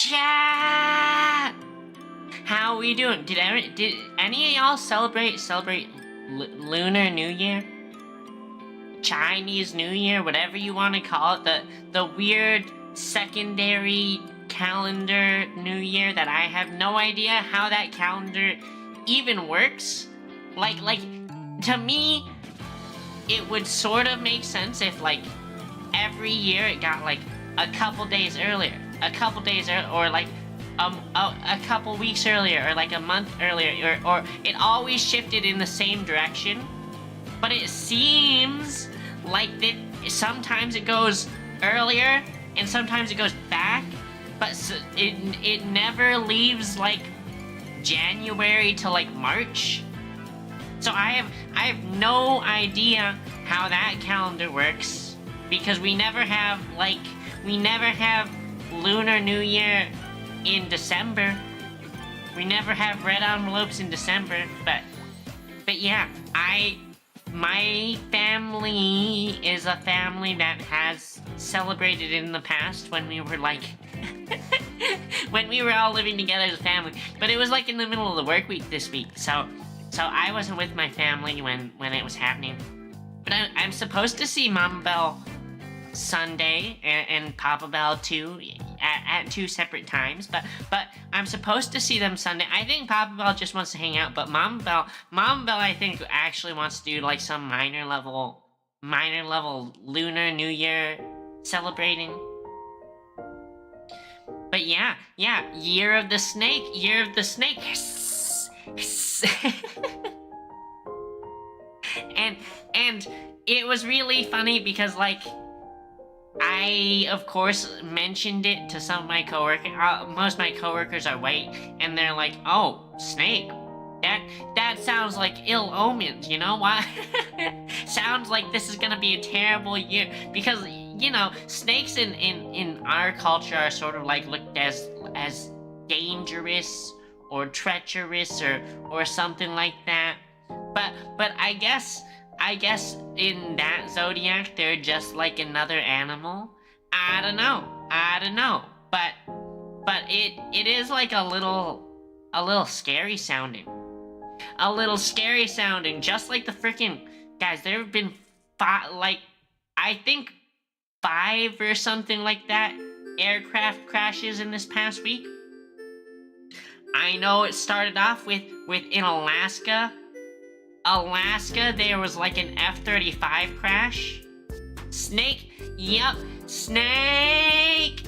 Chat! How we doing? Did any of y'all celebrate Lunar New Year? Chinese New Year, whatever you want to call it, the weird secondary calendar New Year that I have no idea how that calendar even works. Like to me, it would sort of make sense if every year it got a couple days earlier, or a couple weeks earlier, or a month earlier, or it always shifted in the same direction. But it seems like that sometimes it goes earlier and sometimes it goes back, but it never leaves January to March. So I have no idea how that calendar works, because we never have Lunar New Year in December. We never have red envelopes in December, but yeah, my family is a family that has celebrated in the past when we were when we were all living together as a family. But it was in the middle of the work week this week, so I wasn't with my family when it was happening. But I'm supposed to see Mama Bell Sunday and Papa Bell too, at two separate times, but I'm supposed to see them Sunday. I think Papa Bell just wants to hang out, but Mama Bell I think actually wants to do some minor level Lunar New Year celebrating. But yeah, Year of the Snake. and it was really funny because I, of course, mentioned it to some of my coworkers. Most of my coworkers are white, and they're like, "Oh, snake. That sounds like ill omens, you know? Why? Sounds like this is gonna be a terrible year." Because, snakes in our culture are sort of looked as dangerous or treacherous or something like that. But I guess in that zodiac they're just another animal. I don't know. But it is a little scary sounding. Just like the freaking guys. There have been I think 5 or something like that aircraft crashes in this past week. I know it started off with in Alaska, there was an F-35 crash. Snake, yep, snake!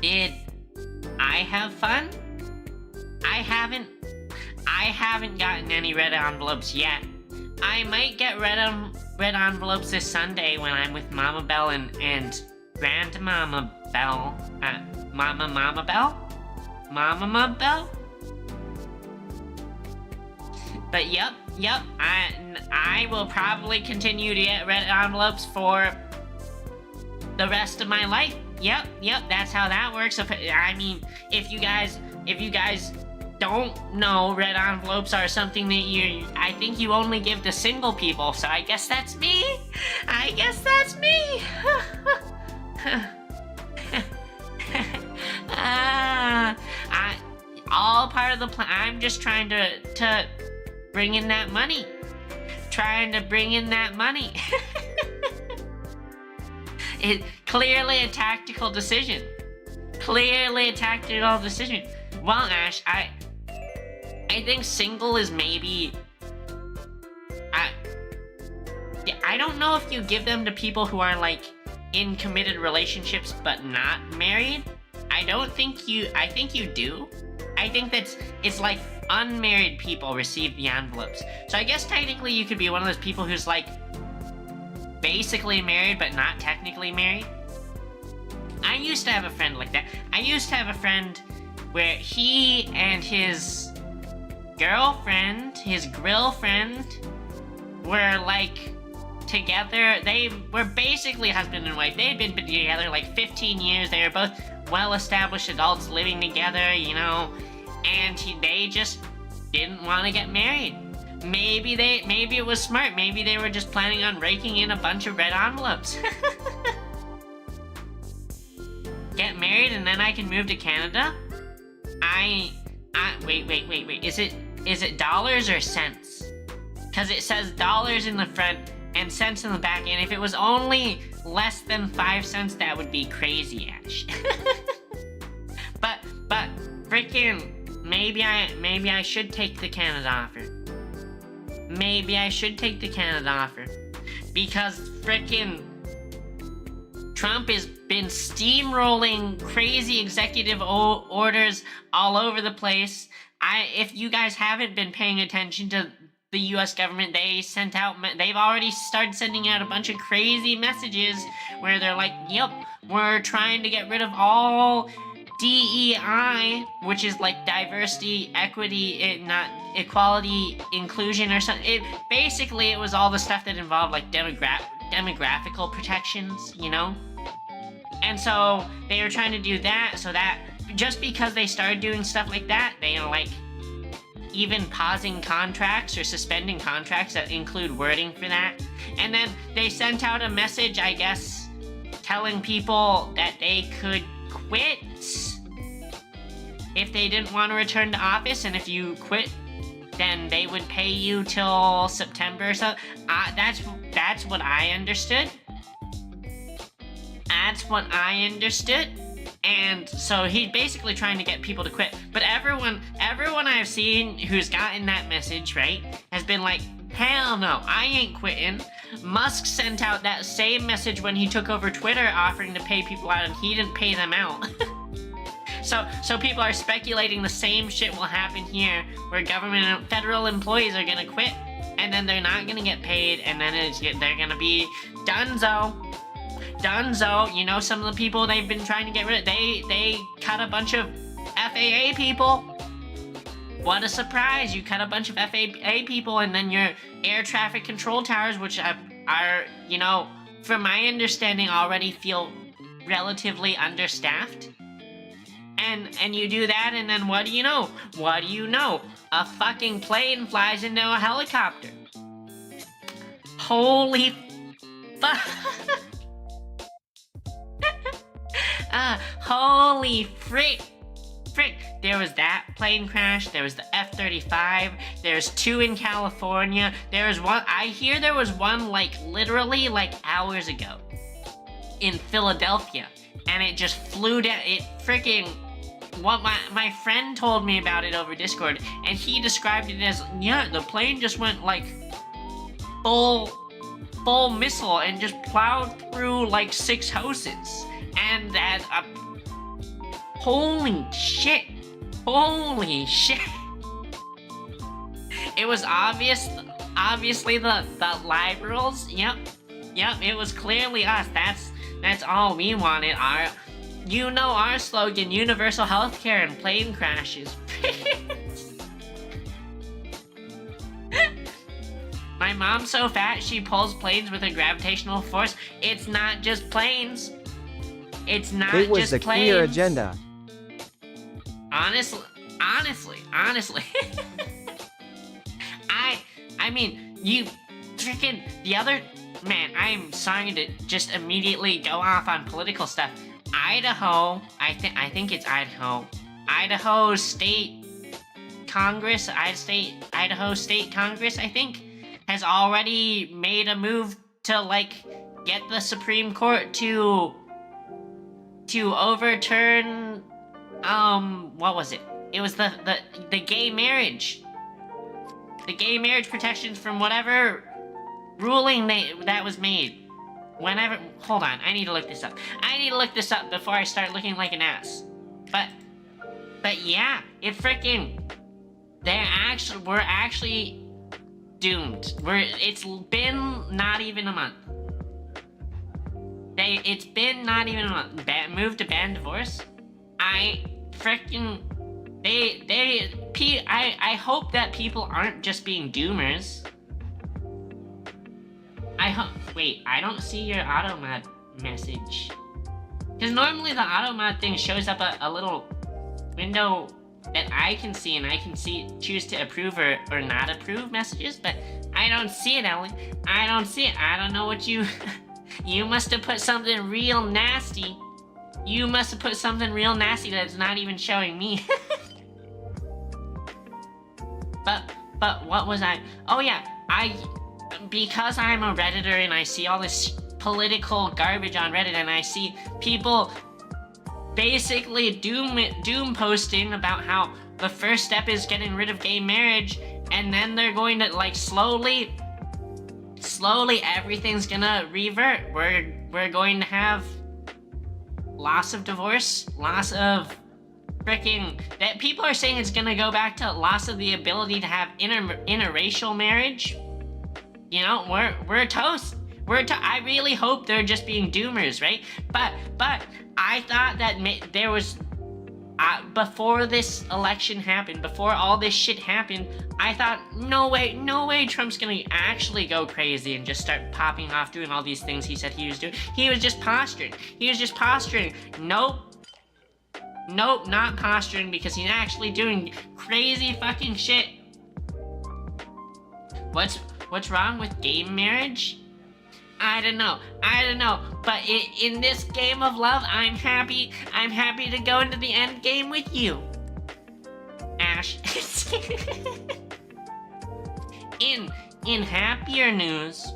Did I have fun? I haven't gotten any red envelopes yet. I might get red envelopes this Sunday when I'm with Mama Bell and Grandmama Bell. Mama Bell? Mama Bell? But yep, I will probably continue to get red envelopes for the rest of my life. Yep, that's how that works. I mean, if you guys don't know, red envelopes are something that I think you only give to single people, so I guess that's me. All part of the plan. I'm just trying to bring in that money. It clearly a tactical decision. Well, Ash, I think single is maybe. I don't know if you give them to people who are in committed relationships but not married. I think you do. I think it's unmarried people receive the envelopes. So I guess technically you could be one of those people who's basically married but not technically married. I used to have a friend like that. I used to have a friend where he and his girlfriend, his grill-friend, were together. They were basically husband and wife. They had been together 15 years. They were both well-established adults living together, and they just didn't want to get married. maybe it was smart. Maybe they were just planning on raking in a bunch of red envelopes. Get married and then I can move to Canada? Wait. Is it dollars or cents? Because it says dollars in the front and cents in the back, and if it was only less than 5 cents, that would be crazy, Ash. but freaking, maybe I should take the Canada offer. Maybe I should take the Canada offer. Because freaking Trump has been steamrolling crazy executive orders all over the place. If you guys haven't been paying attention to the US government, they've already started sending out a bunch of crazy messages where they're like, yep, we're trying to get rid of all DEI, which is like diversity, equity, not equality, inclusion or something. Basically, it was all the stuff that involved like demographical protections, you know? And so they were trying to do that, so that just because they started doing stuff like that, they are like even pausing contracts or suspending contracts that include wording for that. And then they sent out a message, I guess, telling people that they could quit if they didn't want to return to office, and if you quit, then they would pay you till September or so. That's what I understood. That's what I understood. And so he's basically trying to get people to quit. But everyone I've seen who's gotten that message, right, has been like, hell no, I ain't quitting. Musk sent out that same message when he took over Twitter offering to pay people out, and he didn't pay them out. So people are speculating the same shit will happen here, where government and federal employees are gonna quit, and then they're not gonna get paid, and then they're gonna be donezo. You know, some of the people they've been trying to get rid of, they cut a bunch of FAA people. What a surprise, you cut a bunch of FAA people, and then your air traffic control towers, which are, you know, from my understanding already feel relatively understaffed. And you do that, and then what do you know? What do you know? A fucking plane flies into a helicopter. Holy fuck. Holy frick. There was that plane crash, there was the F-35, there's 2 in California, there's one, I hear there was one like literally like hours ago in Philadelphia, and it just flew down, it freaking, what my friend told me about it over Discord, and he described it as, yeah, the plane just went like full missile and just plowed through like 6 houses. And that, holy shit. It was obviously the liberals. Yep, it was clearly us. That's all we wanted. Our slogan, universal healthcare and plane crashes. My mom's so fat she pulls planes with a gravitational force. It's not just planes. It's not just planes. It was the queer agenda. Honestly. I mean, you freaking, the other, man, I'm sorry to just immediately go off on political stuff. Idaho, I think it's Idaho. Idaho State Congress, Idaho State Congress, I think, has already made a move to, like, get the Supreme Court to overturn, what was it? It was the gay marriage. The gay marriage protections from whatever ruling that was made. Hold on, I need to look this up. I need to look this up before I start looking like an ass. But yeah, it freaking, we're actually doomed. It's been not even a month. It's been not even a month. Move to ban divorce? I hope that people aren't just being doomers. Wait, I don't see your AutoMod message. Because normally the AutoMod thing shows up a little window that I can see, and I can choose to approve or not approve messages, but I don't see it, Ellie. I don't see it. I don't know what you... You must have put something real nasty. You must have put something real nasty that's not even showing me. But what was I... Oh yeah, because I'm a Redditor and I see all this political garbage on Reddit, and I see people basically doom posting about how the first step is getting rid of gay marriage, and then they're going to, like, slowly everything's gonna revert. We're going to have loss of divorce, loss of freaking... That people are saying it's gonna go back to loss of the ability to have interracial marriage. You know, we're toast. I really hope they're just being doomers, right? But I thought that there was... before this election happened, before all this shit happened, I thought, no way Trump's gonna actually go crazy and just start popping off doing all these things he said he was doing. He was just posturing. Nope, not posturing, because he's actually doing crazy fucking shit. What's wrong with gay marriage? I don't know, but in this game of love, I'm happy to go into the end game with you, Ash. In happier news,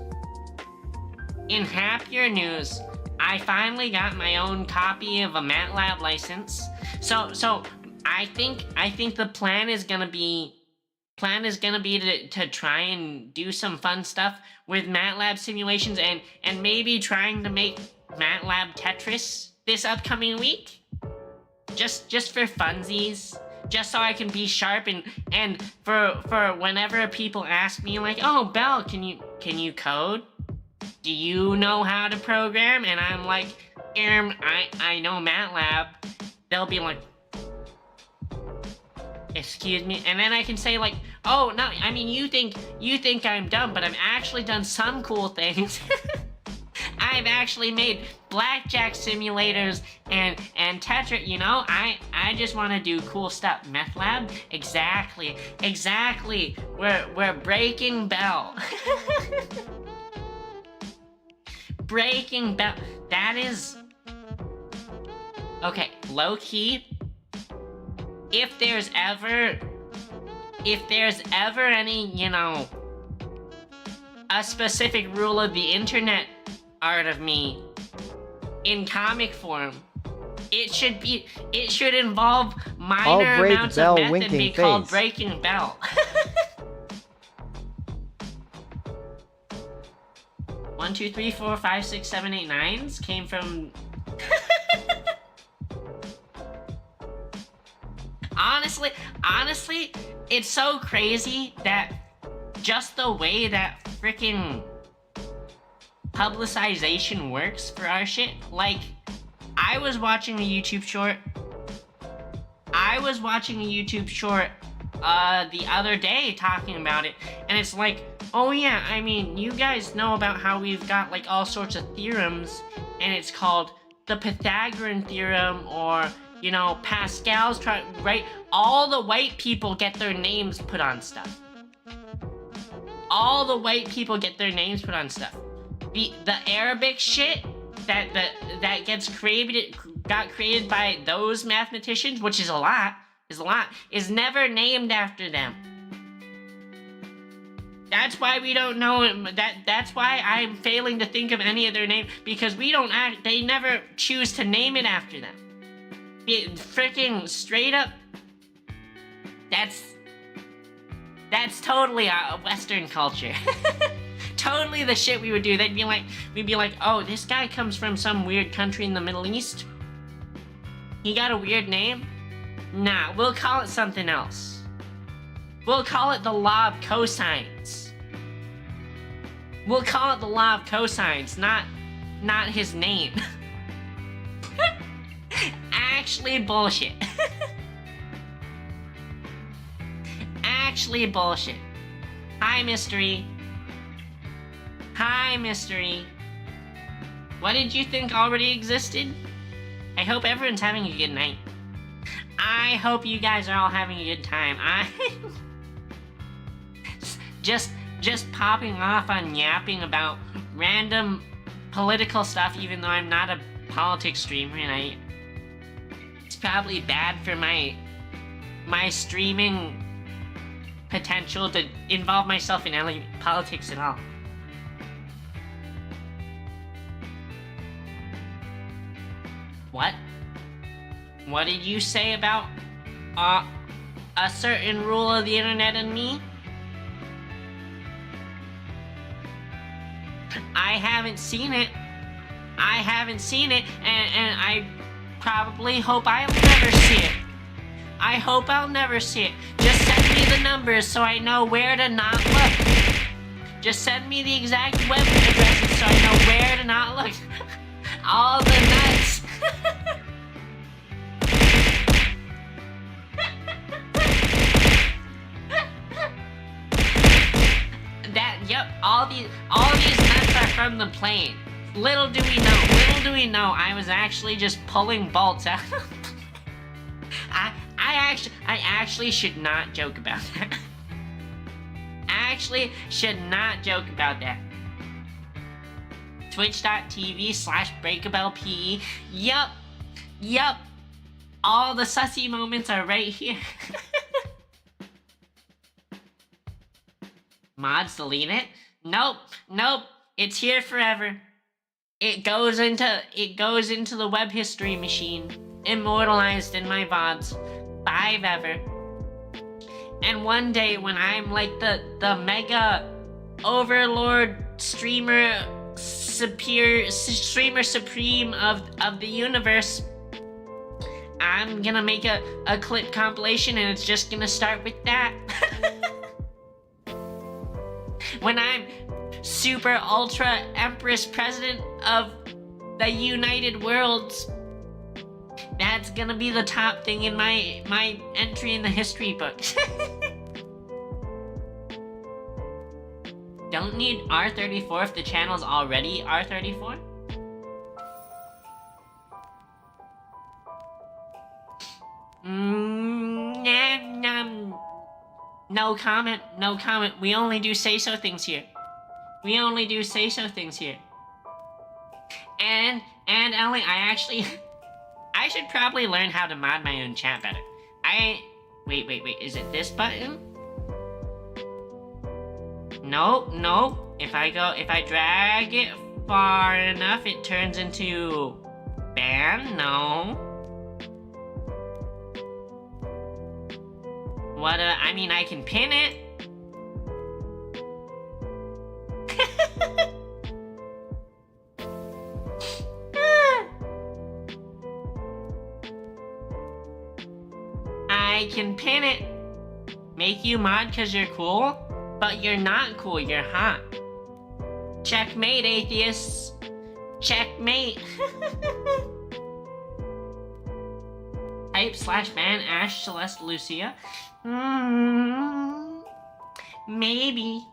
I finally got my own copy of a MATLAB license. So I think the plan is gonna be to try and do some fun stuff with MATLAB simulations, and maybe trying to make MATLAB Tetris this upcoming week. Just for funsies. Just so I can be sharp, and for whenever people ask me, like, oh, Belle, can you code? Do you know how to program? And I'm like, I know MATLAB. They'll be like, excuse me, and then I can say, like, oh, no, I mean, you think I'm dumb, but I've actually done some cool things. I've actually made blackjack simulators and Tetris, you know? I just want to do cool stuff. Meth lab? Exactly. We're Breaking Bell. Breaking Bell. That is... Okay, low-key, if there's ever any, you know, a specific rule of the internet art of me in comic form, it should involve minor amounts of meth and be called Breaking Bell. 1, 2, 3, 4, 5, 6, 7, 8, 9s came from... Honestly, it's so crazy that just the way that freaking publicization works for our shit. Like, I was watching a YouTube short the other day talking about it, and it's like, oh yeah, I mean, you guys know about how we've got, like, all sorts of theorems, and it's called the Pythagorean theorem, or, you know, Pascal's right? All the white people get their names put on stuff. All the white people get their names put on stuff. The Arabic shit that got created by those mathematicians, which is a lot, is never named after them. That's why we don't know that's why I'm failing to think of any of their names, because they never choose to name it after them. Freaking straight up, that's totally a Western culture. Totally the shit we would do. We'd be like, oh, this guy comes from some weird country in the Middle East. He got a weird name? Nah, we'll call it something else. We'll call it the law of cosines. We'll call it the law of cosines, not his name. Actually bullshit. Actually bullshit. Hi, Mystery. Hi, Mystery. What did you think already existed? I hope everyone's having a good night. I hope you guys are all having a good time. I just popping off on yapping about random political stuff, even though I'm not a politics streamer, and it's probably bad for my streaming potential to involve myself in any politics at all. What? What did you say about a certain rule of the internet and me? I haven't seen it. I haven't seen it, and I probably hope I'll never see it. I hope I'll never see it. Just send me the numbers so I know where to not look. Just send me the exact web addresses so I know where to not look. All the nuts. Yep, all these nuts are from the plane. Little do we know, I was actually just pulling bolts out. I actually should not joke about that. Actually should not joke about that. Twitch.tv/BreakablePE. Yup. All the sussy moments are right here. Mods delete it? Nope. It's here forever. It goes into the web history machine, immortalized in my VODs, 5 ever. And one day when I'm like the mega overlord streamer supreme of the universe, I'm gonna make a clip compilation, and it's just gonna start with that. When I'm super ultra empress president of the United Worlds, that's gonna be the top thing in my entry in the history books. Don't need R34 if the channel's already R34? No comment. We only do say-so things here. And Ellie, I should probably learn how to mod my own chat better. Wait, is it this button? No. If I drag it far enough, it turns into ban? No. What, I mean, I can pin it. I can pin it. Make you mod because you're cool? But you're not cool, you're hot. Checkmate, atheists. Checkmate. Type/ban Ash Celeste Lucia. Maybe.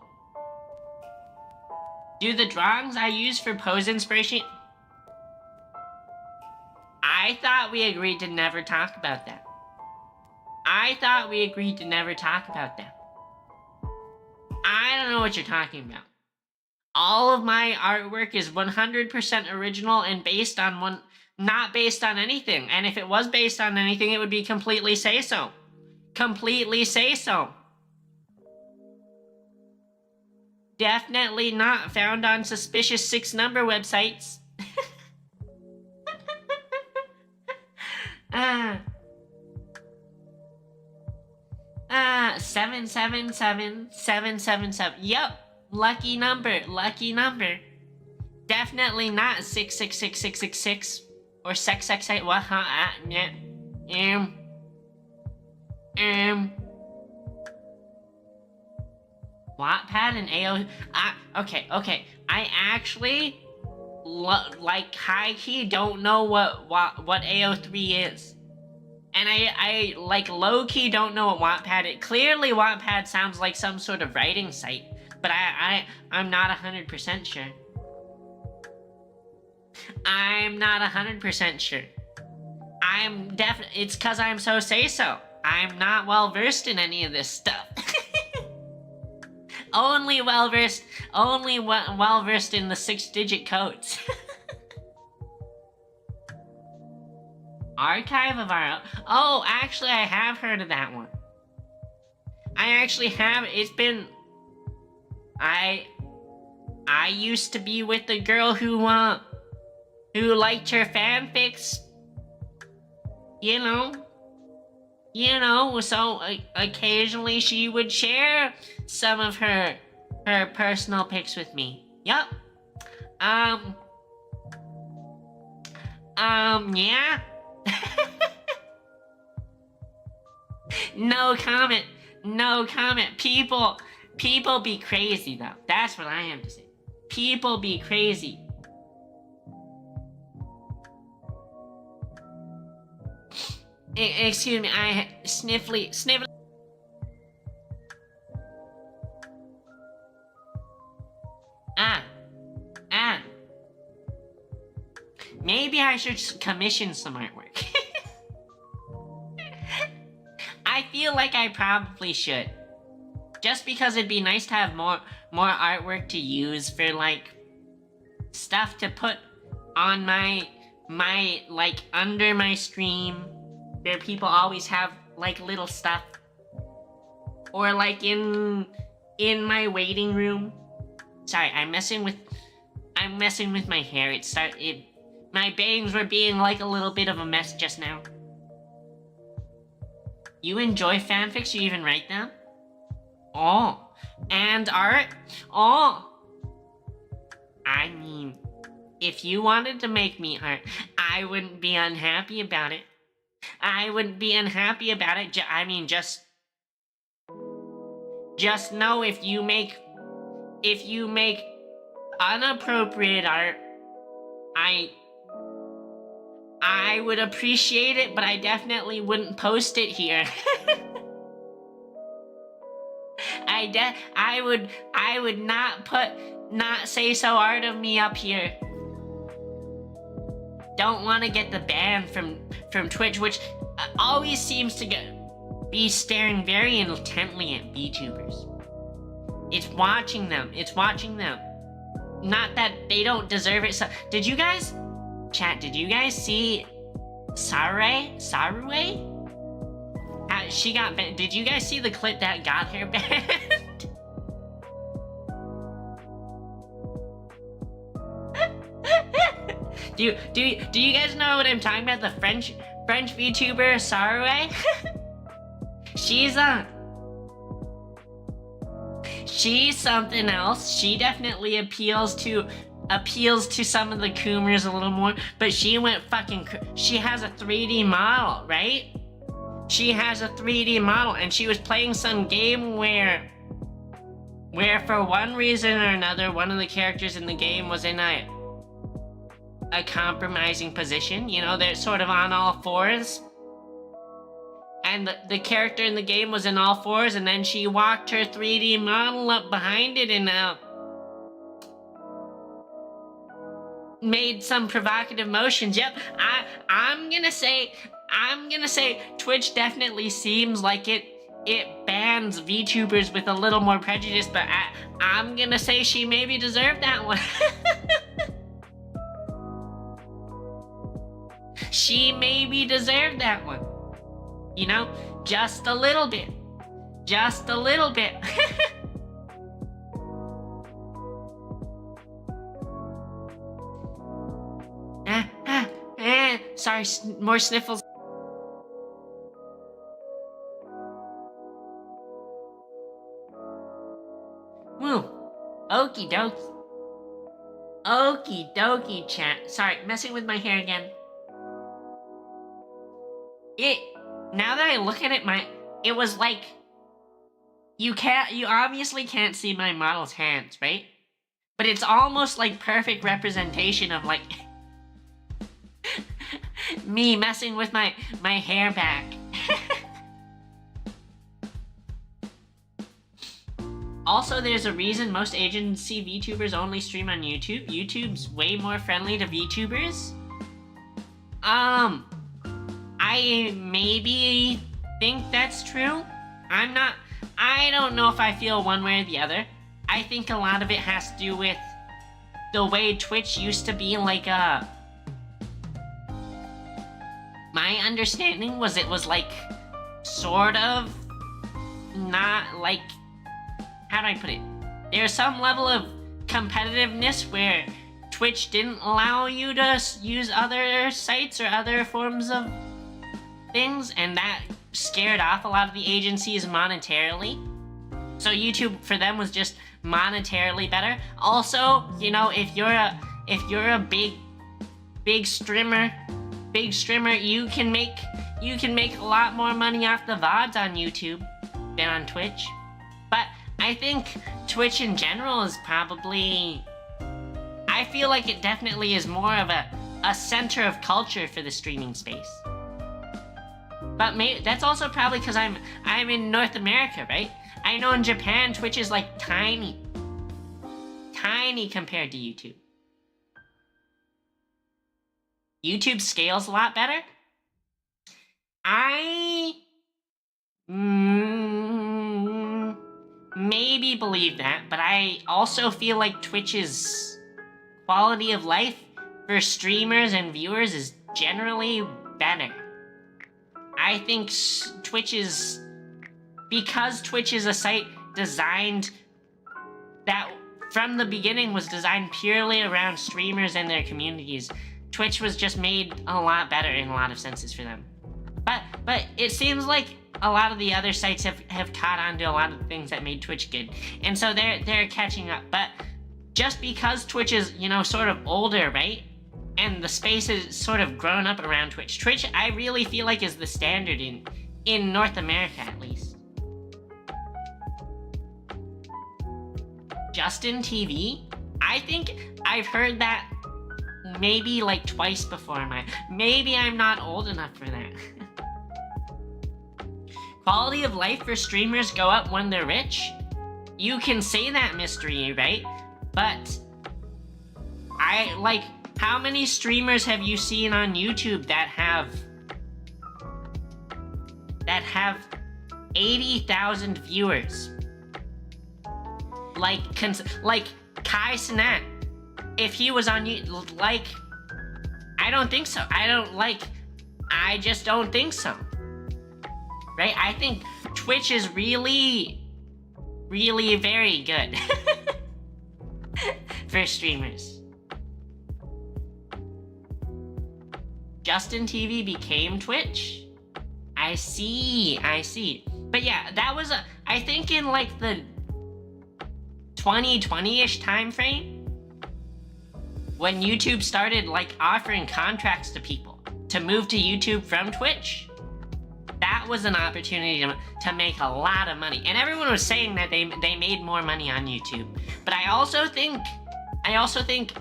Do the drawings I use for pose inspiration? I thought we agreed to never talk about that. I don't know what you're talking about. All of my artwork is 100% original and not based on anything. And if it was based on anything, it would be completely say-so. Definitely not found on suspicious 6-number websites. 777. Yup, lucky number. Definitely not 666666 or 668. What? Yeah. Wattpad and AO. Okay. I actually like high key don't know what AO3 is. And I like low key don't know what Wattpad is. Clearly Wattpad sounds like some sort of writing site, but I'm not 100% sure. It's cause I'm so say-so. I'm not well versed in any of this stuff. only well versed in the 6-digit codes. Archive of our own. Oh, actually, I have heard of that one. I actually have. It's been. I used to be with the girl who liked her fanfics. So occasionally she would share some of her personal pics with me. Yup. Yeah. No comment. No comment. People be crazy though. That's what I have to say. People be crazy. Excuse me, sniffly. Maybe I should commission some artwork. I feel like I probably should. Just because it'd be nice to have more artwork to use for like stuff to put on my like under my stream, where people always have like little stuff, or like in my waiting room. Sorry, I'm messing with my hair. My bangs were being like a little bit of a mess just now. You enjoy fanfics? You even write them? Oh, and art? Oh. I mean, if you wanted to make me art, I wouldn't be unhappy about it. Just know if you make inappropriate art, I would appreciate it, but I definitely wouldn't post it here. I would not say so art of me up here. Don't want to get the ban from Twitch, which always seems to be staring very intently at VTubers. It's watching them. Not that they don't deserve it. So, did you guys see Sarue? She got banned. Did you guys see the clip that got her banned? Do you guys know what I'm talking about? The French VTuber Sarue? She's something else. She definitely appeals to some of the Coomers a little more, but she went she has a 3D model, right? She has a 3D model, and she was playing some game where for one reason or another, one of the characters in the game was in a compromising position. You know, they're sort of on all fours. And the character in the game was in all fours, and then she walked her 3D model up behind it and made some provocative motions. Yep, I'm gonna say Twitch definitely seems like it bans VTubers with a little more prejudice, but I'm gonna say she maybe deserved that one. She maybe deserved that one. You know, just a little bit. Just a little bit. Sorry, more sniffles. Woo. Okie dokie. Okie dokie, chat. Sorry, messing with my hair again. Now that I look at it, it was like, you obviously can't see my model's hands, right? But it's almost like perfect representation of like, me messing with my hair back. Also, there's a reason most agency VTubers only stream on YouTube. YouTube's way more friendly to VTubers. I maybe think that's true. I don't know if I feel one way or the other. I think a lot of it has to do with the way Twitch used to be like my understanding was it was like sort of not like, how do I put it? There's some level of competitiveness where Twitch didn't allow you to use other sites or other forms of things, and that scared off a lot of the agencies monetarily. So YouTube for them was just monetarily better. Also, you know, if you're a big streamer, you can make a lot more money off the VODs on YouTube than on Twitch. But I think Twitch in general is probably, I feel like it definitely is more of a center of culture for the streaming space. But that's also probably because I'm in North America, right? I know in Japan, Twitch is like tiny compared to YouTube. YouTube scales a lot better. I maybe believe that, but I also feel like Twitch's quality of life for streamers and viewers is generally better. I think because Twitch is a site designed that from the beginning was designed purely around streamers and their communities, Twitch was just made a lot better in a lot of senses for them. But it seems like a lot of the other sites have caught on to a lot of the things that made Twitch good. And so they're catching up. But just because Twitch is, you know, sort of older, right? And the space is sort of grown up around Twitch. Twitch, I really feel like, is the standard in North America, at least. Justin TV? I think I've heard that maybe like twice before. Maybe I'm not old enough for that. Quality of life for streamers go up when they're rich? You can say that, Mystery, right? But how many streamers have you seen on YouTube that have 80,000 viewers? Like Kai Cenat, if he was on YouTube, like, I don't think so. I just don't think so. Right? I think Twitch is really, really very good for streamers. Justin TV became Twitch? I see. But yeah, that was I think in like the 2020-ish time frame, when YouTube started like offering contracts to people to move to YouTube from Twitch. That was an opportunity to make a lot of money. And everyone was saying that they made more money on YouTube. But I also think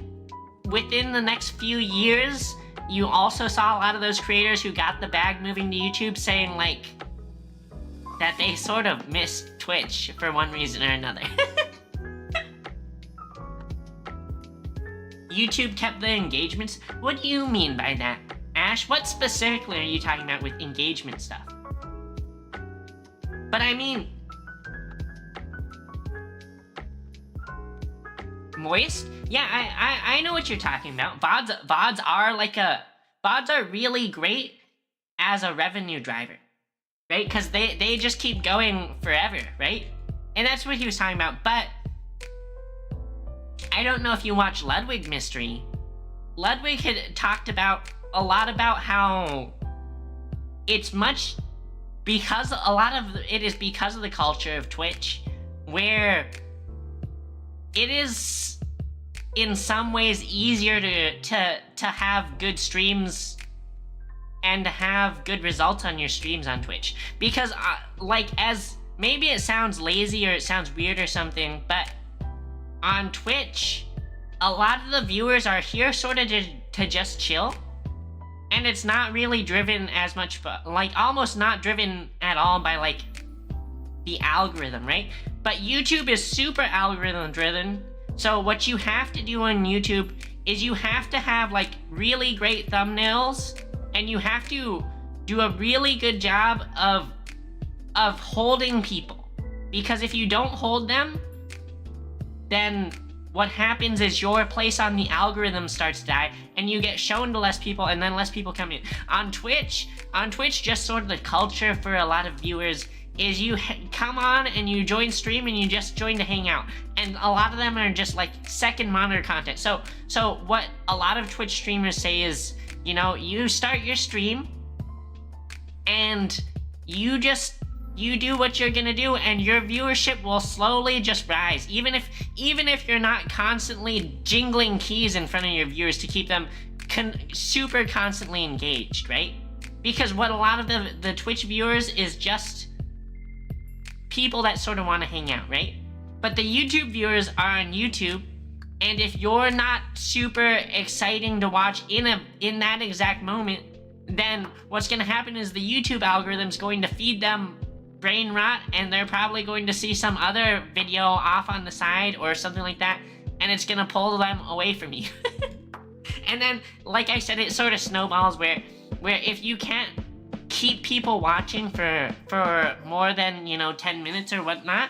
within the next few years, you also saw a lot of those creators who got the bag moving to YouTube saying like that they sort of missed Twitch for one reason or another. YouTube kept the engagements? What do you mean by that? Ash, what specifically are you talking about with engagement stuff? But I mean, Moist? Yeah, I know what you're talking about. VODs are really great as a revenue driver, right? Because they just keep going forever, right? And that's what he was talking about. But I don't know if you watch Ludwig Mystery. Ludwig had talked about a lot about how it's much because a lot of it is because of the culture of Twitch, where it is in some ways easier to have good streams and to have good results on your streams on Twitch, because as maybe it sounds lazy or it sounds weird or something, but on Twitch a lot of the viewers are here sort of to just chill. And it's not really driven as much, like almost not driven at all by like the algorithm, right? But YouTube is super algorithm driven. So what you have to do on YouTube is you have to have like really great thumbnails, and you have to do a really good job of holding people. Because if you don't hold them, then what happens is your place on the algorithm starts to die, and you get shown to less people, and then less people come in. On Twitch, just sort of the culture for a lot of viewers is you come on and you join stream and you just join to hang out. And a lot of them are just like second monitor content. So what a lot of Twitch streamers say is, you know, you start your stream and you do what you're gonna do, and your viewership will slowly just rise. Even if you're not constantly jingling keys in front of your viewers to keep them super constantly engaged, right? Because what a lot of the Twitch viewers is just people that sort of want to hang out, right? But the YouTube viewers are on YouTube, and if you're not super exciting to watch in that exact moment, then what's gonna happen is the YouTube algorithm's going to feed them brain rot, and they're probably going to see some other video off on the side or something like that, and it's gonna pull them away from you. And then, like I said, it sort of snowballs where if you can't keep people watching for more than, you know, 10 minutes or whatnot,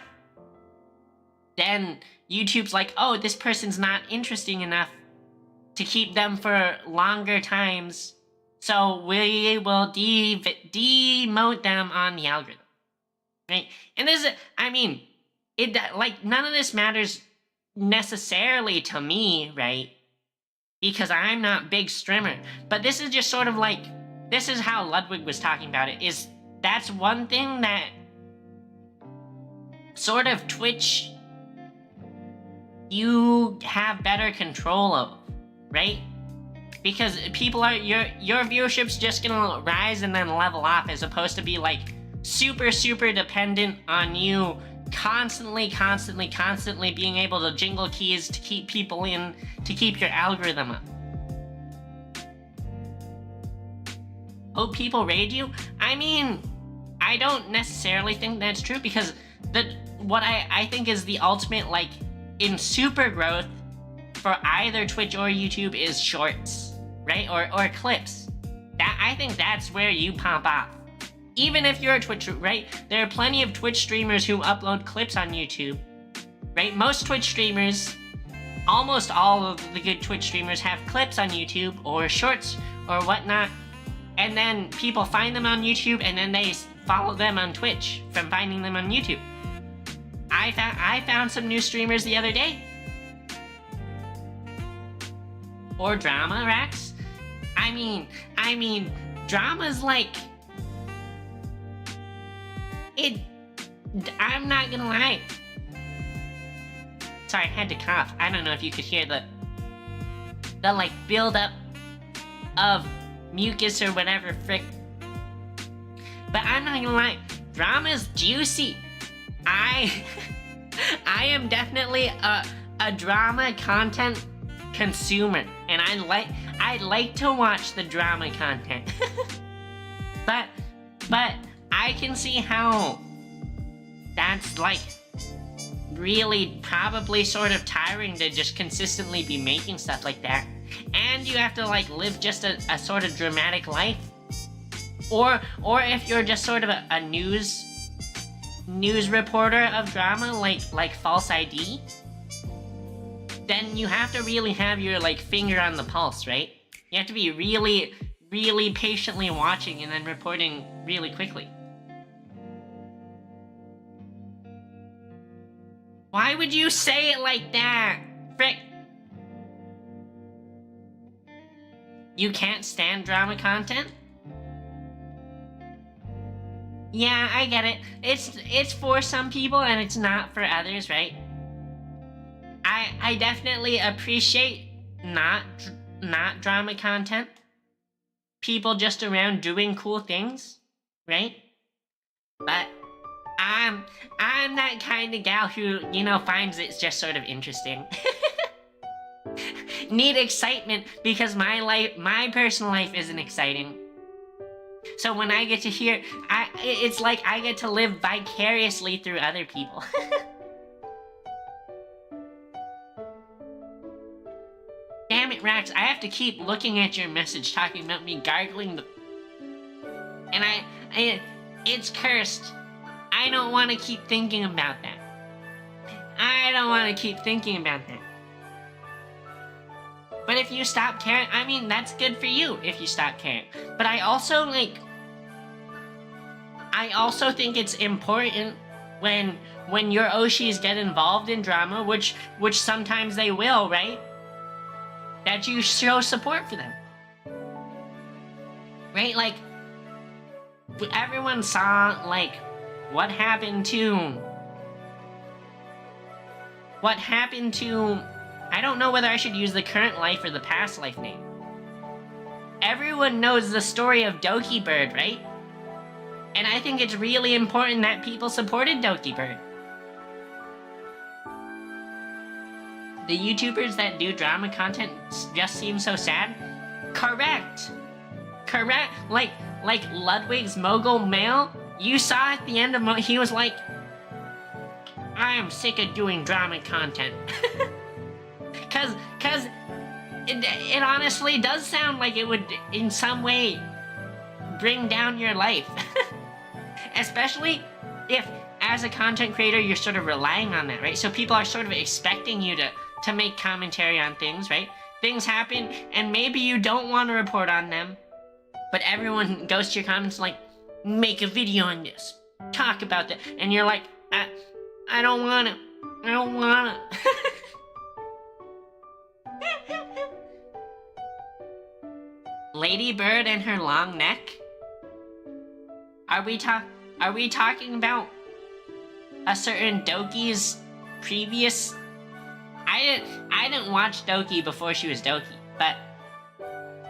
then YouTube's like, oh, this person's not interesting enough to keep them for longer times, so we will demote them on the algorithm. Right? And this is, I mean, like, none of this matters necessarily to me, right? Because I'm not big streamer. But this is just sort of like, this is how Ludwig was talking about it, is that's one thing that sort of Twitch you have better control of, right? Because people are, your viewership's just gonna rise and then level off, as opposed to be like super dependent on you constantly being able to jingle keys to keep people in, to keep your algorithm up. Hope people raid you? I mean, I don't necessarily think that's true, because what I think is the ultimate, like, in super growth for either Twitch or YouTube is shorts, right? Or clips. I think that's where you pop off. Even if you're a Twitch, right? There are plenty of Twitch streamers who upload clips on YouTube, right? Most Twitch streamers, almost all of the good Twitch streamers have clips on YouTube or shorts or whatnot, and then people find them on YouTube and then they follow them on Twitch from finding them on YouTube. I found some new streamers the other day. Or Drama Rax. I mean, Drama's like, I'm not gonna lie. Sorry, I had to cough. I don't know if you could hear the like build up of mucus or whatever frick. But I'm not gonna lie, Drama's juicy. I am definitely a drama content consumer, and I like to watch the drama content. but I can see how that's like really probably sort of tiring to just consistently be making stuff like that. And you have to like live just a sort of dramatic life. Or if you're just sort of a news reporter of drama like False ID, then you have to really have your like finger on the pulse, right? You have to be really patiently watching and then reporting really quickly. Why would you say it like that? Frick. You can't stand drama content? Yeah, I get it. It's for some people and it's not for others, right? I definitely appreciate not drama content. People just around doing cool things, right? But I'm that kind of gal who, you know, finds it just sort of interesting. Need excitement because my personal life isn't exciting. So when I get to hear, it's like I get to live vicariously through other people. Damn it, Rax, I have to keep looking at your message talking about me gargling the... And it's cursed. I don't want to keep thinking about that. I don't want to keep thinking about that. But if you stop caring, I mean, that's good for you if you stop caring. But I also think it's important when your Oshis get involved in drama, which sometimes they will, right? That you show support for them. Right? Like, everyone saw, like, what happened to... I don't know whether I should use the current life or the past life name. Everyone knows the story of Doki Bird, right? And I think it's really important that people supported Doki Bird. The YouTubers that do drama content just seem so sad. Correct. Like Ludwig's Mogul Mail. You saw at the end of he was like, I am sick of doing drama content. Cause it honestly does sound like it would in some way bring down your life. Especially if as a content creator you're sort of relying on that, right? So people are sort of expecting you to make commentary on things, right? Things happen and maybe you don't want to report on them, but everyone goes to your comments like, make a video on this, talk about that, and you're like, I don't wanna. Lady Bird and her long neck? Are we talking about a certain Doki's previous... I didn't watch Doki before she was Doki, but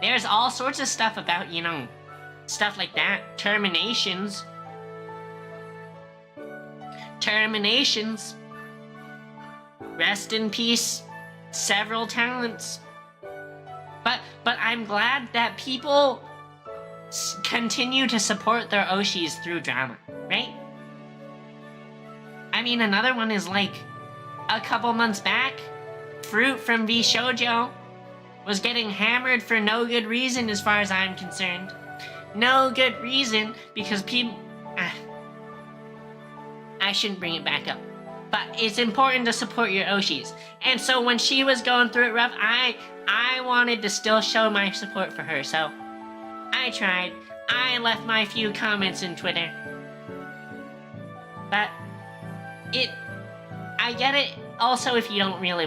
there's all sorts of stuff about, you know, stuff like that. Terminations. Rest in peace, several talents. But I'm glad that people continue to support their Oshis through drama, right? I mean, another one is like, a couple months back, Fruit from V Shoujo was getting hammered for no good reason as far as I'm concerned. No good reason, because people... I shouldn't bring it back up. But it's important to support your Oshis. And so when she was going through it rough, I wanted to still show my support for her, so I tried. I left my few comments in Twitter. But I get it also if you don't really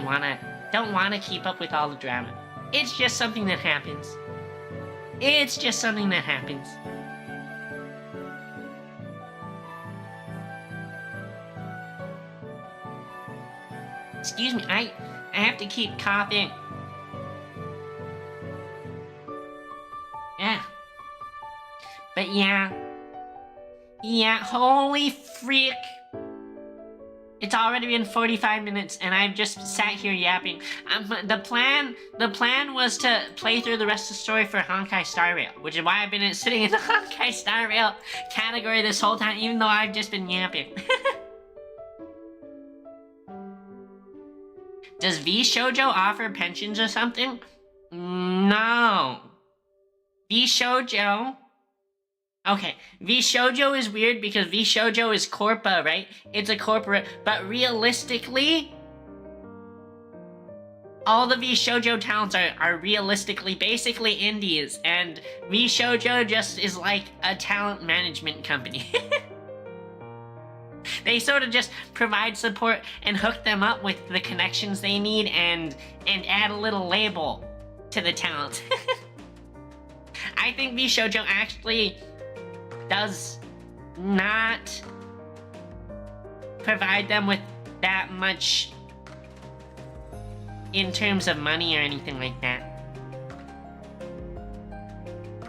don't wanna keep up with all the drama. It's just something that happens. Excuse me, I have to keep coughing. Yeah. But yeah, holy freak. It's already been 45 minutes and I've just sat here yapping. The plan was to play through the rest of the story for Honkai Star Rail, which is why I've been sitting in the Honkai Star Rail category this whole time, even though I've just been yapping. Does V Shoujo offer pensions or something? No. V Shoujo... Okay, V Shoujo is weird because V Shoujo is Corpa, right? It's a corporate, but realistically, all the V Shoujo talents are realistically basically indies, and V Shoujo just is like a talent management company. They sort of just provide support and hook them up with the connections they need and add a little label to the talent. I think V Shoujo actually does not provide them with that much in terms of money or anything like that.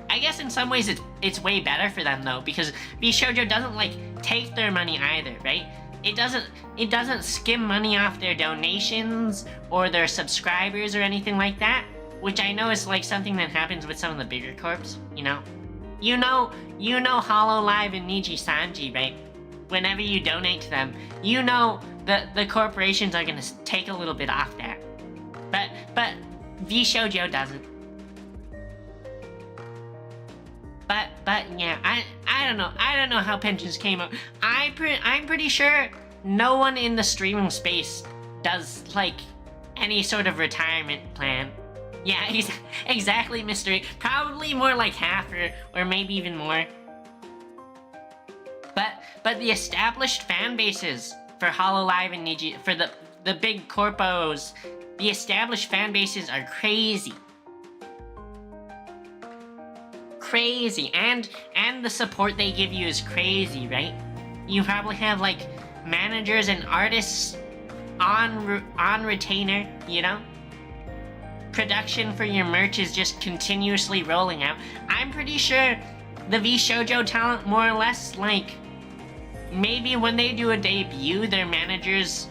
I guess in some ways it's way better for them though, because V Shoujo doesn't like take their money either, right? It doesn't skim money off their donations or their subscribers or anything like that, which I know is like something that happens with some of the bigger corps, you know? You know Hololive and Niji Sanji, right? Whenever you donate to them, you know the corporations are gonna take a little bit off that. But V Shoujo doesn't. But But yeah, I don't know. I don't know how pensions came up. I'm pretty sure no one in the streaming space does like any sort of retirement plan. Yeah, he's exactly, Mystery. Probably more like half or maybe even more. But the established fan bases for Hololive and Niji, for the big corpos, the established fan bases are crazy. Crazy, and the support they give you is crazy, right? You probably have like managers and artists on retainer, you know? Production for your merch is just continuously rolling out. I'm pretty sure the VShojo talent more or less like maybe when they do a debut, their managers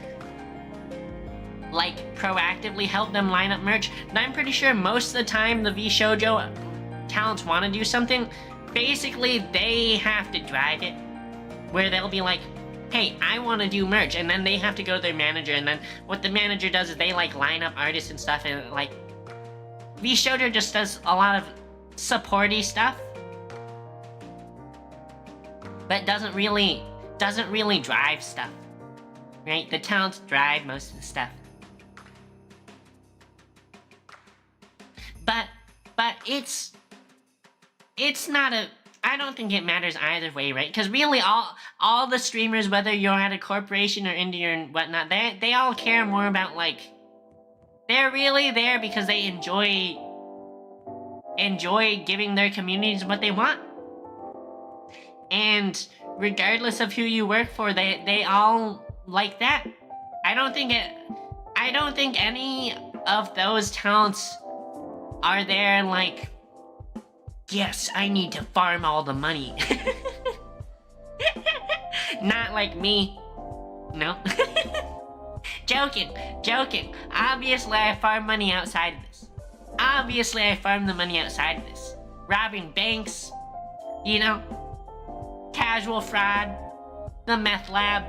like proactively help them line up merch. But I'm pretty sure most of the time the VShojo talents want to do something, basically they have to drive it, where they'll be like, hey, I want to do merch, and then they have to go to their manager, and then what the manager does is they like line up artists and stuff, and like VShojo just does a lot of supporty stuff, but doesn't really drive stuff, right? The talents drive most of the stuff. But it's not a, I don't think it matters either way, right? Because really all the streamers, whether you're at a corporation or indie or whatnot, they all care more about like, they're really there because they enjoy giving their communities what they want. And regardless of who you work for, they all like that. I don't think any of those talents are there like, yes, I need to farm all the money. Not like me. No. Joking. Obviously, I farm money outside of this. Obviously, I farm the money outside of this. Robbing banks, you know, casual fraud, the meth lab.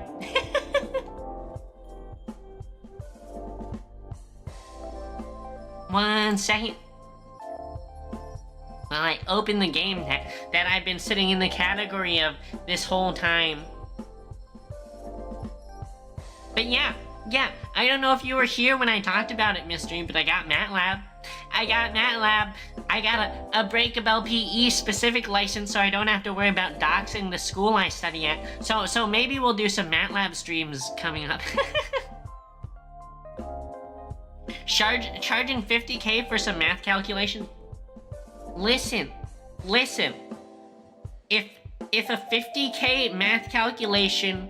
One second. Well, I opened the game that I've been sitting in the category of this whole time. But yeah, I don't know if you were here when I talked about it, Mystery, but I got MATLAB. I got a Breakable PE specific license, so I don't have to worry about doxing the school I study at. So maybe we'll do some MATLAB streams coming up. Charging 50K for some math calculation? Listen. If a 50K math calculation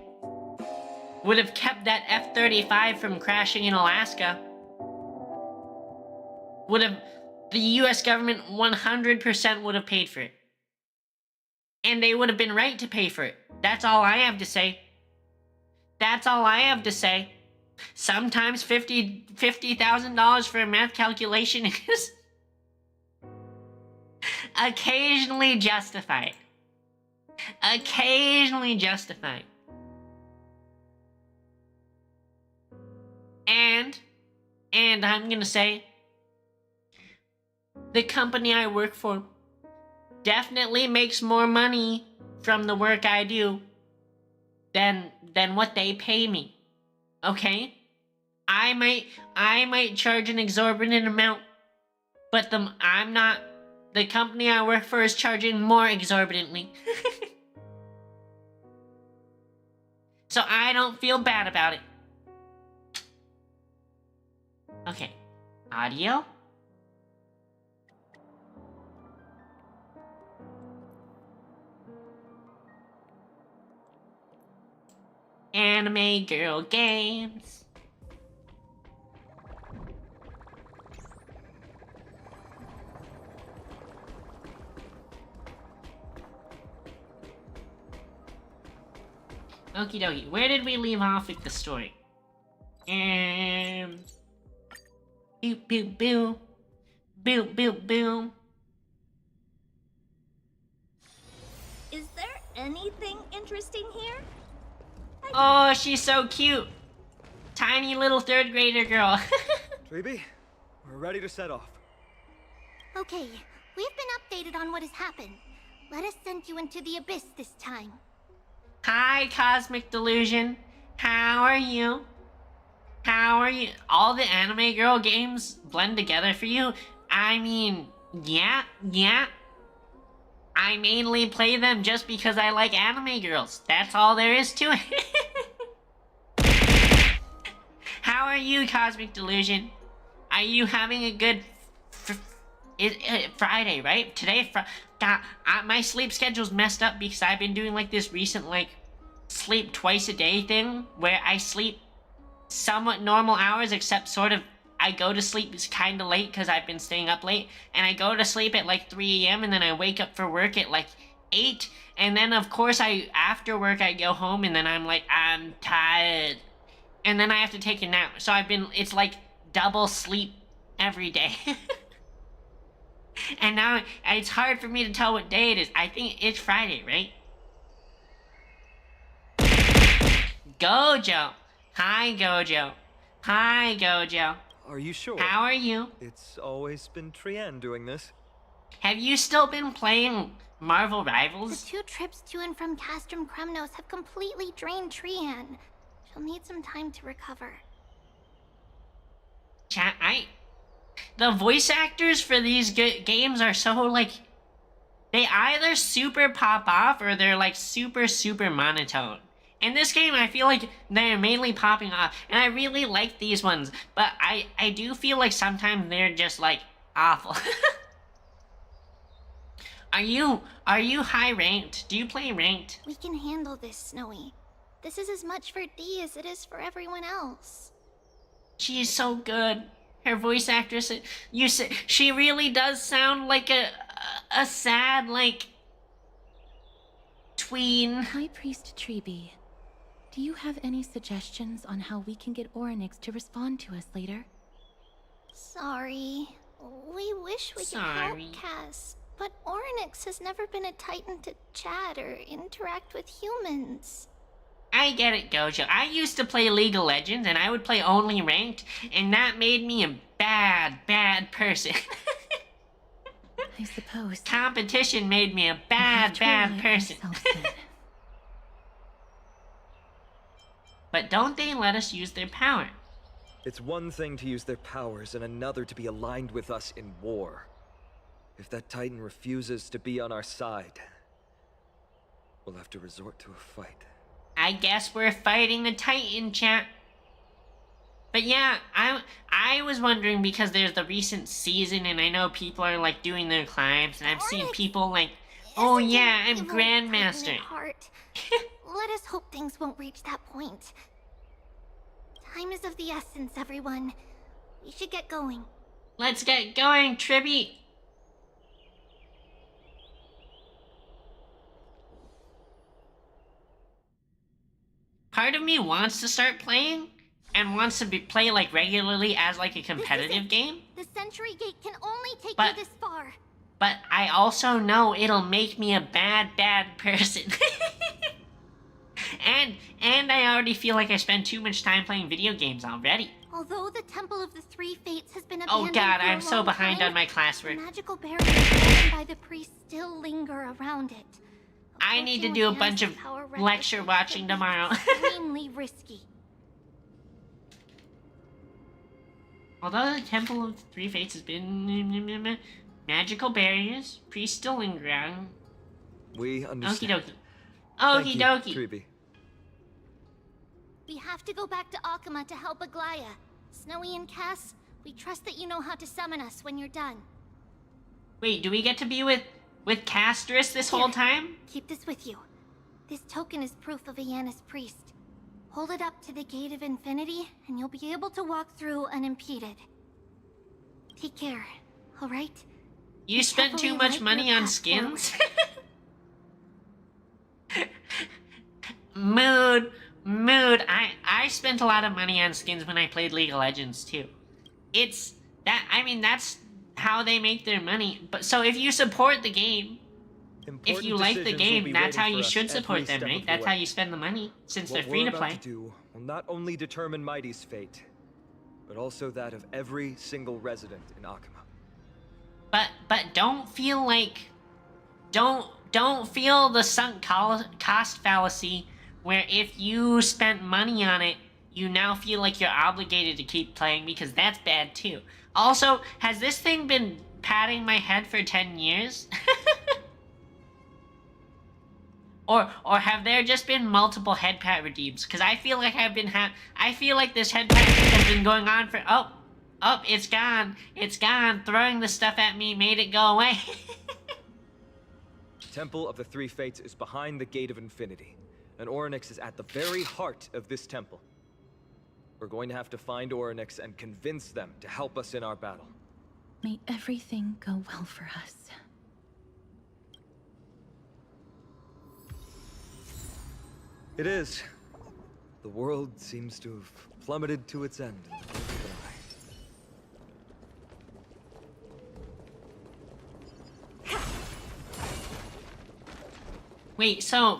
would have kept that F-35 from crashing in Alaska, the US government 100% would have paid for it. And they would have been right to pay for it. That's all I have to say. Sometimes $50,000 for a math calculation is occasionally justified. And I'm gonna say, the company I work for definitely makes more money from the work I do than what they pay me. Okay? I might charge an exorbitant amount, but the company I work for is charging more exorbitantly. So I don't feel bad about it. Okay. Audio? Anime girl games. Okie dokie, where did we leave off with the story? Boop boop boop. Boop boop boop. Is there anything interesting here? Oh, she's so cute. Tiny little third grader girl. Tweeby, we're ready to set off. Okay, we've been updated on what has happened. Let us send you into the abyss this time. Hi, Cosmic Delusion. How are you? How are you? All the anime girl games blend together for you? I mean, yeah. I mainly play them just because I like anime girls. That's all there is to it. How are you, Cosmic Delusion? Are you having a good Friday, right? Today, God, my sleep schedule's messed up because I've been doing like this recent like sleep twice a day thing where I sleep somewhat normal hours, except sort of I go to sleep kind of late because I've been staying up late, and I go to sleep at like 3 a.m. and then I wake up for work at like 8, and then of course after work I go home and then I'm like, I'm tired, and then I have to take a nap. So it's like double sleep every day. And now it's hard for me to tell what day it is. I think it's Friday, right? Gojo. Hi, Gojo. Hi, Gojo. Are you sure? How are you? It's always been Trienne doing this. Have you still been playing Marvel The Rivals? 2 trips to and from Castrum Kremnos have completely drained Trian. She'll need some time to recover. Chat, the voice actors for these games are so, like, they either super pop off or they're, like, super monotone. In this game, I feel like they're mainly popping off, and I really like these ones, but I do feel like sometimes they're just, like, awful. Are you high ranked? Do you play ranked? We can handle this, Snowy. This is as much for Dee as it is for everyone else. She is so good. Her voice actress, she really does sound like a sad, like, tween. High Priest Treeby, do you have any suggestions on how we can get Oryx to respond to us later? Sorry. We wish we could help Cass, but Oryx has never been a Titan to chat or interact with humans. I get it, Gojo. I used to play League of Legends, and I would play only ranked, and that made me a bad person. I suppose. Competition made me a bad person. But don't they let us use their power? It's one thing to use their powers and another to be aligned with us in war. If that Titan refuses to be on our side, we'll have to resort to a fight. I guess we're fighting the Titan, chat. But yeah, I was wondering because there's the recent season and I know people are like doing their climbs and I've seen people like, oh yeah, I'm Grandmaster. Let us hope things won't reach that point. Time is of the essence, everyone. We should get going. Let's get going, Tribby. Part of me wants to start playing and wants to play like regularly as like a competitive game. The Century Gate can only take But- you this far. But I also know it'll make me a bad person. and I already feel like I spend too much time playing video games already. Although the Temple of the Three Fates has been Oh abandoned god, for a I'm so long behind time, on my the classwork. magical barriers woven by the priests still linger around it. I need to Approaching do a with bunch of Yanis' power record lecture could watching be tomorrow. extremely risky. Although the Temple of Three Fates has been magical barriers, priests still linger around. We Okie understand. dokie. Thank Okie you, dokie. Treeby. We have to go back to Akama to help Aglaya. Snowy and Cass, we trust that you know how to summon us when you're done. Wait, do we get to be with Castris this whole time? Keep this with you. This token is proof of a Yanis priest. Hold it up to the Gate of Infinity, and you'll be able to walk through unimpeded. Take care, alright? You spent too Definitely much like money your on path skins? Mood. I spent a lot of money on skins when I played League of Legends too. That's how they make their money. But so if you support the game, if you like the game, that's how you should support them, right? That's how you spend the money, since they're free to play. What we're about to do will not only determine Mighty's fate, but also that of every single resident in Akama. But don't feel like don't don't feel the sunk cost fallacy where if you spent money on it, you now feel like you're obligated to keep playing, because that's bad too. Also, has this thing been patting my head for 10 years? Or have there just been multiple head pat redeems? Because I feel like I feel like this head pat has been going on for... Oh, it's gone. It's gone. Throwing the stuff at me made it go away. Temple of the Three Fates is behind the Gate of Infinity, and Orynyx is at the very heart of this temple. We're going to have to find Orynyx and convince them to help us in our battle. May everything go well for us. It is. The world seems to have plummeted to its end in the blink of an eye. Wait, so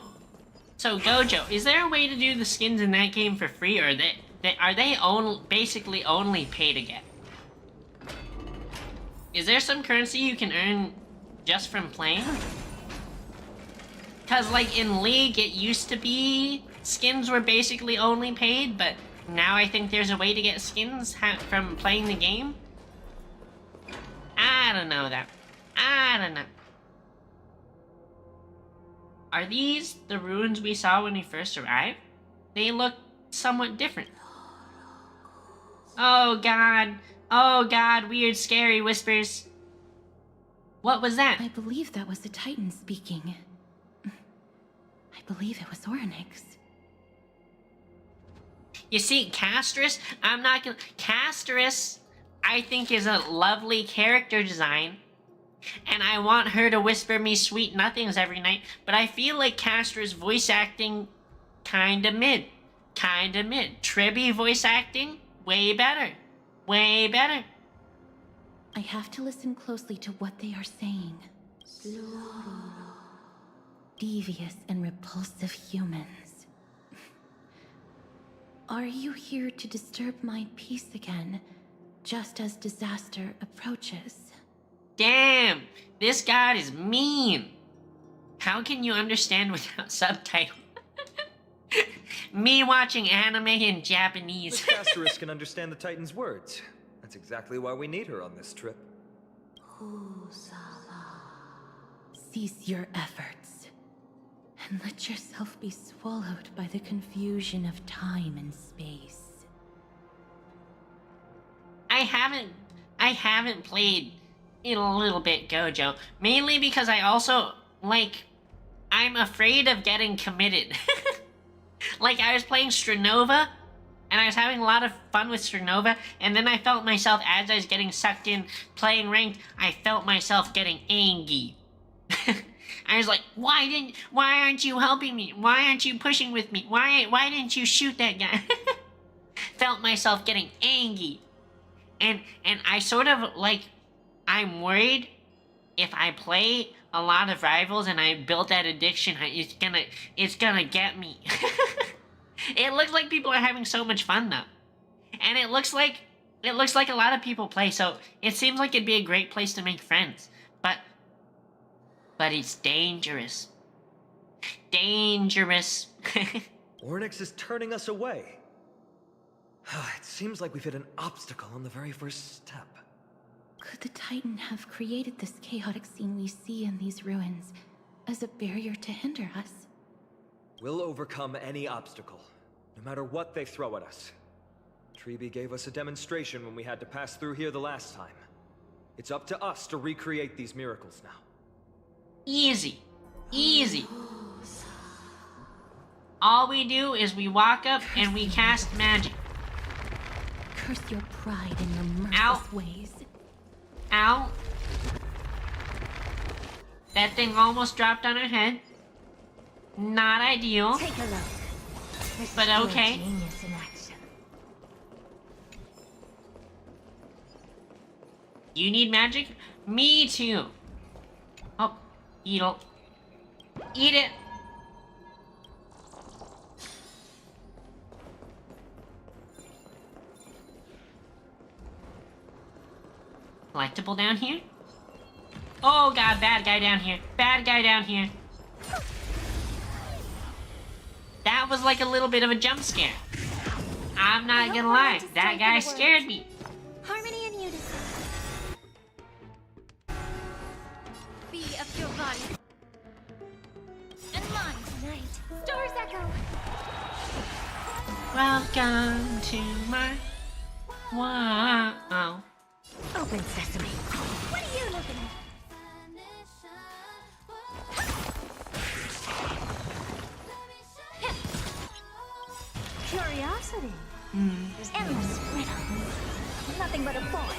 Gojo, is there a way to do the skins in that game for free, or are they basically only pay to get? Is there some currency you can earn just from playing? Cause like in League, it used to be skins were basically only paid, but now I think there's a way to get skins from playing the game. I don't know that. I don't know. Are these the ruins we saw when we first arrived? They look somewhat different. Oh god. Oh god, weird, scary whispers. What was that? I believe that was the Titan speaking. I believe it was Orynyx. You see, Castris, Castris, I think, is a lovely character design. And I want her to whisper me sweet nothings every night, but I feel like Castris voice acting kinda mid. Kinda mid. Tribby voice acting, way better. Way better. I have to listen closely to what they are saying. Devious and repulsive humans. Are you here to disturb my peace again, just as disaster approaches? Damn, this god is mean. How can you understand without subtitles? Me watching anime in Japanese. Miss Casterus can understand the Titan's words. That's exactly why we need her on this trip. Cease your efforts, and let yourself be swallowed by the confusion of time and space. I haven't played in a little bit, Gojo. Mainly because I also, I'm afraid of getting committed. Like, I was playing Stranova, and I was having a lot of fun with Stranova, and then I felt myself, as I was getting sucked in playing ranked, I felt myself getting angry. I was like, why aren't you helping me? Why aren't you pushing with me? Why didn't you shoot that guy? Felt myself getting angry. And I sort of, I'm worried if I play a lot of rivals and I build that addiction, it's gonna get me. It looks like people are having so much fun though. And it looks like a lot of people play, so it seems like it'd be a great place to make friends. But it's dangerous. Dangerous. Orynyx is turning us away. It seems like we've hit an obstacle on the very first step. Could the Titan have created this chaotic scene we see in these ruins as a barrier to hinder us? We'll overcome any obstacle, no matter what they throw at us. Tribi gave us a demonstration when we had to pass through here the last time. It's up to us to recreate these miracles now. Easy. Easy. All we do is we walk up and we cast magic. Curse your pride and your merciless Ow. ways. Ow. That thing almost dropped on her head. Not ideal. Take a look. This But is your okay. genius in action. You need magic? Me too. Oh, Eatle. Eat it. Collectible down here? Oh god, bad guy down here. Bad guy down here. That was like a little bit of a jump scare. I'm not gonna lie, that guy scared me. Harmony and unison. Be of your body. And mine tonight. Stars echo. Welcome to my wow. Open sesame. What are you looking at? Curiosity. Endless riddle. Nothing but a boy.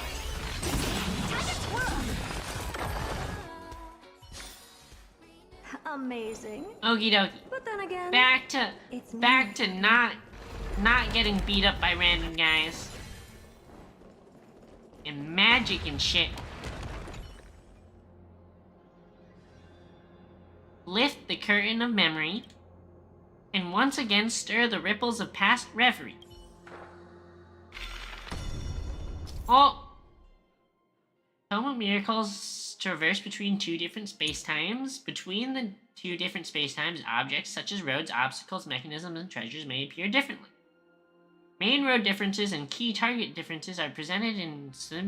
Time to twirl. Amazing. Okie dokie. But then again, Back to not getting beat up by random guys. And magic and shit. Lift the curtain of memory, and once again stir the ripples of past reverie. Oh! Tome of Miracles traverse between two different spacetimes. Between the two different spacetimes, objects such as roads, obstacles, mechanisms, and treasures may appear differently. Main road differences and key target differences are presented in so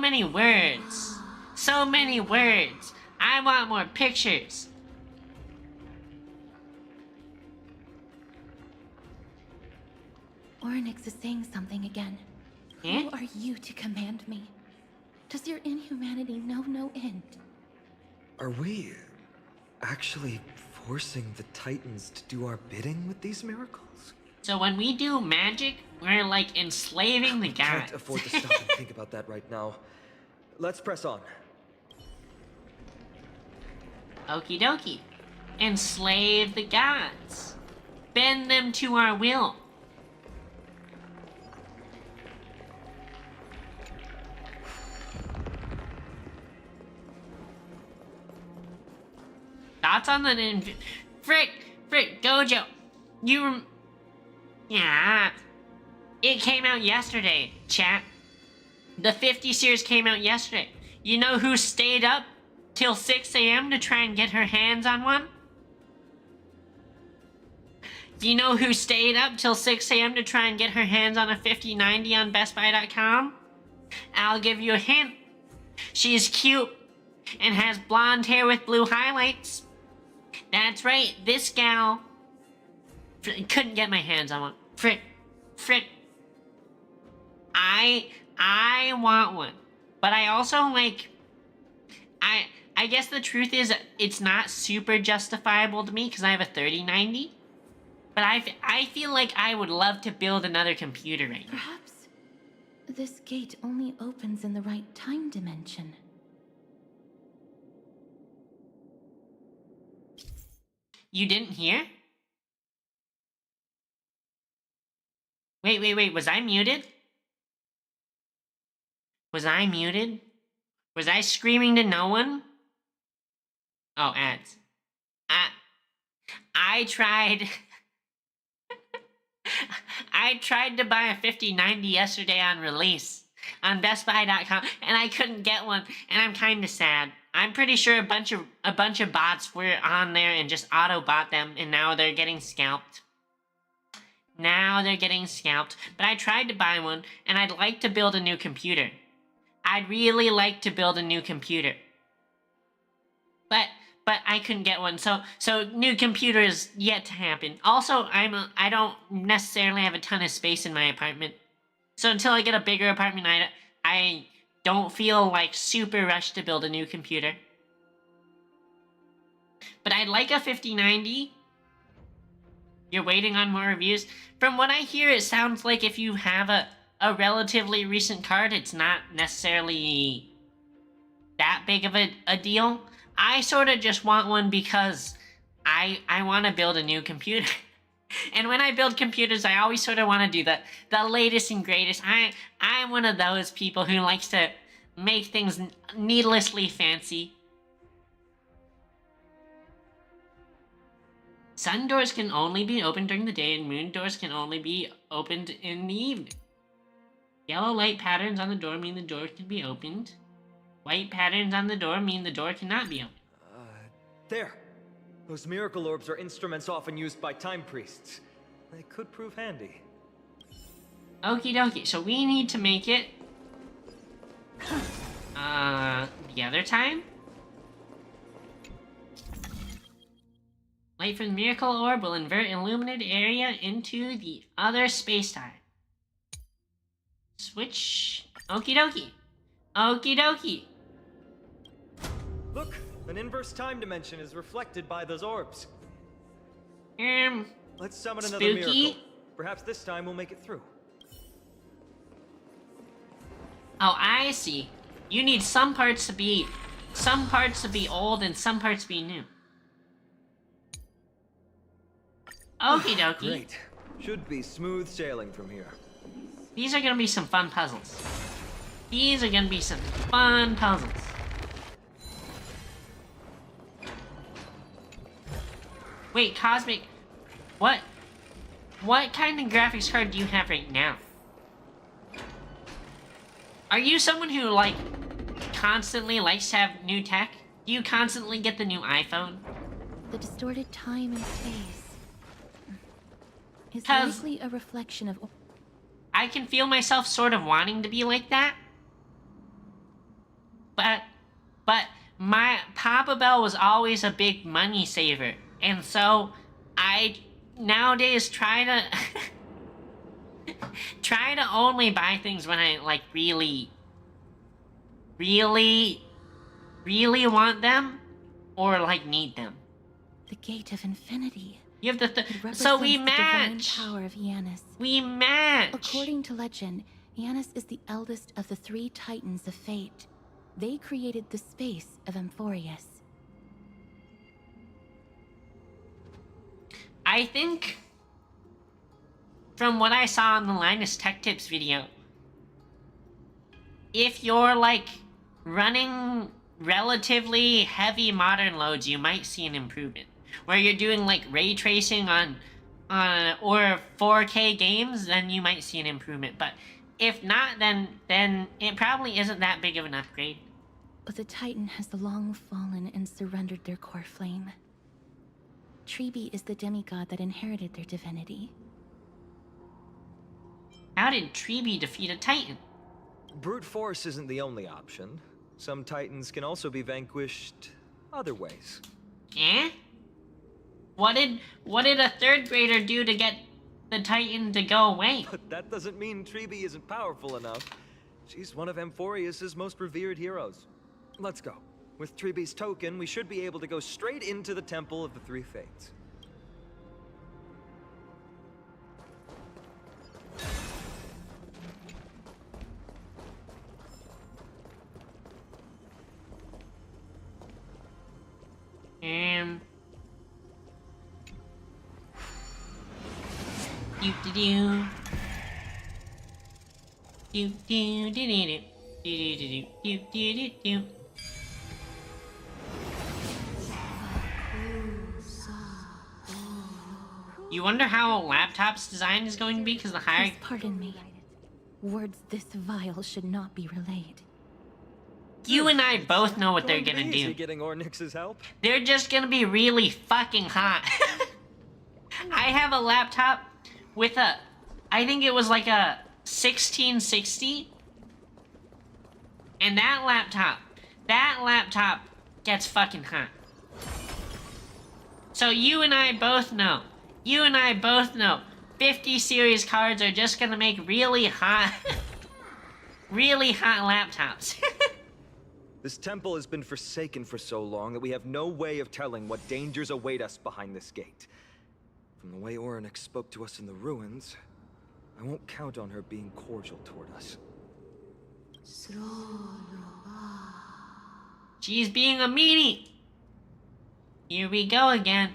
many words. So many words. I want more pictures. Ornyx is saying something again. Eh? Who are you to command me? Does your inhumanity know no end? Are we actually forcing the Titans to do our bidding with these miracles? So when we do magic, we're like enslaving the I can't gods. afford to stop and think about that right now. Let's press on. Okie dokie. Enslave the gods. Bend them to our will. Thoughts on the Frick, Gojo. Yeah. It came out yesterday, chat. The 50 series came out yesterday. You know who stayed up till 6 a.m. to try and get her hands on one? Do you know who stayed up till 6 a.m. to try and get her hands on a 5090 on BestBuy.com? I'll give you a hint. She's cute and has blonde hair with blue highlights. That's right, this gal couldn't get my hands on one. Frick. I want one. But I also like, I guess the truth is it's not super justifiable to me because I have a 3090. But I feel like I would love to build another computer right now. Perhaps this gate only opens in the right time dimension. You didn't hear? Wait, was I muted? Was I muted? Was I screaming to no one? Oh, ads. I tried... I tried to buy a 5090 yesterday on release on BestBuy.com, and I couldn't get one, and I'm kind of sad. I'm pretty sure a bunch of bots were on there and just auto-bought them, and now they're getting scalped. But I tried to buy one, and I'd like to build a new computer. I'd really like to build a new computer. But I couldn't get one, so new computer is yet to happen. Also, I don't necessarily have a ton of space in my apartment. So until I get a bigger apartment, I don't feel like super rushed to build a new computer. But I'd like a 5090. You're waiting on more reviews? From what I hear, it sounds like if you have a relatively recent card, it's not necessarily that big of a deal. I sort of just want one because I want to build a new computer. And when I build computers, I always sort of want to do the latest and greatest. I'm one of those people who likes to make things needlessly fancy. Sun doors can only be opened during the day, and moon doors can only be opened in the evening. Yellow light patterns on the door mean the door can be opened. White patterns on the door mean the door cannot be opened. There. Those miracle orbs are instruments often used by time priests. They could prove handy. Okie dokie, so we need to make it... the other time? Light from the miracle orb will invert illuminated area into the other space-time. Switch... Okie dokie. Okie dokie. Look, an inverse time dimension is reflected by those orbs. Let's summon another Spooky? miracle. Perhaps this time we'll make it through. Oh, I see. You need some parts to be old and some parts to be new. Okie dokie. Great. Should be smooth sailing from here. These are gonna be some fun puzzles. These are gonna be some fun puzzles. Wait, Cosmic, what kind of graphics card do you have right now? Are you someone who, like, constantly likes to have new tech? Do you constantly get the new iPhone? The distorted time and space is 'Cause- likely a reflection of... I can feel myself sort of wanting to be like that. But my Papa Bell was always a big money saver. And so I nowadays try to try to only buy things when I like really want them or like need them. The Gate of Infinity. You have the It so represents we the divine match. power of Janus. We match. According to legend, Janus is the eldest of the 3 Titans of Fate. They created the space of Amphorius. I think, from what I saw on the Linus Tech Tips video, if you're, like, running relatively heavy modern loads, you might see an improvement. Where you're doing, like, ray tracing on or 4K games, then you might see an improvement. But if not, then it probably isn't that big of an upgrade. But the Titan has long fallen and surrendered their core flame. Tribi is the demigod that inherited their divinity. How did Tribi defeat a Titan? Brute force isn't the only option. Some titans can also be vanquished other ways. Eh? What did a 3rd grader do to get the Titan to go away? But that doesn't mean Tribi isn't powerful enough. She's one of Amphorius' most revered heroes. Let's go. With Tribi's token, we should be able to go straight into the Temple of the Three Fates. Do-do-do. Do-do-do-do-do. Do-do-do-do-do-do-do. You wonder how a laptop's design is going to be because the higher... Please pardon me. Words this vile should not be relayed. You and I both know what they're gonna Easy do. getting Ornyx's help. They're just gonna be really fucking hot. I have a laptop with a... I think it was like a 1660. And that laptop gets fucking hot. So you and I both know. 50 series cards are just gonna make really hot... really hot laptops. This temple has been forsaken for so long that we have no way of telling what dangers await us behind this gate. From the way Ornyx spoke to us in the ruins, I won't count on her being cordial toward us. She's being a meanie. Here we go again.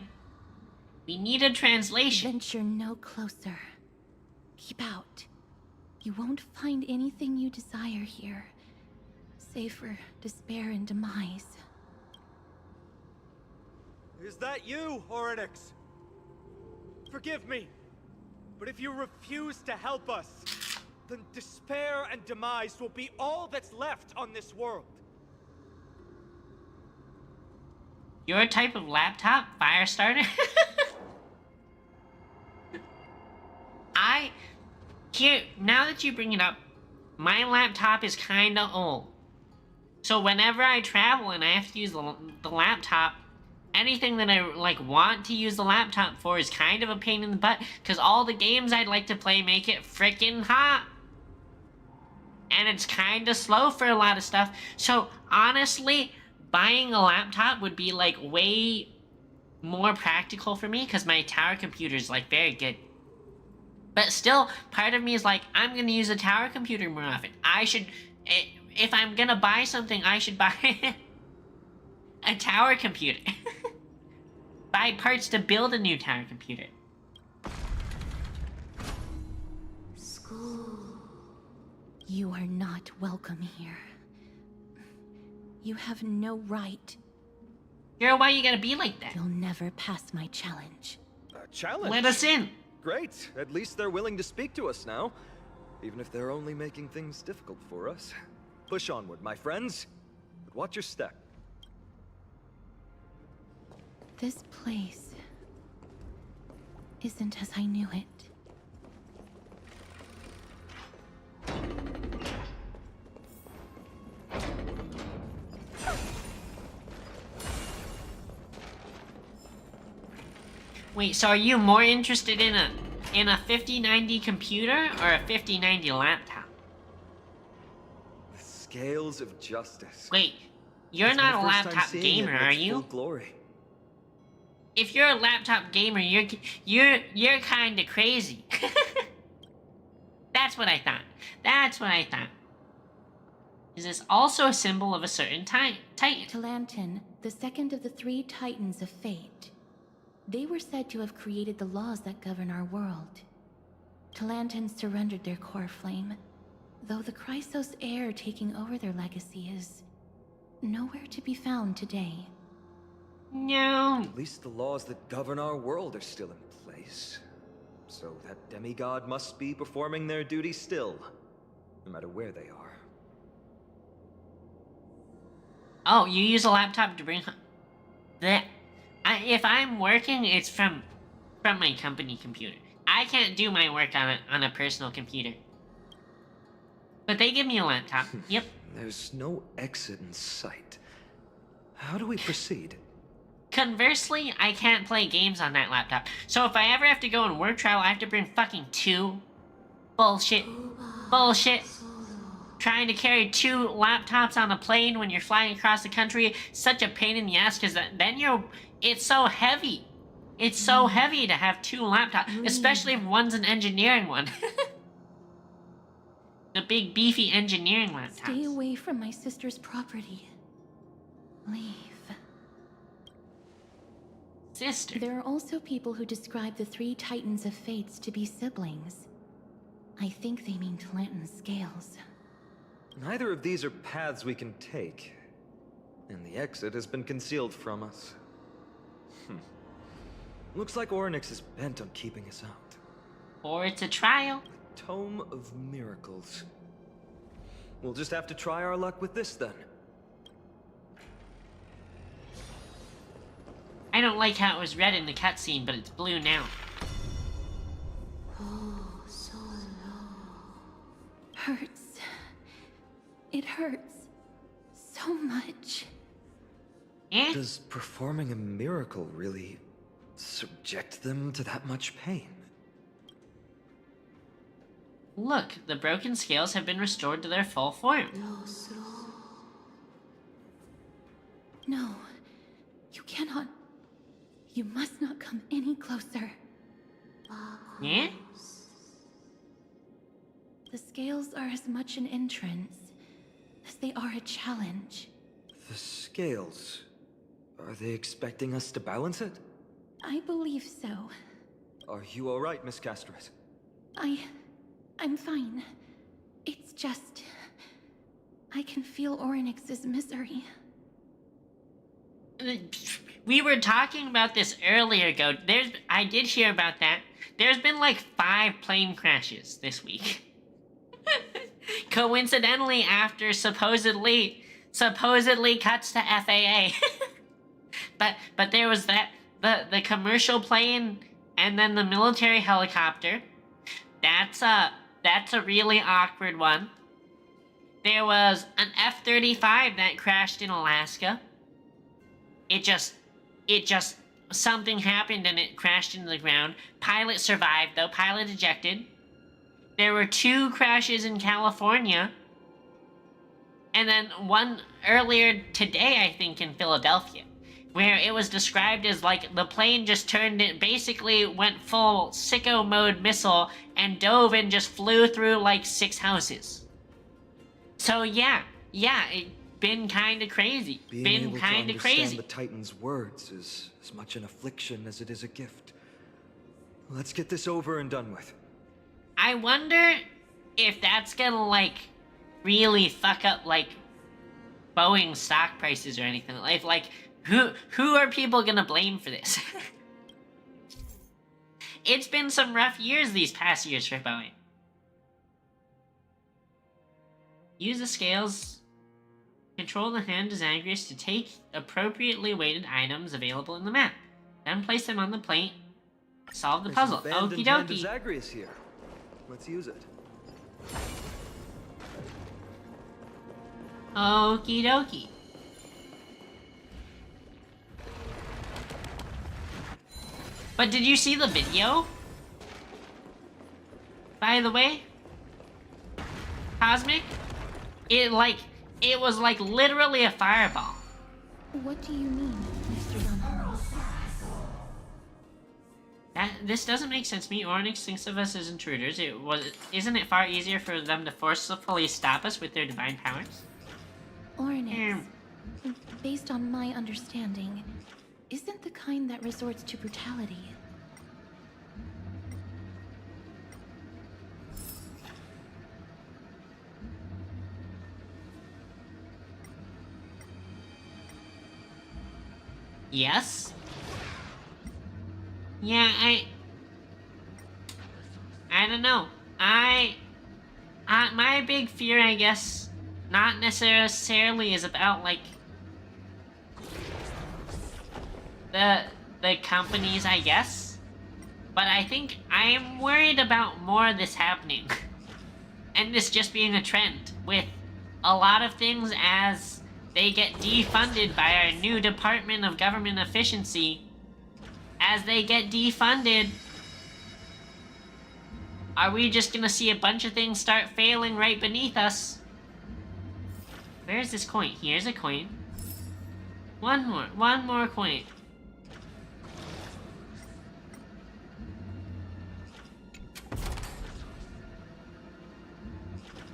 We need a translation. Venture no closer. Keep out. You won't find anything you desire here, save for despair and demise. Is that you, Ornyx? Forgive me, but if you refuse to help us, then despair and demise will be all that's left on this world. Your type of laptop? Firestarter? Now that you bring it up, my laptop is kinda old. So whenever I travel and I have to use the laptop, anything that I like want to use the laptop for is kind of a pain in the butt, because all the games I'd like to play make it frickin' hot. And it's kinda slow for a lot of stuff. So honestly, buying a laptop would be like way more practical for me, because my tower computer is like very good. But still, part of me is like, I'm gonna use a tower computer more often. If I'm gonna buy something, I should buy a tower computer. Buy parts to build a new tower computer. School. You are not welcome here. You have no right. Girl, why you gotta be like that? You'll never pass my challenge. Challenge? Let us in. Great. At least they're willing to speak to us now. Even if they're only making things difficult for us. Push onward, my friends. But watch your step. This place isn't as I knew it. Wait, so are you more interested in a 5090 computer or a 5090 laptop? The scales of justice. Wait, you're It's not my a first time laptop seeing gamer, it in are its full you? glory. If you're a laptop gamer, you're kind of crazy. That's what I thought. That's what I thought. Is this also a symbol of a certain titan? Talantin, the second of the 3 Titans of Fate. They were said to have created the laws that govern our world. Talantin surrendered their core flame, though the Chrysos heir taking over their legacy is nowhere to be found today. No. At least the laws that govern our world are still in place. So that demigod must be performing their duty still, no matter where they are. Oh, you use a laptop to bring that. If I'm working, it's from my company computer. I can't do my work on a personal computer. But they give me a laptop. Yep. There's no exit in sight. How do we proceed? Conversely, I can't play games on that laptop. So if I ever have to go on work travel, I have to bring fucking 2. Bullshit. Bullshit. Trying to carry 2 laptops on a plane when you're flying across the country, such a pain in the ass, because then it's so heavy. It's so heavy to have 2 laptops, especially if one's an engineering one. The big beefy engineering laptops. Stay away from my sister's property. Leave. Sister. There are also people who describe the 3 Titans of Fates to be siblings. I think they mean Talantin's scales. Neither of these are paths we can take. And the exit has been concealed from us. Looks like Orynyx is bent on keeping us out. Or it's a trial. Tome of Miracles. We'll just have to try our luck with this then. I don't like how it was red in the cutscene, but it's blue now. Oh, so low. Hurts. It hurts so much. Eh? Does performing a miracle really subject them to that much pain? Look, the broken scales have been restored to their full form. No, you cannot. You must not come any closer. Eh? The scales are as much an entrance as they are a challenge. The scales. Are they expecting us to balance it? I believe so. Are you alright, Miss Castret? I'm fine. It's just... I can feel Orynyx's misery. We were talking about this earlier ago. I did hear about that. There's been like 5 plane crashes this week. Coincidentally, after supposedly cuts to FAA. But there was the commercial plane and then the military helicopter. That's a really awkward one. There was an F-35 that crashed in Alaska. It just something happened and it crashed into the ground. Pilot survived though. Pilot ejected. There were 2 crashes in California. And then one earlier today, I think, in Philadelphia, where it was described as like the plane just turned it, basically went full sicko mode missile and dove and just flew through like 6 houses. So yeah, it been kind of crazy. Being able to understand the Titan's words is as much an affliction as it is a gift. Let's get this over and done with. I wonder if that's gonna like really fuck up like Boeing stock prices or anything. Like who are people gonna blame for this? It's been some rough years these past years for Boeing. Use the scales. Control the hand to Zagreus to take appropriately weighted items available in the map. Then place them on the plate. Solve the puzzle. Okie dokie. Zagreus here. Let's use it. Okie dokie. But did you see the video? By the way? Cosmic? It was like literally a fireball. What do you mean, Mr. Dunham? This doesn't make sense to me. Ornyx thinks of us as intruders. Isn't it far easier for them to forcefully stop us with their divine powers? Ornyx, based on my understanding, isn't the kind that resorts to brutality. Yes? Yeah, I don't know. My big fear, I guess, not necessarily is about, like, the companies, I guess. But I think I'm worried about more of this happening. And this just being a trend with a lot of things as they get defunded by our new Department of Government Efficiency. As they get defunded, are we just gonna see a bunch of things start failing right beneath us? Where's this coin? Here's a coin. One more coin.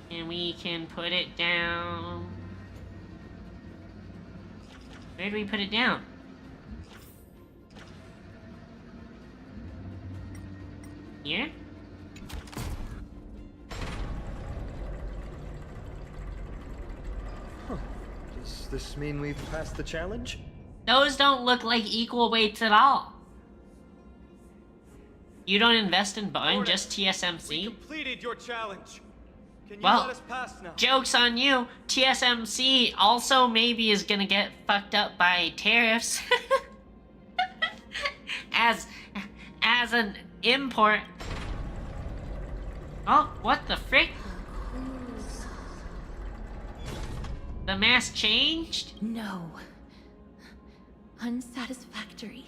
And we can put it down. Where do we put it down? Here? Huh. Does this mean we've passed the challenge? Those don't look like equal weights at all. You don't invest in Boeing, just We TSMC? completed your challenge. Can you Well, let us pass now? Joke's on you. TSMC also maybe is gonna get fucked up by tariffs. as an import. Oh, what the frick? The mask changed? No. Unsatisfactory.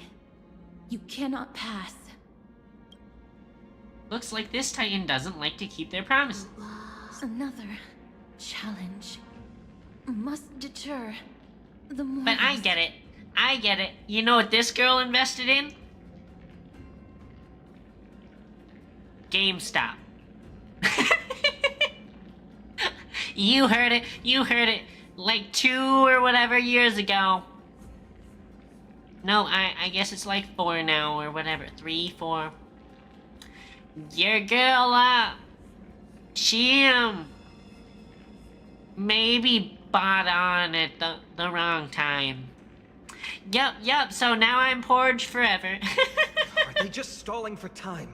You cannot pass. Looks like this Titan doesn't like to keep their promises. Another challenge must deter the more. But I get it. You know what this girl invested in? GameStop. You heard it. Like 2 or whatever years ago. No, I guess it's like 4 now or whatever. 3, 4. Your girl, she, maybe bought on at the wrong time. Yep, so now I'm Porge forever. Are they just stalling for time?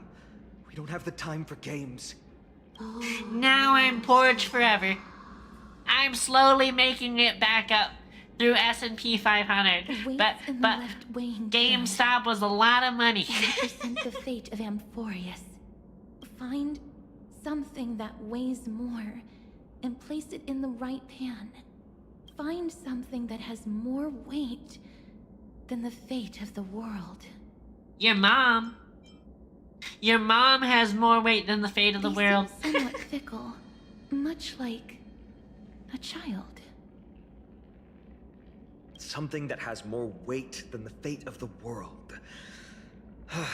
We don't have the time for games. Now I'm Porge forever. I'm slowly making it back up through S&P 500. The weights But in the but left weighing GameStop was a lot of money. represent the fate of Amphorius. Find something that weighs more and place it in the right pan. Find something that has more weight than the fate of the world. Your mom. Your mom has more weight than the fate of the They world. seem somewhat fickle, much like a child. Something that has more weight than the fate of the world.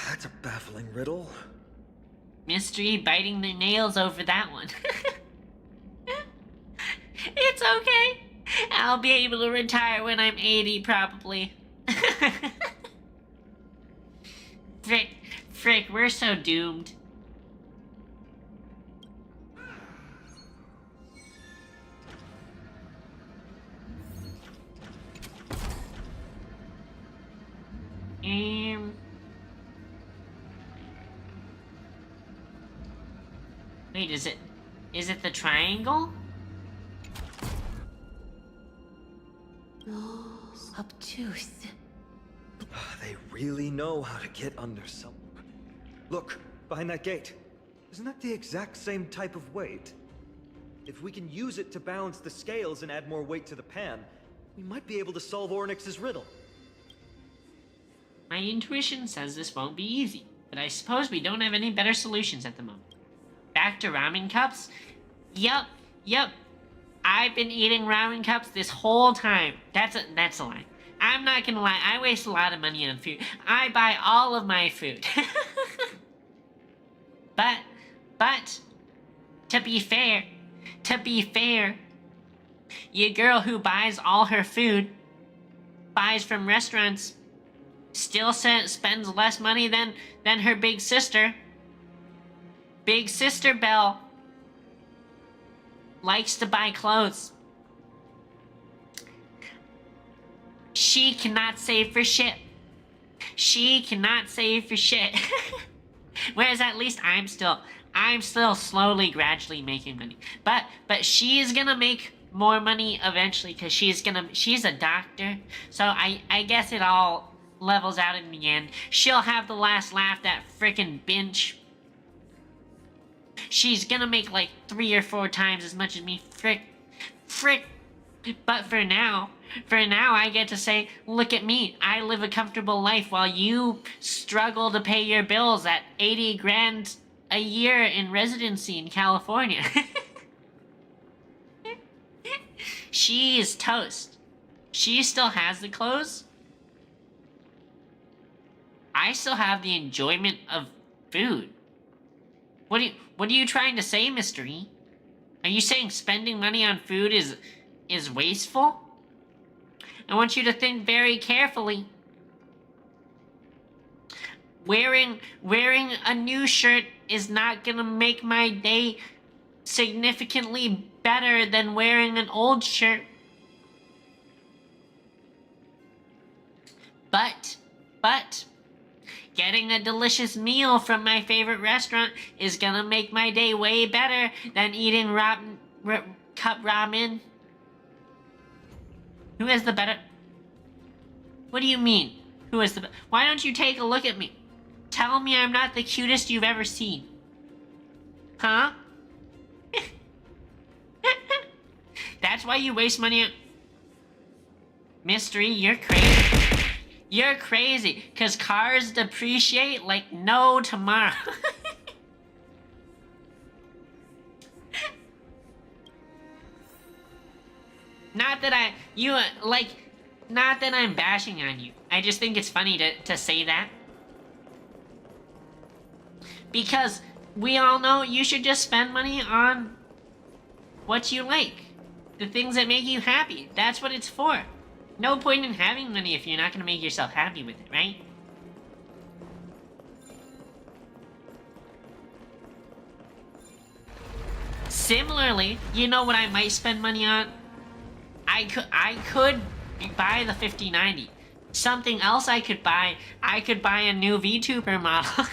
That's a baffling riddle. Mystery biting their nails over that one. It's okay. I'll be able to retire when I'm 80, probably. Frick, we're so doomed. Wait, is it the triangle? Obtuse. They really know how to get under some. Look, behind that gate. Isn't that the exact same type of weight? If we can use it to balance the scales and add more weight to the pan, we might be able to solve Ornyx's riddle. My intuition says this won't be easy, but I suppose we don't have any better solutions at the moment. Back to ramen cups? Yup. I've been eating ramen cups this whole time. That's a lie. I'm not gonna lie, I waste a lot of money on food. I buy all of my food. But, to be fair, your girl who buys all her food, buys from restaurants, still spends less money than her big sister. Big Sister Belle likes to buy clothes. She cannot save for shit. Whereas at least I'm still slowly, gradually making money. But she is gonna make more money eventually because she's a doctor. So I guess it all levels out in the end. She'll have the last laugh, that frickin' bench. She's gonna make like 3 or 4 times as much as me. Frick. But for now, I get to say, look at me. I live a comfortable life while you struggle to pay your bills at 80 grand a year in residency in California. She is toast. She still has the clothes. I still have the enjoyment of food. What are you trying to say, Mystery? Are you saying spending money on food is wasteful? I want you to think very carefully. Wearing a new shirt is not gonna make my day significantly better than wearing an old shirt. But getting a delicious meal from my favorite restaurant is gonna make my day way better than eating cup ramen. Who has the better... What do you mean? Who has the... Why don't you take a look at me? Tell me I'm not the cutest you've ever seen. Huh? That's why you waste money on... Mystery, you're crazy. You're crazy, because cars depreciate like no tomorrow. Not that I'm bashing on you. I just think it's funny to say that. Because we all know you should just spend money on what you like. The things that make you happy. That's what it's for. No point in having money if you're not going to make yourself happy with it, right? Similarly, you know what I might spend money on? I could buy the 5090. Something else I could buy a new VTuber model.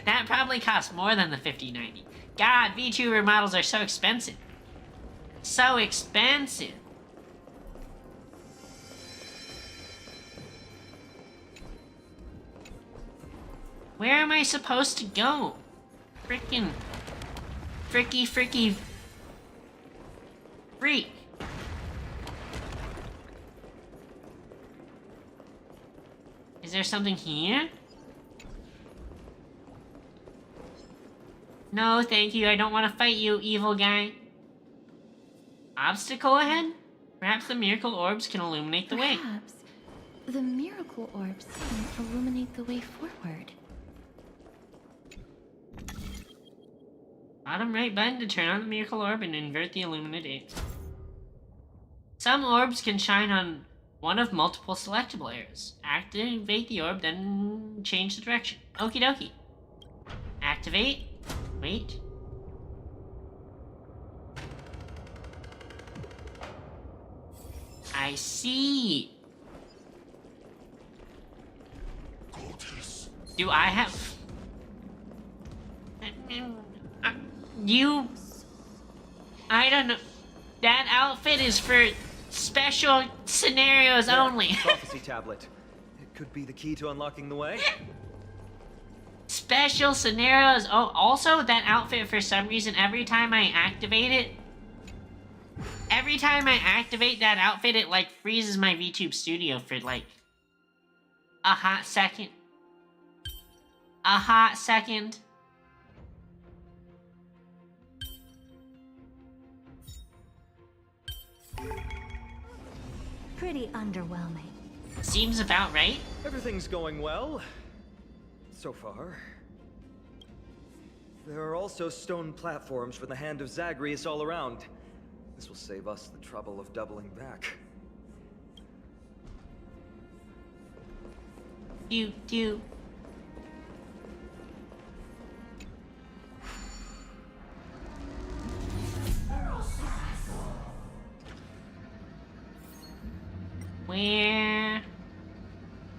That probably costs more than the 5090. God, VTuber models are so expensive. So expensive. Where am I supposed to go? Freaking... Fricky freak. Is there something here? No, thank you. I don't want to fight you, evil guy. Obstacle ahead? Perhaps the miracle orbs can illuminate the way. Perhaps the miracle orbs can illuminate the way forward. Bottom right button to turn on the miracle orb and invert the illuminated. Some orbs can shine on one of multiple selectable areas. Activate the orb, then change the direction. Okie dokie. Activate. Wait. I see. Do I have... I don't know. That outfit is for special scenarios There, only. prophecy tablet. It could be the key to unlocking the way. Special scenarios. Oh, also that outfit, for some reason, every time I activate it, that outfit, it like freezes my VTube Studio for like a hot second. Pretty underwhelming. Seems about right. Everything's going well. So far. There are also stone platforms for the Hand of Zagreus all around. This will save us the trouble of doubling back. Do.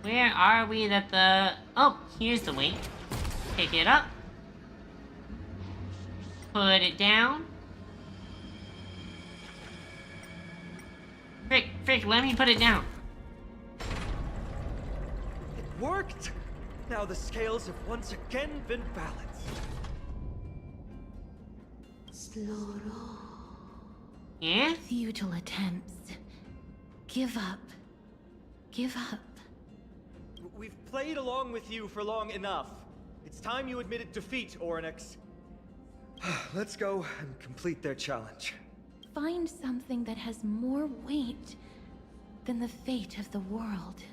Where are we that the... Oh, here's the weight. Pick it up. Put it down. Frick, let me put it down. It worked! Now the scales have once again been balanced. Yeah? Futile attempts. Give up. Give up. We've played along with you for long enough. It's time you admitted defeat, Oryx. Let's go and complete their challenge. Find something that has more weight than the fate of the world.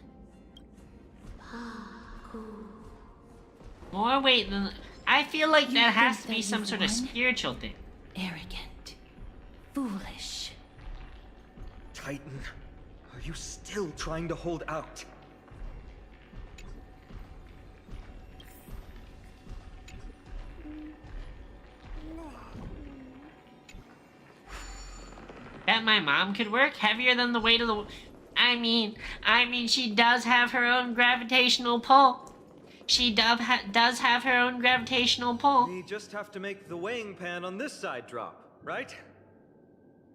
More weight than... I feel like You that has think to be that some you've sort of won? spiritual thing. Arrogant. Foolish. Titan, are you still trying to hold out? Bet my mom could work heavier than the weight of the... I mean, she does have her own gravitational pull. She does have her own gravitational pull. We just have to make the weighing pan on this side drop, right?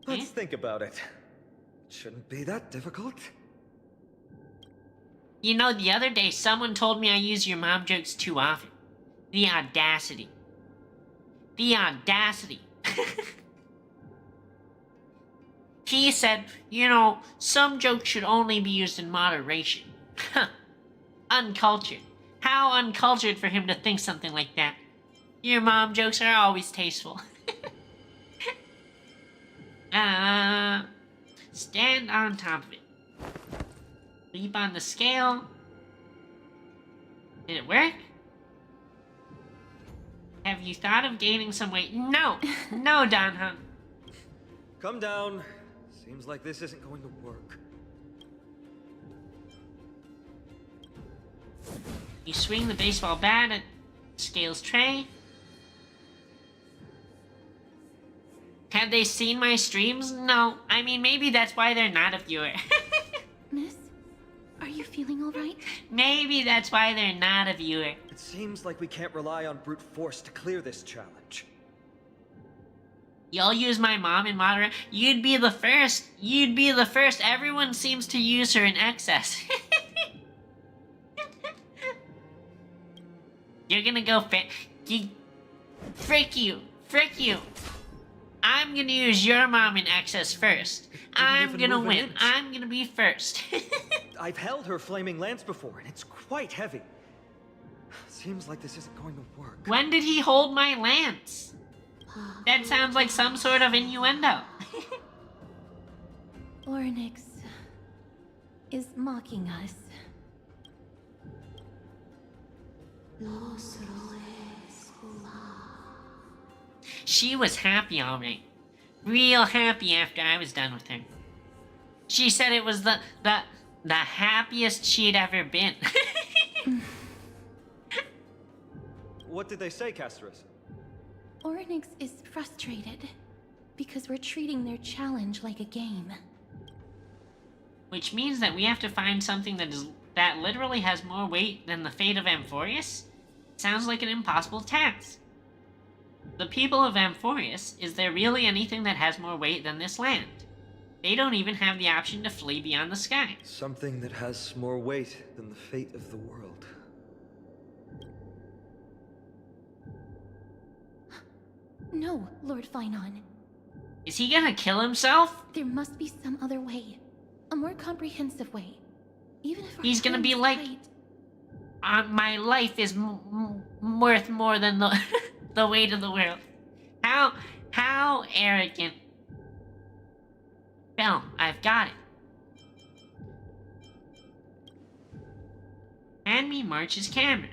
Let's think about it. It shouldn't be that difficult. You know, the other day, someone told me I use your mom jokes too often. The audacity. The audacity. He said, you know, some jokes should only be used in moderation. Huh. Uncultured. How uncultured for him to think something like that. Your mom jokes are always tasteful. Stand on top of it. Leap on the scale. Did it work? Have you thought of gaining some weight? No! No, Danhun. Come down. Seems like this isn't going to work. You swing the baseball bat at Scales' tray. Have they seen my streams? No. I mean, maybe that's why they're not a viewer. Miss, are you feeling all right? Maybe that's why they're not a viewer. It seems like we can't rely on brute force to clear this challenge. You'll use my mom in moderate. You'd be the first. You'd be the first. Everyone seems to use her in excess. You're gonna go frick you. Frick you. I'm gonna use your mom in excess first. I'm even gonna move an win. inch. I'm gonna be first. I've held her flaming lance before, and it's quite heavy. Seems like this isn't going to work. When did he hold my lance? That sounds like some sort of innuendo. Ornyx is mocking us. She was happy, alright. Real happy after I was done with her. She said it was the happiest she'd ever been. What did they say, Casterus? Ornyx is frustrated because we're treating their challenge like a game. Which means that we have to find something that literally has more weight than the fate of Amphorius? Sounds like an impossible task. The people of Amphorius, is there really anything that has more weight than this land? They don't even have the option to flee beyond the sky. Something that has more weight than the fate of the world. No, Lord Finon. Is he gonna kill himself? There must be some other way. A more comprehensive way. Even if our He's gonna be time's like, tight. my life is worth more than the the weight of the world. How arrogant. Film, I've got it. Hand me March's camera.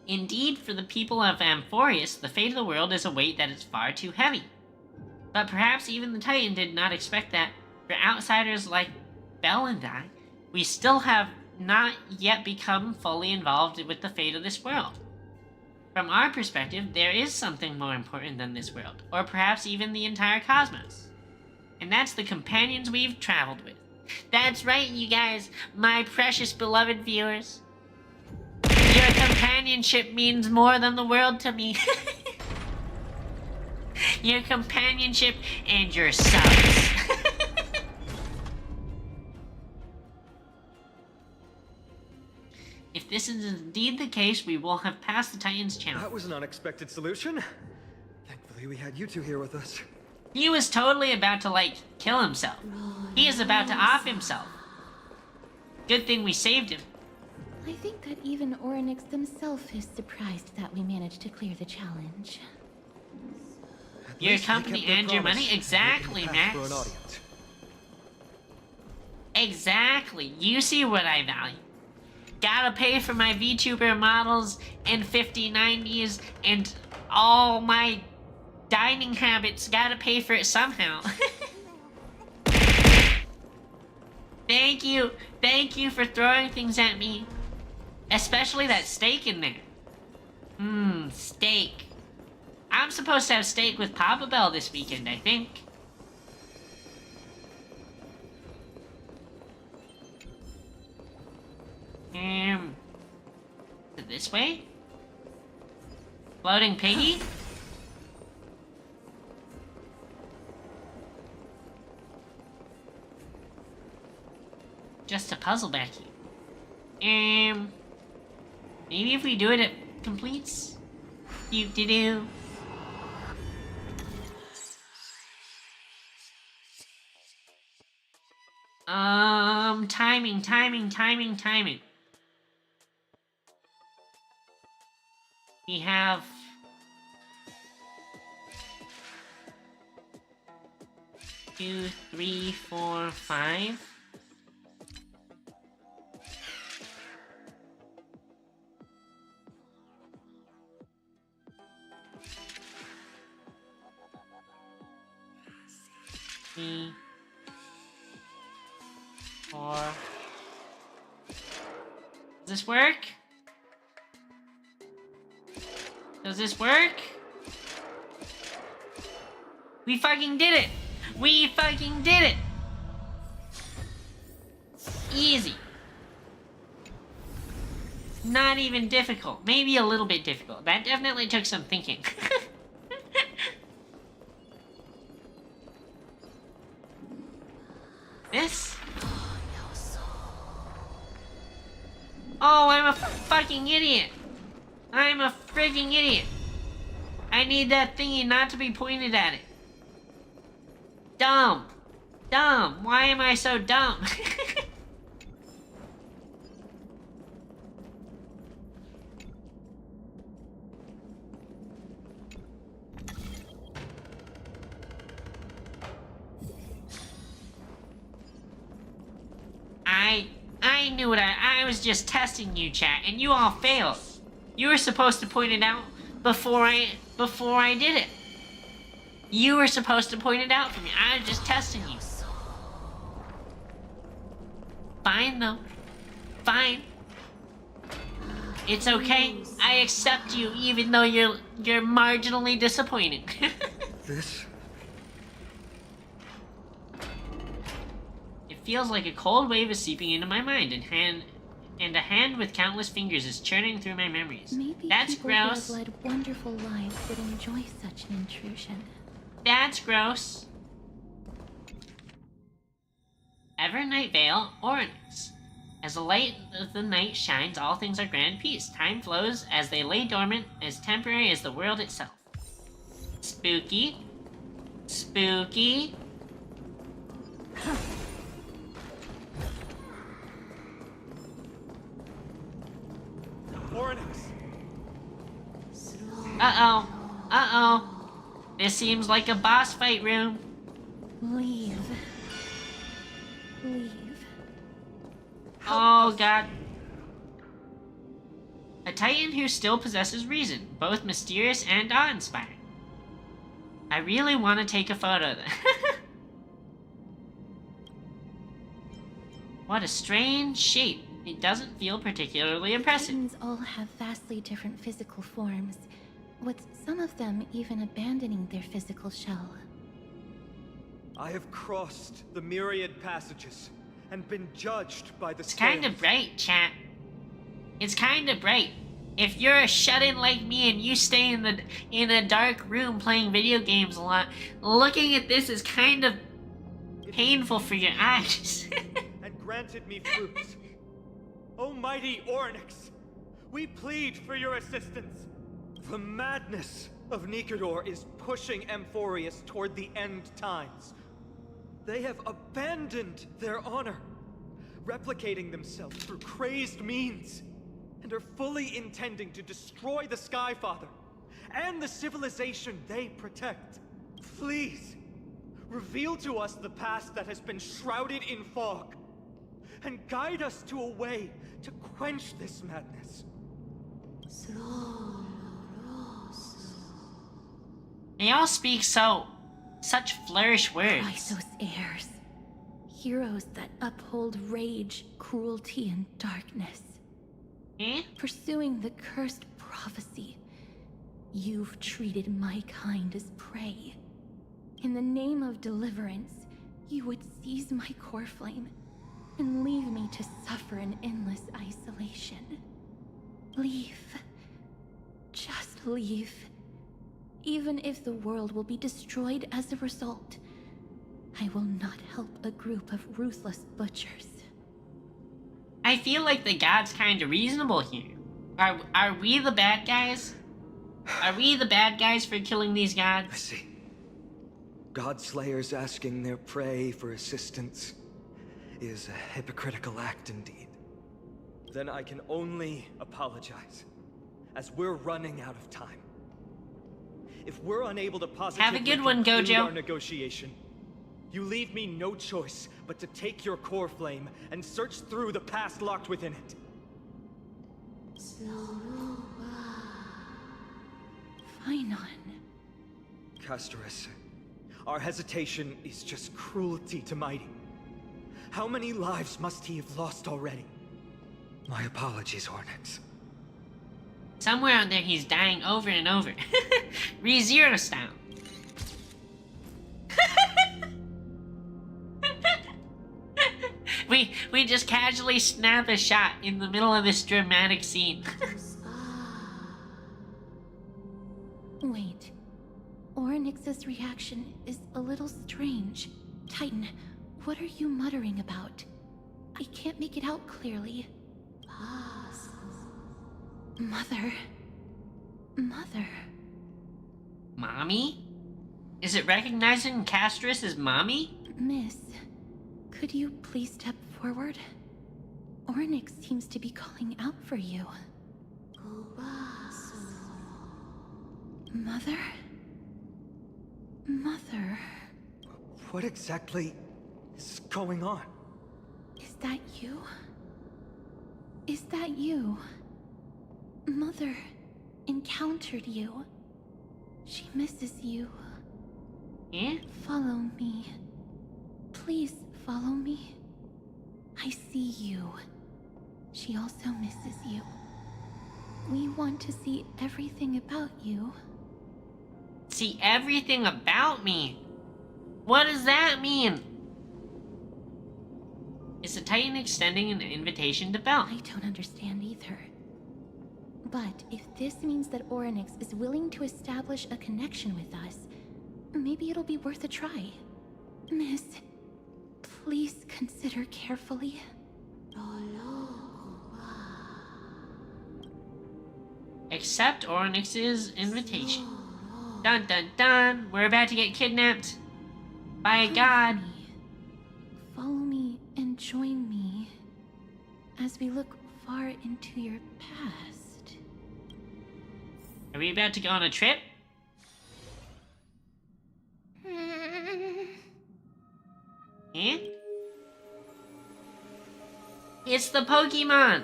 Indeed, for the people of Amphorius, the fate of the world is a weight that is far too heavy. But perhaps even the Titan did not expect that. For outsiders like Belle and I, we still have not yet become fully involved with the fate of this world. From our perspective, there is something more important than this world, or perhaps even the entire cosmos. And that's the companions we've traveled with. That's right, you guys, my precious beloved viewers. Your companionship means more than the world to me. Your companionship and your subs. If this is indeed the case, we will have passed the Titan's challenge. That was an unexpected solution. Thankfully, we had you two here with us. He was totally about to, like, kill himself. He is about to off himself. Good thing we saved him. I think that even Ornyx himself is surprised that we managed to clear the challenge. At Your least they company kept their and your promise, money? making Exactly, the path Max. for an audience. Exactly. You see what I value. Gotta pay for my VTuber models and 5090s and all my dining habits. Gotta pay for it somehow. Thank you. Thank you for throwing things at me. Especially that steak in there. Steak. I'm supposed to have steak with Papa Bell this weekend, I think. Is it this way? Floating piggy? Just a puzzle back here. Maybe if we do it, it completes. Do-do-do. Timing. We have... Two, three, four, five. Three, four. Does this work? Does this work? We fucking did it! We fucking did it! Easy. Not even difficult. Maybe a little bit difficult. That definitely took some thinking. This? Oh, I'm a fucking idiot. I'm a freaking idiot. I need that thingy not to be pointed at it. Dumb. Dumb. Why am I so dumb? I knew it. I was just testing you, chat, and you all failed. You were supposed to point it out before I did it. You were supposed to point it out for me. I was just testing you. Fine though. Fine. It's okay. I accept you even though you're marginally disappointing. This? It feels like a cold wave is seeping into my mind, and a hand with countless fingers is churning through my memories. Maybe That's people gross. who have led wonderful lives would enjoy such an intrusion. That's gross. Evernight Vale, Oryx. As the light of the night shines, all things are grand peace. Time flows as they lay dormant, as temporary as the world itself. Spooky. Spooky. Oryx! Uh-oh. Uh-oh. This seems like a boss fight room. Leave. Leave. Oh, God. A Titan who still possesses reason, both mysterious and awe-inspiring. I really want to take a photo of that. What a strange shape. It doesn't feel particularly impressive. Titans all have vastly different physical forms, with some of them even abandoning their physical shell. I have crossed the myriad passages and been judged by the It's kind of scales. bright, chat. It's kind of bright. If you're a shut-in like me and you stay in a dark room playing video games a lot, looking at this is kind of painful for your eyes. And granted me fruit. O mighty Oryx, we plead for your assistance. The madness of Nicator is pushing Amphorius toward the end times. They have abandoned their honor, replicating themselves through crazed means, and are fully intending to destroy the Skyfather and the civilization they protect. Please, reveal to us the past that has been shrouded in fog, and guide us to a way to quench this madness. They all speak such flourish words. Chrysos heirs. Heroes that uphold rage, cruelty, and darkness. Eh? Pursuing the cursed prophecy. You've treated my kind as prey. In the name of deliverance, you would seize my core flame and leave me to suffer in endless isolation. Leave. Just leave. Even if the world will be destroyed as a result, I will not help a group of ruthless butchers. I feel like the god's kind of reasonable here. Are we the bad guys? Are we the bad guys for killing these I gods? see. God Slayers asking their prey for assistance is a hypocritical act indeed. Then I can only apologize, as we're running out of time. If we're unable to positively Have a good one, conclude Gojo. our negotiation, you leave me no choice but to take your core flame and search through the past locked within it. Fine. Castorus, our hesitation is just cruelty to Mighty. How many lives must he have lost already? My apologies, Onyx. Somewhere out there he's dying over and over. ReZero style. we just casually snap a shot in the middle of this dramatic scene. Wait. Oryx's reaction is a little strange. Titan, What are you muttering about? I can't make it out clearly. Mother. Mother. Mommy? Is it recognizing Castris as Mommy? Miss, could you please step forward? Ornyx seems to be calling out for you. Mother? Mother? What exactly is going on? Is that you? Is that you? Mother encountered you. She misses you. Yeah? Follow me. Please follow me. I see you. She also misses you. We want to see everything about you. See everything about me? What does that mean? Is the Titan extending an invitation to Belle? I don't understand either. But if this means that Ornyx is willing to establish a connection with us, maybe it'll be worth a try. Miss, please consider carefully. Accept Ornyx's invitation. Dun dun dun! We're about to get kidnapped. By God. Follow me and join me as we look far into your past. Are we about to go on a trip? Eh? It's the Pokemon!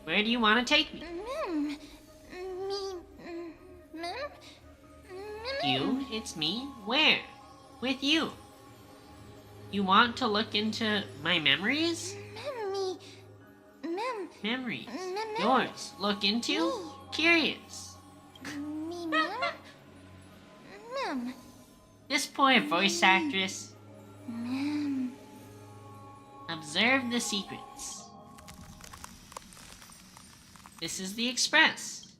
Where do you want to take me? You? It's me? Where? With you. You want to look into my memories? Memories. Yours. Look into? Curious. This poor voice actress. Observe the secrets. This is the Express.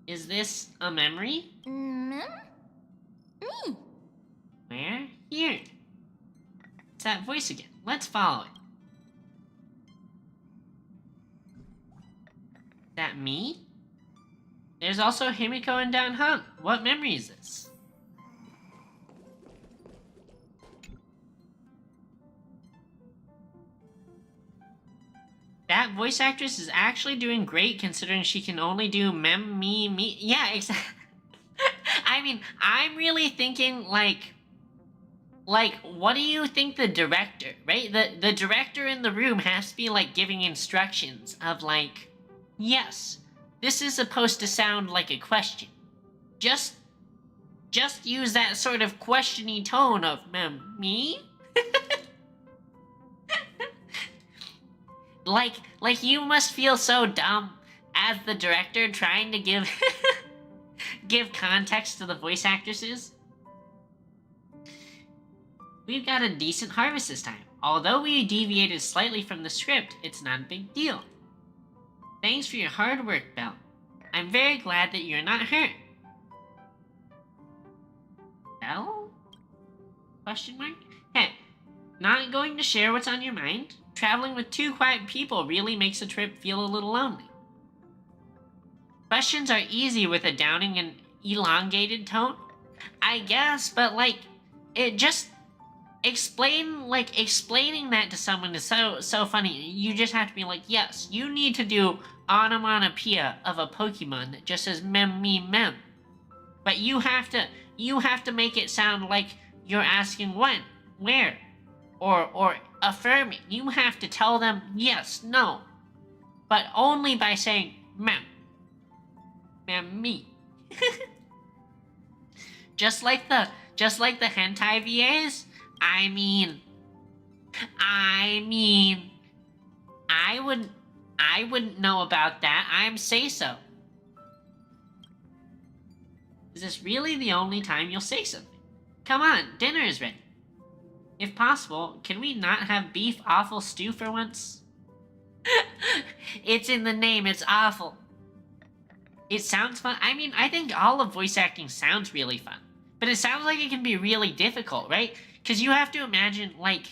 Is this a memory? Where? Here. It's that voice again. Let's follow it. That me? There's also Himiko and Dan Heng. What memory is this? That voice actress is actually doing great considering she can only do me. Yeah, exactly. I mean, I'm really thinking like, what do you think the director, right? The director in the room has to be like giving instructions of like, yes, this is supposed to sound like a question. Just use that sort of questiony tone of me. Like you must feel so dumb as the director trying to give give context to the voice actresses. We've got a decent harvest this time. Although we deviated slightly from the script, it's not a big deal. Thanks for your hard work, Belle. I'm very glad that you're not hurt. Belle? Question mark? Hey, not going to share what's on your mind? Traveling with two quiet people really makes a trip feel a little lonely. Questions are easy with a downing and elongated tone, I guess, but like, it just explaining that to someone is so funny. You just have to be like, yes, you need to do onomatopoeia of a Pokemon that just says mem me mem. But you have to make it sound like you're asking when, where, or affirming. You have to tell them yes, no, but only by saying mem. Mem me. just like the hentai VAs. I mean, I wouldn't know about that. I'm say so. Is this really the only time you'll say something? Come on, dinner is ready. If possible, can we not have beef offal stew for once? It's in the name, it's awful. It sounds fun. I mean, I think all of voice acting sounds really fun. but it sounds like it can be really difficult, right? Because you have to imagine, like,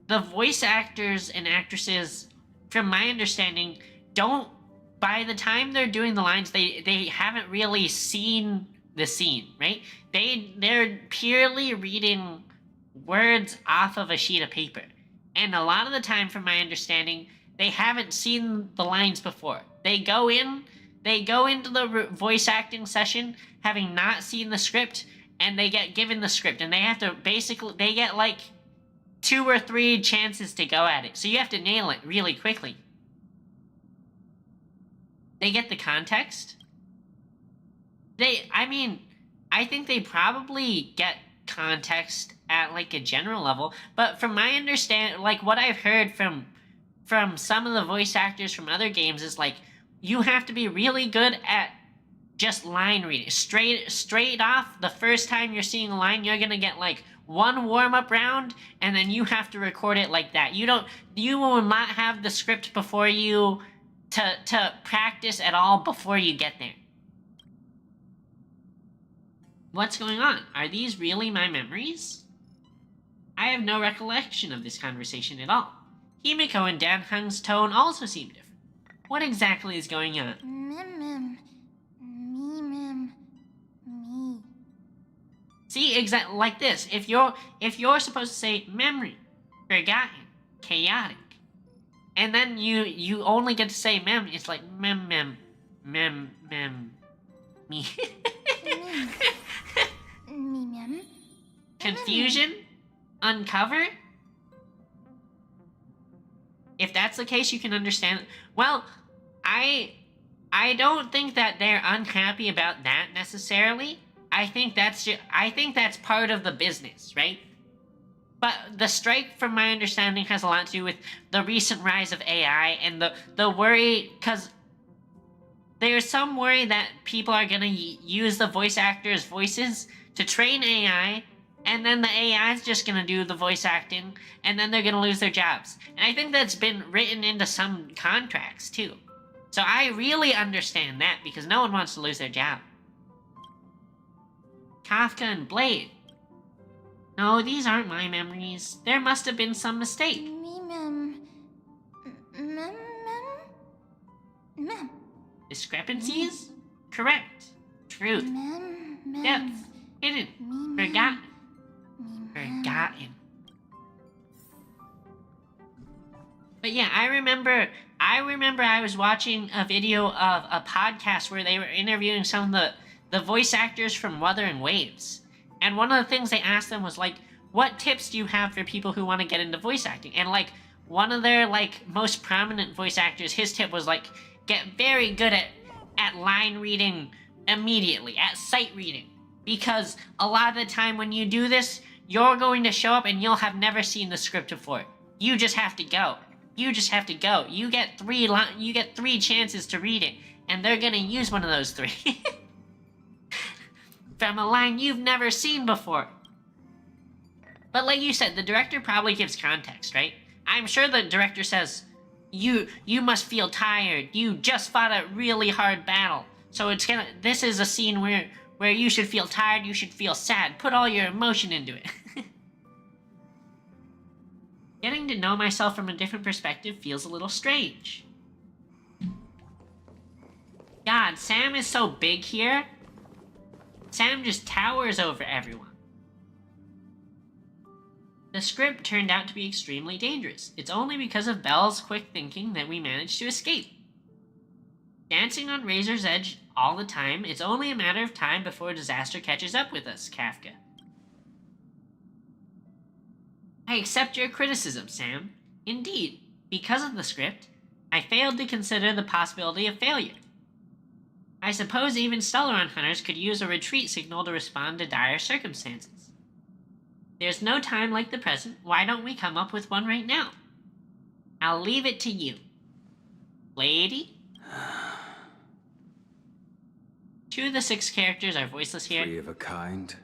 the voice actors and actresses, from my understanding, don't, by the time they're doing the lines, they haven't really seen the scene, right? They're purely reading words off of a sheet of paper. And a lot of the time, from my understanding, they haven't seen the lines before. They go into the voice acting session having not seen the script, and they get given the script, and they have to they get like 2 or 3 chances to go at it. So you have to nail it really quickly. They get the context. I think they probably get context at like a general level, but from my understanding, like what I've heard from some of the voice actors from other games is like you have to be really good at just line reading. Straight off, the first time you're seeing a line, you're gonna get like 1 warm-up round, and then you have to record it like that. You will not have the script before you to practice at all before you get there. What's going on? Are these really my memories? I have no recollection of this conversation at all. Himiko and Dan Heng's tone also seem different. What exactly is going on? Mim. Me. See, exactly like this. If you're supposed to say memory, forgotten, chaotic, and then you only get to say mem, it's like mem, me. Me. Confusion? Uncover? If that's the case, you can understand. Well, I don't think that they're unhappy about that necessarily. I think that's part of the business, right? But the strike, from my understanding, has a lot to do with the recent rise of AI and the worry, because there's some worry that people are gonna use the voice actors' voices to train AI, and then the AI is just gonna do the voice acting, and then they're gonna lose their jobs. And I think that's been written into some contracts too. So I really understand that, because no one wants to lose their job. Kafka and Blade. No, these aren't my memories. There must have been some mistake. Mem. Discrepancies? Correct. Truth. Depth. Hidden. Forgotten. Forgotten. But yeah, I remember I was watching a video of a podcast where they were interviewing some of the voice actors from Wuthering Waves. And one of the things they asked them was like, what tips do you have for people who want to get into voice acting? And like one of their like most prominent voice actors, his tip was like, get very good at line reading immediately, at sight reading. Because a lot of the time when you do this, you're going to show up and you'll have never seen the script before. You just have to go. You get 3 chances to read it, and they're gonna use one of those 3. From a line you've never seen before. But like you said, the director probably gives context, right? I'm sure the director says, you must feel tired. You just fought a really hard battle. So this is a scene where you should feel tired, you should feel sad. Put all your emotion into it. Getting to know myself from a different perspective feels a little strange. God, Sam is so big here. Sam just towers over everyone. The script turned out to be extremely dangerous. It's only because of Belle's quick thinking that we managed to escape. Dancing on Razor's Edge all the time, it's only a matter of time before disaster catches up with us, Kafka. I accept your criticism, Sam. Indeed, because of the script, I failed to consider the possibility of failure. I suppose even Stellaron hunters could use a retreat signal to respond to dire circumstances. There's no time like the present. Why don't we come up with one right now? I'll leave it to you. Lady? 2 of the 6 characters are voiceless here. 3 of a kind.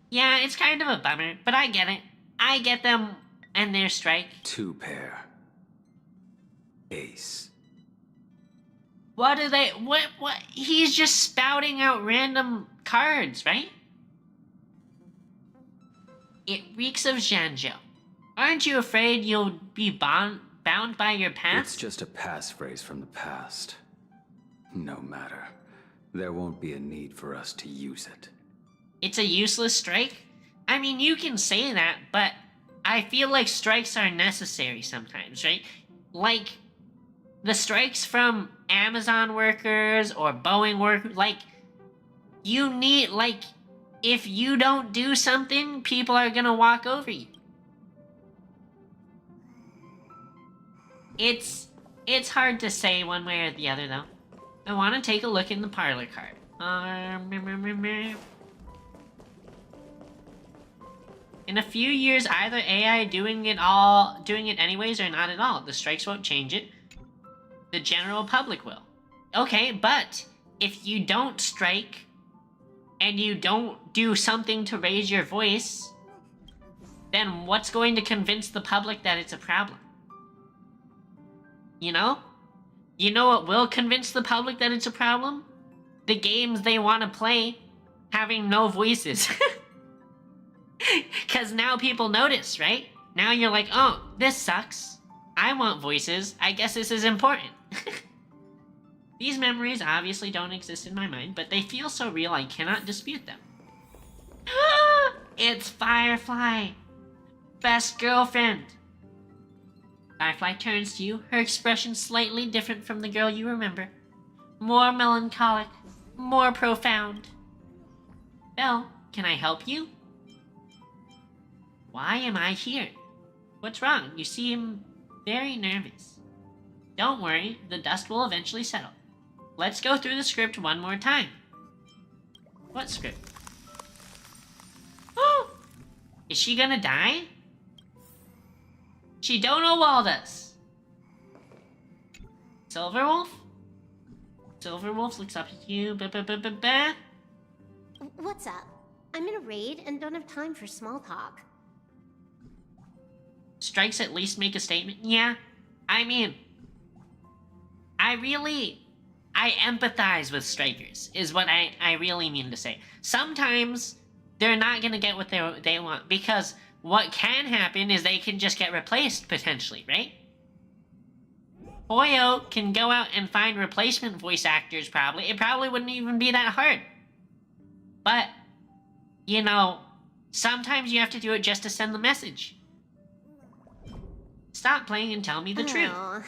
Yeah, it's kind of a bummer, but I get it. I get them and their strike. 2 pair. Ace. What? He's just spouting out random cards, right? It reeks of Zhanzhou. Aren't you afraid you'll be bound by your It's past? just a passphrase from the past. No matter. There won't be a need for us to use it. It's a useless strike? I mean, you can say that, but I feel like strikes are necessary sometimes, right? Like, the strikes from Amazon workers or Boeing workers, like, you need, like, if you don't do something, people are gonna walk over you. It's hard to say one way or the other, though. I want to take a look in the parlor card. In a few years, either AI doing it anyways, or not at all. The strikes won't change it. The general public will. Okay, but if you don't strike, and you don't do something to raise your voice, then what's going to convince the public that it's a problem? You know? You know what will convince the public that it's a problem? The games they want to play having no voices. Because now people notice, right? Now you're like, oh, this sucks. I want voices. I guess this is important. These memories obviously don't exist in my mind, but they feel so real I cannot dispute them. It's Firefly. Best girlfriend. Firefly turns to you, her expression slightly different from the girl you remember. More melancholic, more profound. Belle, can I help you? Why am I here? What's wrong? You seem very nervous. Don't worry, the dust will eventually settle. Let's go through the script one more time. What script? Oh! Is she gonna die? She don't know Waldas. Silverwolf? Silverwolf looks up at you. What's up? I'm in a raid and don't have time for small talk. Strikes at least make a statement. Yeah, I mean, I empathize with strikers, is what I really mean to say. Sometimes they're not gonna get what they want, because what can happen is they can just get replaced, potentially, right? Hoyo can go out and find replacement voice actors, probably. It probably wouldn't even be that hard. But, you know, sometimes you have to do it just to send the message. Stop playing and tell me the truth. Oh,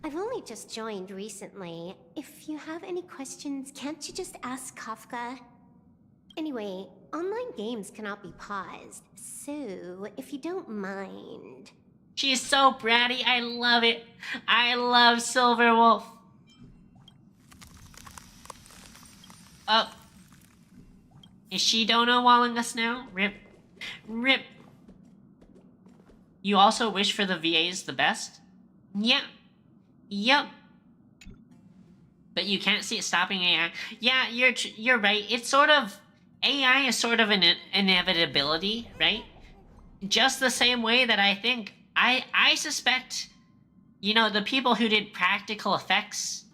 I've only just joined recently. If you have any questions, can't you just ask Kafka? Anyway, online games cannot be paused, so if you don't mind... She's so bratty, I love it. I love Silverwolf. Oh. Is she dono walling us now? Rip. Rip. You also wish for the VAs the best? Yeah. Yup. But you can't see it stopping AI. Yeah, you're right. It's sort of... AI is sort of an inevitability, right? Just the same way that I think... I suspect, you know, the people who did practical effects,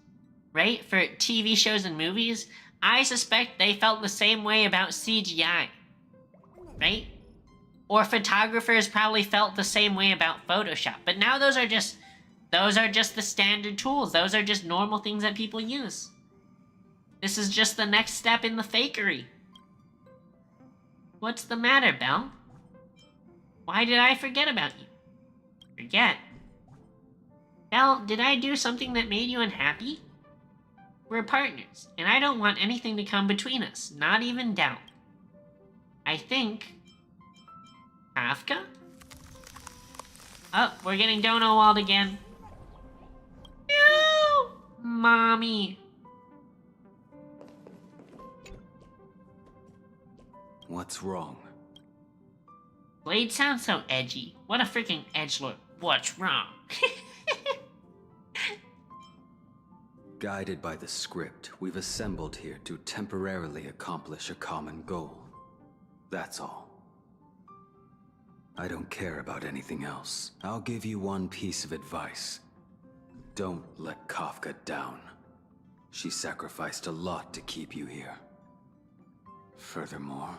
right, for TV shows and movies, I suspect they felt the same way about CGI, right? Or photographers probably felt the same way about Photoshop. But now those are just the standard tools. Those are just normal things that people use. This is just the next step in the fakery. What's the matter, Belle? Why did I forget about you? Forget? Belle, did I do something that made you unhappy? We're partners, and I don't want anything to come between us, not even doubt. I think... Kafka? Oh, we're getting dono walled again. No! Mommy. What's wrong? Blade sounds so edgy. What a freaking edgelord. What's wrong? Guided by the script, we've assembled here to temporarily accomplish a common goal. That's all. I don't care about anything else. I'll give you one piece of advice. Don't let Kafka down. She sacrificed a lot to keep you here. Furthermore...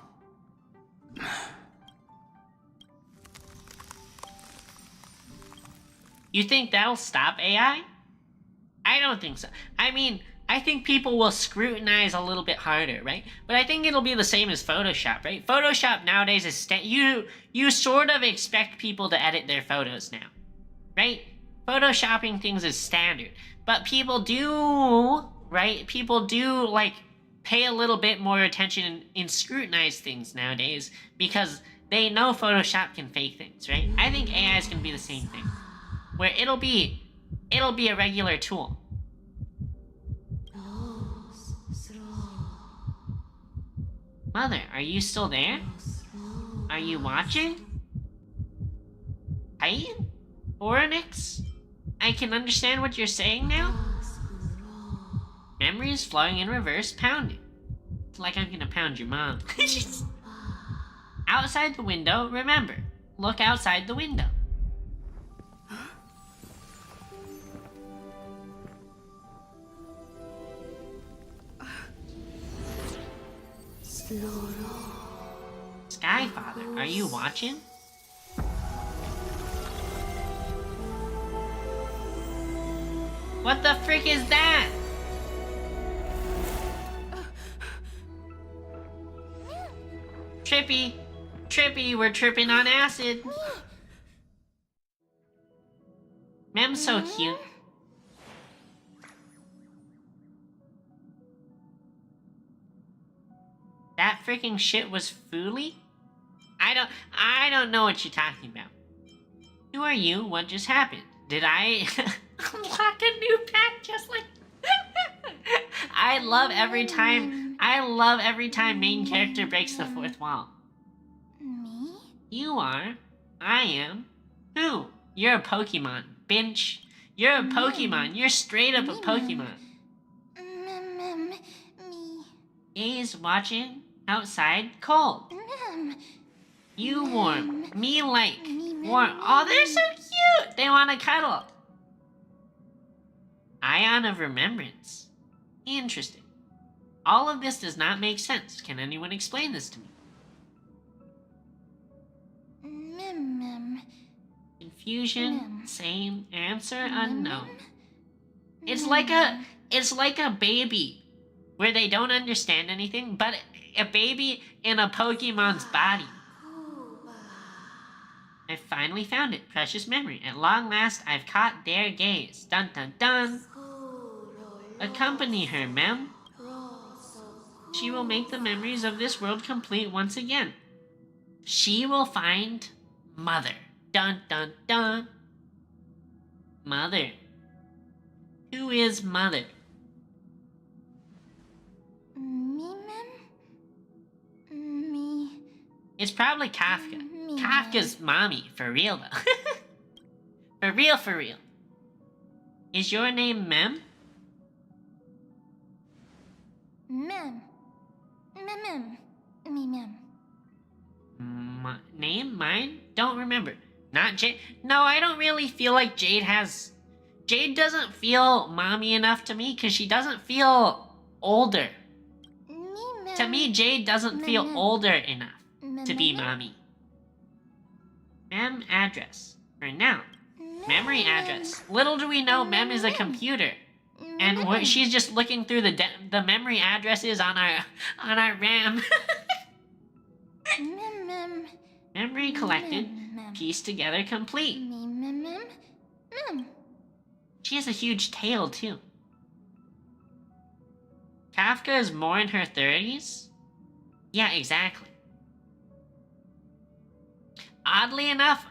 You think that'll stop AI? I don't think so. I mean, I think people will scrutinize a little bit harder, right? But I think it'll be the same as Photoshop, right? Photoshop nowadays is you sort of expect people to edit their photos now, right? Photoshopping things is standard, but people do, right? People do like pay a little bit more attention and scrutinize things nowadays because they know Photoshop can fake things, right? I think AI is gonna be the same thing, where it'll be a regular tool. Mother, are you still there? Are you watching? Titan? Oryx? I can understand what you're saying now? Memories flowing in reverse, pounding. It's like I'm gonna pound your mom. Outside the window, remember. Look outside the window. Skyfather, are you watching? What the frick is that? Trippy! Trippy, we're tripping on acid! Mem's so cute. That freaking shit was Fooly? I don't know what you're talking about. Who are you? What just happened? Did I unlock a new pack just like I love every time main character breaks the fourth wall. Me? You are. I am. Who? You're a Pokemon, bitch. You're a Pokemon. You're straight up a Pokemon. Me. Gaze watching outside cold. You warm. Me like. Warm. Oh, they're so cute. They want to cuddle. Ion of Remembrance. Interesting. All of this does not make sense. Can anyone explain this to me? Confusion. Same answer unknown. It's like a baby where they don't understand anything, but a baby in a Pokemon's body. I finally found it. Precious memory. At long last, I've caught their gaze. Dun dun dun. Accompany her, ma'am. She will make the memories of this world complete once again. She will find Mother. Dun dun dun. Mother. Who is Mother? Me. It's probably Kafka. Kafka's mommy, for real though. For real. Is your name Mem? Mem. Name? Mine? Don't remember. Not Jade. No, I don't really feel like Jade has... Jade doesn't feel mommy enough to me because she doesn't feel older. To me, Jade doesn't feel older enough to be mommy. Mem address. For now. Memory address. Little do we know Mem is a computer. And she's just looking through the memory addresses on our RAM. Memory collected. Pieced together complete. She has a huge tail too. Kafka is more in her 30s? Yeah, exactly. Oddly enough,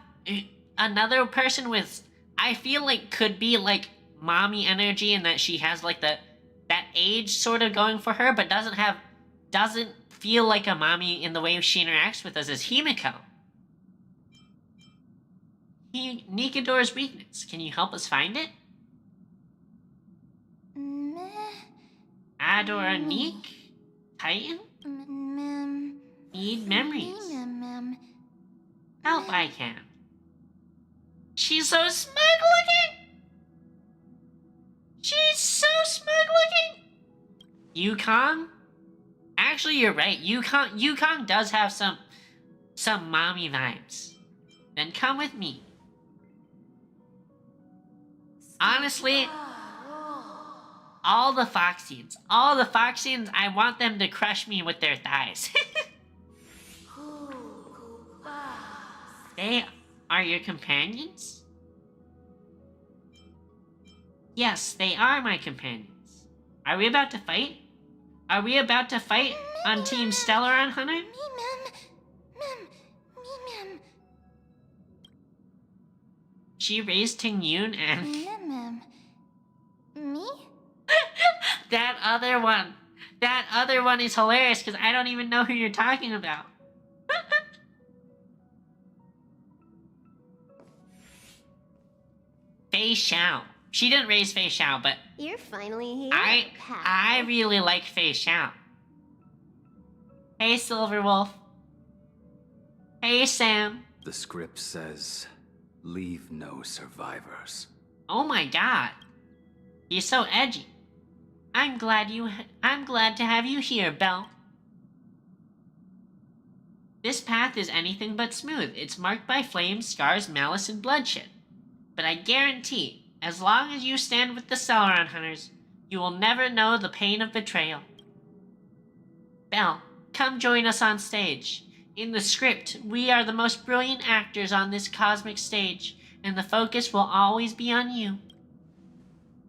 another person with, I feel like could be like mommy energy in that she has like that age sort of going for her, but doesn't feel like a mommy in the way she interacts with us is Himiko. Nikador's weakness. Can you help us find it? Adora Neek? Titan? Need memories. Help I can. She's so smug looking! She's so smug looking! Yukong? Actually, you're right. Yukong does have some mommy vibes. Then come with me. Honestly, all the Foxians, I want them to crush me with their thighs. They are your companions? Yes, they are my companions. Are we about to fight? Are we about to fight on Team Stellaron Hunter? She raised Ting Yun and Me? that other one is hilarious because I don't even know who you're talking about. Fei Xiao. She didn't raise Fei Xiao, but You're finally here, I pal. really like Fei Xiao. Hey Silverwolf. Hey Sam. The script says, leave no survivors. Oh my god. He's so edgy. I'm glad to have you here, Belle. This path is anything but smooth. It's marked by flames, scars, malice, and bloodshed. But I guarantee, as long as you stand with the Stellaron Hunters, you will never know the pain of betrayal. Belle, come join us on stage. In the script, we are the most brilliant actors on this cosmic stage, and the focus will always be on you.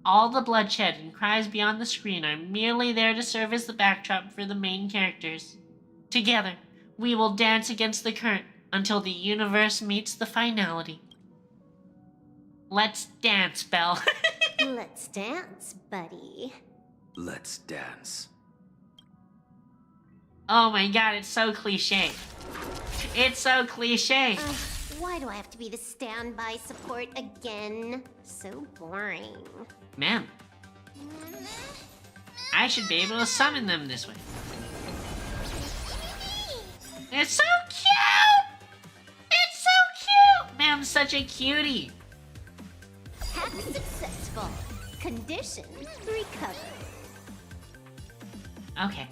All the bloodshed and cries beyond the screen are merely there to serve as the backdrop for the main characters. Together, we will dance against the current until the universe meets the finality. Let's dance, Belle. Let's dance, buddy. Let's dance. Oh my god, it's so cliche. It's so cliche. Why do I have to be the standby support again? So boring. Ma'am, I should be able to summon them this way. It's so cute! It's so cute! Ma'am's such a cutie. Hack successful. Condition recovered. Okay,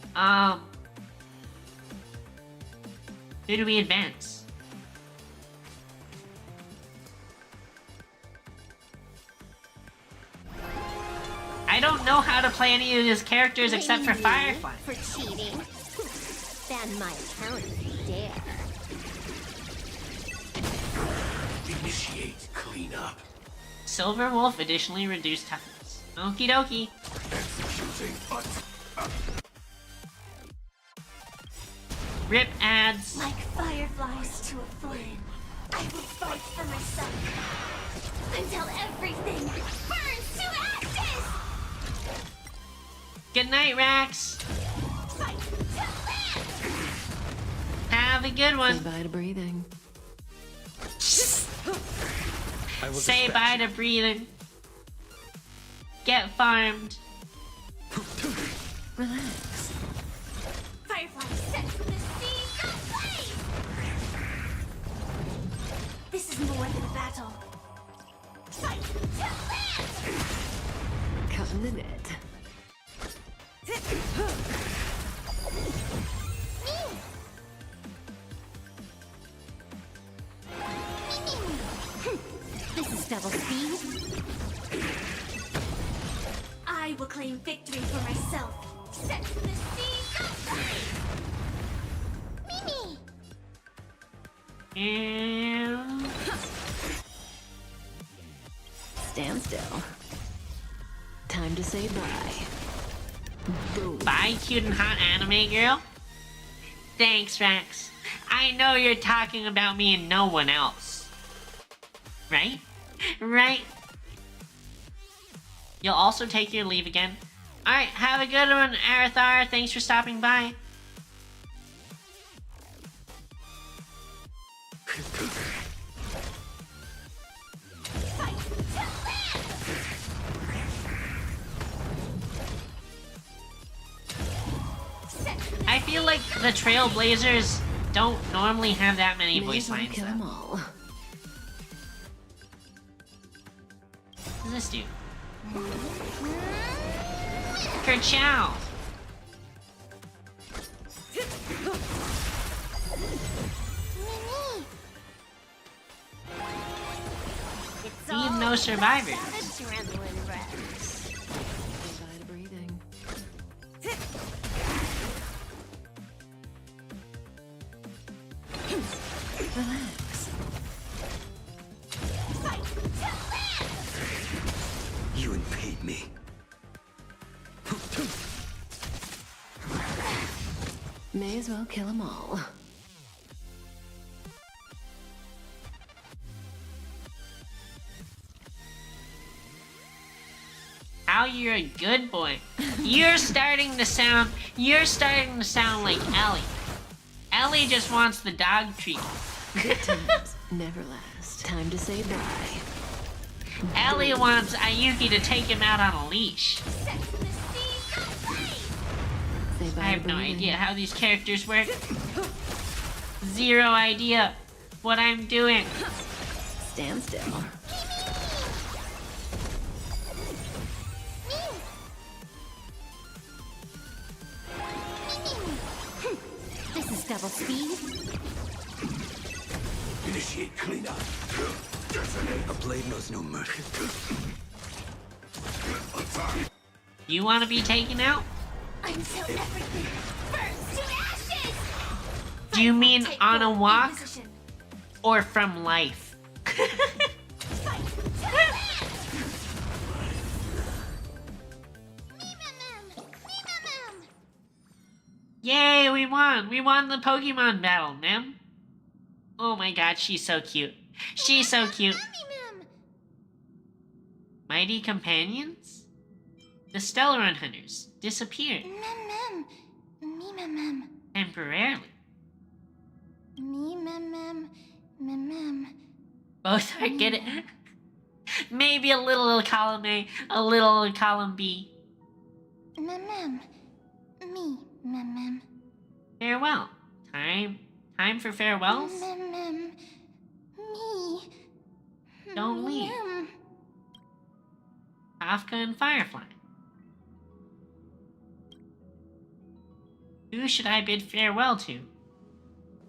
who do we advance? I don't know how to play any of his characters except for Blame Firefly. me for cheating. Ban my account if you dare. Initiate cleanup. Silverwolf additionally reduced toughness. Okie dokie. Executing Rip ads. Like fireflies to a flame, I will fight for myself until everything burns to ashes! Good night, Rax. Fight to live! Have a good one. Goodbye to breathing. Say bye to breathing. Get farmed. Relax. Firefly set the sea ablaze! This is more than a battle. Fight to live! Cutting the net. This is double speed. I will claim victory for myself. Set the sea ablaze! Mimi! And Stand still. Time to say bye. Boom. bye, cute and hot anime girl. Thanks, Rax. I know you're talking about me and no one else. Right? Right? You'll also take your leave again. Alright, have a good one, Arathar. Thanks for stopping by. I feel like the Trailblazers don't normally have that many May voice as well lines. kill Though. 'em all. What does this do? Kerchow! Leave no survivors. May as well kill them all. How you're a good boy. You're starting to sound like Ellie. Ellie just wants the dog treatment. Good times never last. Time to say bye. Ellie wants Ayuki to take him out on a leash. Say bye. I have no breathing. idea how these characters work. Zero idea what I'm doing. Stand still. This is double speed. Initiate cleanup. A blade knows no mercy. You want to be taken out? Until everything burns to ashes! Do you mean Take on a hold in walk position. or from life? Fight to the end! Me-mem-mem! Yay, we won! We won the Pokemon battle, ma'am. Oh my god, she's so cute. She's so cute. Me-mem! Mighty companions? The Stellaron Hunters disappeared Mem-mem! Me-mem-mem! temporarily. Me-mem-mem! Mem-mem! Both are good at... Maybe a little column A, a little column B. Mem-mem! Me, mem-mem. Farewell. Time for farewells? Mem-mem. Me. Don't leave. Mem. Kafka and Firefly. Who should I bid farewell to?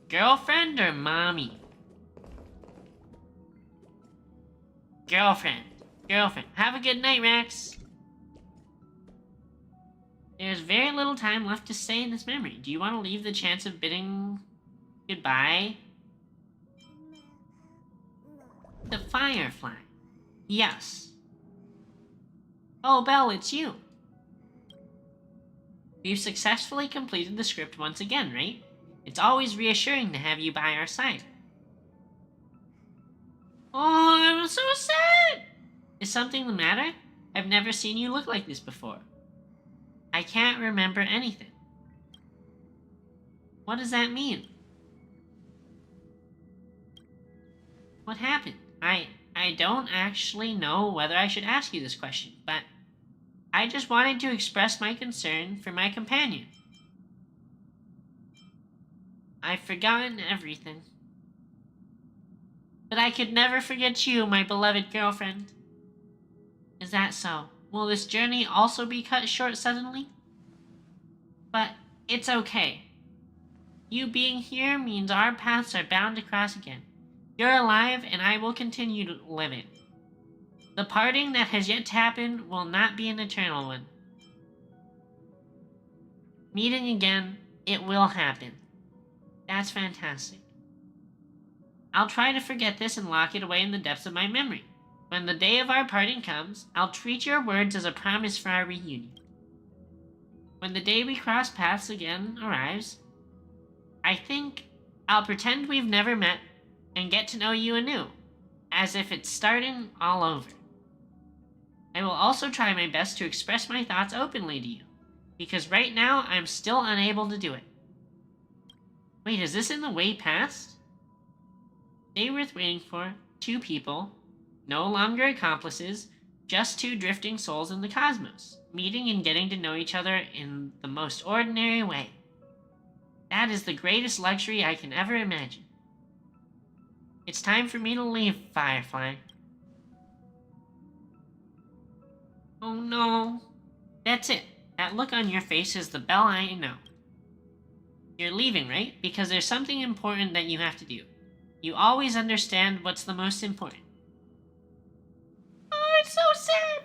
Girlfriend or mommy? Girlfriend. Girlfriend. Have a good night, Rex. There's very little time left to stay in this memory. Do you want to leave the chance of bidding goodbye? The Firefly. Yes. Oh, Belle, it's you. We've successfully completed the script once again, right? It's always reassuring to have you by our side. Oh, I'm so sad! Is something the matter? I've never seen you look like this before. I can't remember anything. What does that mean? What happened? I don't actually know whether I should ask you this question, but I just wanted to express my concern for my companion. I've forgotten everything. But I could never forget you, my beloved girlfriend. Is that so? Will this journey also be cut short suddenly? But it's okay. You being here means our paths are bound to cross again. You're alive, and I will continue living. The parting that has yet to happen will not be an eternal one. Meeting again, it will happen. That's fantastic. I'll try to forget this and lock it away in the depths of my memory. When the day of our parting comes, I'll treat your words as a promise for our reunion. When the day we cross paths again arrives, I think I'll pretend we've never met and get to know you anew, as if it's starting all over. I will also try my best to express my thoughts openly to you, because right now I'm still unable to do it. Wait, is this in the way past? Day worth waiting for, two people, no longer accomplices, just two drifting souls in the cosmos, meeting and getting to know each other in the most ordinary way. That is the greatest luxury I can ever imagine. It's time for me to leave, Firefly. Oh no. That's it. That look on your face is the Belle I know. You're leaving, right? Because there's something important that you have to do. You always understand what's the most important. Oh, it's so sad.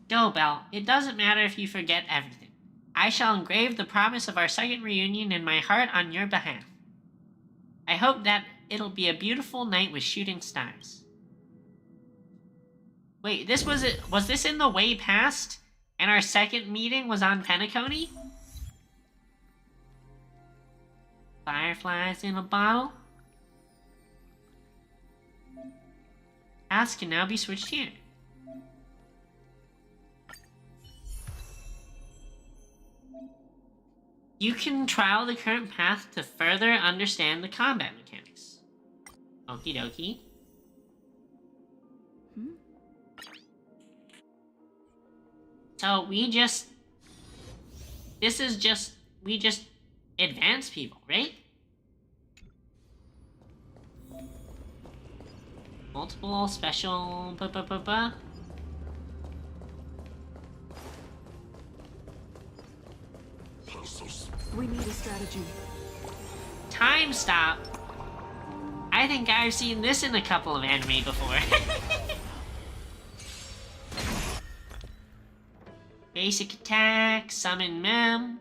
Go, Belle. It doesn't matter if you forget everything. I shall engrave the promise of our second reunion in my heart on your behalf. I hope that it'll be a beautiful night with shooting stars. Wait, was this in the way past? And our second meeting was on Penacony? Fireflies in a bottle. Paths can now be switched here. You can trial the current path to further understand the combat mechanics. Okie dokie. So we just advance people, right? Multiple special We need a strategy. Time stop. I think I've seen this in a couple of anime before. Basic attack, summon Mem.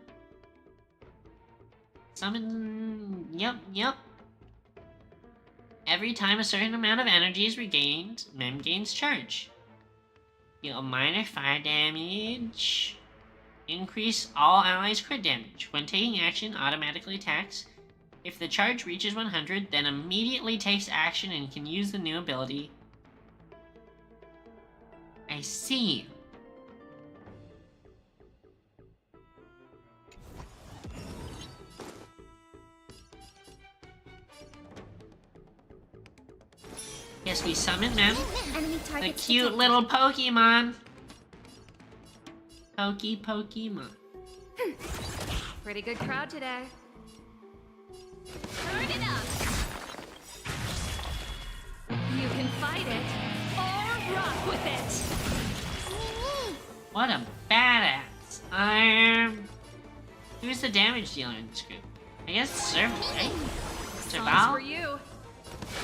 Summon... Yep. Every time a certain amount of energy is regained, Mem gains charge. Deal minor fire damage. Increase all allies' crit damage. When taking action, automatically attacks. If the charge reaches 100, then immediately takes action and can use the new ability. I see. Yes, we summon them. The cute little Pokemon. Pokemon. Pretty good crowd today. Turn it up! You can fight it or rock with it. What a badass. Who's the damage dealer in this group? I guess it's Serval, right? Songs Serval? for you.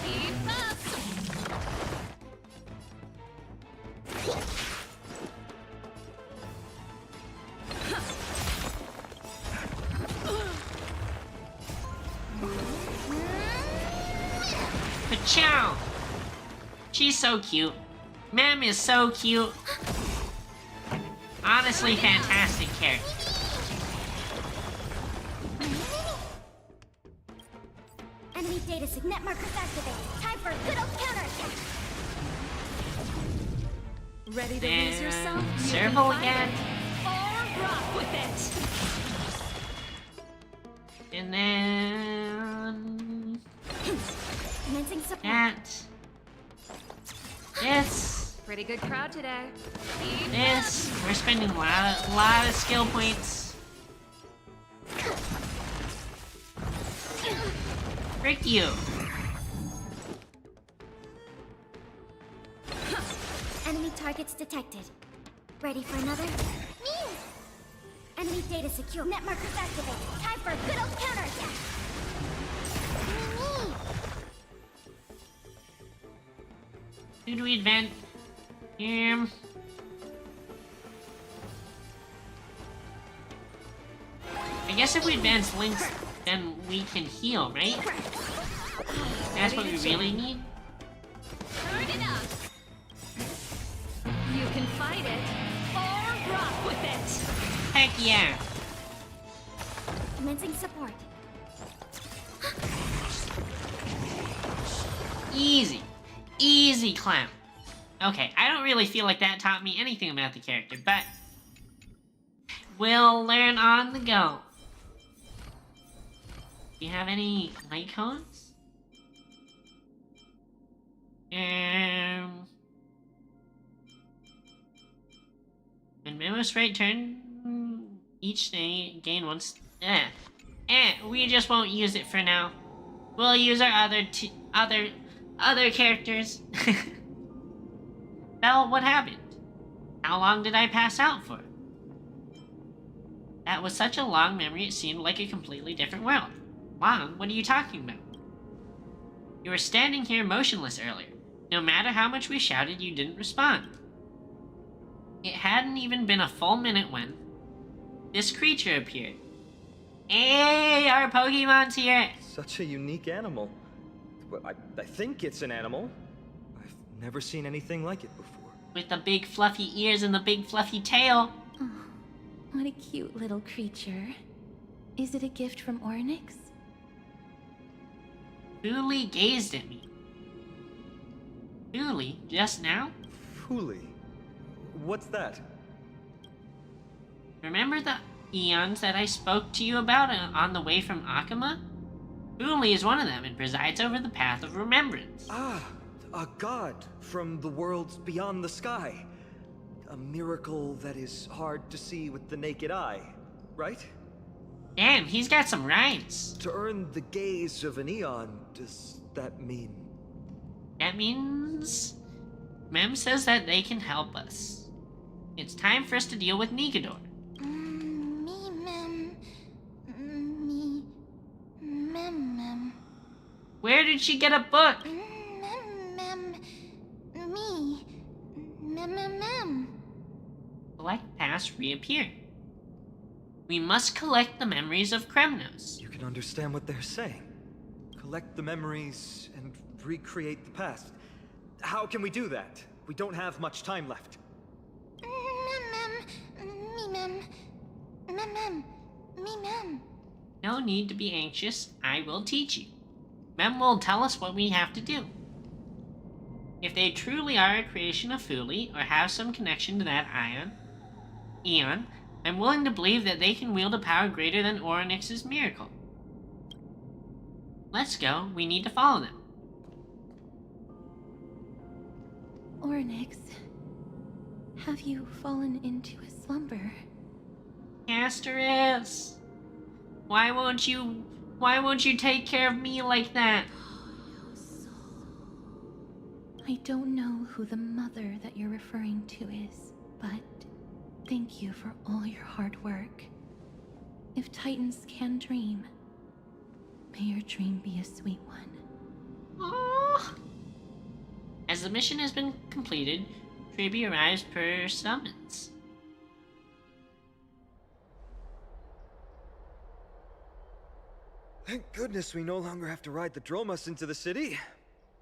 Keep up. Pachow! She's so cute. Mem is so cute. Honestly, fantastic character. Enemy data signet markers activated. Time for a good old counterattack. Ready to lose yourself? You can Serval fight again. it or rock with it. And then... Commencing support. that. This. Pretty good crowd today. Keep This. We're spending a lot of skill points. Frick you. Enemy targets detected. Ready for another? Enemy data secure. Net markers activated. Time for a good old counterattack. Who do we advance? I guess if we advance Lynx, then we can heal, right? That's what we really need? turn it up. You can fight it or rock with it. Heck yeah! Commencing support. Easy. Easy clown. Okay, I don't really feel like that taught me anything about the character, but we'll learn on the go. Do you have any light cones? When Memos right turn, each day gain once. We just won't use it for now. We'll use our other characters. Belle, what happened? How long did I pass out for? That was such a long memory, it seemed like a completely different world. Long? What are you talking about? You were standing here motionless earlier. No matter how much we shouted, you didn't respond. It hadn't even been a full minute when this creature appeared. Hey, our Pokemon's here! Such a unique animal. Well, I think it's an animal. I've never seen anything like it before. With the big fluffy ears and the big fluffy tail. Oh, what a cute little creature. Is it a gift from Ornyx? Fuli gazed at me. Fuli, just now? Fuli? What's that? Remember the eons that I spoke to you about on the way from Akama? Fuli is one of them and presides over the Path of Remembrance. Ah, a god from the worlds beyond the sky. A miracle that is hard to see with the naked eye, right? Damn, he's got some rhymes. To earn the gaze of an eon, does that mean? That means... Mem says that they can help us. It's time for us to deal with Nigador. Mem. Where did she get a book? Mem. Collect past reappear. We must collect the memories of Kremnos. You can understand what they're saying. Collect the memories and recreate the past. How can we do that? We don't have much time left. Mem. No need to be anxious, I will teach you. Mem will tell us what we have to do. If they truly are a creation of Fuli, or have some connection to that eon, I'm willing to believe that they can wield a power greater than Oryx's miracle. Let's go, we need to follow them. Oryx, have you fallen into a slumber? Castoris! Why won't you take care of me like that? I don't know who the mother that you're referring to is, but thank you for all your hard work. If Titans can dream, may your dream be a sweet one. Aww. As the mission has been completed, Treeby arrives per summons. Thank goodness we no longer have to ride the Dromus into the city.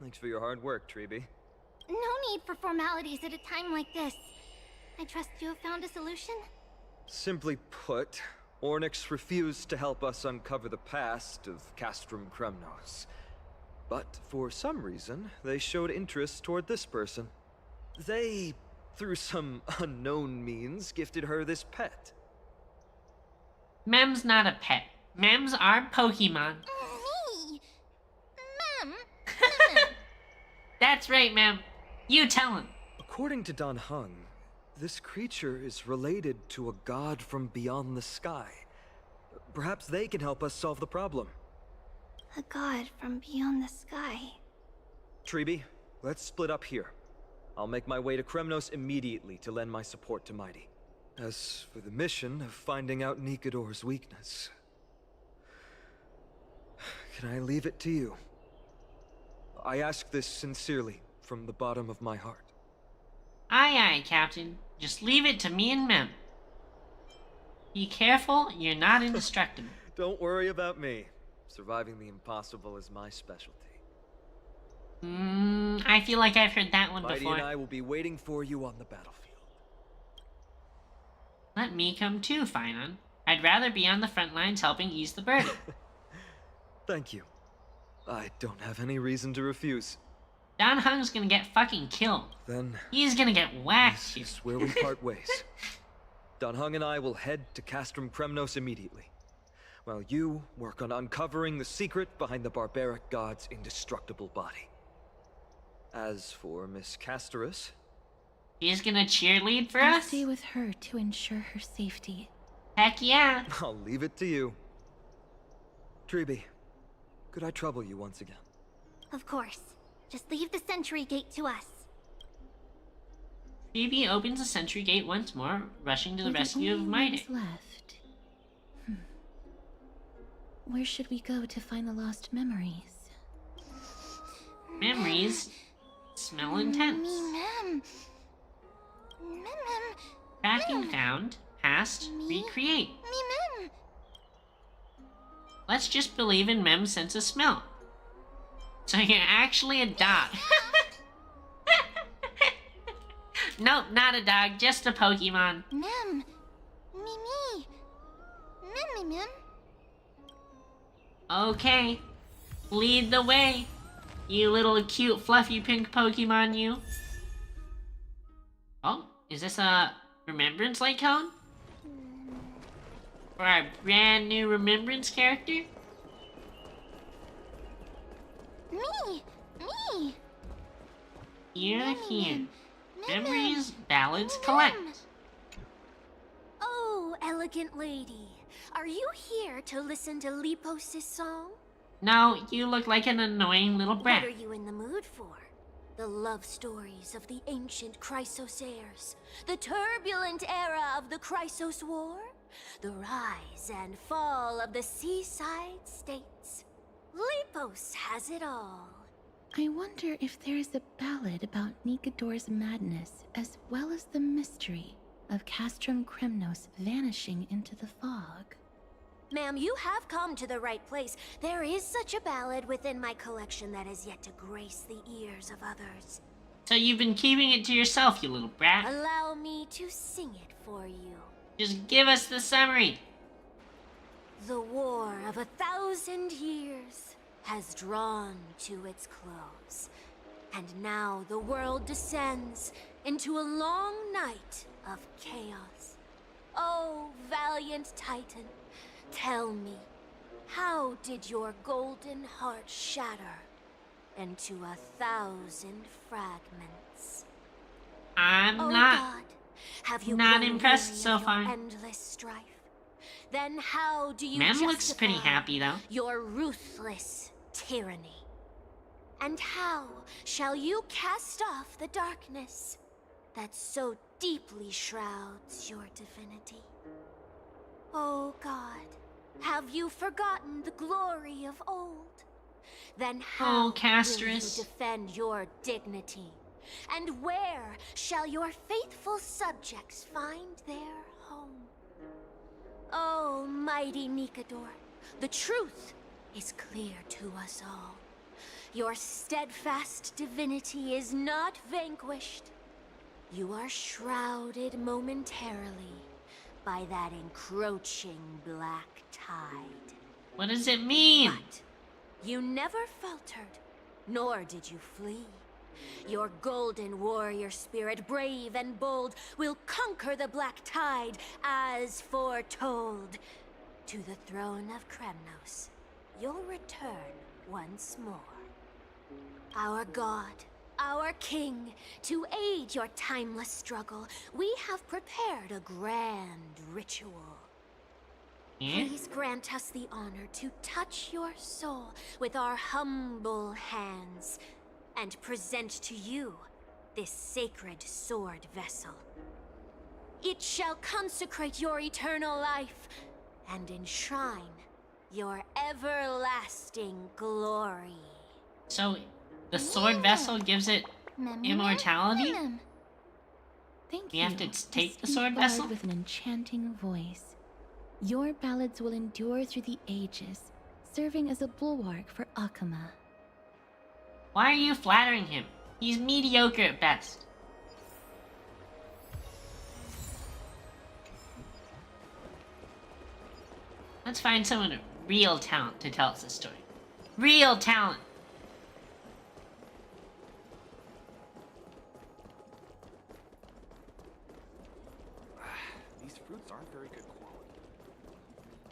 Thanks for your hard work, Treeby. No need for formalities at a time like this. I trust you have found a solution? Simply put, Ornyx refused to help us uncover the past of Castrum Kremnos. But for some reason, they showed interest toward this person. They, through some unknown means, gifted her this pet. Mem's not a pet. Mem's our Pokemon. Me? Mem? That's right, Mem. You tell him. According to Dan Heng, this creature is related to a god from beyond the sky. Perhaps they can help us solve the problem. A god from beyond the sky. Treeby, let's split up here. I'll make my way to Kremnos immediately to lend my support to Mighty. As for the mission of finding out Nigador's weakness, can I leave it to you? I ask this sincerely, from the bottom of my heart. Aye, aye, Captain. Just leave it to me and Mem. Be careful, you're not indestructible. Don't worry about me. Surviving the impossible is my specialty. I feel like I've heard that one Mighty before. and I will be waiting for you on the battlefield. Let me come too, Finon. I'd rather be on the front lines helping ease the burden. Thank you. I don't have any reason to refuse. Dan Heng's gonna get fucking killed. Then He's gonna get whacked. this is where we part ways. Dan Heng and I will head to Castrum Kremnos immediately, while you work on uncovering the secret behind the barbaric god's indestructible body. As for Miss Castoris, He's gonna cheerlead for I'll us? stay with her to ensure her safety. Heck yeah. I'll leave it to you. Treeby, could I trouble you once again? Of course. Just leave the sentry gate to us. Phoebe opens the sentry gate once more, rushing to the We're rescue of only Mighty. ones left. Where should we go to find the lost memories? Memories smell intense. Mem. Track and found, past, recreate. Mem. Let's just believe in Mem's sense of smell. So you're actually a dog. Nope, not a dog, just a Pokemon. Mem. Mem. Okay. Lead the way, you little cute fluffy pink Pokemon, you. Oh, is this a Remembrance Light Cone? For our brand new Remembrance character? Me! Here, here. Memories, ballads, Mem. collect. Oh, elegant lady. Are you here to listen to Lepos' song? No, you look like an annoying little What brat. are you in the mood for? The love stories of the ancient Chrysos heirs? The turbulent era of the Chrysos War? The rise and fall of the seaside states? Lepos has it all. I wonder if there is a ballad about Nikodor's madness, as well as the mystery of Castrum Kremnos vanishing into the fog. Ma'am, you have come to the right place. There is such a ballad within my collection that has yet to grace the ears of others. So you've been keeping it to yourself, you little brat. Allow me to sing it for you. Just give us the summary. The war of 1,000 years has drawn to its close, and now the world descends into a long night of chaos. Oh, valiant Titan, tell me, how did your golden heart shatter into 1,000 fragments? I'm Oh not. God, have you not grown impressed weary so of your far. endless strife? Then how do you Mem justify looks pretty happy though. your ruthless tyranny? And how shall you cast off the darkness that so deeply shrouds your divinity? Oh God, have you forgotten the glory of old? Then how will you Castrus. defend your dignity? And where shall your faithful subjects find their home? Oh, mighty Nikodor, the truth is clear to us all. Your steadfast divinity is not vanquished. You are shrouded momentarily by that encroaching black tide. What does it mean? But you never faltered, nor did you flee. Your golden warrior spirit, brave and bold, will conquer the black tide as foretold. To the throne of Kremnos, you'll return once more. Our God, our King, to aid your timeless struggle, we have prepared a grand ritual. Yeah? Please grant us the honor to touch your soul with our humble hands and present to you this sacred sword vessel. It shall consecrate your eternal life and enshrine your everlasting glory. So, the sword vessel gives it immortality? Thank We you. have to take the esteemed sword bard vessel? with an enchanting voice. Your ballads will endure through the ages, serving as a bulwark for Akama. Why are you flattering him? He's mediocre at best. Let's find someone with real talent to tell us a story. Real talent! These fruits aren't very good quality.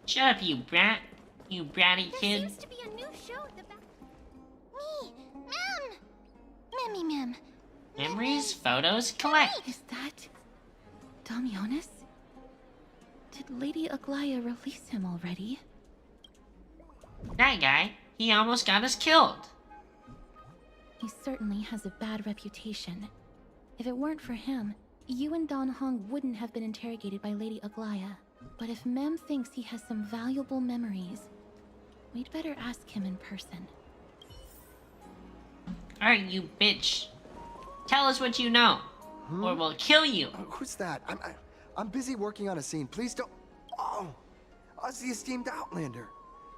Shut up, you brat. You bratty There kid. seems to be a new show at the back. Me! Mem! Memmy Mem. Memories, photos, collect. Is that Damionis? Did Lady Aglaya release him already? That guy, he almost got us killed. He certainly has a bad reputation. If it weren't for him, you and Don Hong wouldn't have been interrogated by Lady Aglaya. But if Mem thinks he has some valuable memories, we'd better ask him in person. Alright, you bitch. Tell us what you know, or we'll kill you. Who's that? I'm busy working on a scene. Please don't. Oh, us the esteemed Outlander.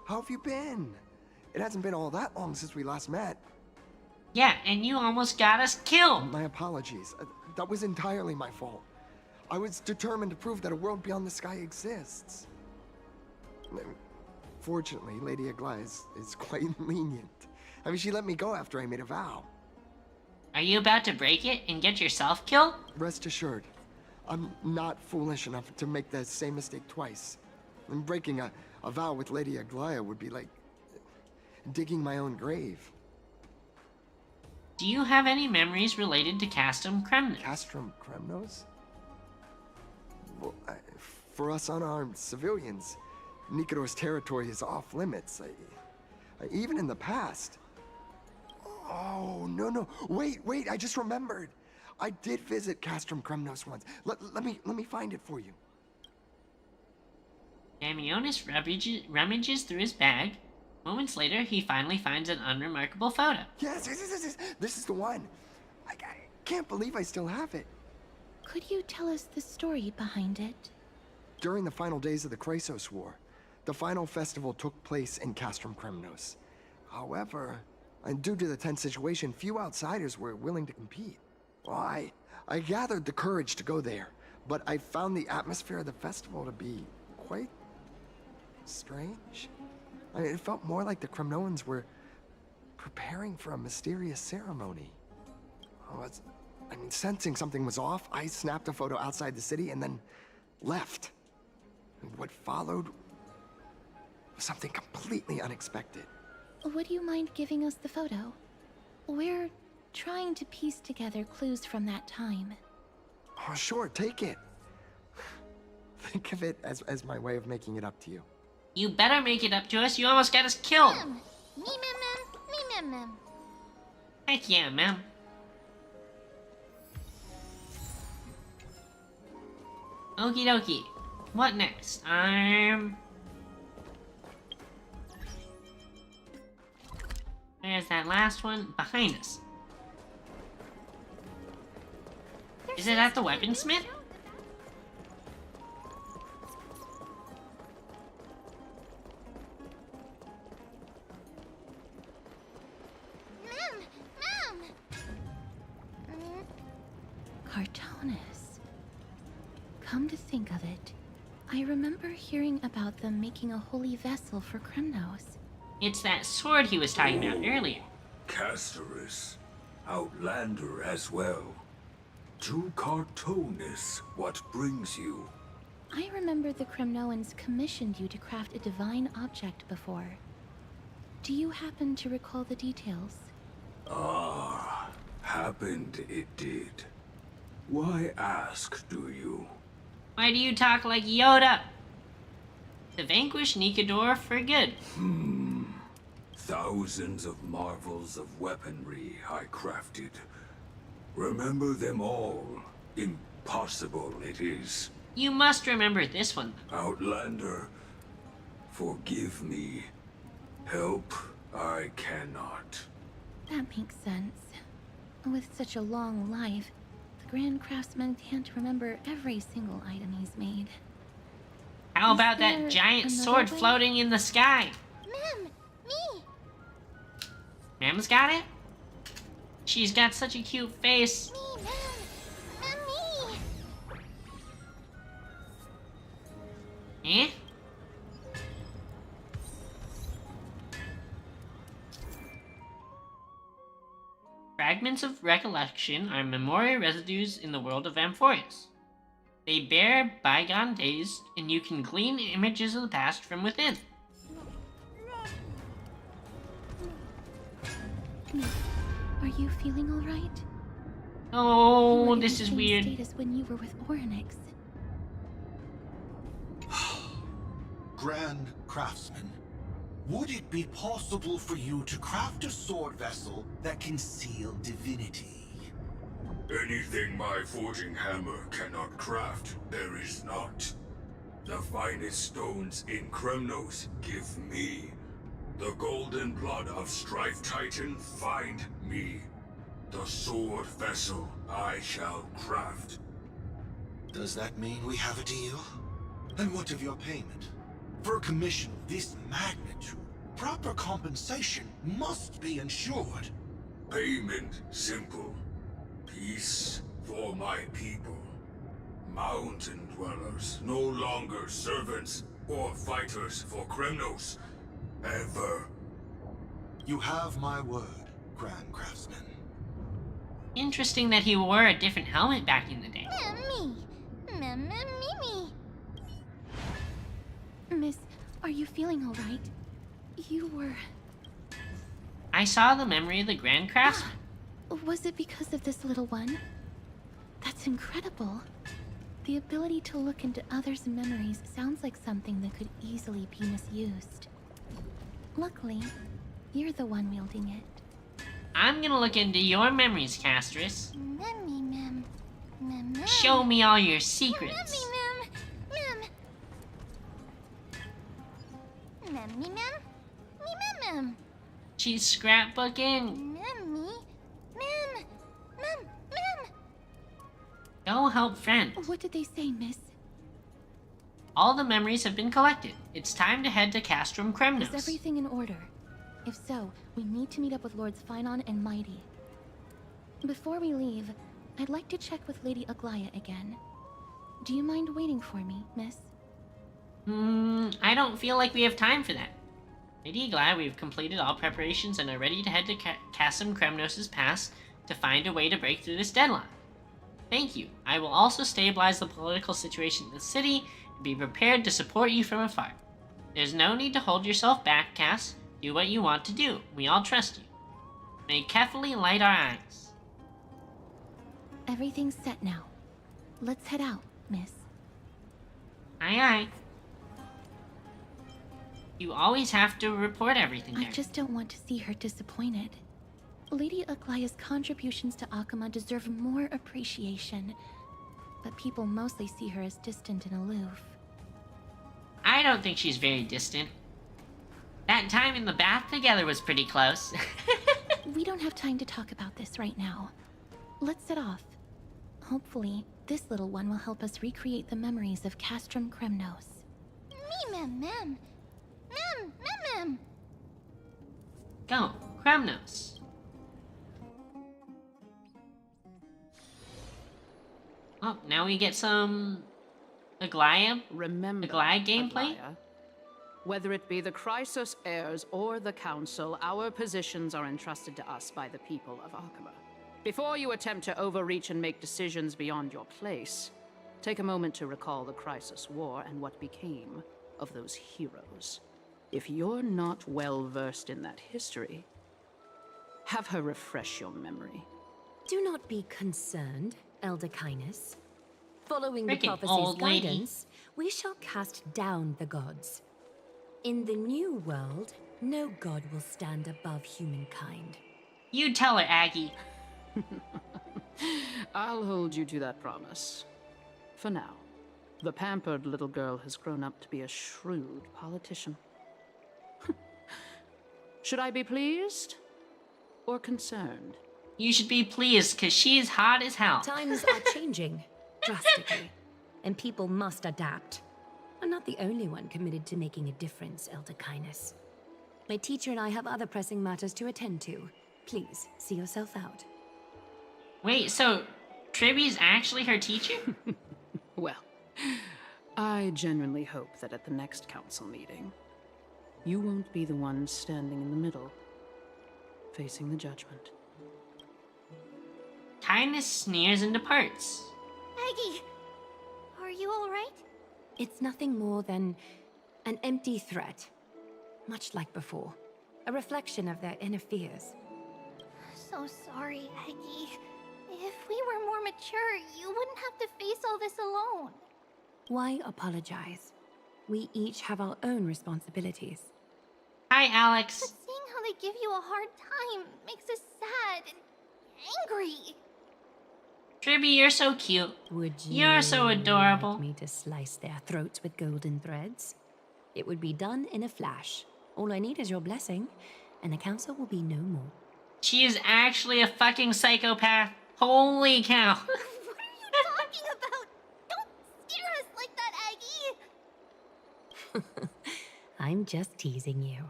How have you been? It hasn't been all that long since we last met. Yeah, and you almost got us killed. My apologies. That was entirely my fault. I was determined to prove that a world beyond the sky exists. Fortunately, Lady Aglaia is quite lenient. I mean, she let me go after I made a vow. Are you about to break it and get yourself killed? Rest assured, I'm not foolish enough to make the same mistake twice. And breaking a vow with Lady Aglaia would be like digging my own grave. Do you have any memories related to Castrum Kremnos? Castrum Kremnos? Well, for us unarmed civilians, Nikador's territory is off limits. Even in the past. Oh, no. Wait, I just remembered. I did visit Castrum Kremnos once. Let me find it for you. Damionis rummages through his bag. Moments later, he finally finds an unremarkable photo. Yes. This is the one. I can't believe I still have it. Could you tell us the story behind it? During the final days of the Chrysos War, the final festival took place in Castrum Kremnos. However, and due to the tense situation, few outsiders were willing to compete. Well, I gathered the courage to go there, but I found the atmosphere of the festival to be quite strange. I mean, it felt more like the Kremnoans were preparing for a mysterious ceremony. Sensing something was off, I snapped a photo outside the city and then left. And what followed was something completely unexpected. Would you mind giving us the photo? We're trying to piece together clues from that time. Oh, sure, take it. Think of it as my way of making it up to you. You better make it up to us. You almost got us killed. Mem. Heck yeah, ma'am. Okie dokie. What next? There's that last one behind us. Is it at the weaponsmith? Cartonis. Come to think of it, I remember hearing about them making a holy vessel for Kremnos. It's that sword he was talking about earlier. Castoris. Outlander as well. To Cartonis, what brings you? I remember the Kremnoans commissioned you to craft a divine object before. Do you happen to recall the details? Ah, happened it did. Why ask, do you? Why do you talk like Yoda? To vanquish Nikador for good. Thousands of marvels of weaponry I crafted. Remember them all. Impossible it is. You must remember this one. Outlander, forgive me. Help I cannot. That makes sense. With such a long life, the Grand Craftsman can't remember every single item he's made. How Is about there that giant another sword way? floating in the sky? Mem, me. Mam's got it? She's got such a cute face. Me, Mem, me. Eh? Fragments of recollection are memoria residues in the world of Amphorius. They bear bygone days, and you can glean images of the past from within. Are you feeling all right? You Oh, were in this the is same weird. status when you were with Orynyx. Grand Craftsman, would it be possible for you to craft a sword vessel that can seal divinity? Anything my forging hammer cannot craft, there is not. The finest stones in Kremnos give me. The golden blood of Strife Titan find me. The sword vessel I shall craft. Does that mean we have a deal? And what of your payment? For a commission of this magnitude, proper compensation must be ensured. Payment simple. Peace for my people. Mountain dwellers, no longer servants or fighters for Kremnos. Ever. You have my word, Grand Craftsman. Interesting that he wore a different helmet back in the day. Me. Me. Miss, are you feeling all right? You were... I saw the memory of the Grand Craftsman. Was it because of this little one? That's incredible. The ability to look into others' memories sounds like something that could easily be misused. Luckily, you're the one wielding it. I'm gonna look into your memories, Castris. Mem. Show me all your secrets. Mem. She's scrapbooking. Mem. Go help friends. What did they say, miss? All the memories have been collected. It's time to head to Castrum Kremnos. Is everything in order? If so, we need to meet up with Lords Phynon and Mighty. Before we leave, I'd like to check with Lady Aglaya again. Do you mind waiting for me, miss? I don't feel like we have time for that. Lady Aglaya, we've completed all preparations and are ready to head to Castrum Kremnos' pass to find a way to break through this deadline. Thank you. I will also stabilize the political situation in the city and be prepared to support you from afar. There's no need to hold yourself back, Cass. Do what you want to do. We all trust you. May carefully light our eyes. Everything's set now. Let's head out, miss. Aye, aye. You always have to report everything there. I just don't want to see her disappointed. Lady Aglaya's contributions to Akama deserve more appreciation, but people mostly see her as distant and aloof. I don't think she's very distant. That time in the bath together was pretty close. We don't have time to talk about this right now. Let's set off. Hopefully, this little one will help us recreate the memories of Castrum Kremnos. Mem. Go, Kremnos. Oh, now we get some Aglaya gameplay. Aglaya, whether it be the Chrysos heirs or the Council, our positions are entrusted to us by the people of Akama. Before you attempt to overreach and make decisions beyond your place, take a moment to recall the Chrysos War and what became of those heroes. If you're not well versed in that history, have her refresh your memory. Do not be concerned, Elder Kynus. Following the Freaking prophecy's old lady. guidance, we shall cast down the gods. In the new world, no god will stand above humankind. You tell her, Aggie. I'll hold you to that promise. For now, the pampered little girl has grown up to be a shrewd politician. Should I be pleased or concerned? You should be pleased, because she's hot as hell. Times are changing drastically, and people must adapt. I'm not the only one committed to making a difference, Elder Kynus. My teacher and I have other pressing matters to attend to. Please, see yourself out. Wait, so Tribby's actually her teacher? Well, I genuinely hope that at the next council meeting, you won't be the one standing in the middle, facing the judgment. Kindness sneers and departs. Aggie, are you alright? It's nothing more than an empty threat, much like before. A reflection of their inner fears. So sorry, Aggie. If we were more mature, you wouldn't have to face all this alone. Why apologize? We each have our own responsibilities. Hi, Alex. But seeing how they give you a hard time makes us sad and angry. Tribby, you're so cute. Would You're so adorable. like me to slice their throats with golden threads? It would be done in a flash. All I need is your blessing, and the council will be no more. She is actually a fucking psychopath. Holy cow. What are you talking about? Don't scare us like that, Aggie! I'm just teasing you.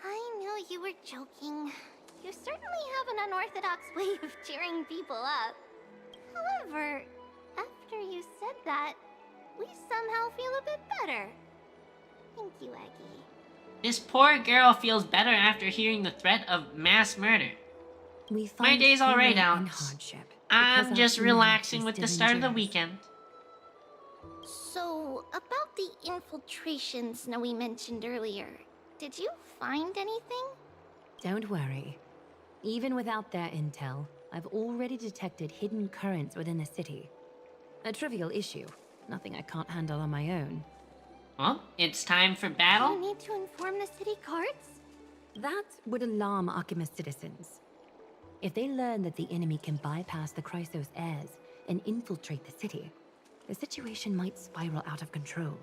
I knew you were joking. You certainly have an unorthodox way of cheering people up. However, after you said that, we somehow feel a bit better. Thank you, Aggie. This poor girl feels better after hearing the threat of mass murder. We My find day's alright, healing in Alex. hardship, I'm because just our humanity relaxing with the still start of the endures. weekend. So, about the infiltration Snowy mentioned earlier, did you find anything? Don't worry. Even without their intel, I've already detected hidden currents within the city. A trivial issue, nothing I can't handle on my own. Well, it's time for Do battle. you need to inform the city guards? That would alarm Archimedes citizens. If they learn that the enemy can bypass the Chrysos heirs and infiltrate the city, the situation might spiral out of control.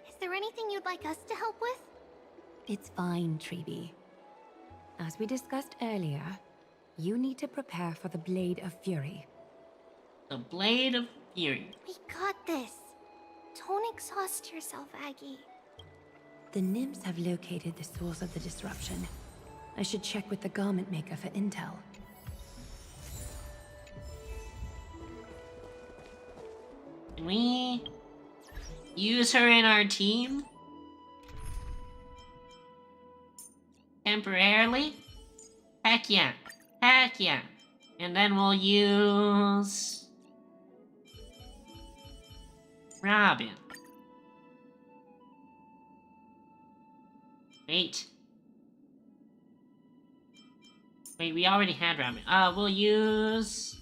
Is there anything you'd like us to help with? It's fine, Treeby. As we discussed earlier, you need to prepare for the Blade of Fury. The Blade of Fury. We got this. Don't exhaust yourself, Aggie. The nymphs have located the source of the disruption. I should check with the garment maker for intel. Can we use her in our team? Temporarily? Heck yeah. Heck yeah. And then we'll use Robin. Wait. Wait, we already had Robin. We'll use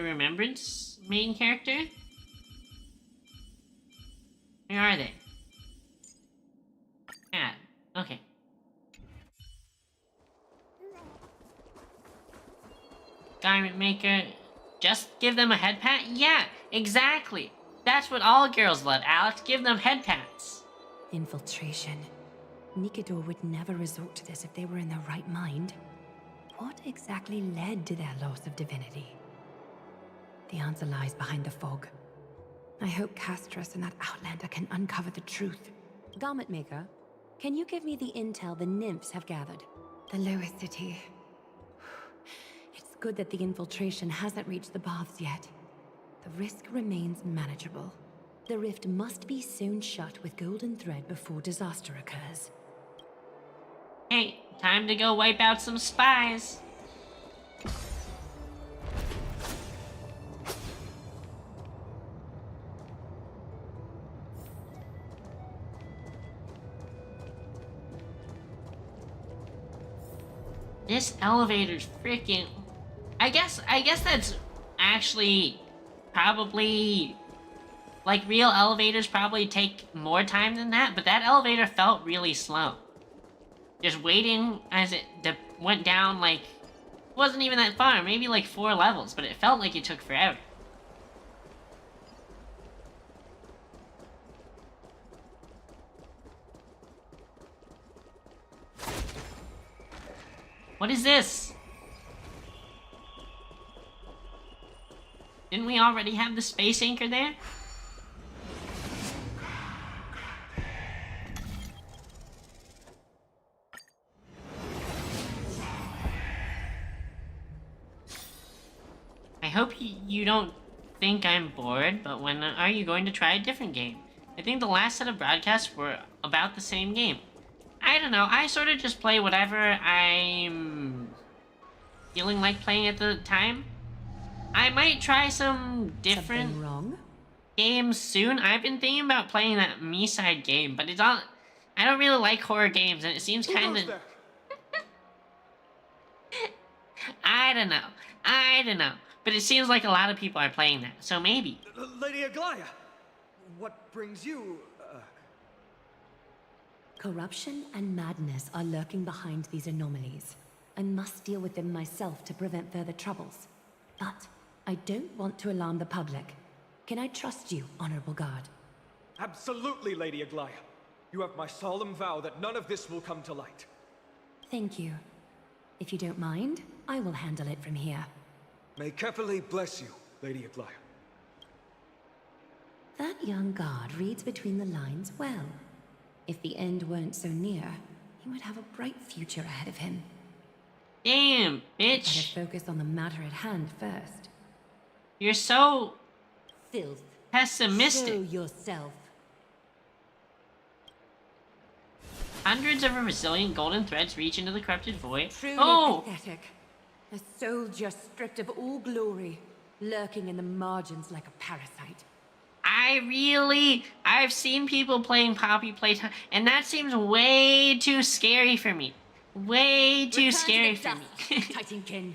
Remembrance main character? Where are they? Yeah, okay. Garment maker. Just give them a head pat? Yeah, exactly. That's what all girls love, Alex. Give them head pats. Infiltration. Nikador would never resort to this if they were in their right mind. What exactly led to their loss of divinity? The answer lies behind the fog. I hope Castras and that Outlander can uncover the truth. Garment maker, can you give me the intel the nymphs have gathered? The lower city. It's good that the infiltration hasn't reached the baths yet. The risk remains manageable. The rift must be sewn shut with golden thread before disaster occurs. Hey, time to go wipe out some spies. This elevator's freaking... I guess that's actually probably... Like, real elevators probably take more time than that, but that elevator felt really slow. Just waiting as it went down, like... Wasn't even that far, maybe like 4 levels, but it felt like it took forever. What is this? Didn't we already have the space anchor there? I hope you don't think I'm bored, but when are you going to try a different game? I think the last set of broadcasts were about the same game. I don't know, I sort of just play whatever I'm feeling like playing at the time. I might try some different games soon. I've been thinking about playing that Me-Side game, but it's all... I don't really like horror games, and it seems kind of... I don't know. But it seems like a lot of people are playing that, so maybe. Lady Aglaya, what brings you... Corruption and madness are lurking behind these anomalies. I must deal with them myself to prevent further troubles. But I don't want to alarm the public. Can I trust you, Honorable Guard? Absolutely, Lady Aglaya. You have my solemn vow that none of this will come to light. Thank you. If you don't mind, I will handle it from here. May Kepali bless you, Lady Aglaya. That young guard reads between the lines well. If the end weren't so near, he would have a bright future ahead of him. Damn, bitch. Better focus on the matter at hand first. You're so... Filth. pessimistic. Show yourself. Hundreds of resilient golden threads reach into the corrupted void. Truly Oh! pathetic. A soldier stripped of all glory, lurking in the margins like a parasite. I've seen people playing Poppy Playtime, and that seems way too scary for me. Way too Return scary to the for me. dust, Titankin.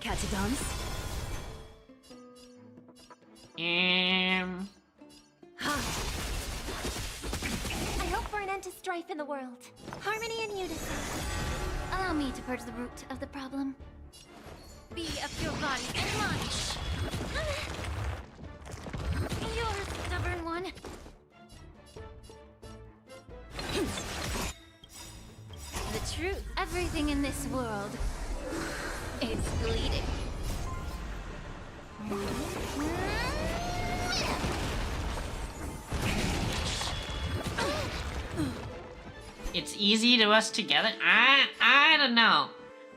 Catadons? I hope for an end to strife in the world. Harmony and unity. Allow me to purge the root of the problem. Be a pure body and mind. You're a stubborn one. The truth. Everything in this world is bleeding. It's easy to us together. I don't know.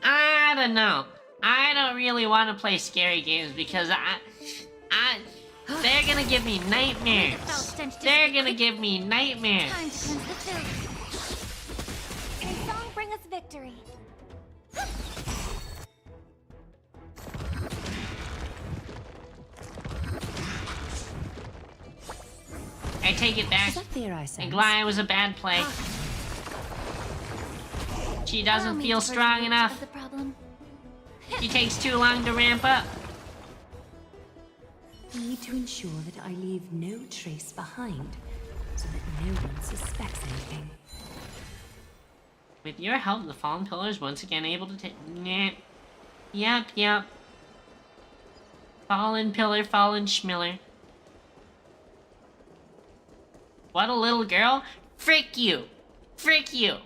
I don't know. I don't really want to play scary games because they're gonna give me nightmares. They're gonna give me nightmares. Time to cleanse the filth. May song bring us victory. I take it back. Is that fear I sense? Aglaya was a bad play. She doesn't feel strong enough. She takes too long to ramp up. Need to ensure that I leave no trace behind, so that no one suspects anything. With your help, the fallen pillar is once again able to take. Yep. Fallen pillar, fallen schmiller. What a little girl. Frick you. Frick you.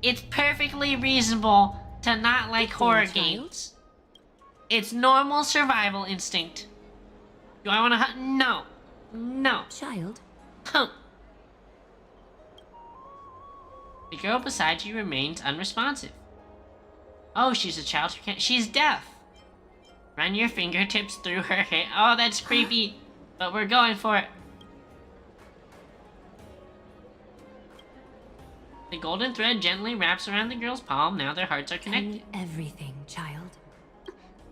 It's perfectly reasonable to not like horror games. It's normal survival instinct. Do I want to hunt? No. No. Child? Huh. The girl beside you remains unresponsive. Oh, she's a child who can't. She's deaf. Run your fingertips through her hair. Oh, that's creepy. But we're going for it. The golden thread gently wraps around the girl's palm. Now their hearts are connected. Everything, child.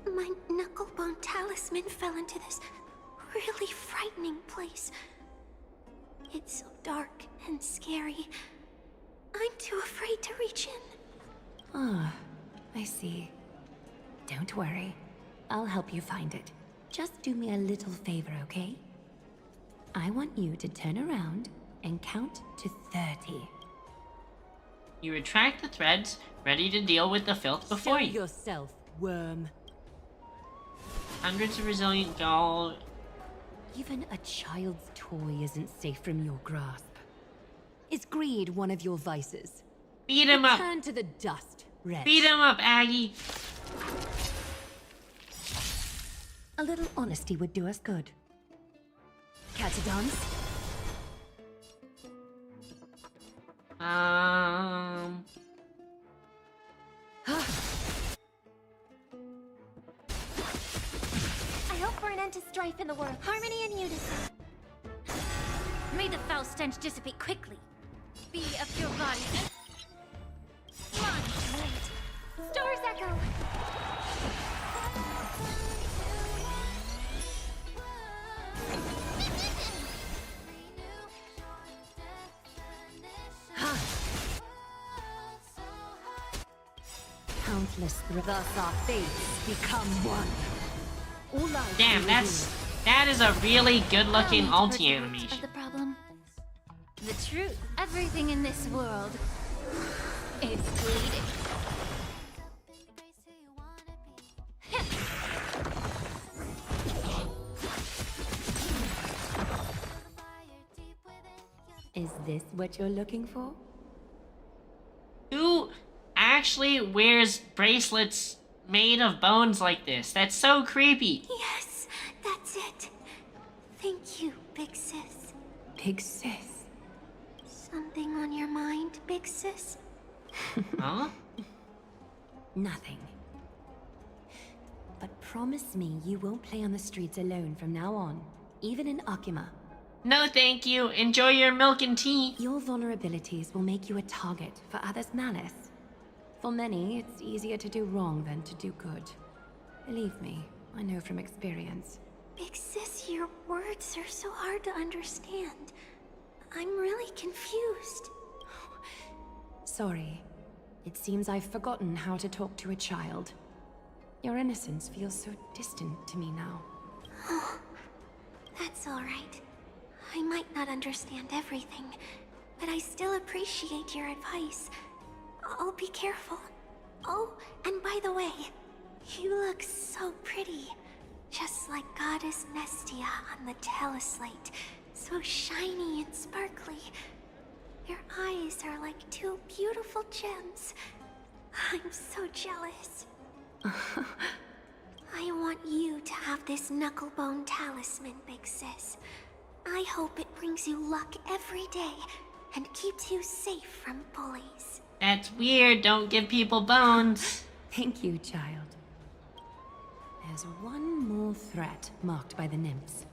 My knucklebone talisman fell into this really frightening place. It's so dark and scary. I'm too afraid to reach in. Ah, I see. Don't worry. I'll help you find it. Just do me a little favor, okay? I want you to turn around and count to 30. You retract the threads, ready to deal with the filth before you. Show yourself, worm. Hundreds of resilient gold. Even a child's toy isn't safe from your grasp. Is greed one of your vices? Beat him up. Turn to the dust, Red. Beat him up, Aggie. A little honesty would do us good. Catadons? I hope for an end to strife in the world. Harmony and unity. May the foul stench dissipate quickly. Be a pure body. Mind blade. Stars echo. Countless thus our fates become one. All life Damn, that is a really good-looking ulti animation. The problem. The truth. Everything in this world is bleeding. Is this what you're looking for? Who actually wears bracelets made of bones like this? That's so creepy. Yes, that's it. Thank you, Big Sis. Big Sis? Something on your mind, Big Sis? Huh? Nothing. But promise me you won't play on the streets alone from now on, even in Akima. No, thank you. Enjoy your milk and tea. Your vulnerabilities will make you a target for others' malice. For many, it's easier to do wrong than to do good. Believe me, I know from experience. Big Sis, your words are so hard to understand. I'm really confused. Sorry. It seems I've forgotten how to talk to a child. Your innocence feels so distant to me now. Oh, that's all right. I might not understand everything, but I still appreciate your advice. I'll be careful. Oh, and by the way, you look so pretty. Just like Goddess Nestia on the teleslate. So shiny and sparkly. Your eyes are like two beautiful gems. I'm so jealous. I want you to have this knucklebone talisman, Big Sis. I hope it brings you luck every day and keeps you safe from bullies. That's weird. Don't give people bones. Thank you, child. There's one more threat marked by the nymphs.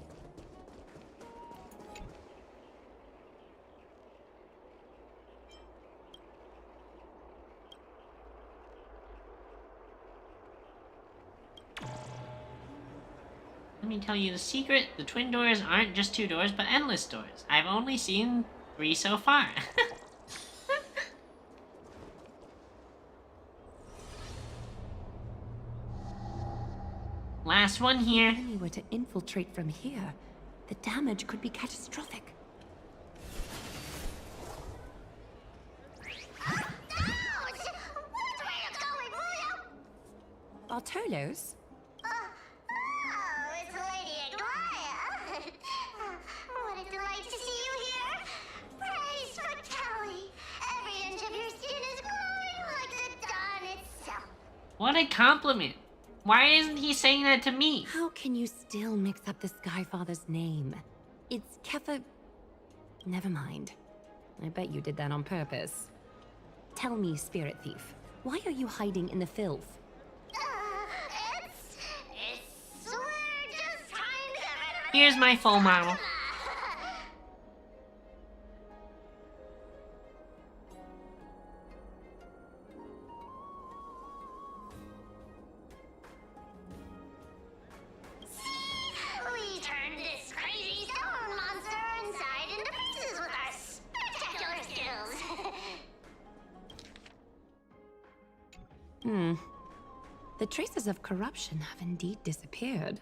Let me tell you the secret. The twin doors aren't just 2 doors, but endless doors. I've only seen 3 so far. Last one here. If we were to infiltrate from here, the damage could be catastrophic. Bartolos? Oh, it's Lady Aglaya. What a delight to see you here. Praise for Kelly. Every inch of your skin is glowing like the dawn itself. What a compliment. Why isn't he saying that to me? How can you still mix up the Skyfather's name? It's Kepha... Never mind. I bet you did that on purpose. Tell me, Spirit Thief, why are you hiding in the filth? We're just trying to... Here's my full model. We turned this crazy stone monster inside into pieces with our spectacular skills. The traces of corruption have indeed disappeared.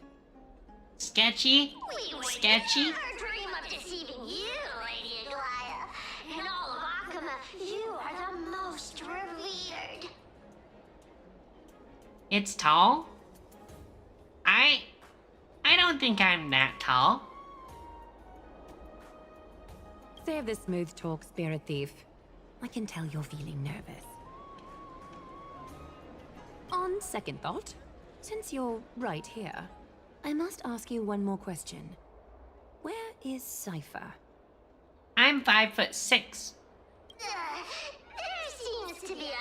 Sketchy? We would Sketchy? never dream of deceiving you, Lady Aglaya. In all of Akima, you are the most revered. It's tall? I don't think I'm that tall. Save the smooth talk, Spirit Thief. I can tell you're feeling nervous. On second thought, since you're right here, I must ask you one more question. Where is Cypher? I'm 5'6". There seems to be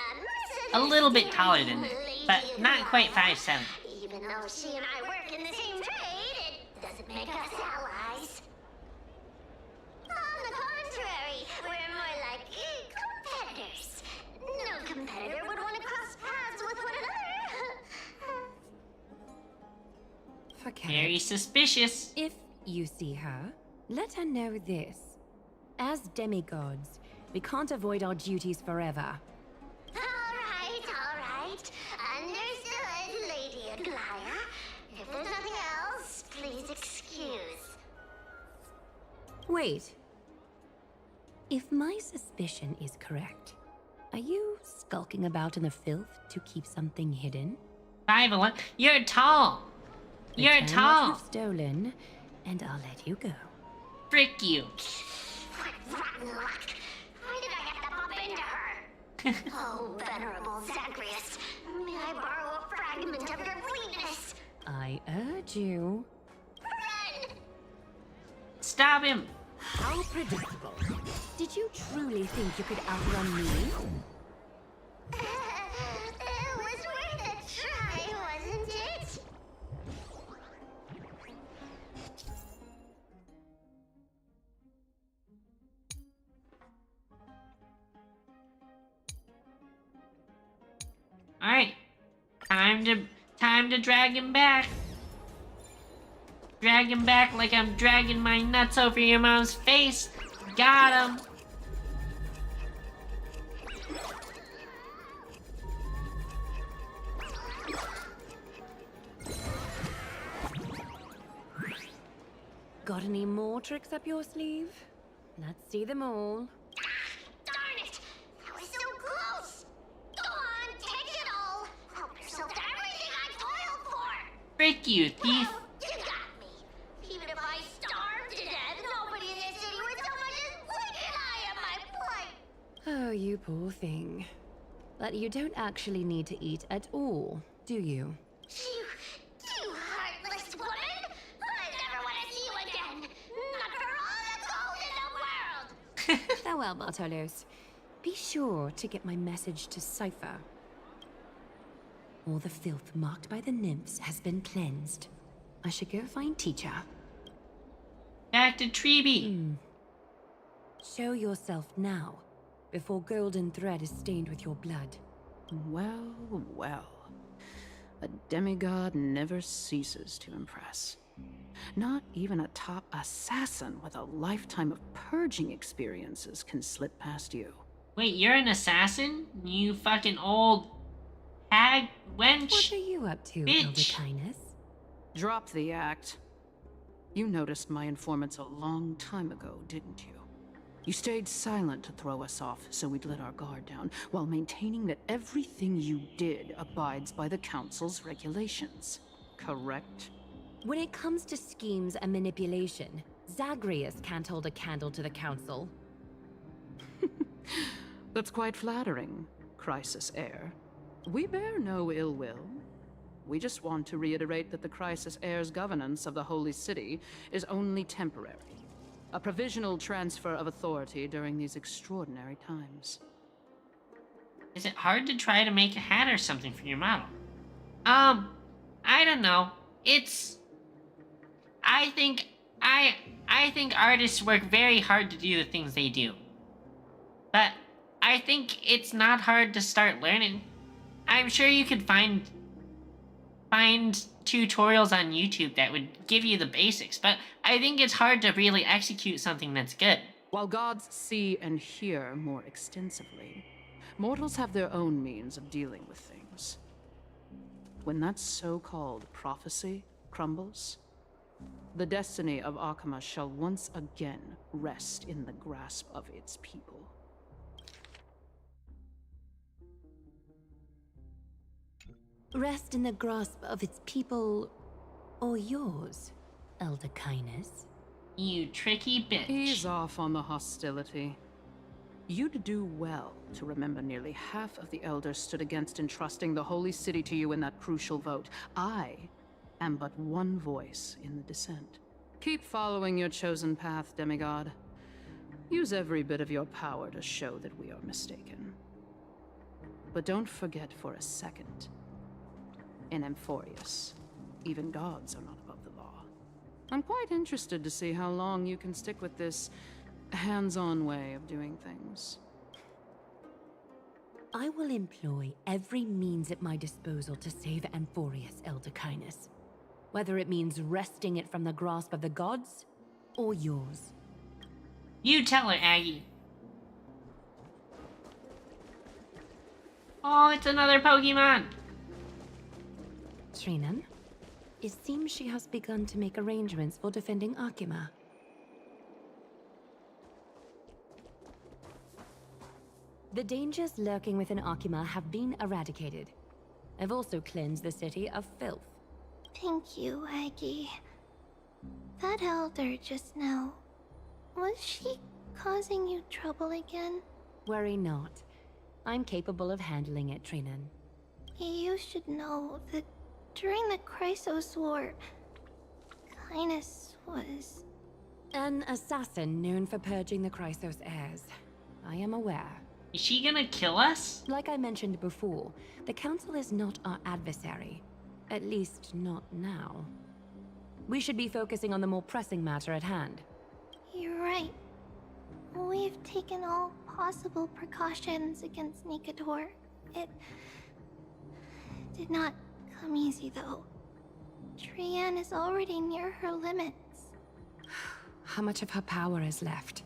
A little bit taller than it, but not quite 5'7". Even though she and I work in the same trade, it doesn't make us allies. On the contrary, we're more like competitors. No competitor would want to cross paths with one another. Forget Very it. suspicious. If you see her, let her know this. As demigods, we can't avoid our duties forever. All right. Understood, Lady Aglaya. If there's nothing else, please excuse. Wait. If my suspicion is correct, are you skulking about in the filth to keep something hidden? 5'11". You're tall. You're Return what tall. you've stolen, and I'll let you go. Frick you. What rotten luck! Why did I have to bump into her? Oh, venerable Zagreus, may I borrow a fragment of your fleetness? I urge you. Run! Stop him. How predictable. Did you truly think you could outrun me? to drag him back. Drag him back like I'm dragging my nuts over your mom's face. Got him. Got any more tricks up your sleeve? Let's see them all. Darn it! That was so close! Go on, take it all! Help yourself to everything I toiled for! Frick you, thief. Oh, you got me! Even if I starved to death, nobody in this city would so much as blink an eye at my plight! Oh, you poor thing. But you don't actually need to eat at all, do you? You heartless woman! I never want to see you again! Not for all the gold in the world! Farewell, Bartolos. Be sure to get my message to Cypher. All the filth marked by the nymphs has been cleansed. I should go find Teacher. Back to Treeby. Show yourself now, before golden thread is stained with your blood. Well, well. A demigod never ceases to impress. Not even a top assassin with a lifetime of purging experiences can slip past you. Wait, you're an assassin? You fucking old hag wench? What are you up to, bitch? Elder Kynus? Drop the act. You noticed my informants a long time ago, didn't you? You stayed silent to throw us off, so we'd let our guard down, while maintaining that everything you did abides by the Council's regulations. Correct? When it comes to schemes and manipulation, Zagreus can't hold a candle to the Council. That's quite flattering, Crisis Heir. We bear no ill will. We just want to reiterate that the Crisis Heir's governance of the Holy City is only temporary. A provisional transfer of authority during these extraordinary times. Is it hard to try to make a hat or something for your model? I don't know. I think artists work very hard to do the things they do. But I think it's not hard to start learning. I'm sure you could find tutorials on YouTube that would give you the basics, but I think it's hard to really execute something that's good. While gods see and hear more extensively, mortals have their own means of dealing with things. When that so-called prophecy crumbles, the destiny of Akama shall once again rest in the grasp of its people. Rest in the grasp of its people, or yours, Elder Kynus. You tricky bitch. Ease off on the hostility. You'd do well to remember nearly half of the elders stood against entrusting the Holy City to you in that crucial vote. I am but one voice in the dissent. Keep following your chosen path, demigod. Use every bit of your power to show that we are mistaken. But don't forget for a second, in Amphorius, even gods are not above the law. I'm quite interested to see how long you can stick with this hands-on way of doing things. I will employ every means at my disposal to save Amphorius, Elder Kynus. Whether it means wresting it from the grasp of the gods, or yours. You tell her, Aggie. Oh, it's another Pokemon! Trinan, it seems she has begun to make arrangements for defending Akima. The dangers lurking within Akima have been eradicated. I've also cleansed the city of filth. Thank you, Aggie. That elder just now, was she causing you trouble again? Worry not. I'm capable of handling it, Trinan. You should know that during the Chrysos War, Kynus was... An assassin known for purging the Chrysos heirs. I am aware. Is she gonna kill us? Like I mentioned before, the Council is not our adversary. At least, not now. We should be focusing on the more pressing matter at hand. You're right. We've taken all possible precautions against Nikador. It did not Come easy, though. Trianne is already near her limits. How much of her power is left?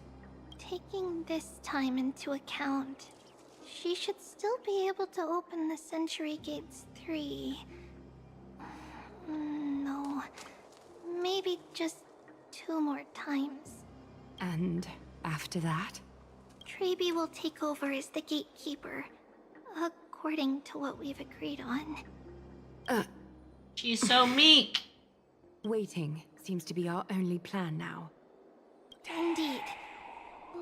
Taking this time into account, she should still be able to open the Century Gates 3. No, maybe just 2 more times. And after that? Trebi will take over as the gatekeeper, according to what we've agreed on. She's so meek. Waiting seems to be our only plan now. Indeed.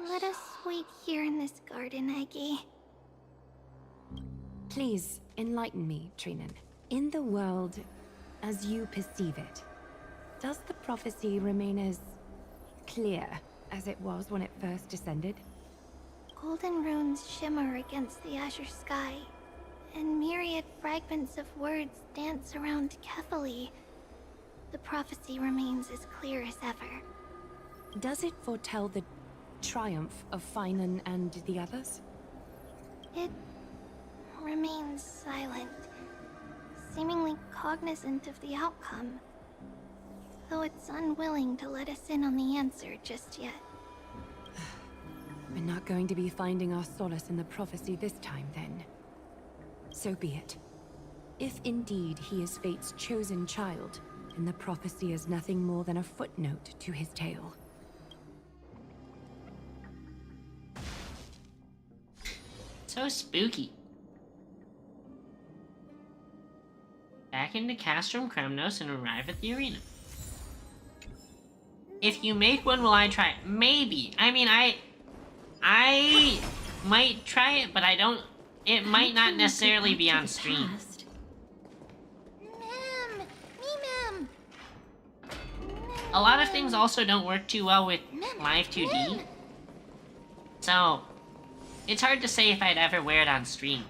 Let us wait here in this garden, Aggie. Please, enlighten me, Trinan. In the world, as you perceive it, does the prophecy remain as clear as it was when it first descended? Golden runes shimmer against the azure sky, and myriad fragments of words dance around Kefali. The prophecy remains as clear as ever. Does it foretell the triumph of Finan and the others? It remains silent, seemingly cognizant of the outcome, though it's unwilling to let us in on the answer just yet. We're not going to be finding our solace in the prophecy this time, then. So be it. If indeed he is Fate's chosen child, then the prophecy is nothing more than a footnote to his tale. So spooky. Back into Castrum Kremnos and arrive at the arena. If you make one, will I try it? Maybe. I mean, I might try it, but I don't... It might not necessarily be on stream. Ma'am! Me, ma'am! A lot of things also don't work too well with Live 2D. So, it's hard to say if I'd ever wear it on stream.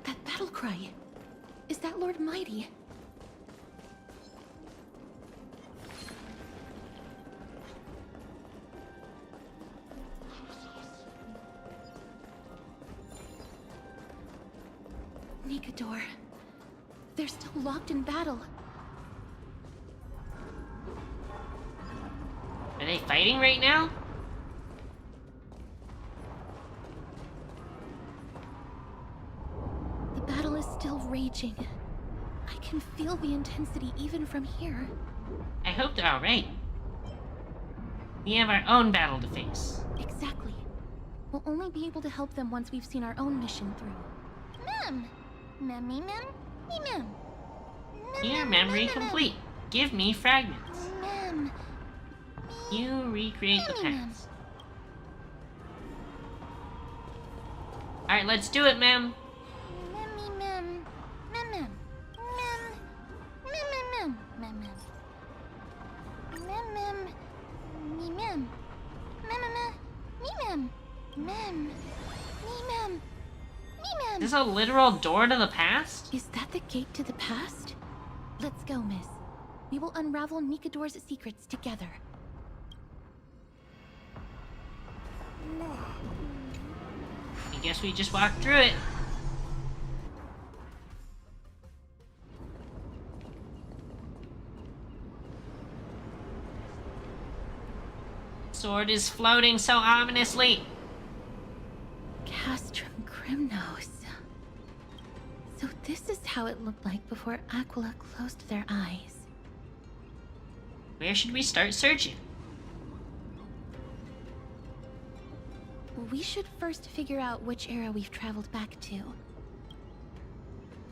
That battle cry. Is that Lord Mighty? Nikador. They're still locked in battle. Are they fighting right now? The battle is still raging. I can feel the intensity even from here. I hope they're alright. We have our own battle to face. Exactly. We'll only be able to help them once we've seen our own mission through. Ma'am! Ma'am, me, ma'am? Me, ma'am. Here, memory complete. Give me fragments. Ma'am. You recreate the past. Alright, let's do it, ma'am. Ma'am, ma'am. Ma'am, ma'am. Ma'am. Ma'am, ma'am, ma'am. Ma'am, ma'am. Me, ma'am. Ma'am, ma'am. Me, ma'am. Ma'am. Me, ma'am. Me, ma'am. Is this a literal door to the past? Is that the gate to the past? Let's go, miss. We will unravel Nikador's secrets together. I guess we just walk through it. Sword is floating so ominously. Castrum Kremnos. So this is how it looked like before Aquila closed their eyes. Where should we start searching? We should first figure out which era we've traveled back to.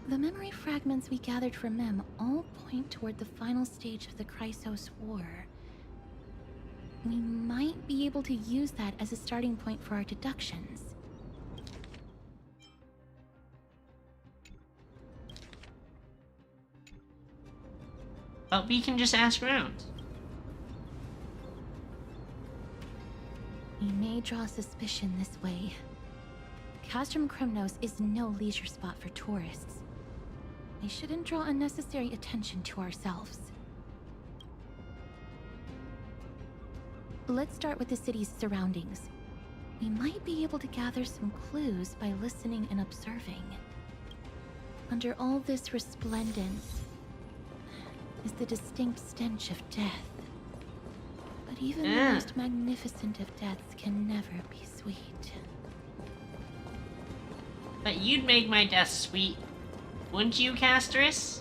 The memory fragments we gathered from Mem all point toward the final stage of the Chrysos War. We might be able to use that as a starting point for our deductions. But we can just ask around. We may draw suspicion this way. Castrum Kremnos is no leisure spot for tourists. We shouldn't draw unnecessary attention to ourselves. Let's start with the city's surroundings. We might be able to gather some clues by listening and observing. Under all this resplendence is the distinct stench of death. But even the most magnificent of deaths can never be sweet. But you'd make my death sweet, wouldn't you, Castris?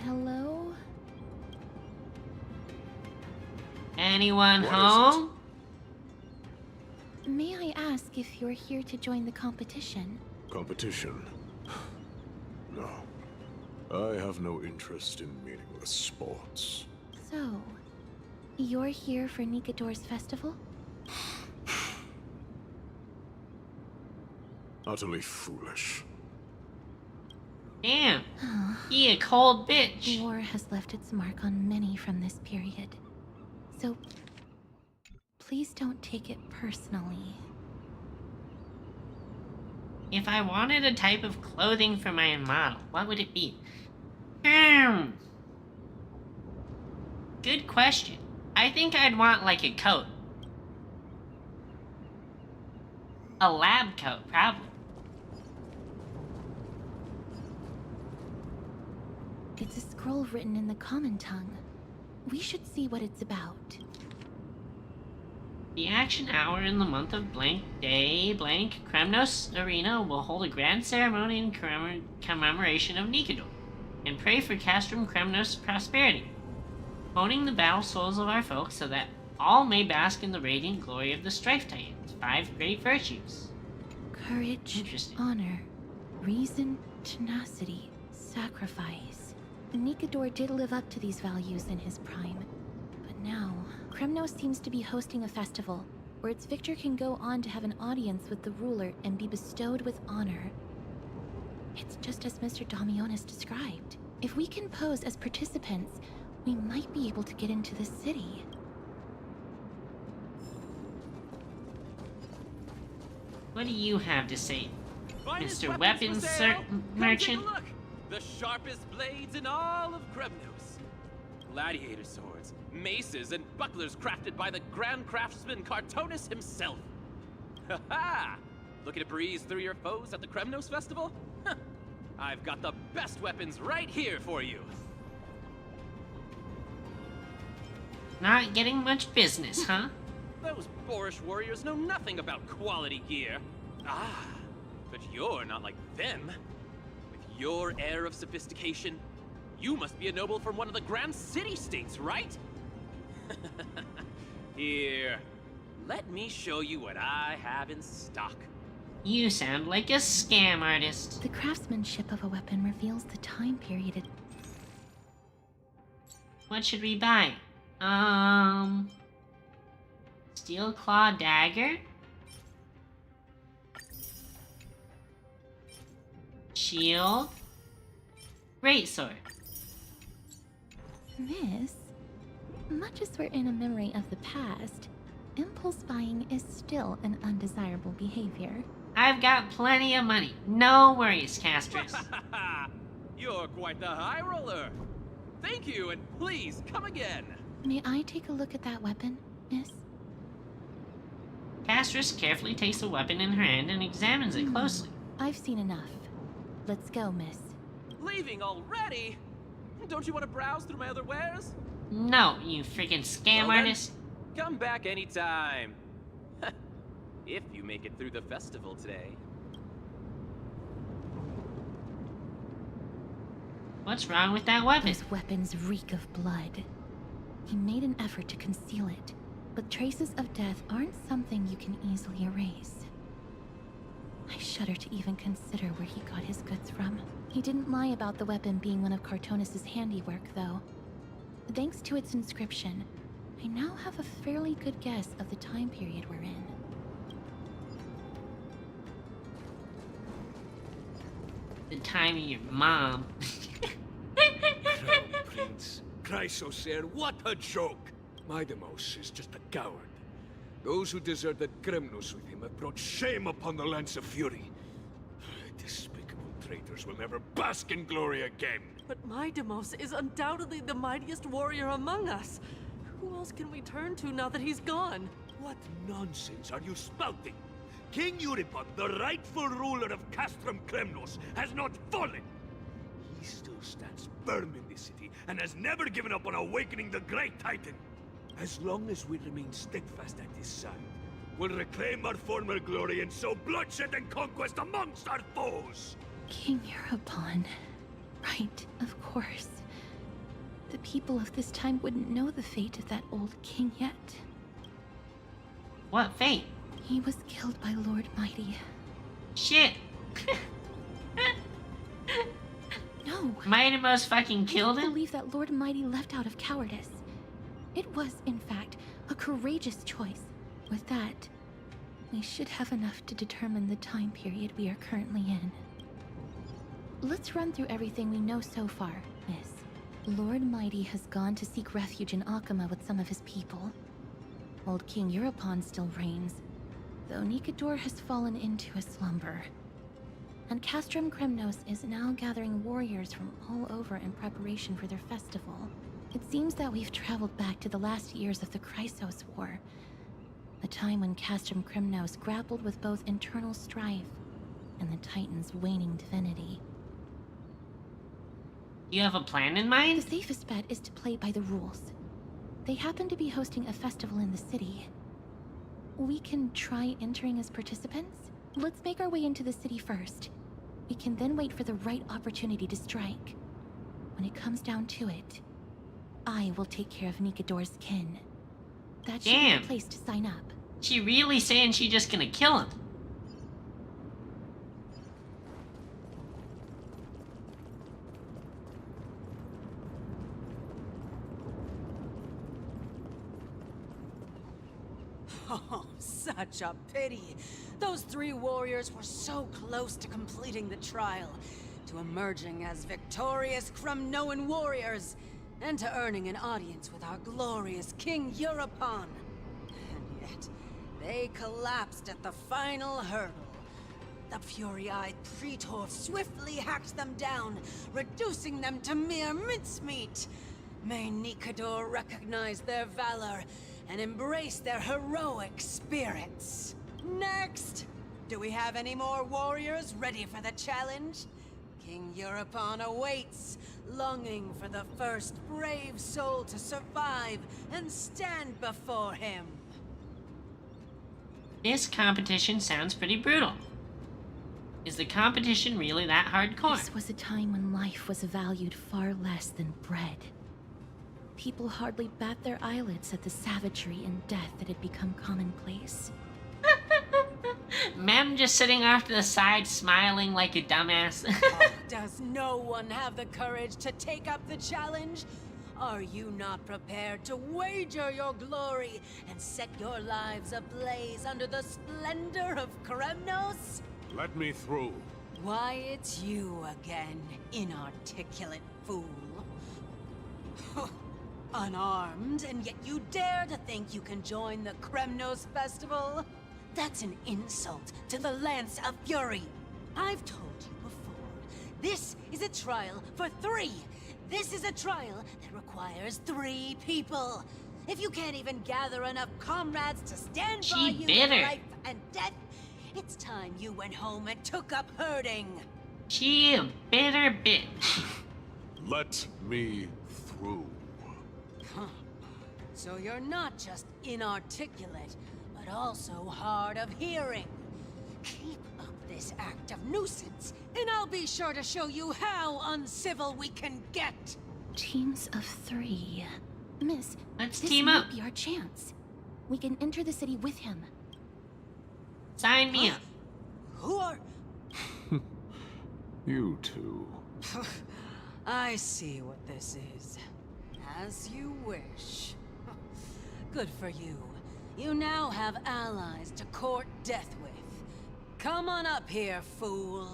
Hello? Anyone home? May I ask if you're here to join the competition? Competition? No. I have no interest in meaningless sports. So, you're here for Nikador's festival? Utterly foolish. Damn. He a cold bitch. War has left its mark on many from this period. So, please don't take it personally. If I wanted a type of clothing for my model, what would it be? Good question. I think I'd want like a coat. A lab coat, probably. It's a scroll written in the common tongue. We should see what it's about. The action hour in the month of blank day blank Kremnos Arena will hold a grand ceremony in commemoration of Nikador, and pray for Castrum Kremnos' prosperity, honing the battle souls of our folk so that all may bask in the radiant glory of the Strife Titans' 5 great virtues. Courage, honor, reason, tenacity, sacrifice. Nikador did live up to these values in his prime. But now, Kremnos seems to be hosting a festival where its victor can go on to have an audience with the ruler and be bestowed with honor. It's just as Mr. Damionis described. If we can pose as participants, we might be able to get into the city. What do you have to say, Finest Mr. weapons Weapons for sale. Come Merchant? Take a look. The sharpest blades in all of Kremnos. Gladiator swords, maces, and bucklers crafted by the grand craftsman Cartonis himself. Ha ha! Looking to breeze through your foes at the Kremnos Festival? Huh. I've got the best weapons right here for you. Not getting much business, huh? Those boorish warriors know nothing about quality gear. Ah, but you're not like them. With your air of sophistication, you must be a noble from one of the Grand City-States, right? Here, let me show you what I have in stock. You sound like a scam artist. The craftsmanship of a weapon reveals the time period it... What should we buy? Steel claw dagger? Shield? Greatsword. Miss, much as we're in a memory of the past, impulse buying is still an undesirable behavior. I've got plenty of money. No worries, Castris. You're quite the high roller. Thank you, and please come again. May I take a look at that weapon, miss? Castris carefully takes the weapon in her hand and examines it closely. I've seen enough. Let's go, miss. Leaving already? Don't you want to browse through my other wares? No, you freaking scam Well, artist. then, come back anytime. If you make it through the festival today. What's wrong with that weapon? Those weapons reek of blood. He made an effort to conceal it, but traces of death aren't something you can easily erase. I shudder to even consider where he got his goods from. He didn't lie about the weapon being one of Cartonis' handiwork, though. Thanks to its inscription, I now have a fairly good guess of the time period we're in. The time of your mom. Crown Prince. Chrysosaur, what a joke! Midamos is just a coward. Those who deserted Kremnos with him have brought shame upon the Lance of Fury. Despicable traitors will never bask in glory again. But Maidemos is undoubtedly the mightiest warrior among us. Who else can we turn to now that he's gone? What nonsense are you spouting? King Euripon, the rightful ruler of Castrum Kremnos, has not fallen. He still stands firm in this city and has never given up on awakening the Great Titan. As long as we remain steadfast at his side, we'll reclaim our former glory and sow bloodshed and conquest amongst our foes! King Euripon. Right, of course. The people of this time wouldn't know the fate of that old king yet. What fate? He was killed by Lord Mighty. Shit. No. Maidemos fucking killed him? I believe that Lord Mighty left out of cowardice. It was, in fact, a courageous choice. With that, we should have enough to determine the time period we are currently in. Let's run through everything we know so far, Miss. Lord Mighty has gone to seek refuge in Akama with some of his people. Old King Euripon still reigns, though Nikador has fallen into a slumber. And Castrum Kremnos is now gathering warriors from all over in preparation for their festival. It seems that we've traveled back to the last years of the Chrysos War, a time when Castrum Kremnos grappled with both internal strife and the Titan's waning divinity. You have a plan in mind? The safest bet is to play by the rules. They happen to be hosting a festival in the city. We can try entering as participants? Let's make our way into the city first. We can then wait for the right opportunity to strike. When it comes down to it, I will take care of Nikador's kin. That should be the place to sign up. She really saying she's just gonna kill him? Oh, such a pity. Those three warriors were so close to completing the trial, to emerging as victorious Kremnoan warriors, and to earning an audience with our glorious King Euripon. And yet, they collapsed at the final hurdle. The fury-eyed Praetor swiftly hacked them down, reducing them to mere mincemeat. May Nikador recognize their valor and embrace their heroic spirits. Next! Do we have any more warriors ready for the challenge? King Euripon awaits, longing for the first brave soul to survive and stand before him. This competition sounds pretty brutal. Is the competition really that hardcore? This was a time when life was valued far less than bread. People hardly bat their eyelids at the savagery and death that had become commonplace. Mem just sitting off to the side smiling like a dumbass. Does no one have the courage to take up the challenge? Are you not prepared to wager your glory and set your lives ablaze under the splendor of Kremnos? Let me through. Why, it's you again, inarticulate fool. Unarmed, and yet you dare to think you can join the Kremnos festival? That's an insult to the Lance of Fury. I've told you before, this is a trial for 3. This is a trial that requires 3 people. If you can't even gather enough comrades to stand by you in life and death, it's time you went home and took up herding. She a bitter bitch. Let me through. Huh. So you're not just inarticulate, but also hard of hearing. Keep up this act of nuisance, and I'll be sure to show you how uncivil we can get. Teams of 3. Miss, let's this team might up. Be our chance. We can enter the city with him. Sign me up. Who are... You two. I see what this is. As you wish. Good for you. You now have allies to court death with. Come on up here, fool.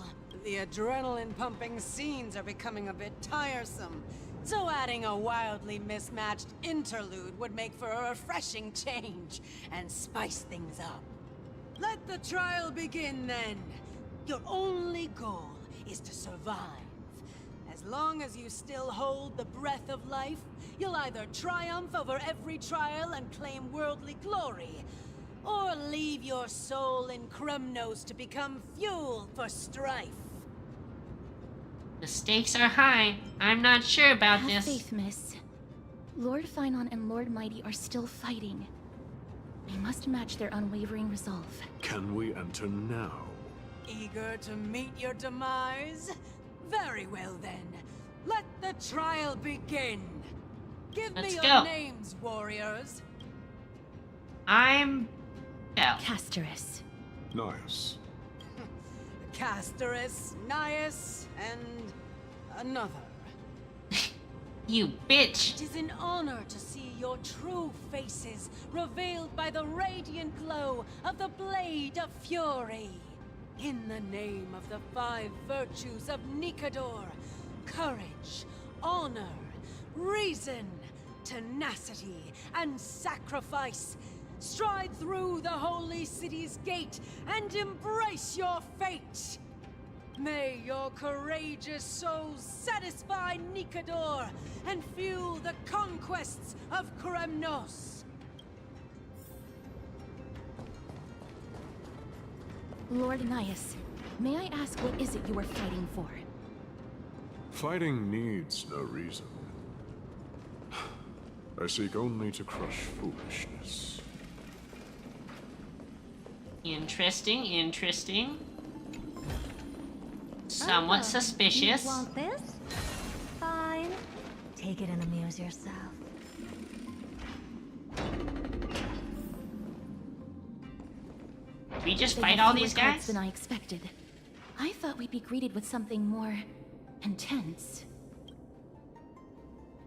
The adrenaline-pumping scenes are becoming a bit tiresome. So adding a wildly mismatched interlude would make for a refreshing change and spice things up. Let the trial begin then. Your only goal is to survive. As long as you still hold the breath of life, you'll either triumph over every trial and claim worldly glory, or leave your soul in Kremnos to become fuel for strife. The stakes are high. I'm not sure about Have this. faith, miss. Lord Finon and Lord Mighty are still fighting. We must match their unwavering resolve. Can we enter now? Eager to meet your demise? Very well then. Let the trial begin. Give Let's me your go. names, warriors. I'm Bell. Casterus. Nice. Casterus, Nias, and another. You bitch. It is an honor to see your true faces revealed by the radiant glow of the Blade of Fury. In the name of the 5 virtues of Nikador, courage, honor, reason, tenacity, and sacrifice, stride through the holy city's gate and embrace your fate. May your courageous souls satisfy Nikador and fuel the conquests of Kremnos. Lord Nias, may I ask what is it you are fighting for? Fighting needs no reason. I seek only to crush foolishness. Interesting, interesting. Somewhat suspicious. You want this? Fine. Take it and amuse yourself. Did we just They fight have all fewer these cards guys? than I expected. I thought we'd be greeted with something more intense.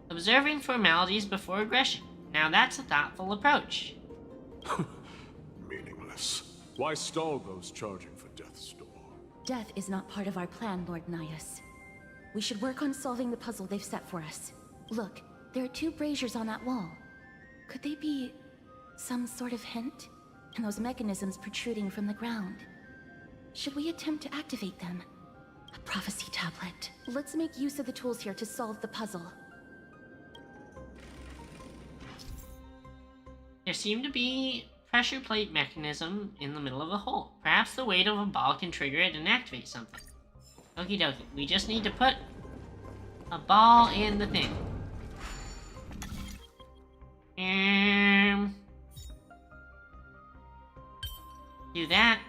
Observing formalities before aggression. Now that's a thoughtful approach. Meaningless. Why stall those charging for Death's Door? Death is not part of our plan, Lord Nias. We should work on solving the puzzle they've set for us. Look, there are 2 braziers on that wall. Could they be some sort of hint? And those mechanisms protruding from the ground. Should we attempt to activate them? A prophecy tablet. Let's make use of the tools here to solve the puzzle. There seemed to be pressure plate mechanism in the middle of a hole. Perhaps the weight of a ball can trigger it and activate something. Okie dokie. We just need to put a ball in the thing. Do that.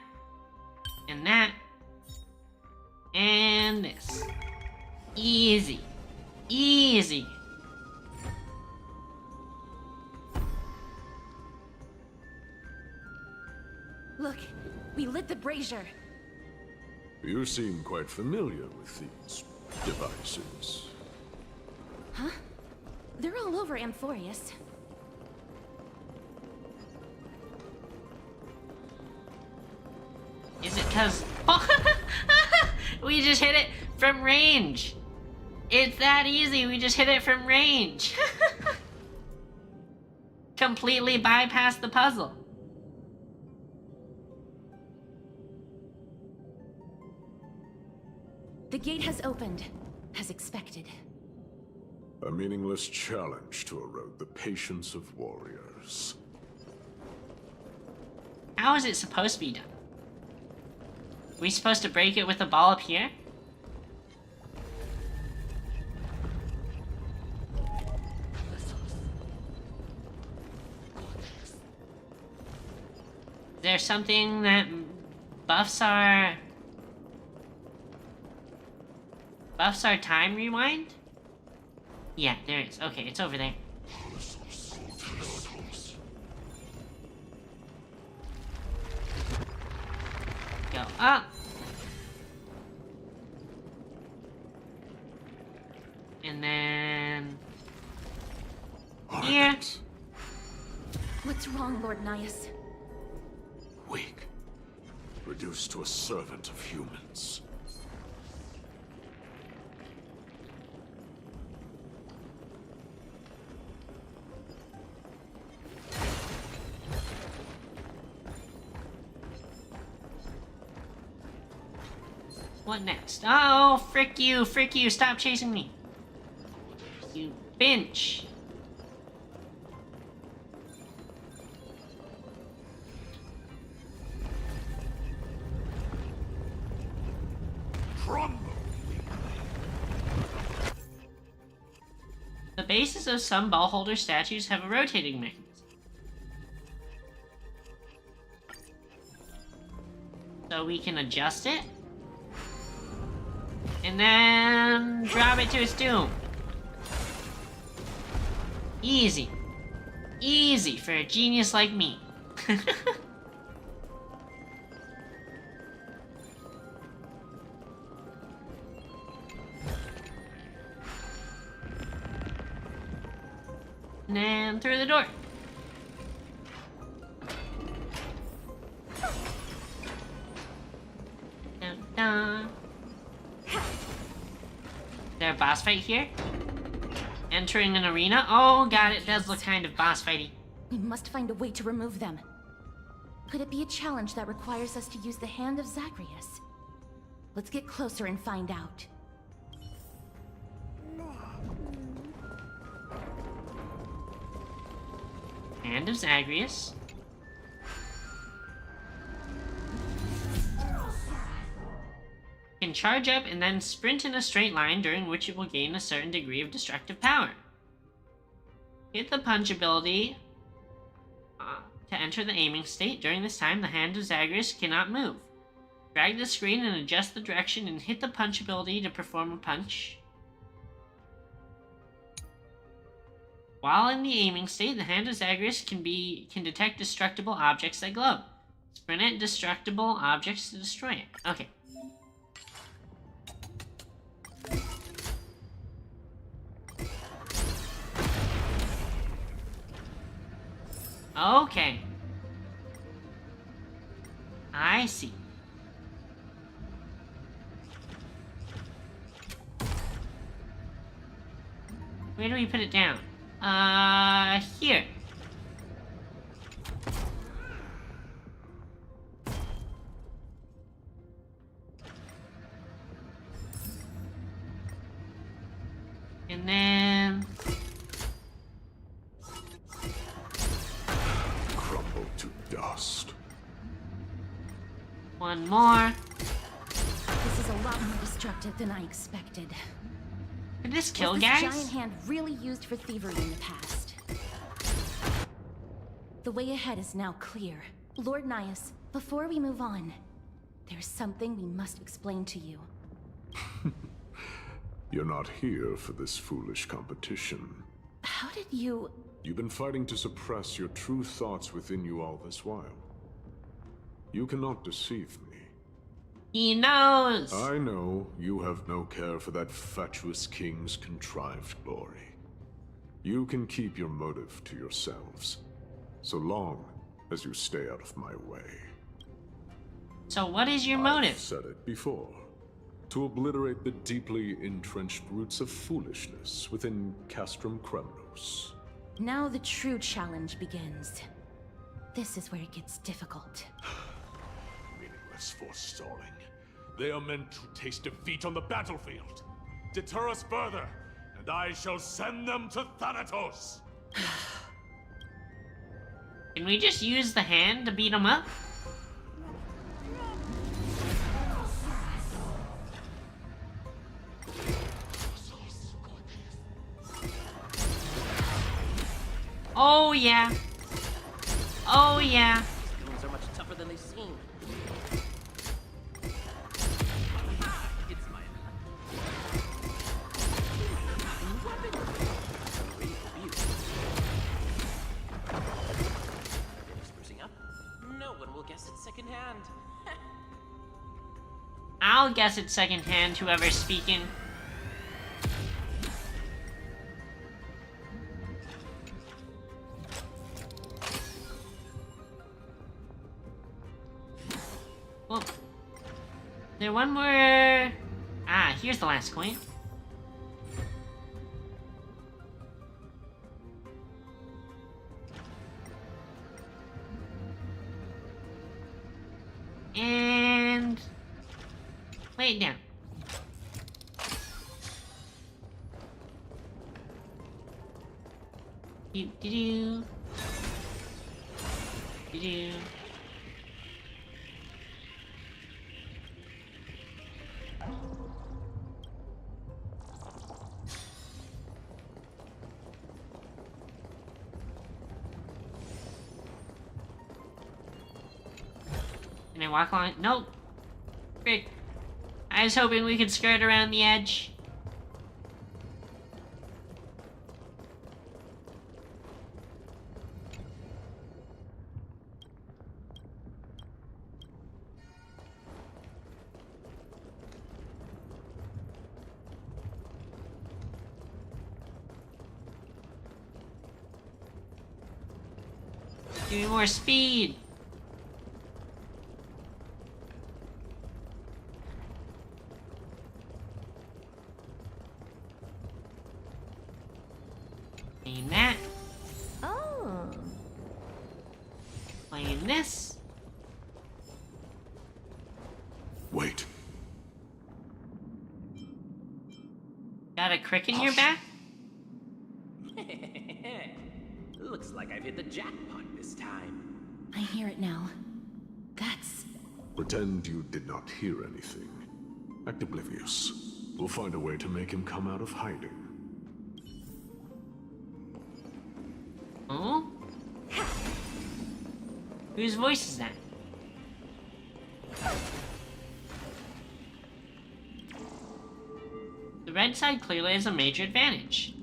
And that. And this. Easy. Easy. Look, we lit the brazier. You seem quite familiar with these devices. Huh? They're all over Amphorius. Is it cause we just hit it from range? It's that easy, we just hit it from range. Completely bypassed the puzzle. The gate has opened, as expected. A meaningless challenge to erode the patience of warriors. How is it supposed to be done? Are we supposed to break it with a ball up here? Is there something that buffs our time rewind? Yeah, there is. Okay, it's over there. Go up. And then here. What's wrong, Lord Nias? Weak. Reduced to a servant of humans. What next? Oh, frick you, stop chasing me. You bitch. The bases of some ball holder statues have a rotating mechanism. So we can adjust it. And then drop it to its doom. Easy. Easy for a genius like me. And then through the door. Dun, dun. Is there a boss fight here? Entering an arena? Oh god, it does look kind of boss fighty. We must find a way to remove them. Could it be a challenge that requires us to use the Hand of Zagreus? Let's get closer and find out. Hand of Zagreus. Can charge up and then sprint in a straight line, during which it will gain a certain degree of destructive power. Hit the punch ability to enter the aiming state. During this time, the Hand of Zagreus cannot move. Drag the screen and adjust the direction and hit the punch ability to perform a punch. While in the aiming state, the Hand of Zagreus can detect destructible objects that glow. Sprint at destructible objects to destroy it. Okay. Okay. I see. Where do we put it down? Here. And then... crumble to dust. One more. This is a lot more destructive than I expected. Did this kill Was guys? this giant hand really used for thievery in the past? The way ahead is now clear. Lord Nias, before we move on, there's something we must explain to you. You're not here for this foolish competition. How did you... You've been fighting to suppress your true thoughts within you all this while. You cannot deceive me. He knows! I know you have no care for that fatuous king's contrived glory. You can keep your motive to yourselves, so long as you stay out of my way. So what is your motive? I've said it before. To obliterate the deeply entrenched roots of foolishness within Castrum Kremnos. Now the true challenge begins. This is where it gets difficult. Meaningless forestalling. They are meant to taste defeat on the battlefield. Deter us further, and I shall send them to Thanatos. Can we just use the hand to beat him up? Oh yeah. Oh yeah. These goons are much tougher than they seem. It's my sprucing up. No one will guess it secondhand. I'll guess it's secondhand, whoever's speaking. Well, there one more... Ah, here's the last coin. And... Lay it down. Do-do-do. Do-do. Can I walk along? Nope. Frick. I was hoping we could skirt around the edge. Give me more speed. Playing that. Oh. Playing this. Wait. Got a crick in your back? Looks like I've hit the jackpot this time. I hear it now. That's... Pretend you did not hear anything. Act oblivious. We'll find a way to make him come out of hiding. Oh? Whose voice is that? The red side clearly has a major advantage.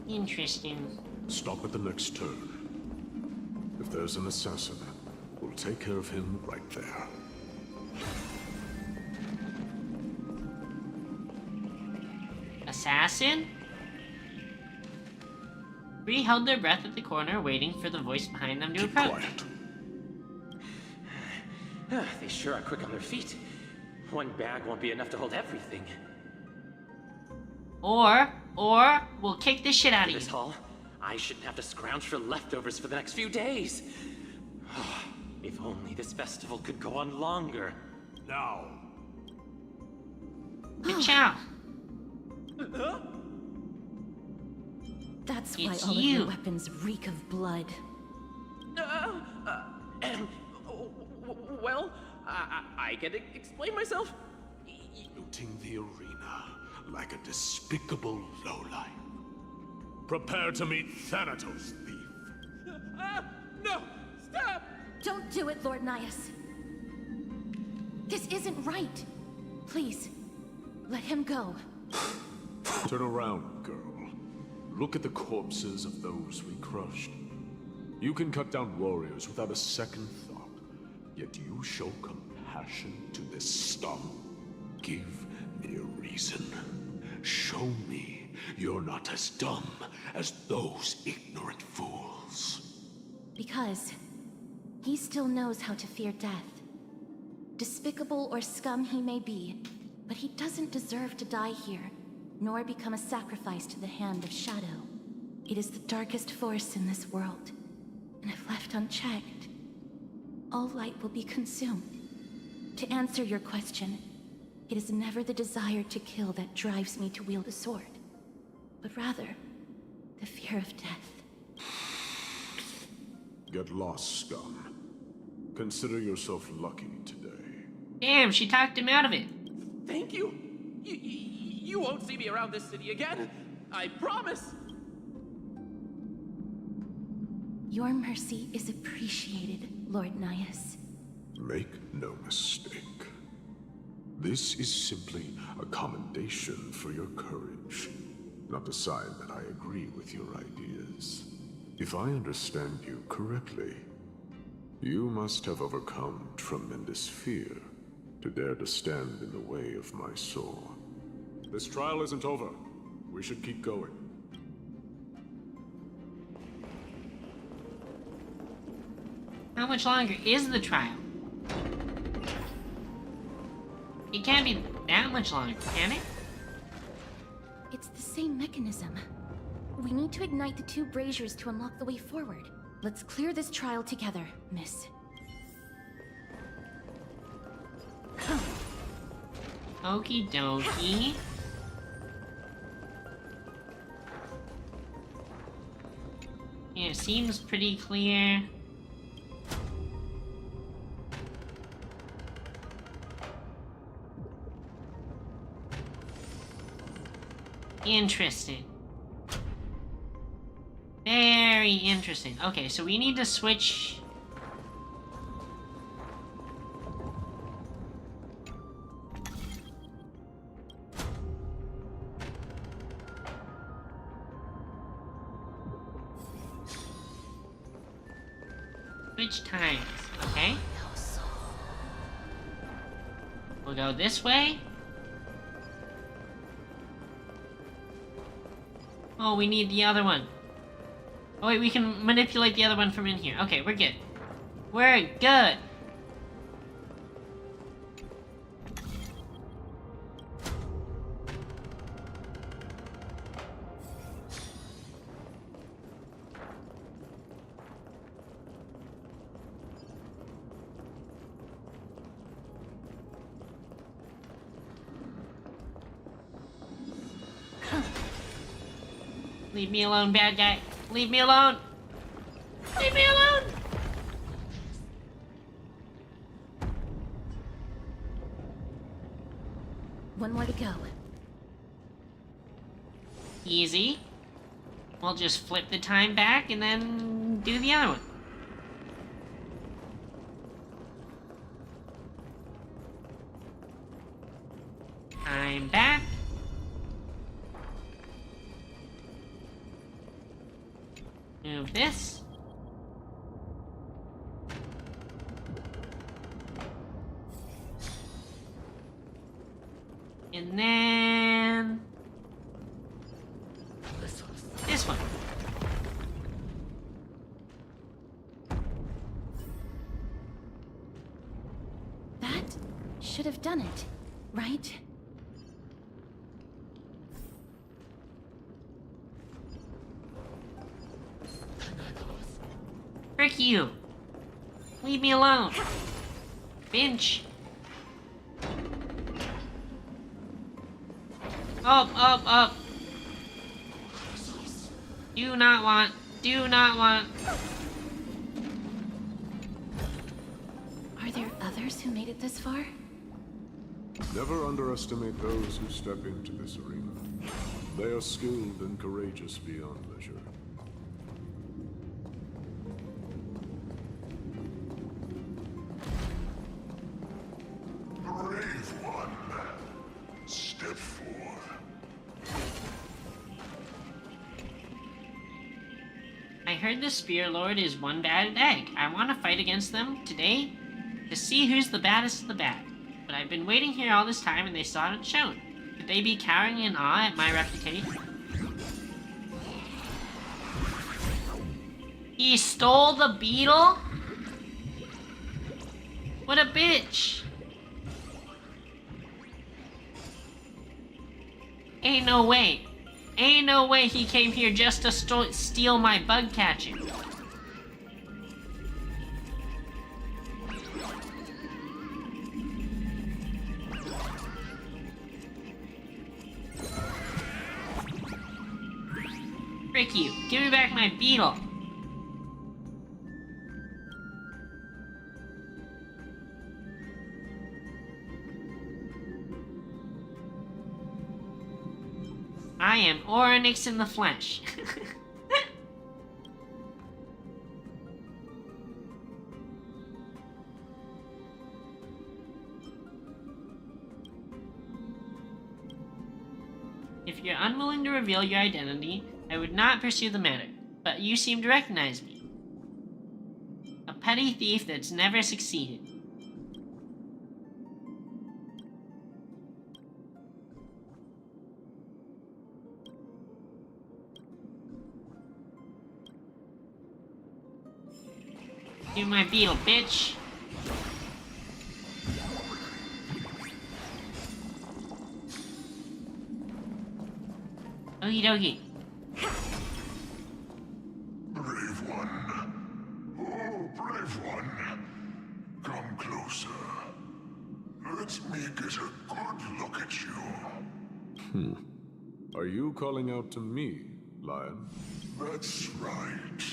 Interesting. Stop at the next turn. If there's an assassin, we'll take care of him right there. Assassin? Three held their breath at the corner, waiting for the voice behind them to approach. They sure are quick on their feet. One bag won't be enough to hold everything. Or we'll kick the shit out of you. This haul, I shouldn't have to scrounge for leftovers for the next few days. If only this festival could go on longer. Now. Ciao. That's why It's all of you. your weapons reek of blood. Well, I can explain myself. Looting the arena like a despicable lowlife. Prepare to meet Thanatos, thief. No! Stop! Don't do it, Lord Nias. This isn't right. Please, let him go. Turn around, girl. Look at the corpses of those we crushed. You can cut down warriors without a second thought, yet you show compassion to this scum. Give me a reason. Show me you're not as dumb as those ignorant fools. Because he still knows how to fear death. Despicable or scum he may be, but he doesn't deserve to die here, nor become a sacrifice to the hand of Shadow. It is the darkest force in this world, and if left unchecked, all light will be consumed. To answer your question, it is never the desire to kill that drives me to wield a sword, but rather the fear of death. Get lost, scum. Consider yourself lucky today. Damn, she talked him out of it. Thank you. You won't see me around this city again. I promise. Your mercy is appreciated, Lord Nias. Make no mistake. This is simply a commendation for your courage, not a sign that I agree with your ideas. If I understand you correctly, you must have overcome tremendous fear to dare to stand in the way of my sword. This trial isn't over. We should keep going. How much longer is the trial? It can't be that much longer, can it? It's the same mechanism. We need to ignite the two braziers to unlock the way forward. Let's clear this trial together, miss. Okie dokie. Yeah, it seems pretty clear. Interesting. Very interesting. Okay, so we need to switch. Switch times, okay? We'll go this way. Oh, we need the other one. Oh wait, we can manipulate the other one from in here. Okay, we're good. We're good. Leave me alone, bad guy. Leave me alone. Leave me alone. One more to go. Easy. We'll just flip the time back and then do the other one. Time back. Move this. And then this one. That should have done it, right? Frick you! Leave me alone! Finch! Up, up, up! Do not want. Are there others who made it this far? Never underestimate those who step into this arena. They are skilled and courageous beyond measure. Brave one. Step forth. I heard the Spear Lord is one bad egg. I want to fight against them today to see who's the baddest of the bad. But I've been waiting here all this time and they still haven't shown. Could they be cowering in awe at my reputation? He stole the beetle? What a bitch! Ain't no way. Ain't no way he came here just to steal my bug catching. Frick you. Give me back my beetle. I am Orynyx in the flesh. If you're unwilling to reveal your identity, I would not pursue the matter, but you seem to recognize me. A petty thief that's never succeeded. Give me my beetle, bitch! Okie dokie. Brave one. Oh, brave one. Come closer. Let me get a good look at you. Are you calling out to me, Lion? That's right.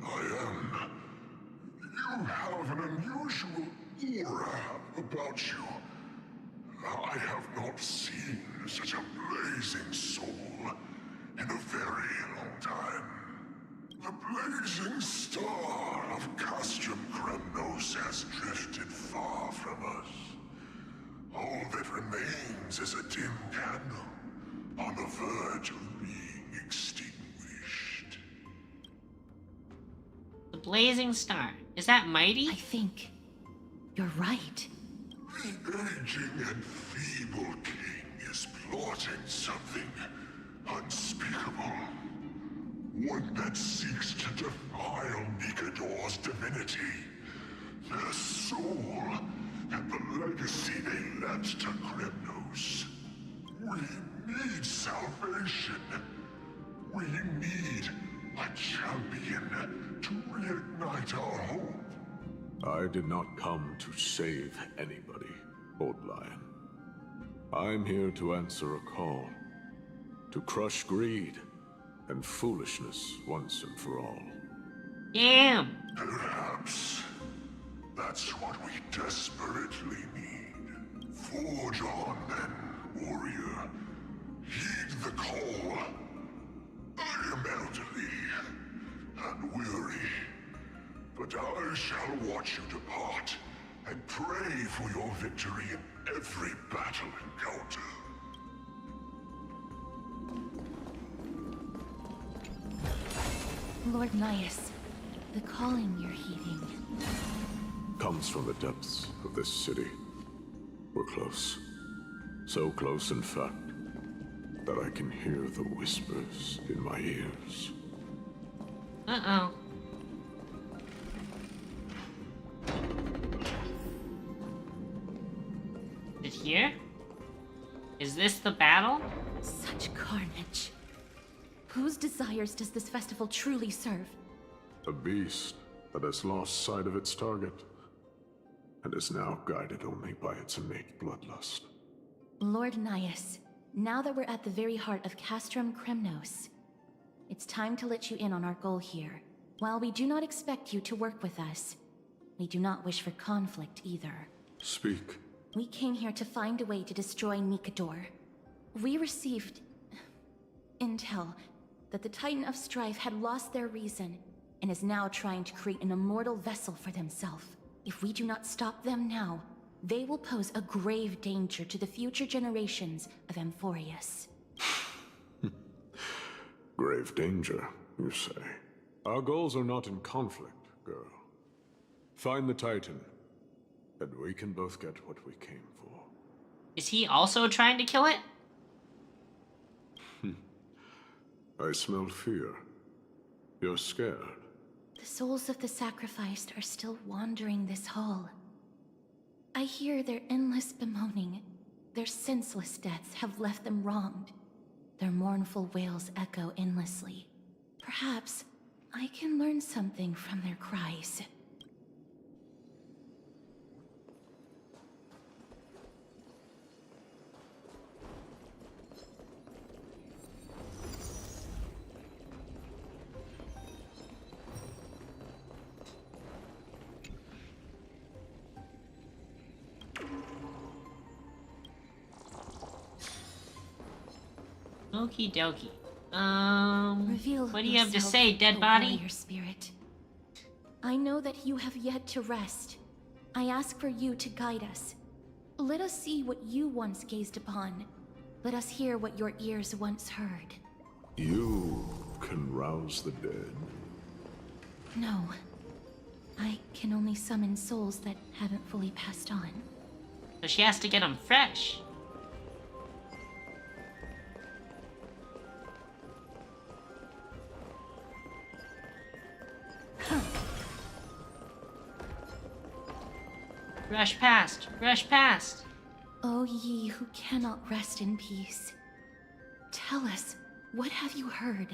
I am. You have an unusual aura about you. I have not seen such a blazing soul in a very long time. The blazing star of Castrum Kremnos has drifted far from us. All that remains is a dim candle on the verge of being extinguished. The blazing star. Is that Mighty? I think you're right. The aging and feeble king is plotting something unspeakable. One that seeks to defile Nikador's divinity, their soul, and the legacy they left to Kremnos. We need salvation. We need a champion to reignite our hope. I did not come to save anybody, Old Lion. I'm here to answer a call. To crush greed and foolishness once and for all. Damn! Perhaps that's what we desperately need. Forge on then, warrior. Heed the call. I am elderly and weary, but I shall watch you depart and pray for your victory in every battle encounter. Lord Naius, the calling you're heeding. Comes from the depths of this city. We're close. So close, in fact, that I can hear the whispers in my ears. Uh-oh. Is it here? Is this the battle? Such carnage. Whose desires does this festival truly serve? A beast that has lost sight of its target, and is now guided only by its innate bloodlust. Lord Naius, now that we're at the very heart of Castrum Kremnos, it's time to let you in on our goal here. While we do not expect you to work with us, we do not wish for conflict either. Speak. We came here to find a way to destroy Nikador. We received intel that the Titan of Strife had lost their reason and is now trying to create an immortal vessel for themselves. If we do not stop them now, they will pose a grave danger to the future generations of Amphorius. Grave danger, you say? Our goals are not in conflict, girl. Find the Titan, and we can both get what we came for. Is he also trying to kill it? I smell fear. You're scared. The souls of the sacrificed are still wandering this hall. I hear their endless bemoaning. Their senseless deaths have left them wronged. Their mournful wails echo endlessly. Perhaps I can learn something from their cries. Okie dokie. Reveal what do you have to yourself, say, dead O body? warrior spirit. I know that you have yet to rest. I ask for you to guide us. Let us see what you once gazed upon. Let us hear what your ears once heard. You can rouse the dead. No. I can only summon souls that haven't fully passed on. So she has to get them fresh. Rush past! Rush past! O ye who cannot rest in peace. Tell us, what have you heard?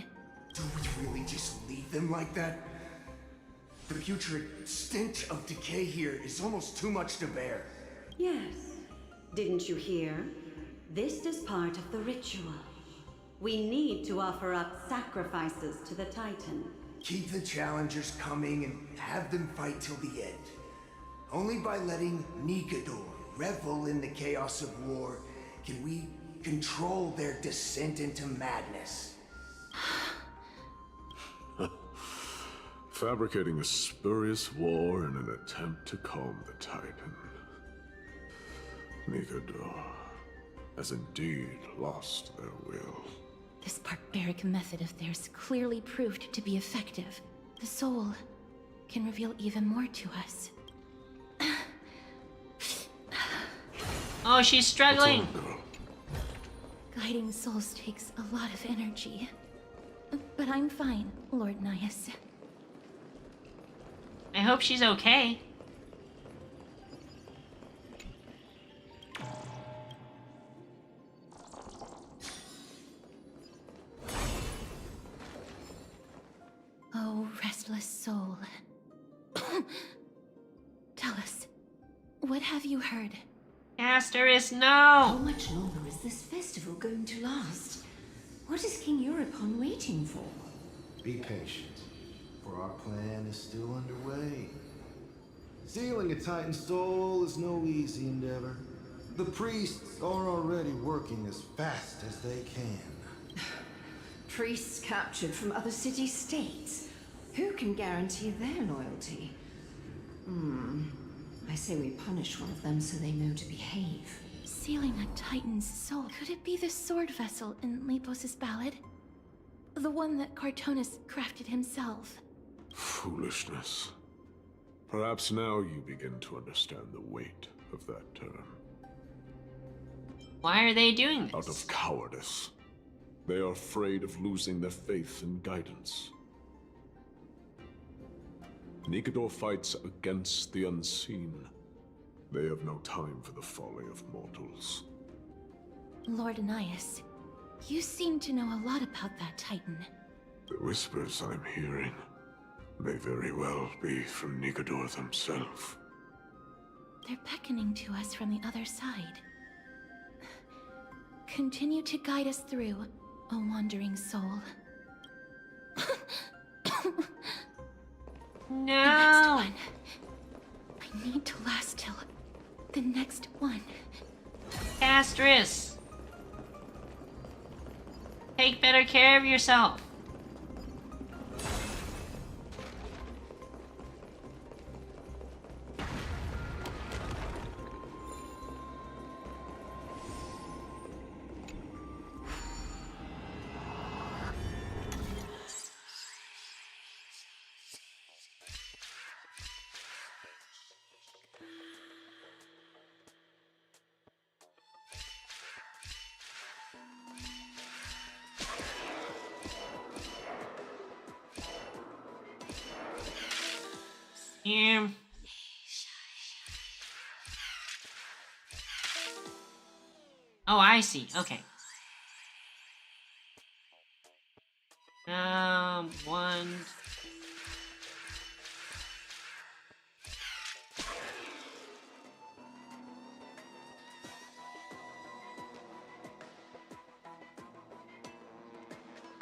Do we really just leave them like that? The putrid stench of decay here is almost too much to bear. Yes, Didn't you hear? This is part of the ritual. We need to offer up sacrifices to the Titan. Keep the challengers coming and have them fight till the end. Only by letting Nikador revel in the chaos of war can we control their descent into madness. Fabricating a spurious war in an attempt to calm the Titan. Nikador has indeed lost their will. This barbaric method of theirs clearly proved to be effective. The soul can reveal even more to us. Oh, she's struggling. Guiding souls takes a lot of energy. But I'm fine, Lord Nias. I hope she's okay. Oh, restless soul. Tell us, what have you heard? Asteris, no! How much longer is this festival going to last? What is King Euripon waiting for? Be patient, for our plan is still underway. Sealing a Titan soul is no easy endeavor. The priests are already working as fast as they can. Priests captured from other city-states. Who can guarantee their loyalty? I say we punish one of them so they know to behave. Sealing a Titan's soul. Could it be the sword vessel in Lepos' ballad? The one that Cartonis crafted himself? Foolishness. Perhaps now you begin to understand the weight of that term. Why are they doing this? Out of cowardice. They are afraid of losing their faith and guidance. Nikador fights against the unseen. They have no time for the folly of mortals. Lord Nias, you seem to know a lot about that Titan. The whispers I'm hearing may very well be from Nikador himself. They're beckoning to us from the other side. Continue to guide us through, O wandering soul. No! The next one. I need to last till the next one. Asteris! Take better care of yourself. Yeah. Oh, I see. Okay. One.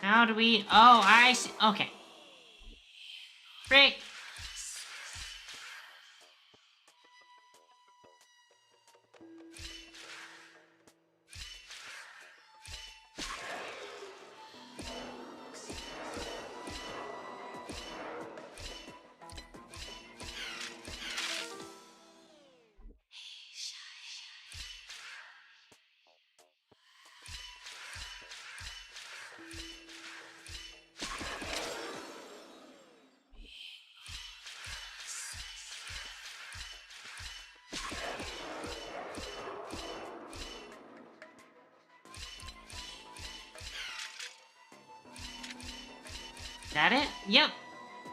How do we? Oh, I see. Okay. Frick. That it? Yep.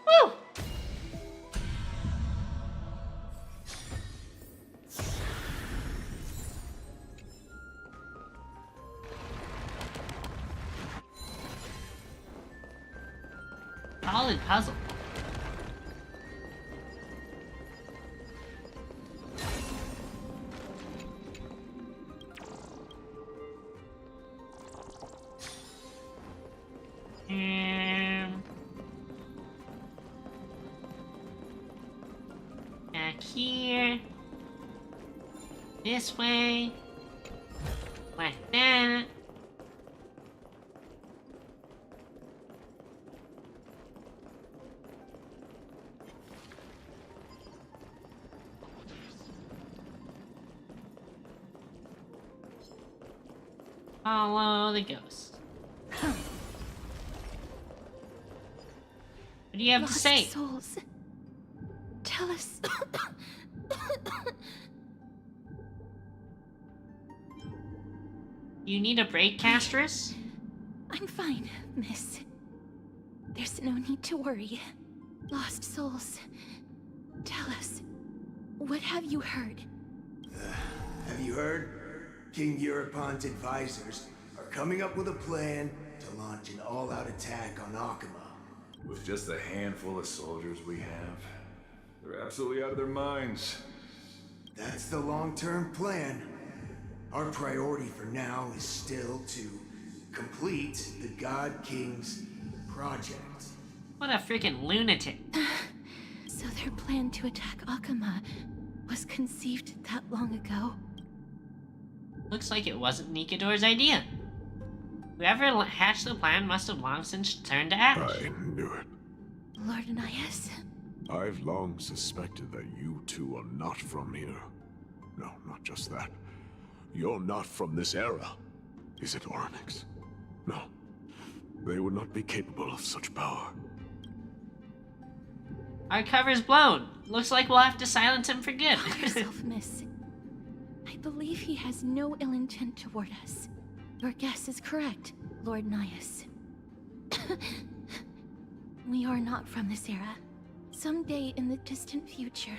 Woo! Solid puzzle. Back here. This way. Like that. Follow the ghost. What do you have to say? Souls. Tell us. You need a break, Castris? I'm fine, miss. There's no need to worry. Lost souls. Tell us, what have you heard? Have you heard? King Eurypon's advisors are coming up with a plan to launch an all-out attack on Akama. With just a handful of soldiers we have, they're absolutely out of their minds. That's the long-term plan. Our priority for now is still to complete the God King's project. What a freaking lunatic. So their plan to attack Akama was conceived that long ago? Looks like it wasn't Nikador's idea. Whoever hatched the plan must have long since turned to ash. I knew it. Lord Anias? I've long suspected that you two are not from here. No, not just that. You're not from this era. Is it Oryx? No. They would not be capable of such power. Our cover's blown. Looks like we'll have to silence him for good. Calm yourself, miss. I believe he has no ill intent toward us. Your guess is correct, Lord Nias. We are not from this era. Someday in the distant future,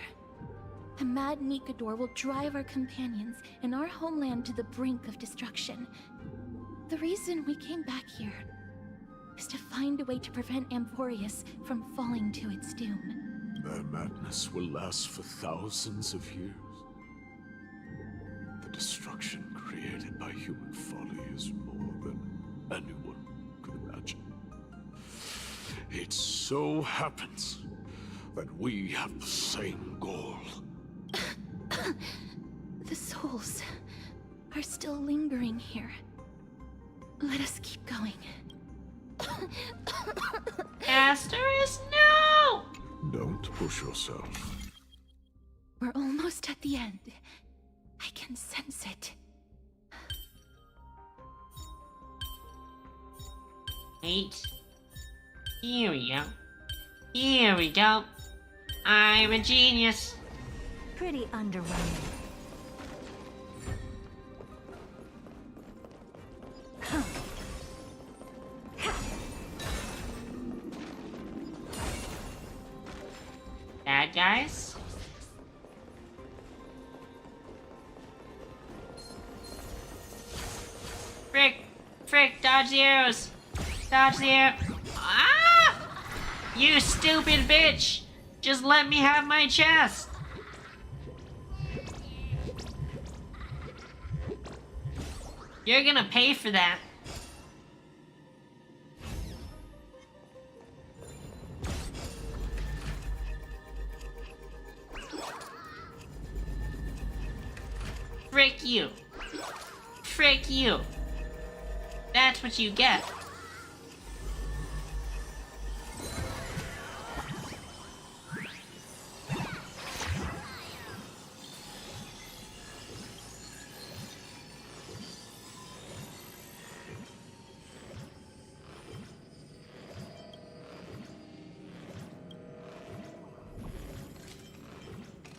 the mad Nikador will drive our companions and our homeland to the brink of destruction. The reason we came back here is to find a way to prevent Amphorius from falling to its doom. Their madness will last for thousands of years. The destruction created by human folly is more than anyone could imagine. It so happens that we have the same goal. The souls are still lingering here. Let us keep going. Asteris, no! Don't push yourself. We're almost at the end. I can sense it. Wait. Here we go. Here we go. I'm a genius. Pretty underwhelming. Bad guys? Frick, dodge the arrows! Dodge the arrow. Ah! You stupid bitch! Just let me have my chest! You're gonna pay for that. Frick you. Frick you. That's what you get.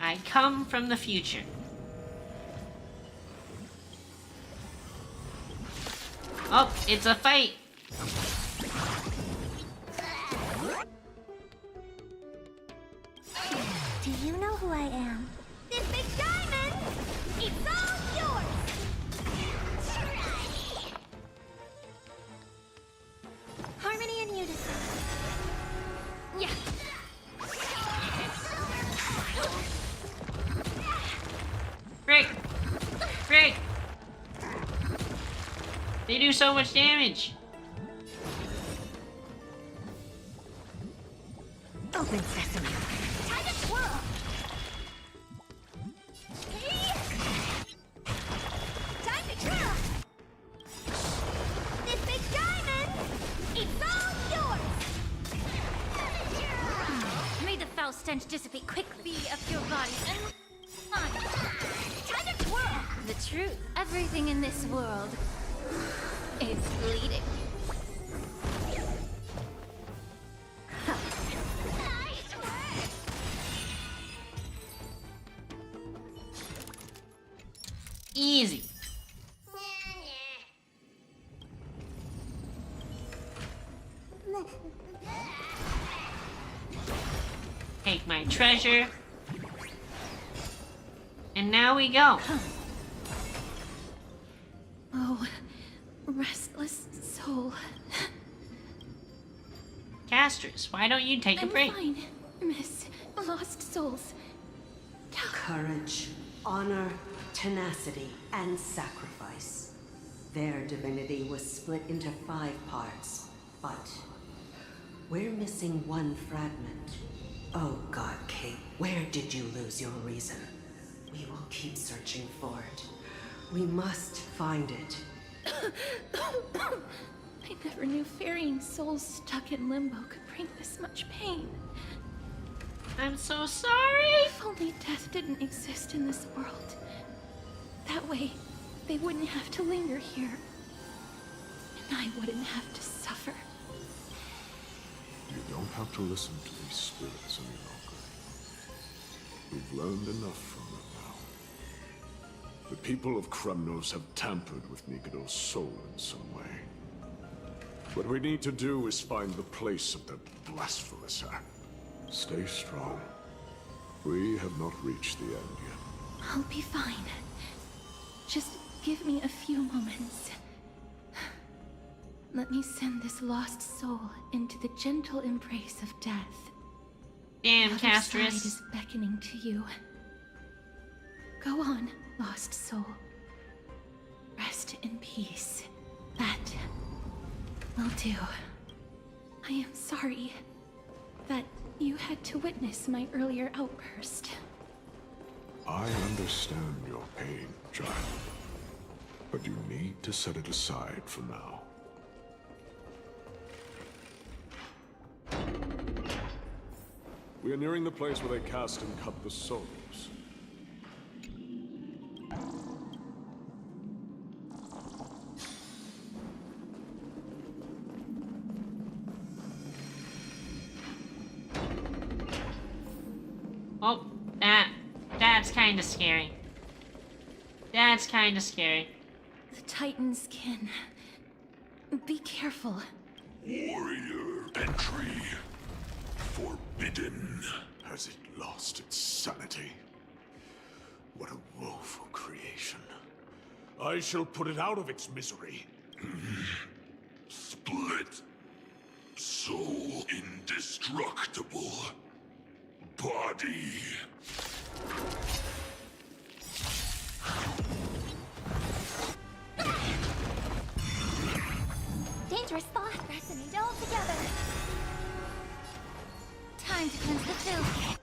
I come from the future. Oh, it's a fight! Do you know who I am? This big diamond! It's all yours! Harmony and unison. Yeah. Frick! Frick! They do so much damage! Open sesame. Time to twirl! stench dissipate quickly up your body and mine. Time to twirl! The truth, everything in this world is bleeding. Nice work! Easy. Take my treasure. And now we go. Oh, restless soul. Castris, why don't you take a break? I'm fine, Miss Lost Souls. Courage, honor, tenacity, and sacrifice. Their divinity was split into 5 parts, but we're missing one fragment. Oh God, Kate, where did you lose your reason? We will keep searching for it. We must find it. I never knew ferrying souls stuck in limbo could bring this much pain. I'm so sorry. If only death didn't exist in this world. That way, they wouldn't have to linger here. And I wouldn't have to suffer. You don't have to listen to these spirits any longer. We've learned enough from them now. The people of Kremnos have tampered with Nikodo's soul in some way. What we need to do is find the place of their blasphemous act. Stay strong. We have not reached the end yet. I'll be fine. Just give me a few moments. Let me send this lost soul into the gentle embrace of death. Damn, The other Castris. side is beckoning to you. Go on, lost soul. Rest in peace. That will do. I am sorry that you had to witness my earlier outburst. I understand your pain, child. But you need to set it aside for now. We are nearing the place where they cast and cut the souls. Oh, that's kind of scary. That's kind of scary. The Titan's kin. Be careful. Warrior entry forbidden. Has it lost its sanity? What a woeful creation. I shall put it out of its misery. Split. Soul indestructible. Body. Dangerous thought. Resonate all together. Time to cleanse the filth.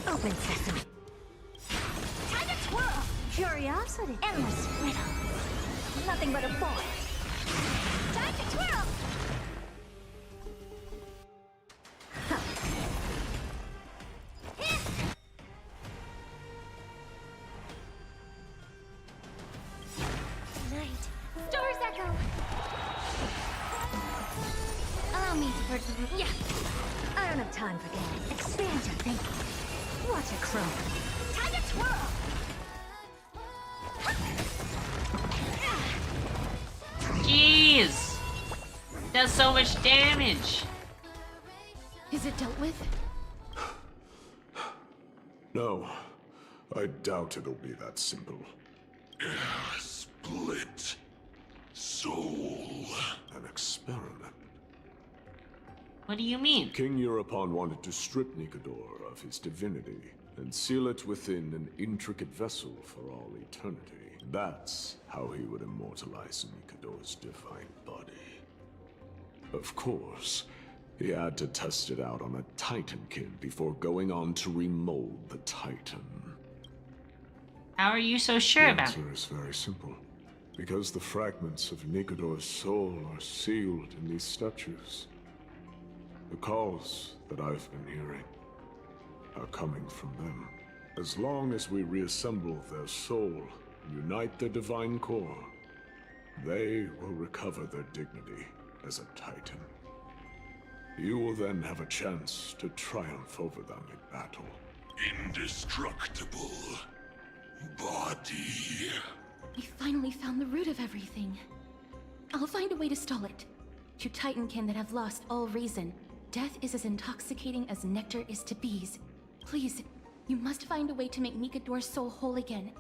Open sesame. Time to twirl. Curiosity. Endless riddle. Nothing but a boy. Time to twirl. Stars echo. Allow me to persevere. Yeah. I don't have time for games. Expand your thinking. Watch it crow. Time to twirl. Jeez. Does so much damage. Is it dealt with? No, I doubt it'll be that simple. Split. Soul. An experiment. What do you mean? King Europon wanted to strip Nikodor of his divinity and seal it within an intricate vessel for all eternity. That's how he would immortalize Nikodor's divine body. Of course, he had to test it out on a Titankin before going on to remold the Titan. How are you so sure The about it? answer is very simple. Because the fragments of Nikodor's soul are sealed in these statues. The calls that I've been hearing are coming from them. As long as we reassemble their soul and unite their divine core, they will recover their dignity as a Titan. You will then have a chance to triumph over them in battle. Indestructible body. We finally found the root of everything. I'll find a way to stall it. To Titankin that have lost all reason, death is as intoxicating as nectar is to bees. Please, you must find a way to make Nikodor's soul whole again.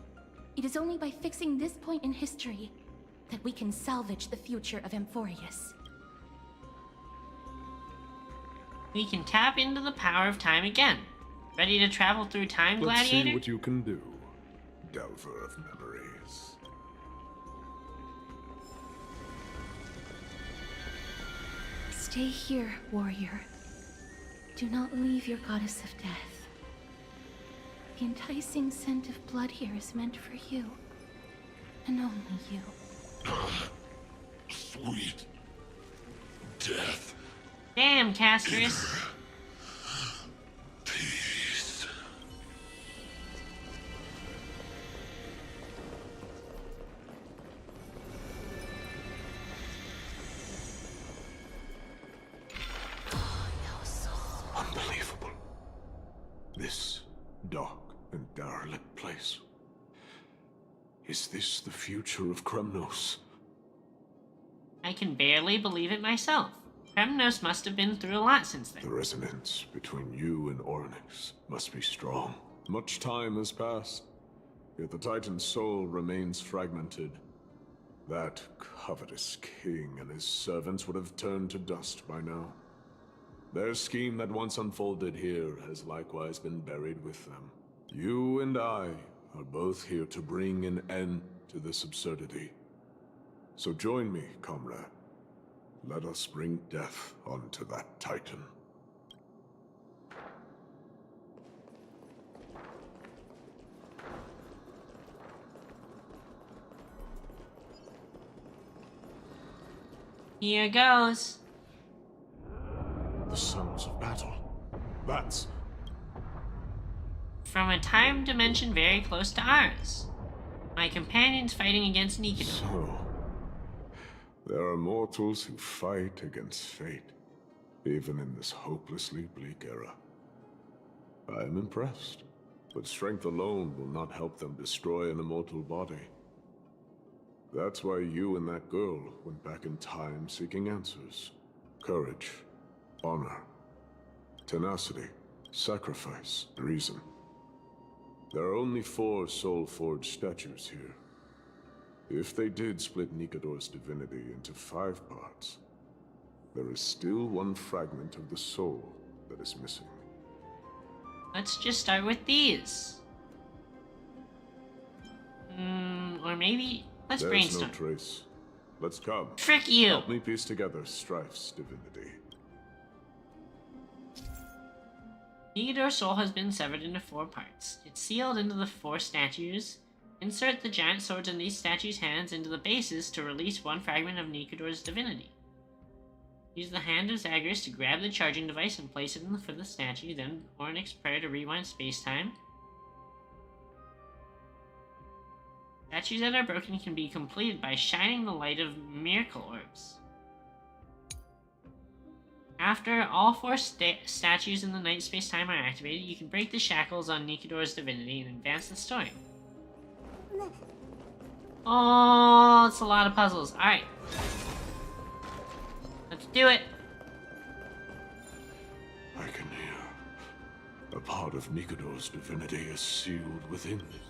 It is only by fixing this point in history that we can salvage the future of Amphorius. We can tap into the power of time again. Ready to travel through time, Let's Gladiator? see what you can do, Delver of Memories. Stay here, warrior. Do not leave your goddess of death. The enticing scent of blood here is meant for you. And only you. Sweet death. Damn, Casterus. Peace. Unbelievable. This dark and derelict place. Is this the future of Kremnos? I can barely believe it myself. Kremnos must have been through a lot since then. The resonance between you and Oryx must be strong. Much time has passed, yet the Titan's soul remains fragmented. That covetous king and his servants would have turned to dust by now. Their scheme that once unfolded here has likewise been buried with them. You and I are both here to bring an end to this absurdity. So join me, comrade. Let us bring death onto that Titan. Here goes. The sons of battle. That's... From a time dimension very close to ours. My companions fighting against Nikodor. So... there are mortals who fight against fate, even in this hopelessly bleak era. I am impressed, but strength alone will not help them destroy an immortal body. That's why you and that girl went back in time seeking answers. Courage, honor, tenacity, sacrifice, reason. There are only 4 soul-forged statues here. If they did split Nikodor's divinity into 5 parts, there is still one fragment of the soul that is missing. Let's just start with these. Or maybe... let's There's brainstorm. no trace. Let's come. Frick you! Help me piece together Strife's divinity. Nikodor's soul has been severed into 4 parts. It's sealed into the 4 statues. Insert the giant swords in these statues' hands into the bases to release one fragment of Nikodor's divinity. Use the hand of Zagreus to grab the charging device and place it for the statue, then Ornyx prayer to rewind space-time. Statues that are broken can be completed by shining the light of miracle orbs. After all 4 statues in the night space-time are activated, you can break the shackles on Nikodor's divinity and advance the story. Oh, it's a lot of puzzles. Alright. Let's do it. I can hear. A part of Nikodor's divinity is sealed within it.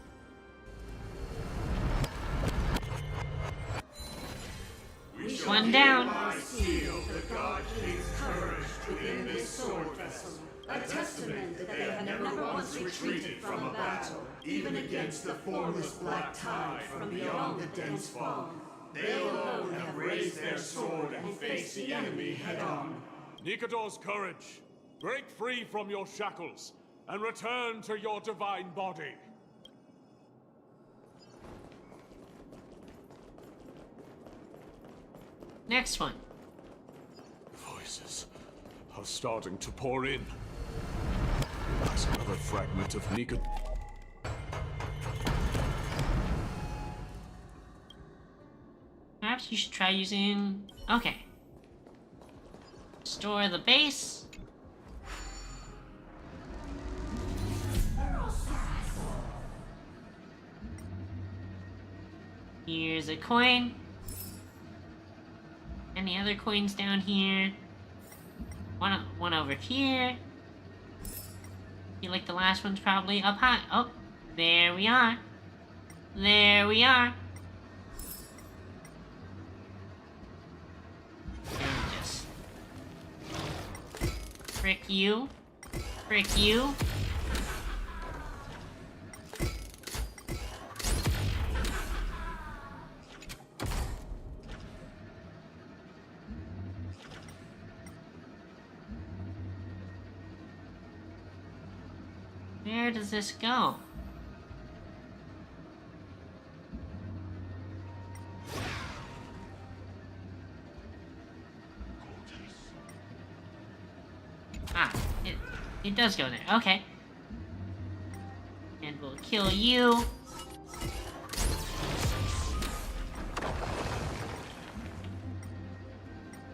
One down. Seal the God King's courage within this sword vessel, a testament that they have never once retreated from a battle, even against the formless black tide from beyond the dense fog. They alone have raised their sword and faced the enemy head-on. Nikodor's courage, break free from your shackles and return to your divine body. Next one. Voices are starting to pour in. That's another fragment of Nika. Perhaps you should try using... Okay. Store the base. Here's a coin. Any other coins down here? One over here. You like the last one's probably up high. Oh, there we are. There we are. Just frick you. Frick you. Where does this go? Ah, it does go there. Okay. And we'll kill you.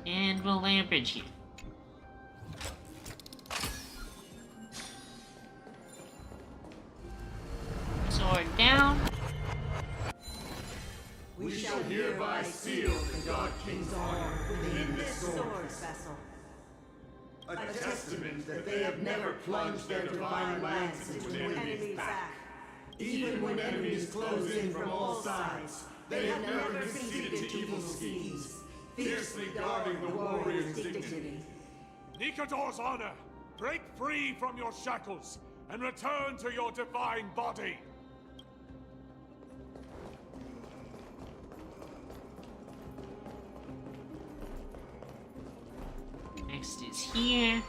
And we'll lay a bridge here. Sword down. We shall hereby seal the God King's honor within this sword vessel. A testament that they have never plunged their divine lance into an enemy's back. Even when enemies close in from all sides, they have never conceded to evil schemes, fiercely guarding the warrior's dignity. Nikador's honor, break free from your shackles and return to your divine body. Next is here.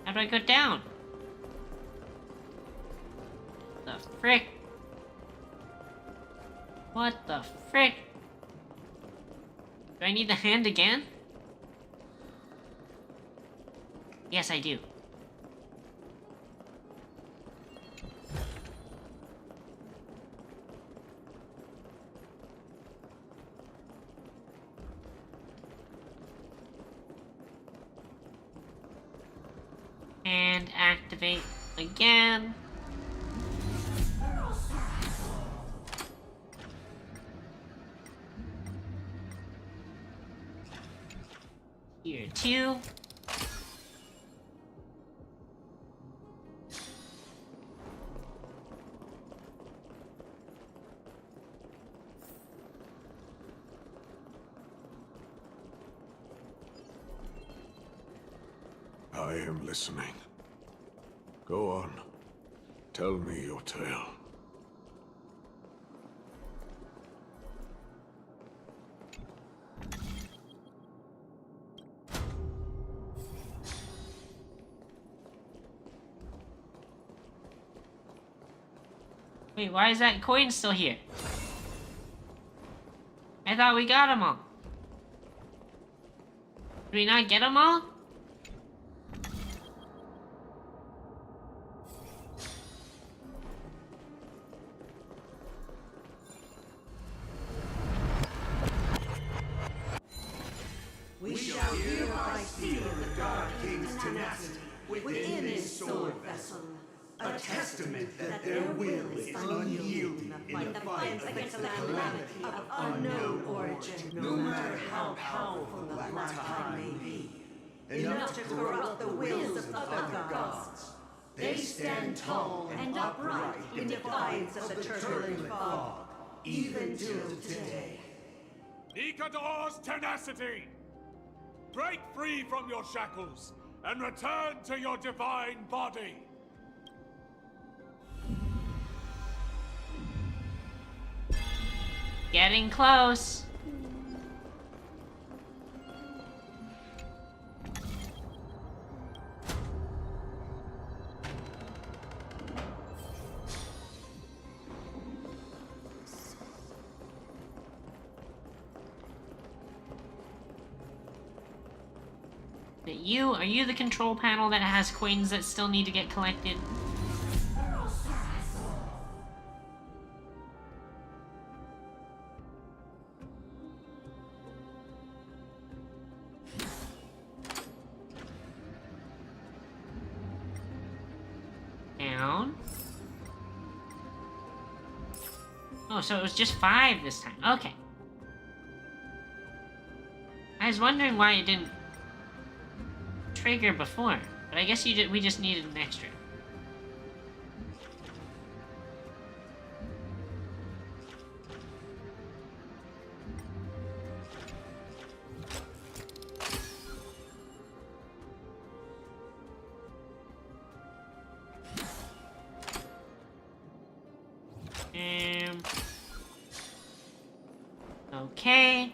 How do I go down? The frick? What the frick? Do I need the hand again? Yes, I do. And activate again. Here too. I am listening. Go on. Tell me your tale. Wait, why is that coin still here? I thought we got them all. Did we not get them all? We shall hereby seal the God King's tenacity within this sword vessel. A testament that their will is unyielding in defiance against the calamity of unknown origin, no matter how powerful the Black Tide may be. Enough to corrupt the wills of other gods. They stand tall and upright in defiance of the turbulent fog, even till today. Nikador's tenacity! Break free from your shackles and return to your divine body! Getting close. Are you the control panel that has coins that still need to get collected? Down. Oh, so it was just 5 this time. Okay. I was wondering why it didn't trigger before, but I guess we just needed an extra. Okay.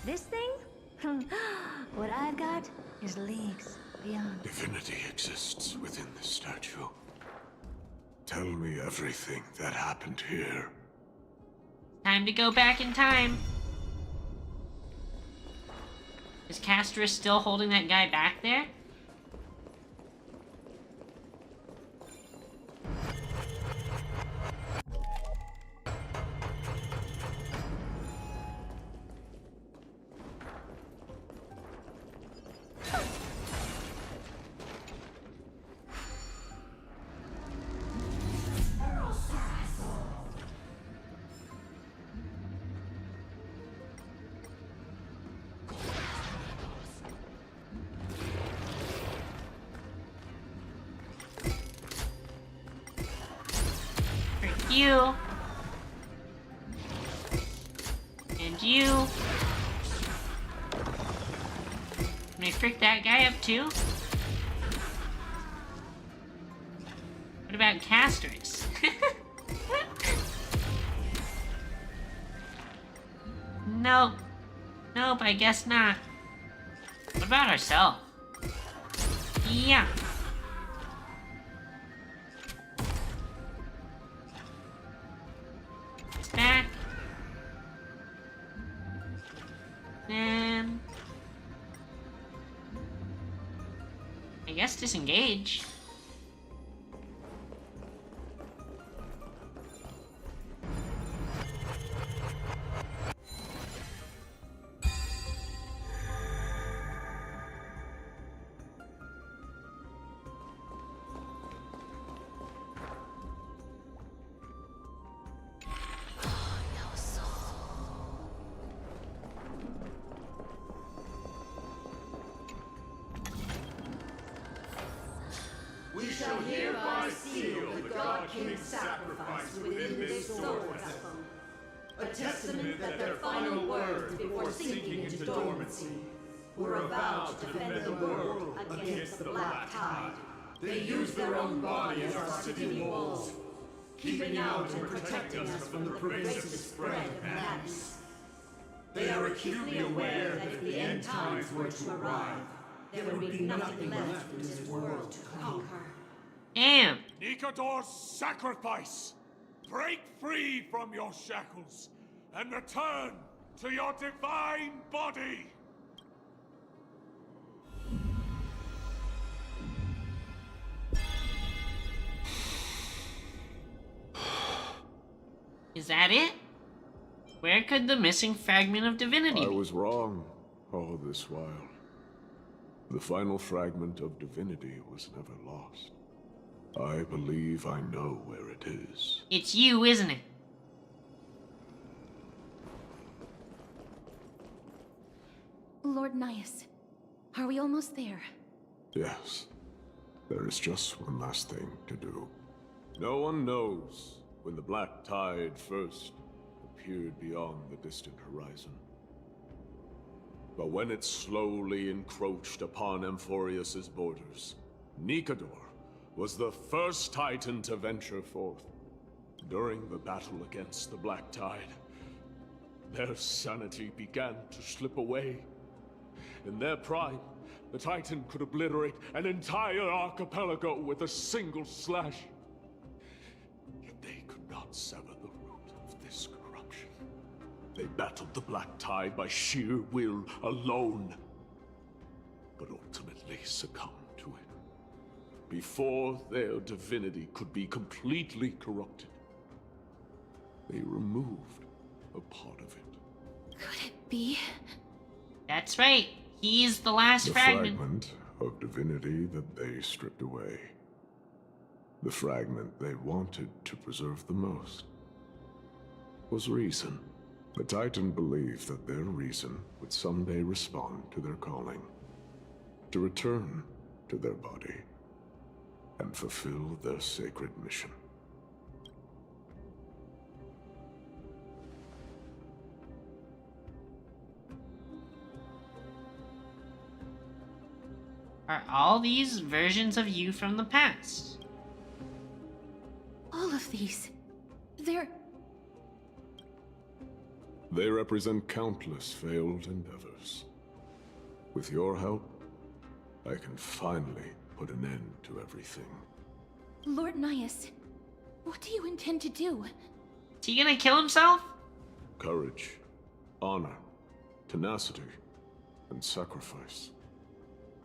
This thing? What I've got is leagues beyond. Divinity exists within this statue. Tell me everything that happened here. Time to go back in time. Is Castris still holding that guy back there? You. And you. Can I frick that guy up too? What about Castris? Nope. Nope, I guess not. What about ourselves? Yeah. Back. Then I guess disengage. We shall hereby seal the God King's sacrifice within this sword vessel, a testament that their final words before sinking into dormancy were a vow to defend the world against the Black Tide. They used their own body as our city walls, keeping out and protecting us from the pervasive spread of madness. They are acutely aware that if the end times were to arrive, there would be nothing left in this world to conquer. Damn. Nikador's sacrifice! Break free from your shackles and return to your divine body! Is that it? Where could the missing fragment of divinity be? I was wrong all this while. The final fragment of divinity was never lost. I believe I know where it is. It's you, isn't it? Lord Nias, are we almost there? Yes. There is just one last thing to do. No one knows when the Black Tide first appeared beyond the distant horizon. But when it slowly encroached upon Amphorius's borders, Nikador was the first Titan to venture forth. During the battle against the Black Tide, their sanity began to slip away. In their prime, the Titan could obliterate an entire archipelago with a single slash. Yet they could not sever the root of this corruption. They battled the Black Tide by sheer will alone, but ultimately succumbed to it before their divinity could be completely corrupted. They removed a part of it. Could it be? That's right. He's the last The fragment. of divinity that they stripped away. The fragment they wanted to preserve the most was reason. The Titan believed that their reason would someday respond to their calling, to return to their body, and fulfill their sacred mission. Are all these versions of you from the past? All of these. They're... They represent countless failed endeavors. With your help, I can finally put an end to everything. Lord Naius, what do you intend to do? Is he gonna kill himself? Courage, honor, tenacity, and sacrifice.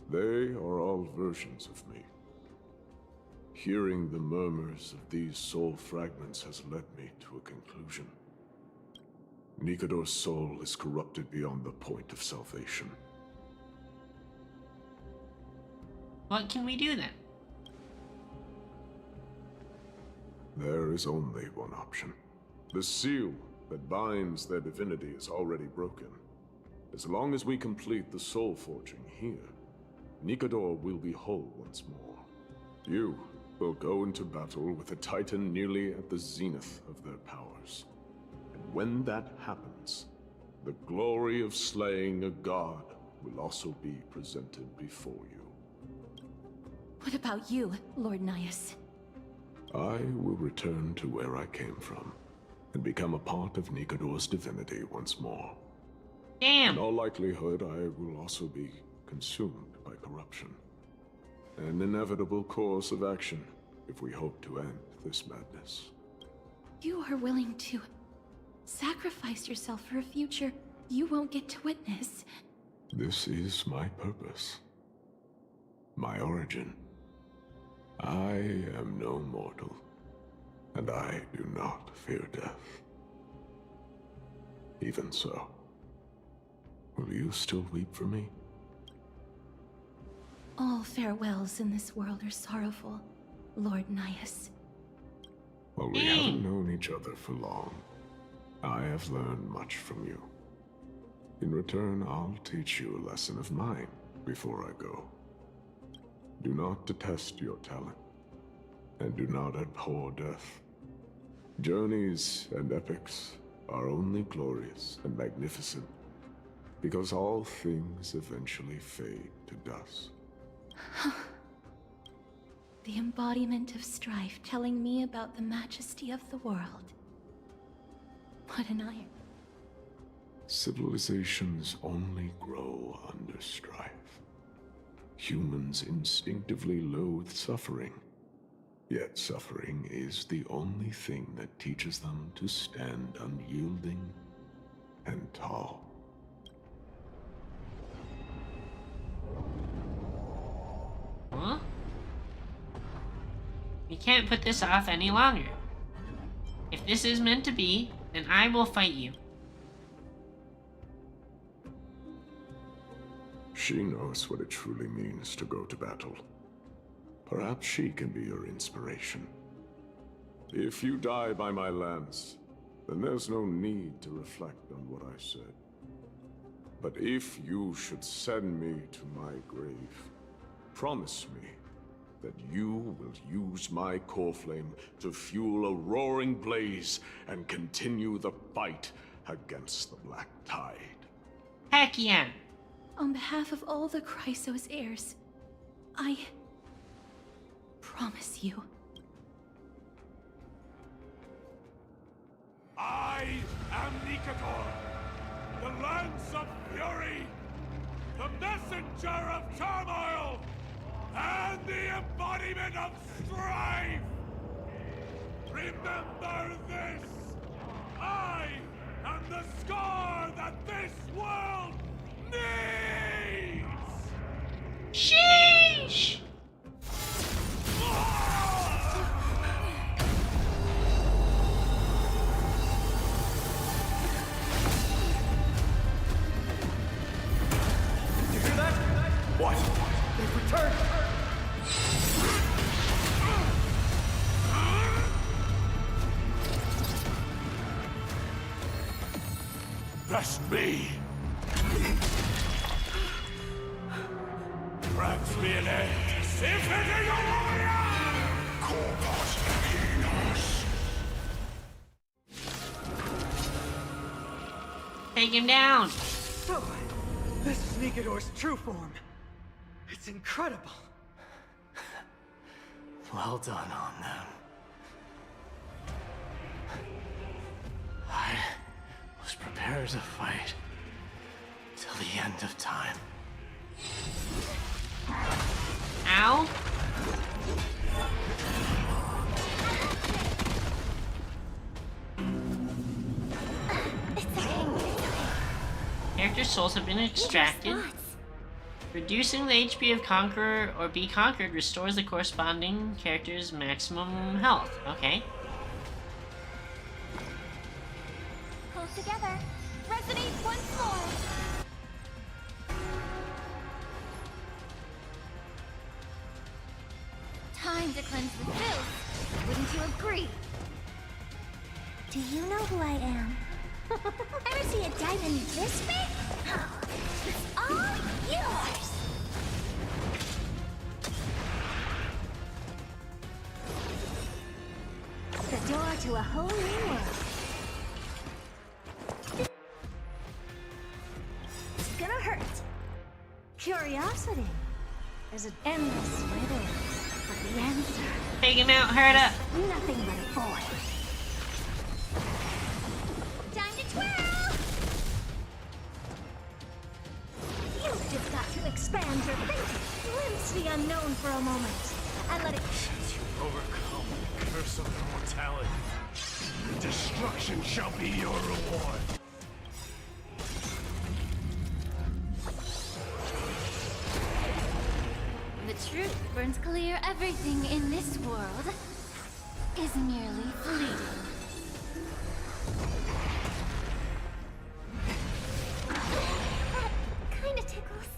They are all versions of me. Hearing the murmurs of these soul fragments has led me to a conclusion. Nikador's soul is corrupted beyond the point of salvation. What can we do then? There is only one option. The seal that binds their divinity is already broken. As long as we complete the soul forging here, Nikador will be whole once more. You will go into battle with a Titan nearly at the zenith of their powers. And when that happens, the glory of slaying a god will also be presented before you. What about you, Lord Naius? I will return to where I came from, and become a part of Nikador's divinity once more. Damn! In all likelihood, I will also be consumed by corruption. An inevitable course of action if we hope to end this madness. You are willing to sacrifice yourself for a future you won't get to witness. This is my purpose. My origin. I am no mortal, and I do not fear death. Even so, will you still weep for me? All farewells in this world are sorrowful, Lord Naius. While we haven't known each other for long, I have learned much from you. In return, I'll teach you a lesson of mine before I go. Do not detest your talent, and do not abhor death. Journeys and epics are only glorious and magnificent, because all things eventually fade to dust. The embodiment of strife telling me about the majesty of the world. What an iron. Civilizations only grow under strife. Humans instinctively loathe suffering. Yet suffering is the only thing that teaches them to stand unyielding and tall. Huh? We can't put this off any longer. If this is meant to be, then I will fight you. She knows what it truly means to go to battle. Perhaps she can be your inspiration. If you die by my lance, then there's no need to reflect on what I said. But if you should send me to my grave, promise me that you will use my core flame to fuel a roaring blaze and continue the fight against the Black Tide. Heck yeah! On behalf of all the Chrysos heirs, I promise you. I am Nikador, the Lance of Fury, the messenger of turmoil, and the embodiment of strife! Remember this! I am the scar that this world needs! Sheesh! You hear that? What? They've returned! That's me! Grant me an end! Infinity Warrior! Corpus Equinos! Take him down! So, this is Nikador's true form. It's incredible. Well done on them. I was prepared to fight till the end of time. Ow! Character souls have been extracted. Reducing the HP of Conqueror or Be Conquered restores the corresponding character's maximum health. Okay. Pull together. Resonate once more. Time to cleanse the filth. Wouldn't you agree? Do you know who I am? Ever see a diamond this big? It's all yours! The door to a whole new world. It's gonna hurt. Curiosity. There's an endless riddle. But the answer... Take him out, hurry up! Nothing but a void. Time to twirl! You've just got to expand your thinking. Glimpse the unknown for a moment. And let it... To overcome the curse of immortality, destruction shall be your reward. The truth burns clear. Everything in this world is merely fleeting. That kinda tickles.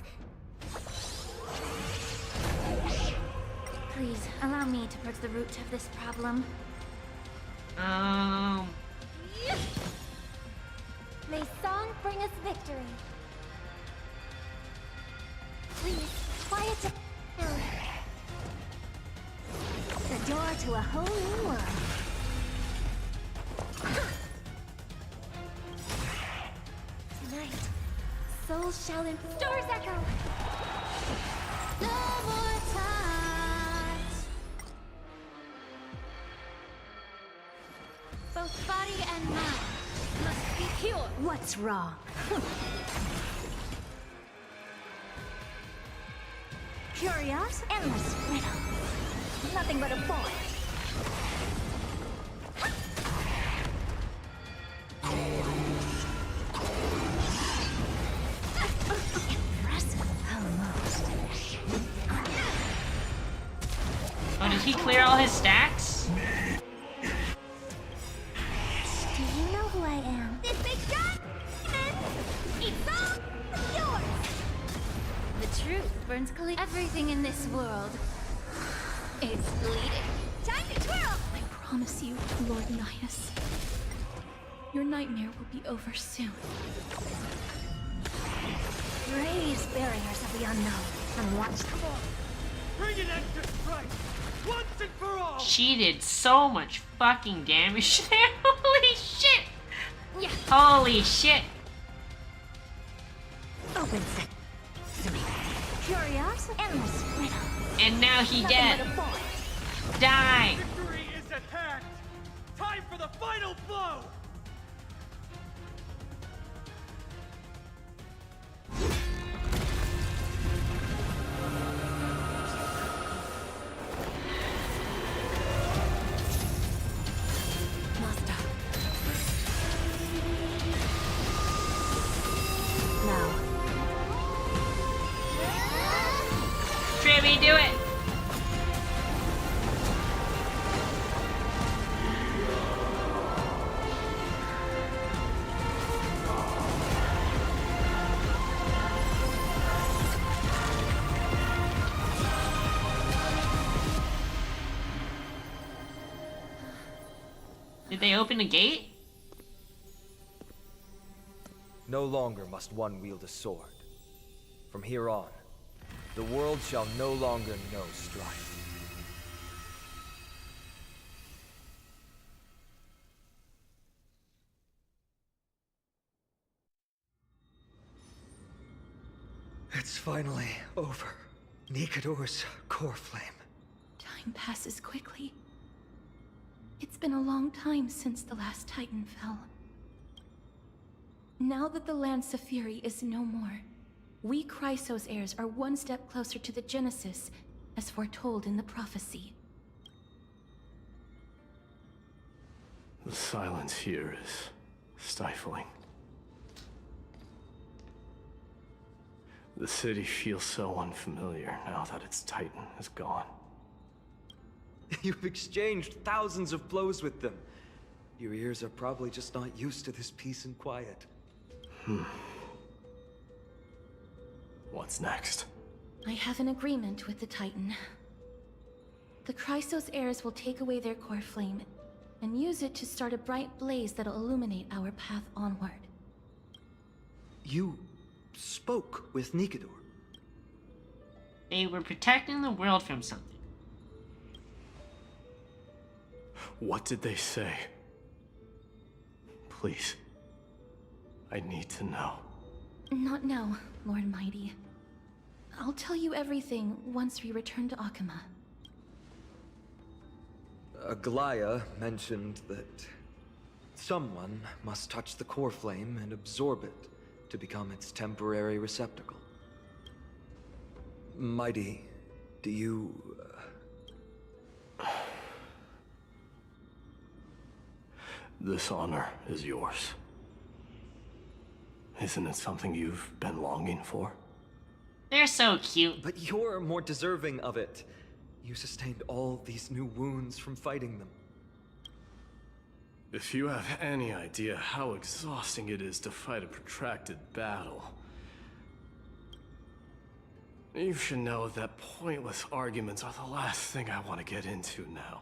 Please, allow me to purge the root of this problem. May song bring us victory. Please, quiet down. The door to a whole new world. Tonight, souls shall improve. Stars echo. No more times. Both body and mind must be pure. What's wrong? Curiosity? Endless riddle. Nothing but a void. Impressive. Almost. Oh, did he clear all his stacks? Do you know who I am? This big diamond! It's all yours! The truth burns clear. Everything in this world is bleeding. Time to twirl! I promise you, Lord Nihus, your nightmare will be over soon. Raise barriers of the unknown and watch the war. Bring an end to strife! Once and for all! She did so much fucking damage there. Holy shit! Yeah. Holy shit! Open set. Curios, endless riddle. And now he Nothing dead. but a void. Die! Victory is at hand! Time for the final blow! Master. Now. Trivy, do it! Did they open a gate? No longer must one wield a sword. From here on, the world shall no longer know strife. It's finally over. Nikador's core flame. Time passes quickly. It's been a long time since the last Titan fell. Now that the Lance of Fury is no more, we Chrysos heirs are one step closer to the Genesis, as foretold in the prophecy. The silence here is stifling. The city feels so unfamiliar now that its Titan is gone. You've exchanged thousands of blows with them. Your ears are probably just not used to this peace and quiet. What's next? I have an agreement with the Titan. The Chrysos heirs will take away their core flame and use it to start a bright blaze that'll illuminate our path onward. You spoke with Nikador. They were protecting the world from something. What did they say? Please. I need to know. Not now, Lord Mighty. I'll tell you everything once we return to Akama. Aglaya mentioned that someone must touch the core flame and absorb it to become its temporary receptacle. Mighty, do you... This honor is yours. Isn't it something you've been longing for? They're so cute. But you're more deserving of it. You sustained all these new wounds from fighting them. If you have any idea how exhausting it is to fight a protracted battle, you should know that pointless arguments are the last thing I want to get into now.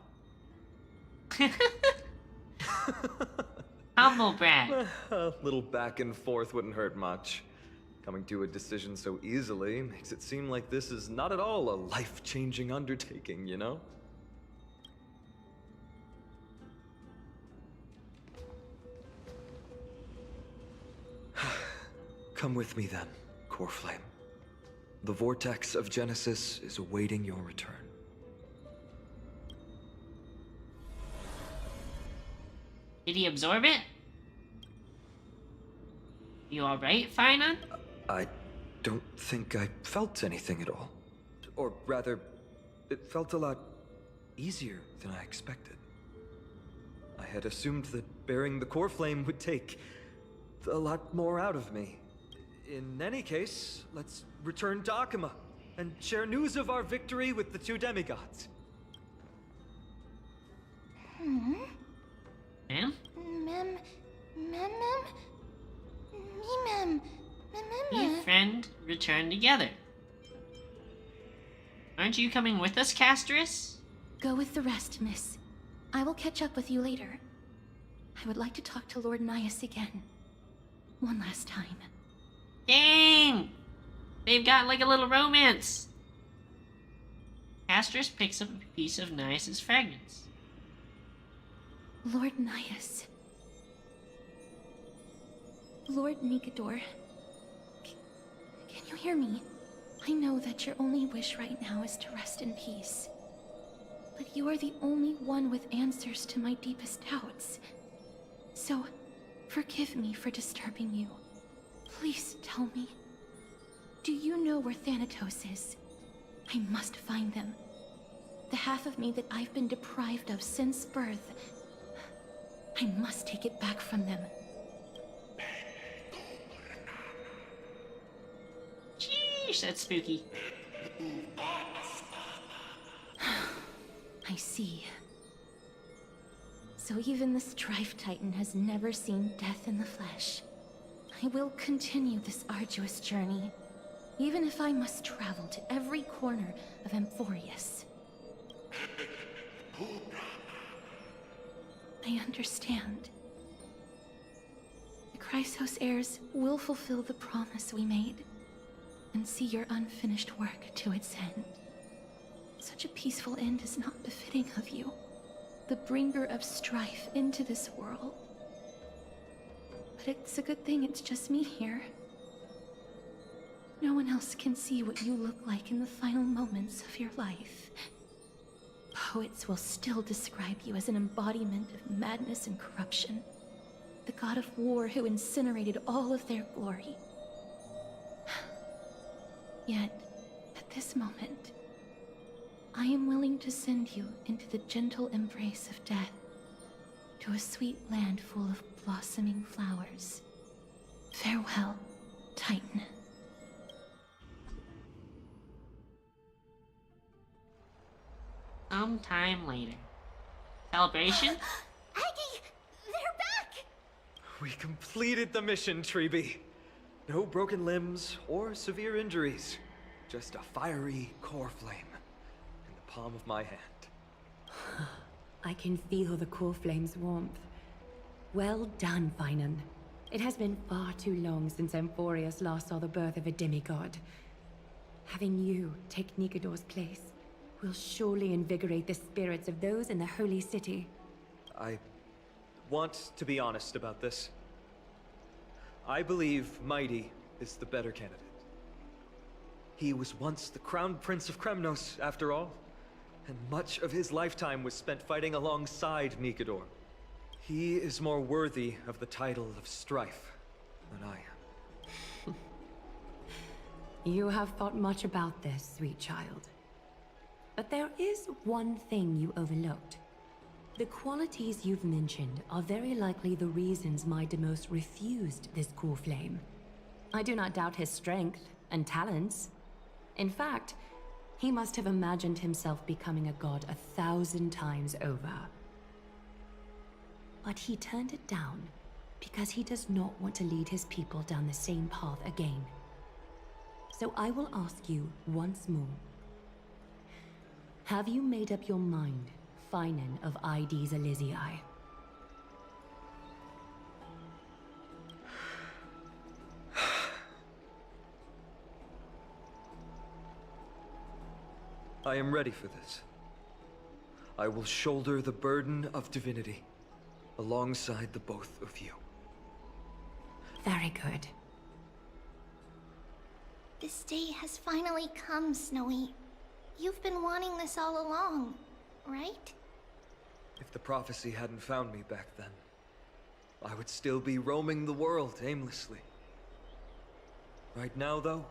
Humble brag. A little back and forth wouldn't hurt much. Coming to a decision so easily makes it seem like this is not at all a life-changing undertaking, you know? Come with me then, Core Flame. The vortex of Genesis is awaiting your return. Did he absorb it? You alright, Finon? I don't think I felt anything at all. Or rather, it felt a lot easier than I expected. I had assumed that bearing the core flame would take a lot more out of me. In any case, let's return to Akama and share news of our victory with the two demigods. Ma'am? You friend return together. Aren't you coming with us, Castris? Go with the rest, miss. I will catch up with you later. I would like to talk to Lord Nias again. One last time. Dang! They've got like a little romance. Castris picks up a piece of Nias' fragments. Lord Nias. Lord Nikador. Can you hear me? I know that your only wish right now is to rest in peace. But you are the only one with answers to my deepest doubts. So, forgive me for disturbing you. Please tell me. Do you know where Thanatos is? I must find them. The half of me that I've been deprived of since birth. I must take it back from them. Sheesh, that's spooky. I see. So even the Strife Titan has never seen death in the flesh. I will continue this arduous journey, even if I must travel to every corner of Amphorius. I understand. The Chrysos heirs will fulfill the promise we made, and see your unfinished work to its end. Such a peaceful end is not befitting of you, the bringer of strife into this world. But it's a good thing it's just me here. No one else can see what you look like in the final moments of your life. Poets will still describe you as an embodiment of madness and corruption. The god of war who incinerated all of their glory. Yet, at this moment, I am willing to send you into the gentle embrace of death, to a sweet land full of blossoming flowers. Farewell, Titan. Sometime later. Celebration? Aggie! They're back! We completed the mission, Treeby. No broken limbs or severe injuries. Just a fiery core flame in the palm of my hand. I can feel the core flame's warmth. Well done, Finan. It has been far too long since Amphorius last saw the birth of a demigod. Having you take Nikador's place will surely invigorate the spirits of those in the Holy City. I want to be honest about this. I believe Mighty is the better candidate. He was once the Crown Prince of Kremnos, after all, and much of his lifetime was spent fighting alongside Nikador. He is more worthy of the title of Strife than I am. You have thought much about this, sweet child. But there is one thing you overlooked. The qualities you've mentioned are very likely the reasons Midamos refused this core flame. I do not doubt his strength and talents. In fact, he must have imagined himself becoming a god 1,000 times over. But he turned it down because he does not want to lead his people down the same path again. So I will ask you once more. Have you made up your mind, Finan of Ides Elysiae? I am ready for this. I will shoulder the burden of divinity alongside the both of you. Very good. This day has finally come, Snowy. You've been wanting this all along, right? If the prophecy hadn't found me back then, I would still be roaming the world aimlessly. Right now, though,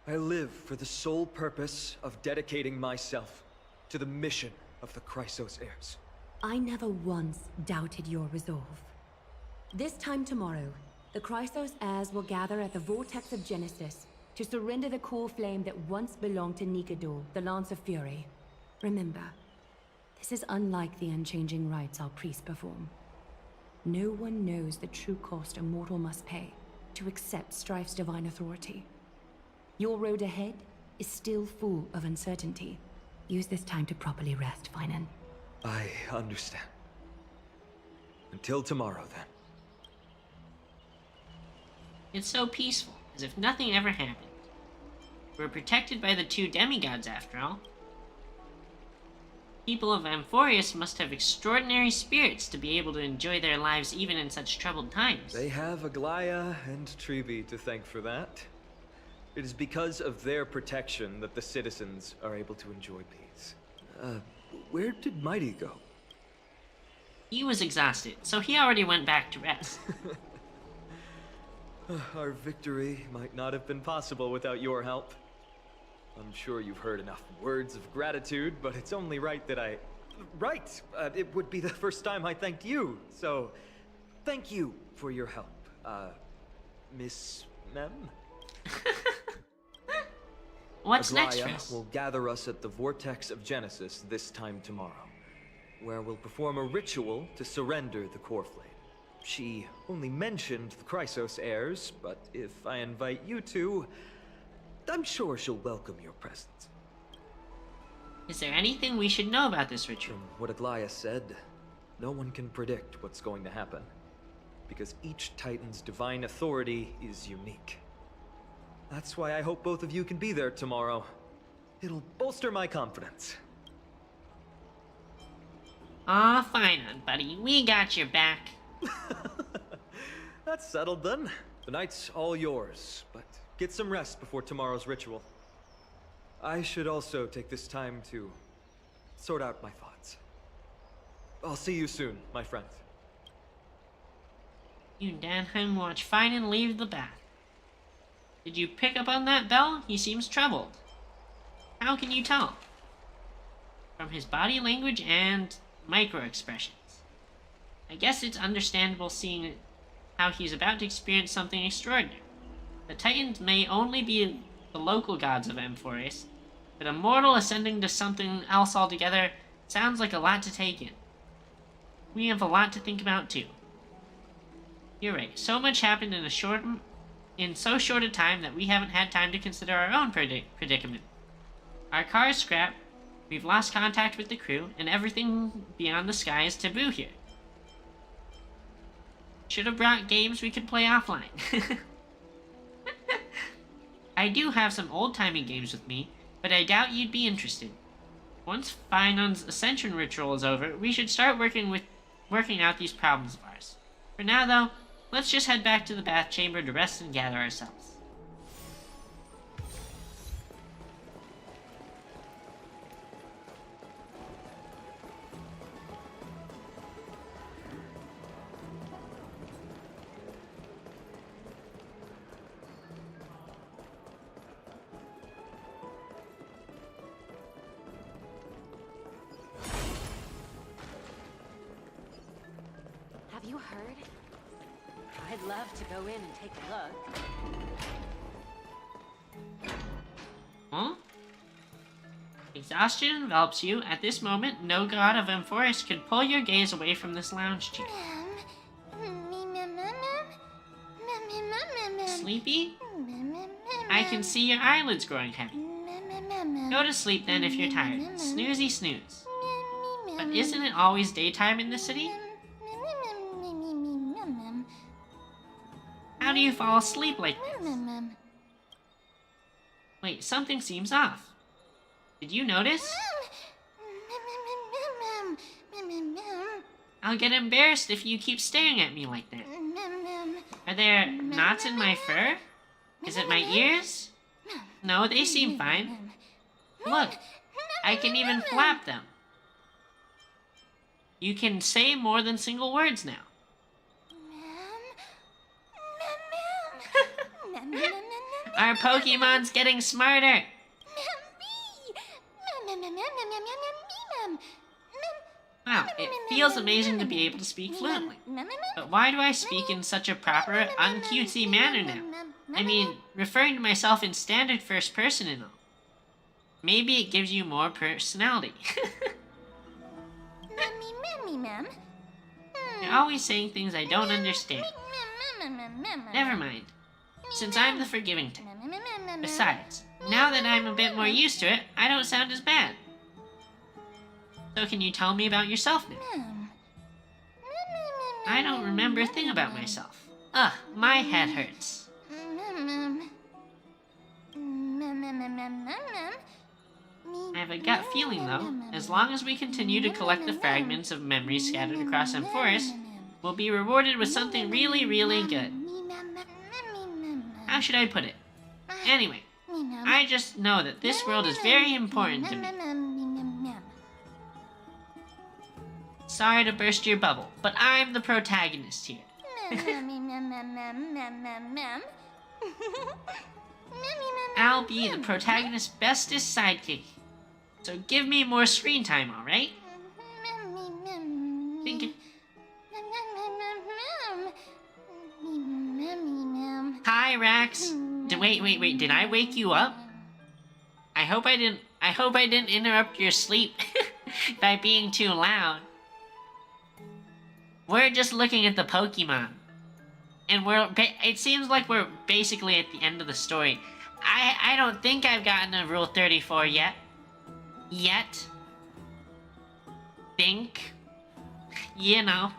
I live for the sole purpose of dedicating myself to the mission of the Chrysos heirs. I never once doubted your resolve. This time tomorrow, the Chrysos heirs will gather at the Vortex of Genesis to surrender the core flame that once belonged to Nikador, the Lance of Fury. Remember, this is unlike the unchanging rites our priests perform. No one knows the true cost a mortal must pay to accept Strife's divine authority. Your road ahead is still full of uncertainty. Use this time to properly rest, Finan. I understand. Until tomorrow, then. It's so peaceful, as if nothing ever happened. We're protected by the two demigods, after all. People of Amphorius must have extraordinary spirits to be able to enjoy their lives even in such troubled times. They have Aglaya and Treeby to thank for that. It is because of their protection that the citizens are able to enjoy peace. Where did Mighty go? He was exhausted, so he already went back to rest. Our victory might not have been possible without your help. I'm sure you've heard enough words of gratitude, but it's only right that I... Right! It would be the first time I thanked you, so... Thank you for your help, Miss Mem? What's next, Aglaia Chris? will gather us at the Vortex of Genesis this time tomorrow, where we'll perform a ritual to surrender the core flame. She only mentioned the Chrysos heirs, but if I invite you two, I'm sure she'll welcome your presence. Is there anything we should know about this ritual? From what Aglaia said, no one can predict what's going to happen, because each Titan's divine authority is unique. That's why I hope both of you can be there tomorrow. It'll bolster my confidence. Aw, fine on, buddy. We got your back. That's settled then. The night's all yours, but get some rest before tomorrow's ritual. I should also take this time to sort out my thoughts. I'll see you soon, my friend. You Danheim watch fine and leave the bath. Did you pick up on that, Bell? He seems troubled. How can you tell? From his body language and micro-expressions. I guess it's understandable seeing how he's about to experience something extraordinary. The Titans may only be the local gods of Amphoris, but a mortal ascending to something else altogether sounds like a lot to take in. We have a lot to think about too. You're right, so much happened in so short a time that we haven't had time to consider our own predicament. Our car is scrapped, we've lost contact with the crew, and everything beyond the sky is taboo here. Should have brought games we could play offline. I do have some old-timey games with me, but I doubt you'd be interested. Once Finon's Ascension ritual is over, we should start working out these problems of ours. For now, though, let's just head back to the bath chamber to rest and gather ourselves. Have you heard? I'd love to go in and take a look. Huh? Exhaustion envelops you. At this moment, no god of Amphoris could pull your gaze away from this lounge chair. Sleepy? I can see your eyelids growing heavy. Go to sleep then if you're tired. Snoozy snooze. But isn't it always daytime in the city? How do you fall asleep like this? Wait, something seems off. Did you notice? I'll get embarrassed if you keep staring at me like that. Are there knots in my fur? Is it my ears? No, they seem fine. Look, I can even flap them. You can say more than single words now. Our Pokemon's getting smarter. Wow, it feels amazing to be able to speak fluently. But why do I speak in such a proper, uncutesy manner now? I mean, referring to myself in standard first person and all. Maybe it gives you more personality. You're always saying things I don't understand. Never mind, since I'm the forgiving type. Besides, now that I'm a bit more used to it, I don't sound as bad. So can you tell me about yourself now? I don't remember a thing about myself. Ugh, my head hurts. I have a gut feeling, though, as long as we continue to collect the fragments of memories scattered across Amphoris, we'll be rewarded with something really, really good. How should I put it? Anyway, I just know that this world is very important to me. Sorry to burst your bubble, but I'm the protagonist here. I'll be the protagonist's bestest sidekick. So give me more screen time, alright? Hi, Rax. Wait, did I wake you up? I hope I didn't interrupt your sleep by being too loud. We're just looking at the Pokemon. And it seems like we're basically at the end of the story. I don't think I've gotten to Rule 34 yet. Think. You know.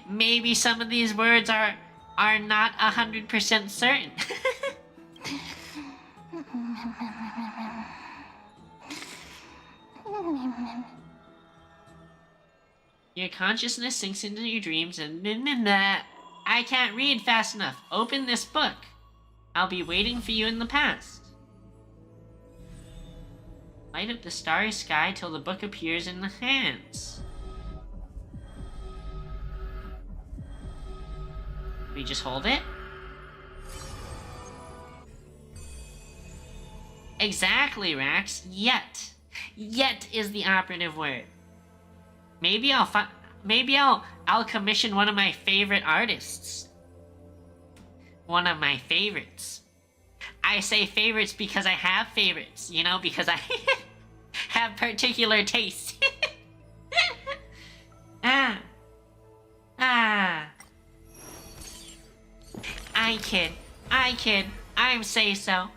Maybe some of these words are not 100% certain. Your consciousness sinks into your dreams and I can't read fast enough. Open this book. I'll be waiting for you in the past. Light up the starry sky till the book appears in the hands. We just hold it? Exactly, Rax. Yet. Yet is the operative word. Maybe I'll commission one of my favorite artists. One of my favorites. I say favorites because I have favorites, you know, because I have particular tastes. I kid. I'm say so.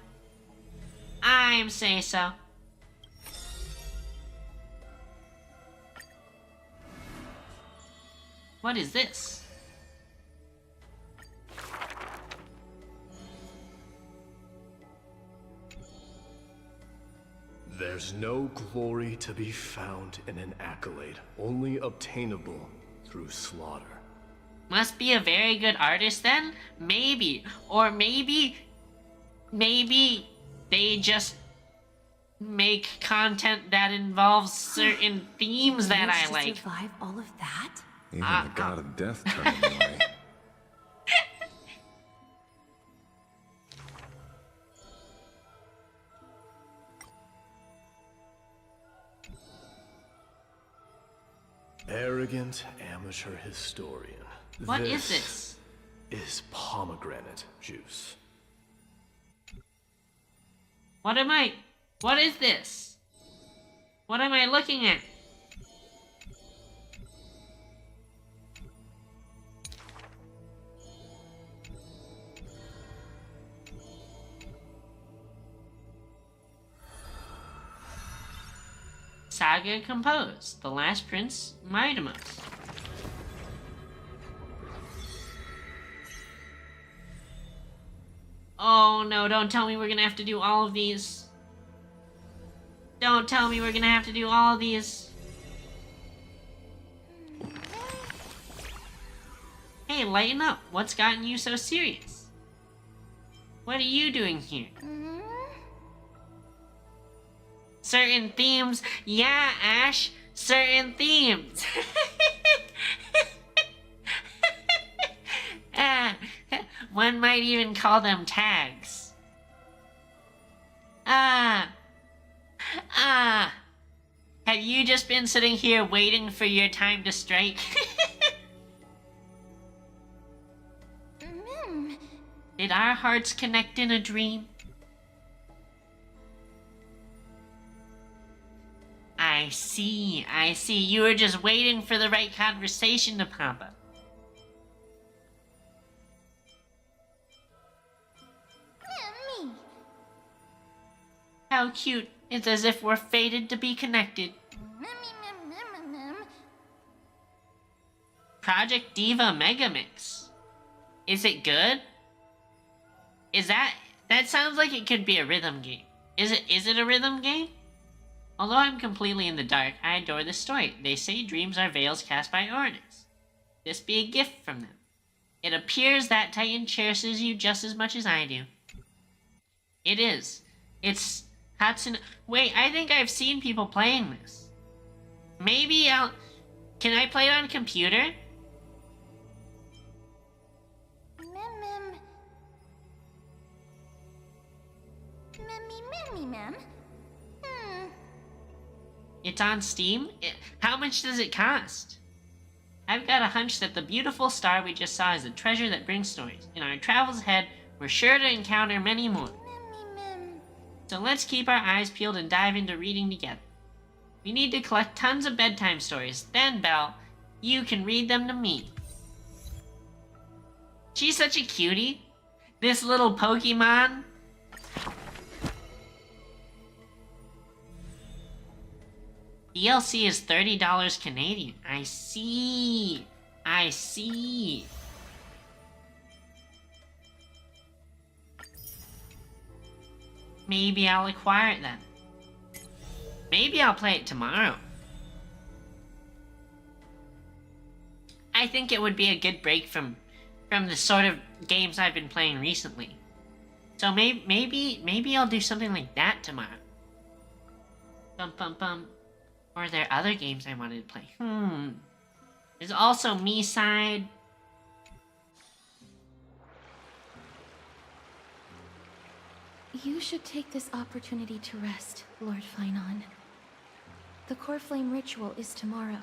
What is this? There's no glory to be found in an accolade, only obtainable through slaughter. Must be a very good artist then? Maybe. Or maybe they just make content that involves certain themes that I like. Survive all of that? Even the god of death turned him away. Arrogant amateur historian. What is this? Is pomegranate juice. What is this? What am I looking at? Saga composed. The Last Prince, Mightymus. Oh no, don't tell me we're gonna have to do all of these. Don't tell me we're gonna have to do all of these. Hey, lighten up. What's gotten you so serious? What are you doing here? Certain themes. Yeah, Ash. Certain themes. One might even call them tags. Have you just been sitting here waiting for your time to strike? Did our hearts connect in a dream? I see. You were just waiting for the right conversation to pop up. How cute. It's as if we're fated to be connected. Project Diva Megamix. Is it good? That sounds like it could be a rhythm game. Is it a rhythm game? Although I'm completely in the dark, I adore this story. They say dreams are veils cast by Ornus. This be a gift from them. It appears that Titan cherishes you just as much as I do. It is. It's Hatsune. Wait, I think I've seen people playing this. Maybe I'll. Can I play it on computer? Mem. It's on Steam? How much does it cost? I've got a hunch that the beautiful star we just saw is a treasure that brings stories. In our travels ahead, we're sure to encounter many more. So let's keep our eyes peeled and dive into reading together. We need to collect tons of bedtime stories. Then, Belle, you can read them to me. She's such a cutie. This little Pokemon. DLC is $30 Canadian. I see. Maybe I'll acquire it then. Maybe I'll play it tomorrow. I think it would be a good break from the sort of games I've been playing recently. So maybe I'll do something like that tomorrow. Or are there other games I wanted to play? There's also Me-Side. You should take this opportunity to rest, Lord Finon. The Core Flame ritual is tomorrow.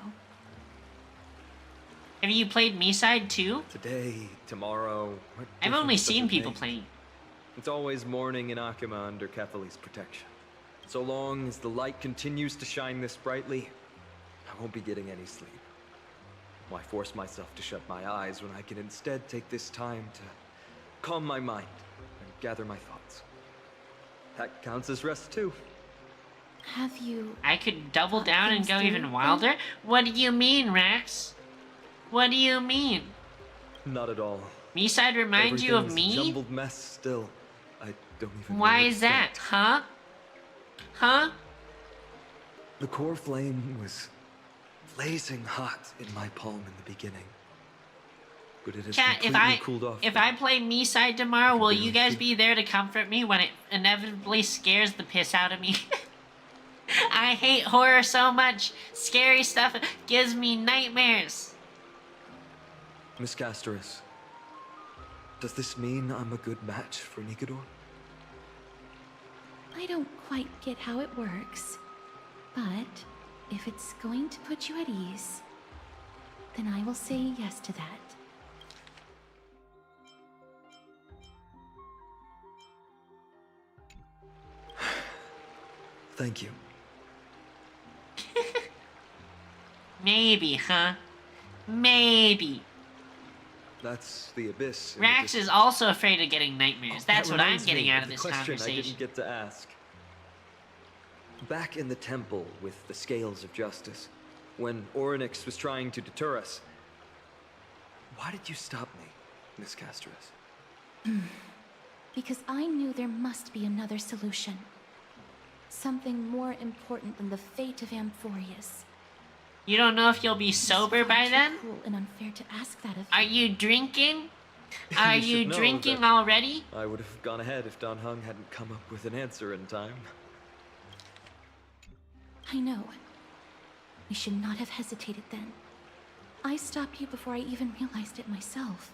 Have you played Me-Side too? Today, tomorrow... I've only seen people playing. It's always morning in Akuma under Catholi's protection. So long as the light continues to shine this brightly, I won't be getting any sleep. Why force myself to shut my eyes when I can instead take this time to calm my mind and gather my thoughts? That counts as rest too. Have you... I could double down and go even wilder? What do you mean, Rex? What do you mean? Not at all. Me-Side reminds you of Everything's me? a jumbled mess still. I don't even know Why where to is that, start. Huh? The Core Flame was blazing hot in my palm in the beginning. But it has Chat, completely cooled off. if I play Me-Side tomorrow, will you guys be there to comfort me when it inevitably scares the piss out of me? I hate horror so much. Scary stuff gives me nightmares. Miss Castoris, does this mean I'm a good match for Nigador? I don't quite get how it works, but if it's going to put you at ease, then I will say yes to that. Thank you. Maybe, huh? Maybe. That's the abyss. in Rax the is also afraid of getting nightmares. That's That what I'm reminds getting me out of the this question I conversation. didn't get to ask. Back in the temple with the Scales of Justice, when Orynyx was trying to deter us, why did you stop me, Miss Castoris? Because I knew there must be another solution. Something more important than the fate of Amphorius. You don't know if you'll be sober by then? Cruel and unfair to ask that of Are you drinking? Are You you should know drinking that already? I would have gone ahead if Dan Heng hadn't come up with an answer in time. I know. We should not have hesitated then. I stopped you before I even realized it myself.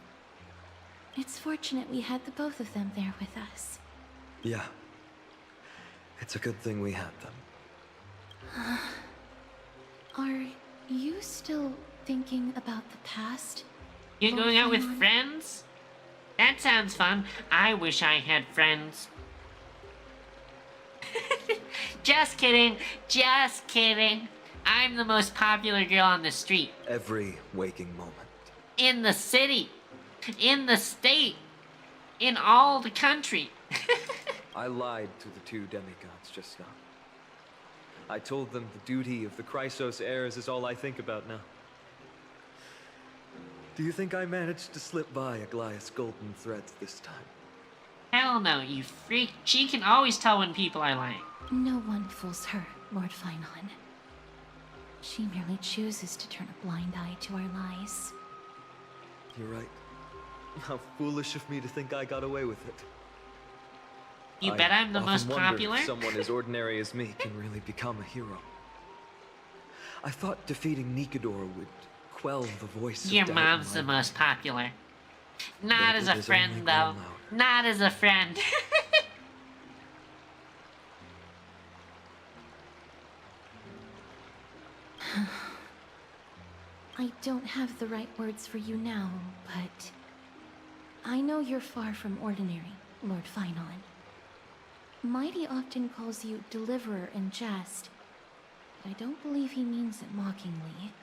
It's fortunate we had the both of them there with us. Yeah. It's a good thing we had them. Are you still thinking about the past? You're Lord going out with Finon? friends? That sounds fun. I wish I had friends. Just kidding. Just kidding. I'm the most popular girl on the street. Every waking moment. In the city. In the state. In all the country. I lied to the two demigods just now. I told them the duty of the Chrysos heirs is all I think about now. Do you think I managed to slip by Aglaïa's golden threads this time? Hell no, you freak. She can always tell when people are lying. No one fools her, Lord Finon. She merely chooses to turn a blind eye to our lies. You're right. How foolish of me to think I got away with it. You bet I'm the often most wondered popular? if someone as ordinary as me can really become a hero. I thought defeating Nikador would quell the voice Your of doubt in mom's my the most popular. Not But as it a is friend, only though. grown loud. Not as a friend. I don't have the right words for you now, but I know you're far from ordinary, Lord Finon. Mighty often calls you Deliverer in jest, but I don't believe he means it mockingly.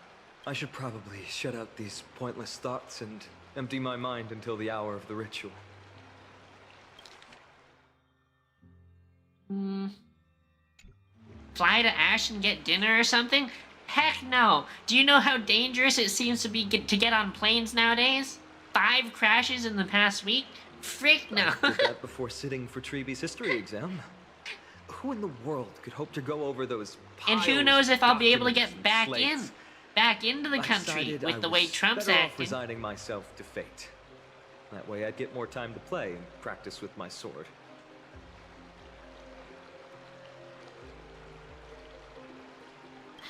I should probably shut out these pointless thoughts and empty my mind until the hour of the ritual. Fly to Ash and get dinner or something? Heck no! Do you know how dangerous it seems to be to get on planes nowadays? 5 crashes in the past week? Frick no! I did that before sitting for Treeby's history exam. Who in the world could hope to go over those And who piles knows of if I'll be able to documents get back and in? slates? Back into the I country decided with I the way was Trump's better off acting. resigning myself to fate. That way I'd get more time to play and practice with my sword.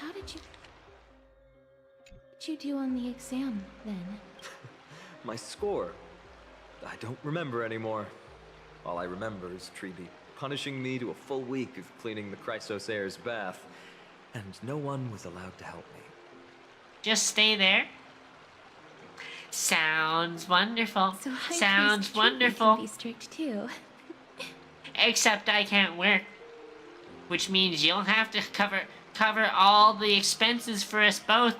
How did you do on the exam, then? My score? I don't remember anymore. All I remember is Treeby punishing me to a full week of cleaning the Chrysos Heir's bath, and no one was allowed to help me. Just stay there. Sounds wonderful. So High Sounds Priest Treatment wonderful. can be strict too. Except I can't work. Which means you'll have to cover all the expenses for us both.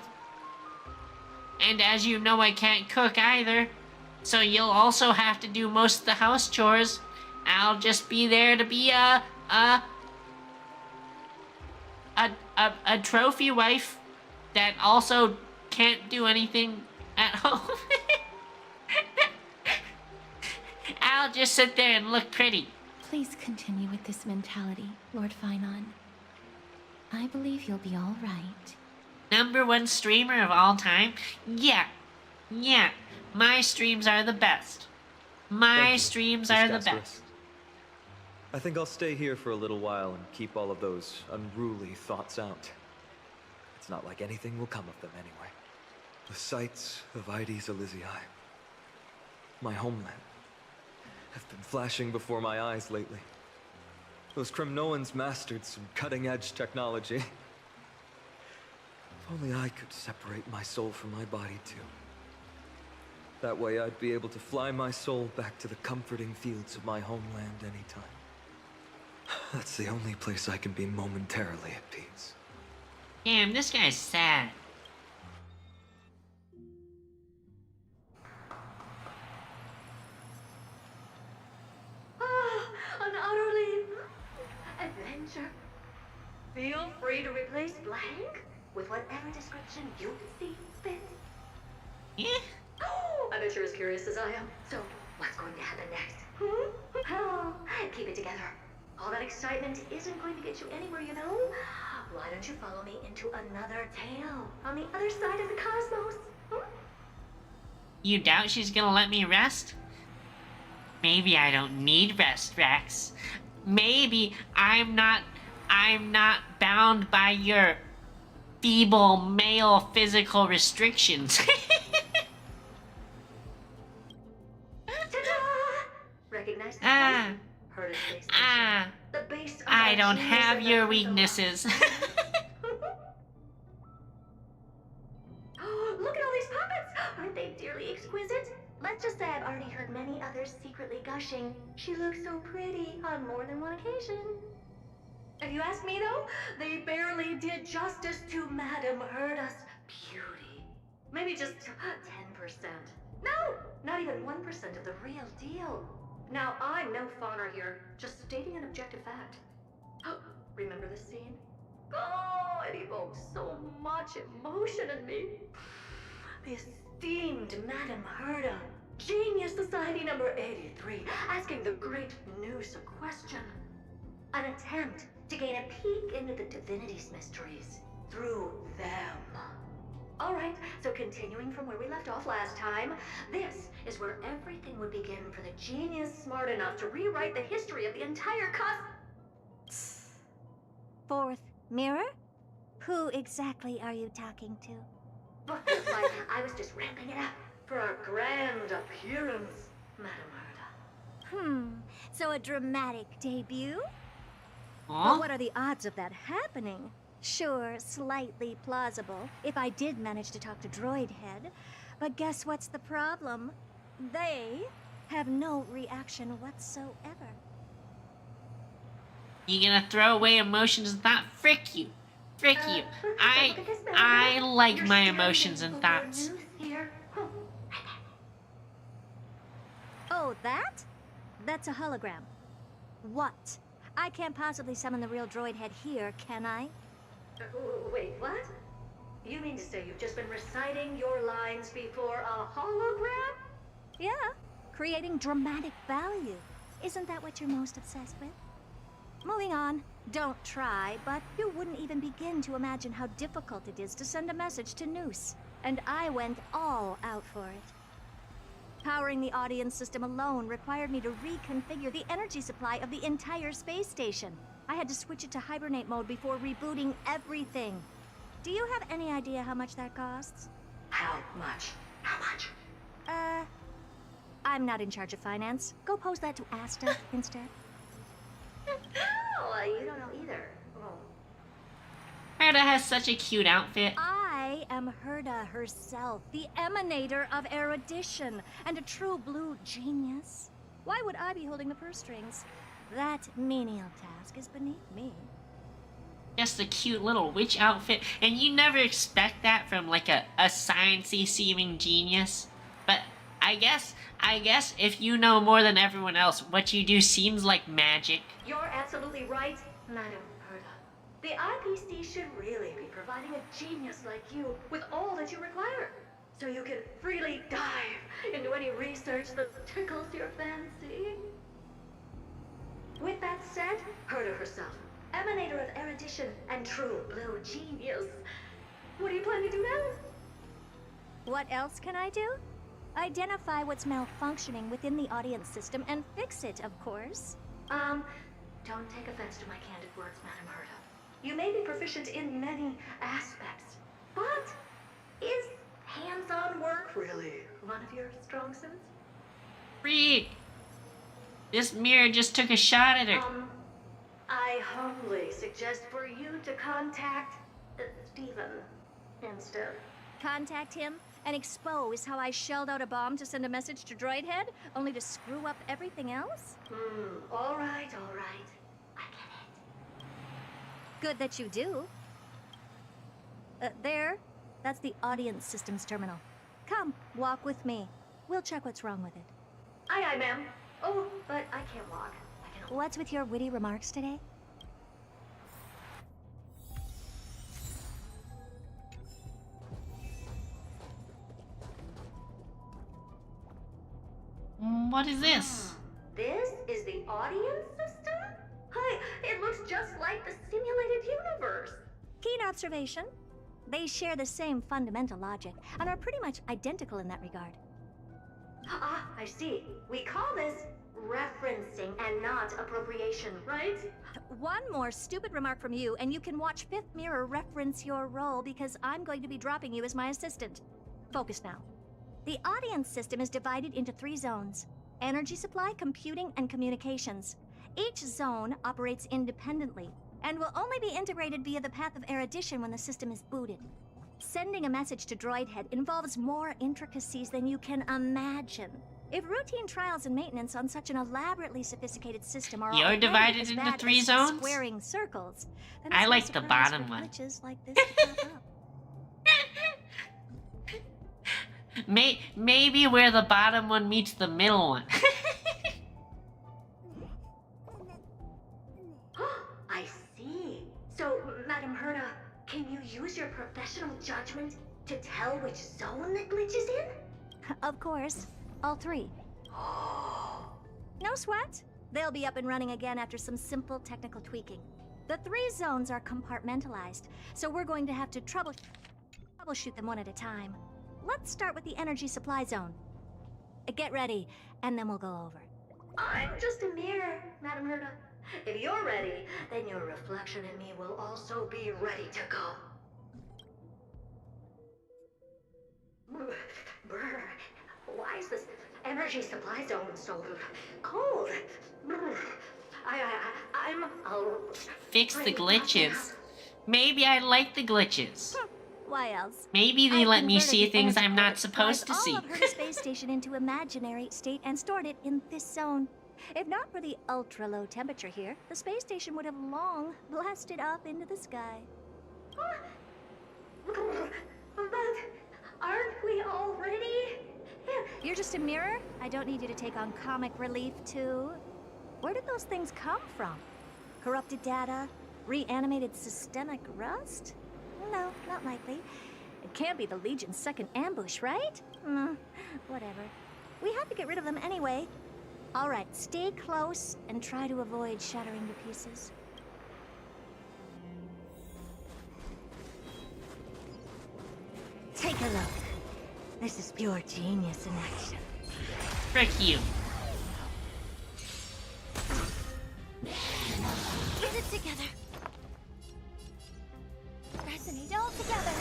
And as you know, I can't cook either. So you'll also have to do most of the house chores. I'll just be there to be a trophy wife that also can't do anything at home. I'll just sit there and look pretty. Please continue with this mentality, Lord Finon. I believe you'll be all right. #1 streamer of all time? Yeah. My streams are the best. My streams are the best. I think I'll stay here for a little while and keep all of those unruly thoughts out. It's not like anything will come of them anyway. The sights of Aedes Elysiae, my homeland, have been flashing before my eyes lately. Those Kremnoans mastered some cutting-edge technology. If only I could separate my soul from my body too. That way I'd be able to fly my soul back to the comforting fields of my homeland anytime. That's the only place I can be momentarily at peace. Damn, this guy's sad. An utterly adventure. Feel free to replace blank with whatever description you see fit. Yeah. I bet you're as curious as I am. So, what's going to happen next? Oh, keep it together. All that excitement isn't going to get you anywhere, you know? Why don't you follow me into another tale on the other side of the cosmos? You doubt she's gonna let me rest? Maybe I don't need rest, Rex. Maybe I'm not bound by your feeble male physical restrictions. Recognize the Ah. Heard of space Ah. the base of I our don't genius have and the your Kremnos. weaknesses. Oh, look at all these puppets! Aren't they dearly exquisite? Let's just say I've already heard many others secretly gushing. She looks so pretty on more than one occasion. If you ask me though, they barely did justice to Madame Herda's beauty. Maybe just 10%. No, not even 1% of the real deal. Now, I'm no fawner here, just stating an objective fact. Remember this scene? Oh, it evokes so much emotion in me. The esteemed Madame Herda, Genius Society number 83, asking the great Noose a question. An attempt to gain a peek into the divinity's mysteries through them. Alright, so continuing from where we left off last time, this is where everything would begin for the genius smart enough to rewrite the history of the entire Fourth mirror? Who exactly are you talking to? Butterfly, I was just ramping it up for our grand appearance, Madame Herda. So a dramatic debut? Huh? But what are the odds of that happening? Sure, slightly plausible, if I did manage to talk to Droid Head. But guess what's the problem? They have no reaction whatsoever. You gonna throw away emotions and thought? Frick you. Frick you. I like my emotions and thoughts. Oh, that? That's a hologram. What? I can't possibly summon the real Droid Head here, can I? Wait, what? You mean to say you've just been reciting your lines before a hologram? Yeah, creating dramatic value. Isn't that what you're most obsessed with? Moving on. Don't try, but you wouldn't even begin to imagine how difficult it is to send a message to Noose. And I went all out for it. Powering the audience system alone required me to reconfigure the energy supply of the entire space station. I had to switch it to hibernate mode before rebooting everything. Do you have any idea how much that costs? How much? How much? I'm not in charge of finance. Go pose that to Asta instead. Oh, you don't know either. Oh. Herda has such a cute outfit. I am Herda herself, the emanator of erudition, and a true blue genius. Why would I be holding the purse strings? That menial task is beneath me. Just a cute little witch outfit, and you never expect that from like a sciencey seeming genius. But I guess if you know more than everyone else, what you do seems like magic. You're absolutely right, Madame Herda. The IPC should really be providing a genius like you with all that you require, so you can freely dive into any research that tickles your fancy. With that said, Herda herself, emanator of erudition and true blue genius. What do you plan to do now? What else can I do? Identify what's malfunctioning within the audience system and fix it, of course. Don't take offense to my candid words, Madame Herda. You may be proficient in many aspects, but is hands-on work really one of your strong suits? Freak! This mirror just took a shot at her. I humbly suggest for you to contact Steven instead. Contact him and expose how I shelled out a bomb to send a message to Droid Head, only to screw up everything else? All right. I get it. Good that you do. There. That's the audience systems terminal. Come, walk with me. We'll check what's wrong with it. Aye, ma'am. Oh, but I can't walk. What's with your witty remarks today? What is this? This is the audience system? Hi, it looks just like the simulated universe. Keen observation. They share the same fundamental logic and are pretty much identical in that regard. Ah, I see. We call this referencing and not appropriation, right? One more stupid remark from you, and you can watch Fifth Mirror reference your role because I'm going to be dropping you as my assistant. Focus now. The audience system is divided into 3 zones: energy supply, computing, and communications. Each zone operates independently and will only be integrated via the path of erudition when the system is booted. Sending a message to Droid Head involves more intricacies than you can imagine. If routine trials and maintenance on such an elaborately sophisticated system are You're divided into 3 zones? Squaring circles, then I it's like no the surprise bottom for one. glitches like this to pop up. Maybe where the bottom one meets the middle one. I see. So, Madame Herda, can you use your professional judgment to tell which zone the glitch is in? Of course. All 3. No sweat. They'll be up and running again after some simple technical tweaking. The 3 zones are compartmentalized, so we're going to have to troubleshoot them one at a time. Let's start with the energy supply zone. Get ready, and then we'll go over. I'm just a mirror, Madam Herta. If you're ready, then your reflection in me will also be ready to go. Brr, why is this energy supply zone so cold? Brr, I'm... Fix the glitches. Maybe I like the glitches. Why else? Maybe they let me see things I'm not Plunged supposed to see. all of Herta space station into imaginary state and stored it in this zone. If not for the ultra-low temperature here, the space station would have long blasted up into the sky. But aren't we already? You're just a mirror? I don't need you to take on comic relief, too. Where did those things come from? Corrupted data? Reanimated systemic rust? No, not likely. It can't be the Legion's second ambush, right? Whatever. We have to get rid of them anyway. All right, stay close and try to avoid shattering to pieces. Take a look. This is pure genius in action. Frick you. Get it together. Resonate all together.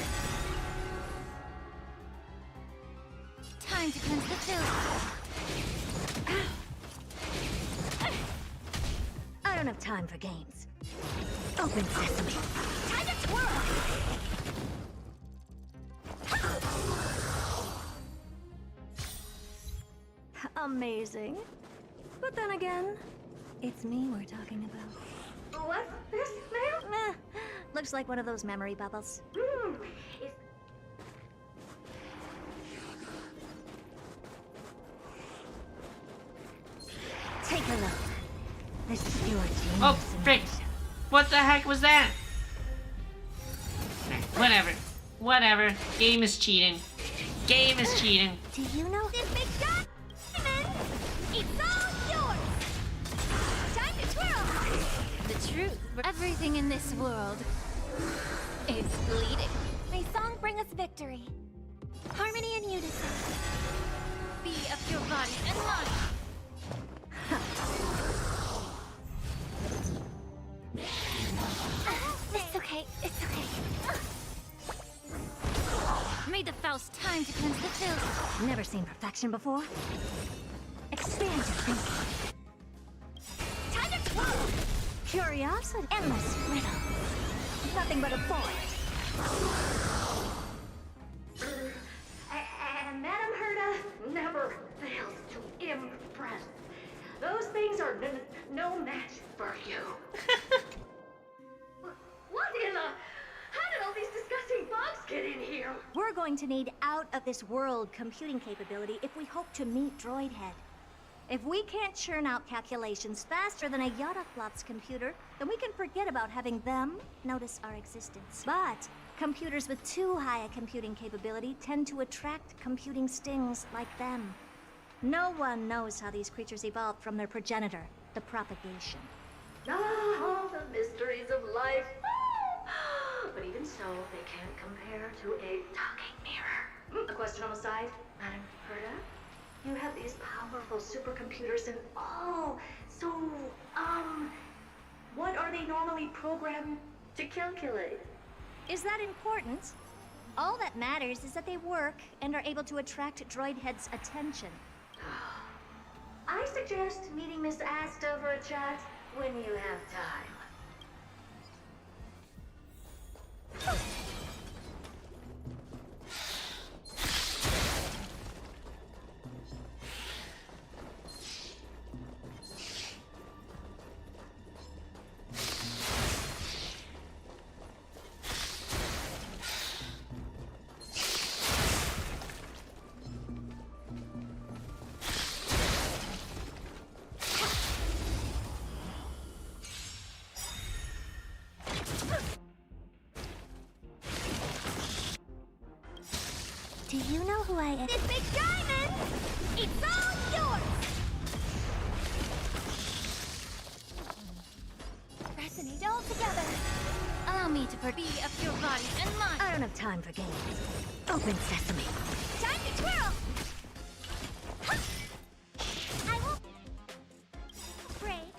Time to cleanse the filth. I don't have time for games. Open sesame. Time to twirl. Amazing. But then again, it's me we're talking about. What's this, ma'am? Looks like one of those memory bubbles. Take a look. This is pure genius. Oh, frick. What the heck was that? Whatever. Whatever. Game is cheating. Game is cheating. Do you know this big diamond? It's all yours. Time to twirl. The truth. Everything in this world is bleeding. May song bring us victory. Harmony and unison. Be of your body and mind. It's okay. It's okay. Made the Faust time to cleanse the filth. Never seen perfection before. Expand your thinking. Time to twirl. Curiosity. Endless riddle. Nothing but a void. And Madam Herta never fails to impress. Those things are no match for you. What in the... How did all these disgusting bugs get in here? We're going to need out-of-this-world computing capability if we hope to meet Droidhead. If we can't churn out calculations faster than a Yottaflop's computer, then we can forget about having them notice our existence. But computers with too high a computing capability tend to attract computing stings like them. No one knows how these creatures evolved from their progenitor, the propagation. Ah, the mysteries of life. But even so, they can't compare to a talking mirror. A question on the side, Madam Herta? You have these powerful supercomputers and so, what are they normally programmed to calculate? Is that important? All that matters is that they work and are able to attract Droidhead's attention. I suggest meeting Miss Asta for a chat when you have time. Do you know who I am? This big diamond! It's all yours! Resonate all together. Allow me to be of your body and mind. I don't have time for games. Open sesame. Time to twirl! I will break.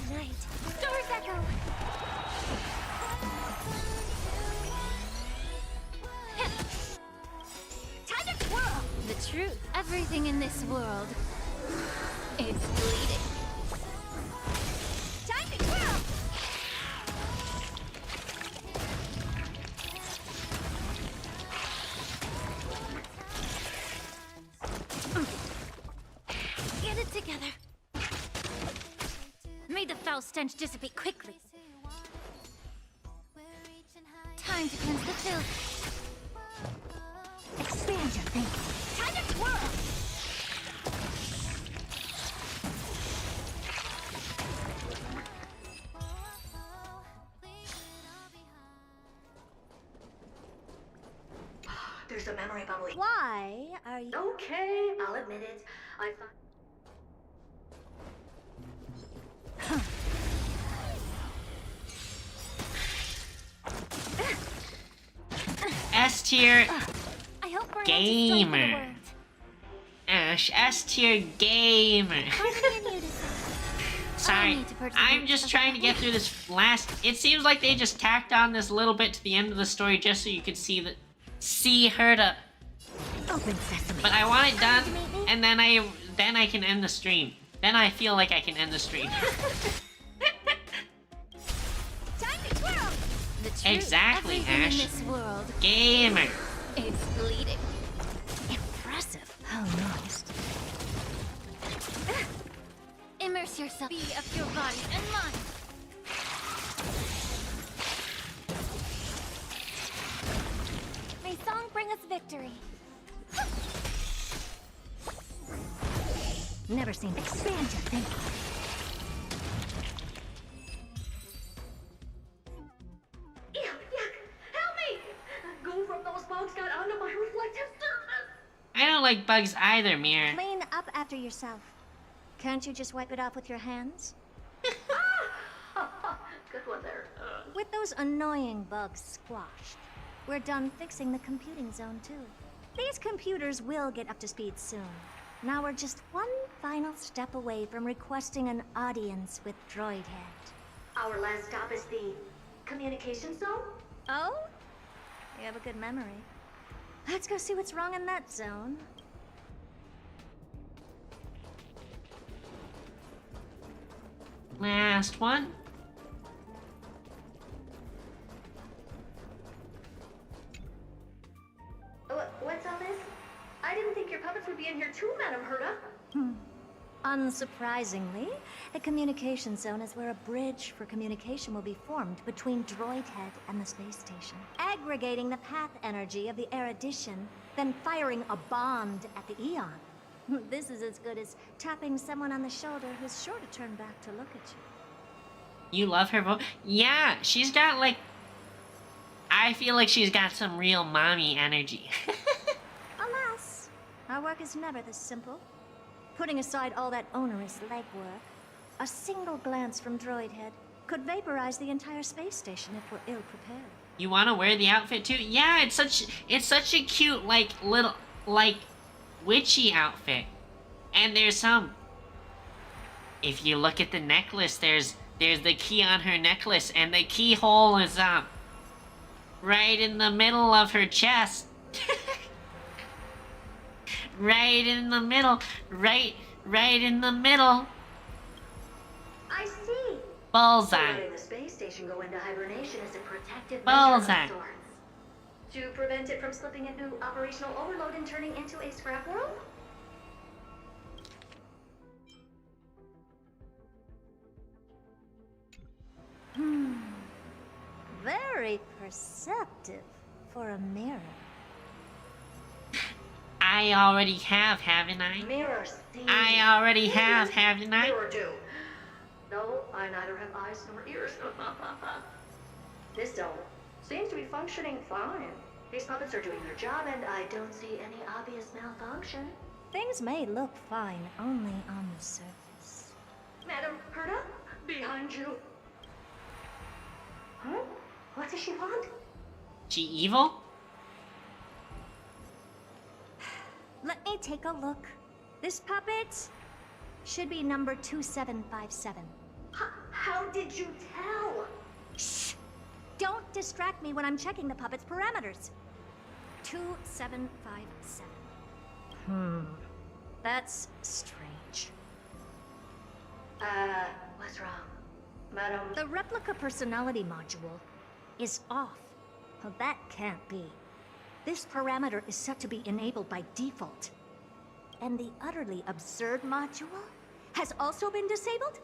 Tonight, Stars Echo! Time to twirl! The truth, everything in this world, it's bleeding. Time to twirl! Get it together. May the foul stench dissipate quickly. Time to cleanse the filth. Expand your thinking. Time to twirl! There's a memory bubble. Why are you... Okay, I'll admit it. I thought... S tier I hope we're gamer. Ash, S tier gamer. Sorry, I'm just trying to get through this last. It seems like they just tacked on this little bit to the end of the story just so you could see Herta. Open sesame. But I want it done, and then I can end the stream. Then I feel like I can end the stream. Time to twirl! The truth, Exactly, everything Ash. in this world, Gamer. it's bleeding. Impressive. Almost. Immerse yourself. Be of your body and mind. May song bring us victory. Never seen expand your thinking. Yuck! Help me! Goo from those bugs got onto my reflective surface! I don't like bugs either, Mir. Clean up after yourself. Can't you just wipe it off with your hands? Good one there. With those annoying bugs squashed, we're done fixing the computing zone too. These computers will get up to speed soon. Now we're just one final step away from requesting an audience with Droidhead. Our last stop is the communication zone? Oh? You have a good memory. Let's go see what's wrong in that zone. Last one. What's all this? I didn't think your puppets would be in here too, Madam Herta. Unsurprisingly, the communication zone is where a bridge for communication will be formed between Droidhead and the space station, aggregating the path energy of the Erudition, then firing a bond at the Eon. This is as good as tapping someone on the shoulder who's sure to turn back to look at you. You love her voice? Yeah, she's got like... I feel like she's got some real mommy energy. Alas, our work is never this simple. Putting aside all that onerous legwork, a single glance from Droidhead could vaporize the entire space station if we're ill-prepared. You want to wear the outfit too? Yeah, it's such a cute little witchy outfit. And there's some. If you look at the necklace, there's the key on her necklace, and the keyhole is right in the middle of her chest. Right in the middle. Right in the middle. I see. Bullseye. So letting the space station go into hibernation is a protective Bullseye. measure of sorts. To prevent it from slipping into operational overload and turning into a scrap world? Very perceptive for a mirror. I already have, haven't I? Mirror see. I already have, haven't I? Mirror do. No, I neither have eyes nor ears. This zone seems to be functioning fine. These puppets are doing their job, and I don't see any obvious malfunction. Things may look fine only on the surface. Madam Herta, behind you. does she want? She evil? Let me take a look. This puppet should be number 2757. How did you tell? Shh! Don't distract me when I'm checking the puppet's parameters. 2757. That's strange. What's wrong? Madam? The replica personality module is off. Well, that can't be. This parameter is set to be enabled by default. And the utterly absurd module has also been disabled?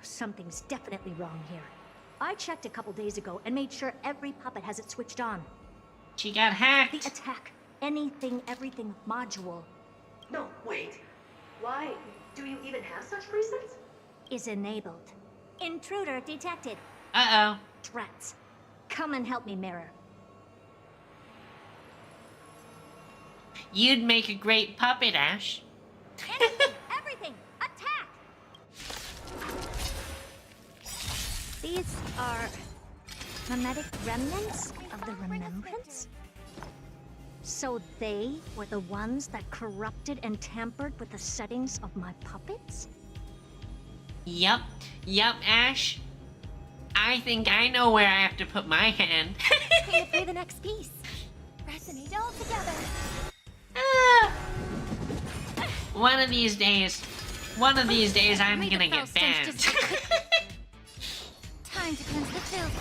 Something's definitely wrong here. I checked a couple days ago and made sure every puppet has it switched on. She got hacked. The attack, anything, everything module No, wait. Why do you even have such presets? is enabled. Intruder detected. Uh-oh. Rats. Come and help me, Mirror. You'd make a great puppet, Ash. Anything, everything, attack! These are mimetic remnants of the Remembrance? So they were the ones that corrupted and tampered with the settings of my puppets? Yup, Ash. I think I know where I have to put my hand. Time to play the next piece. Resonate all together. One of these days, I'm gonna get banned. Time to cleanse the filth.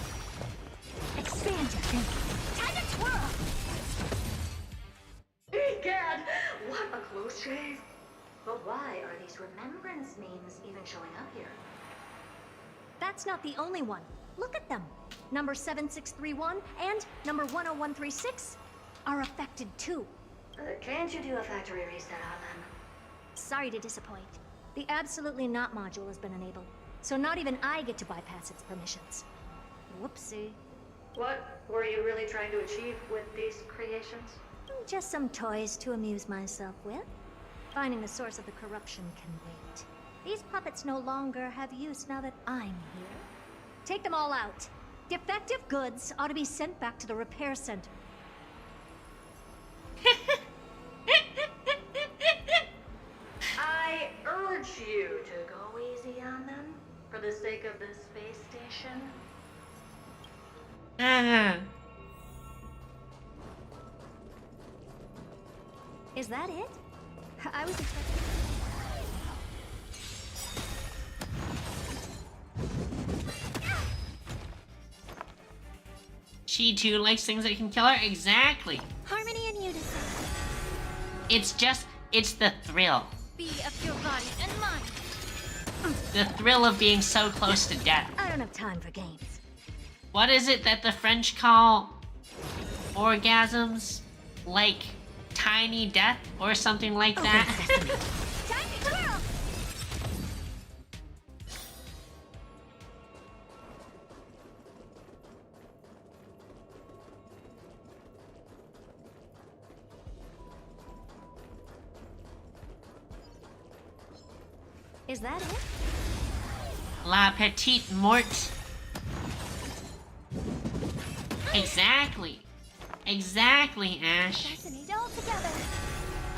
Expand your thinking. Time to twirl. Egad! What a close shave! But why are these remembrance names even showing up here? That's not the only one. Look at them. Number 7631 and number 10136 are affected too. Can't you do a factory reset on them? Sorry to disappoint. The Absolutely Not module has been enabled, so not even I get to bypass its permissions. Whoopsie. What were you really trying to achieve with these creations? Just some toys to amuse myself with. Finding the source of the corruption can wait. These puppets no longer have use now that I'm here. Take them all out. Defective goods ought to be sent back to the repair center. I urge you to go easy on them for the sake of the space station. Is that it? I was expecting... She too likes things that can kill her? Exactly. Harmony and unison. It's the thrill. Be of your body and mind. The thrill of being so close to death. I don't have time for games. What is it that the French call orgasms? Like tiny death or something like that? Time to twirl. Is that it? La Petite Mort. Exactly. Exactly, Ash. Resonate all together.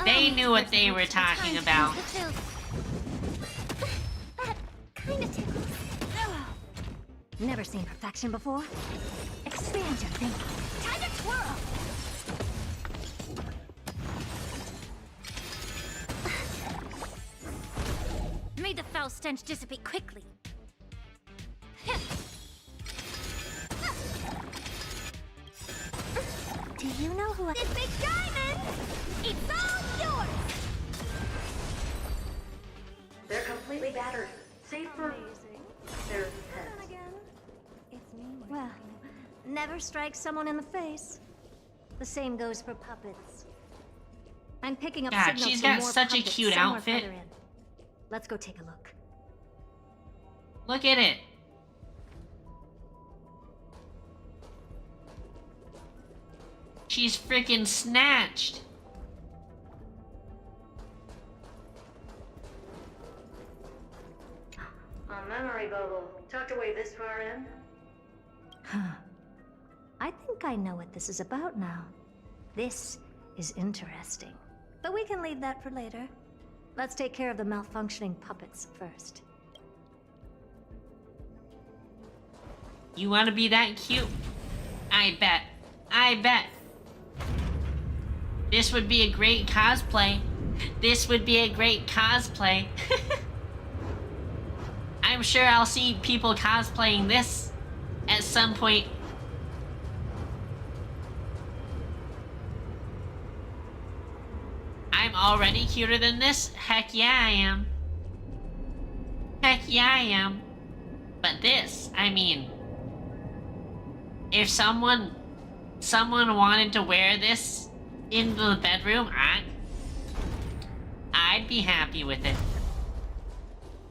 They knew what they were talking about. That kind of tickles. Never seen perfection before. Expand your thinking. Time to twirl. May the foul stench dissipate quickly. Do you know who I... This big diamond! It's all yours! They're completely battered, save for their heads. Well, never strike someone in the face. The same goes for puppets. I'm picking up God, signals she's from got more such a puppets cute somewhere outfit. further in. Let's go take a look. Look at it. She's freaking snatched. A memory bubble tucked away this far in. Huh. I think I know what this is about now. This is interesting. But we can leave that for later. Let's take care of the malfunctioning puppets first. You want to be that cute? I bet. I bet. This would be a great cosplay. This would be a great cosplay. I'm sure I'll see people cosplaying this at some point. I'm already cuter than this? Heck yeah, I am. Heck yeah, I am. But this, I mean, if someone wanted to wear this into the bedroom, I'd be happy with it.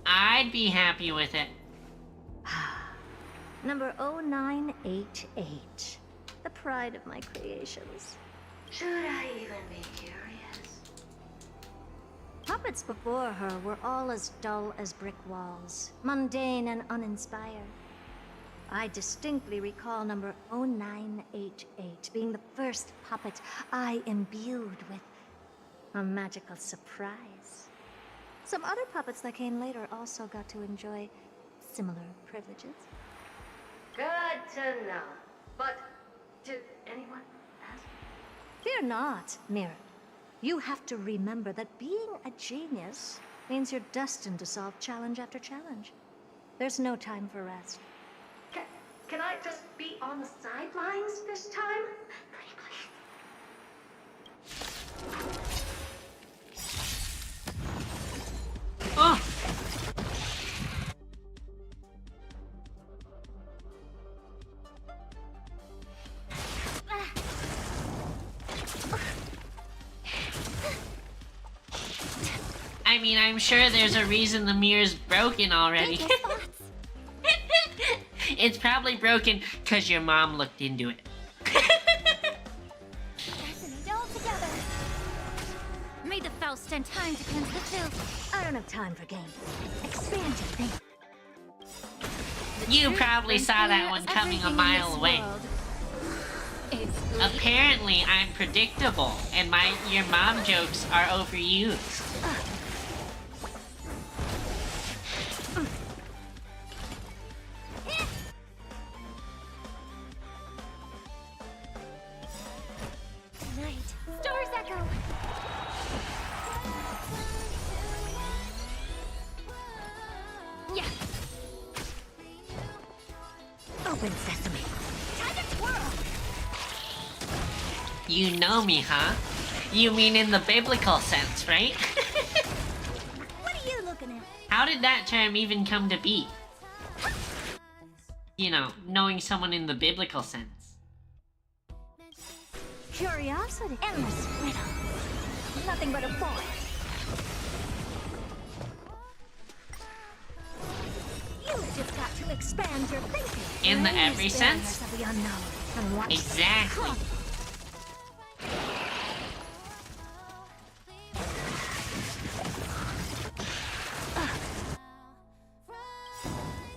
I'd be happy with it. Number 0988. The pride of my creations. Should I even be curious? Puppets before her were all as dull as brick walls, mundane and uninspired. I distinctly recall number 0988 being the first puppet I imbued with a magical surprise. Some other puppets that came later also got to enjoy similar privileges. Good to know. But did anyone ask? Fear not, Mirror. You have to remember that being a genius means you're destined to solve challenge after challenge. There's no time for rest. Can I just be on the sidelines this time? Pretty please. Oh! I mean, I'm sure there's a reason the mirror's broken already. It's probably broken because your mom looked into it. All together. May the Faust stand time to cleanse the filth. I don't have time for games. Expand your thinking. You probably saw that one coming a mile away. Apparently, I'm predictable, and your mom jokes are overused. Tonight, stars echo. Yeah. Open sesame. Time to twirl. You know me, huh? You mean in the biblical sense, right? What are you looking at? How did that term even come to be? You know, knowing someone in the biblical sense. Curiosity. Endless riddle. Nothing but a boy. You've just got to expand your thinking. In the Raise every barriers sense? of the unknown and watch Exactly.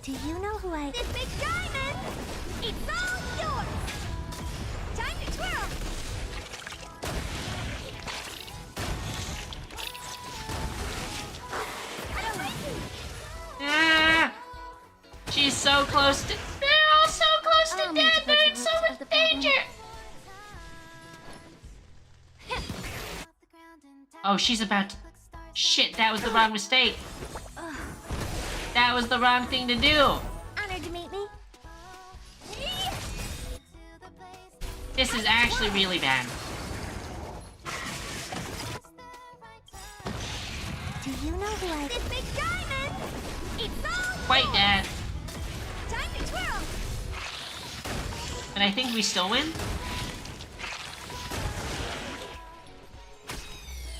Do you know who I... This big diamond! It's all yours! Time to twirl! Ah! She's so close to... They're all so close to death! They're in so much danger! Oh, she's about to... Shit, that was the wrong mistake. That was the wrong thing to do. Honored to meet me. This is actually really bad. Do you know who I... This big diamond! It's all Quite dead. time to twirl! But I think we still win.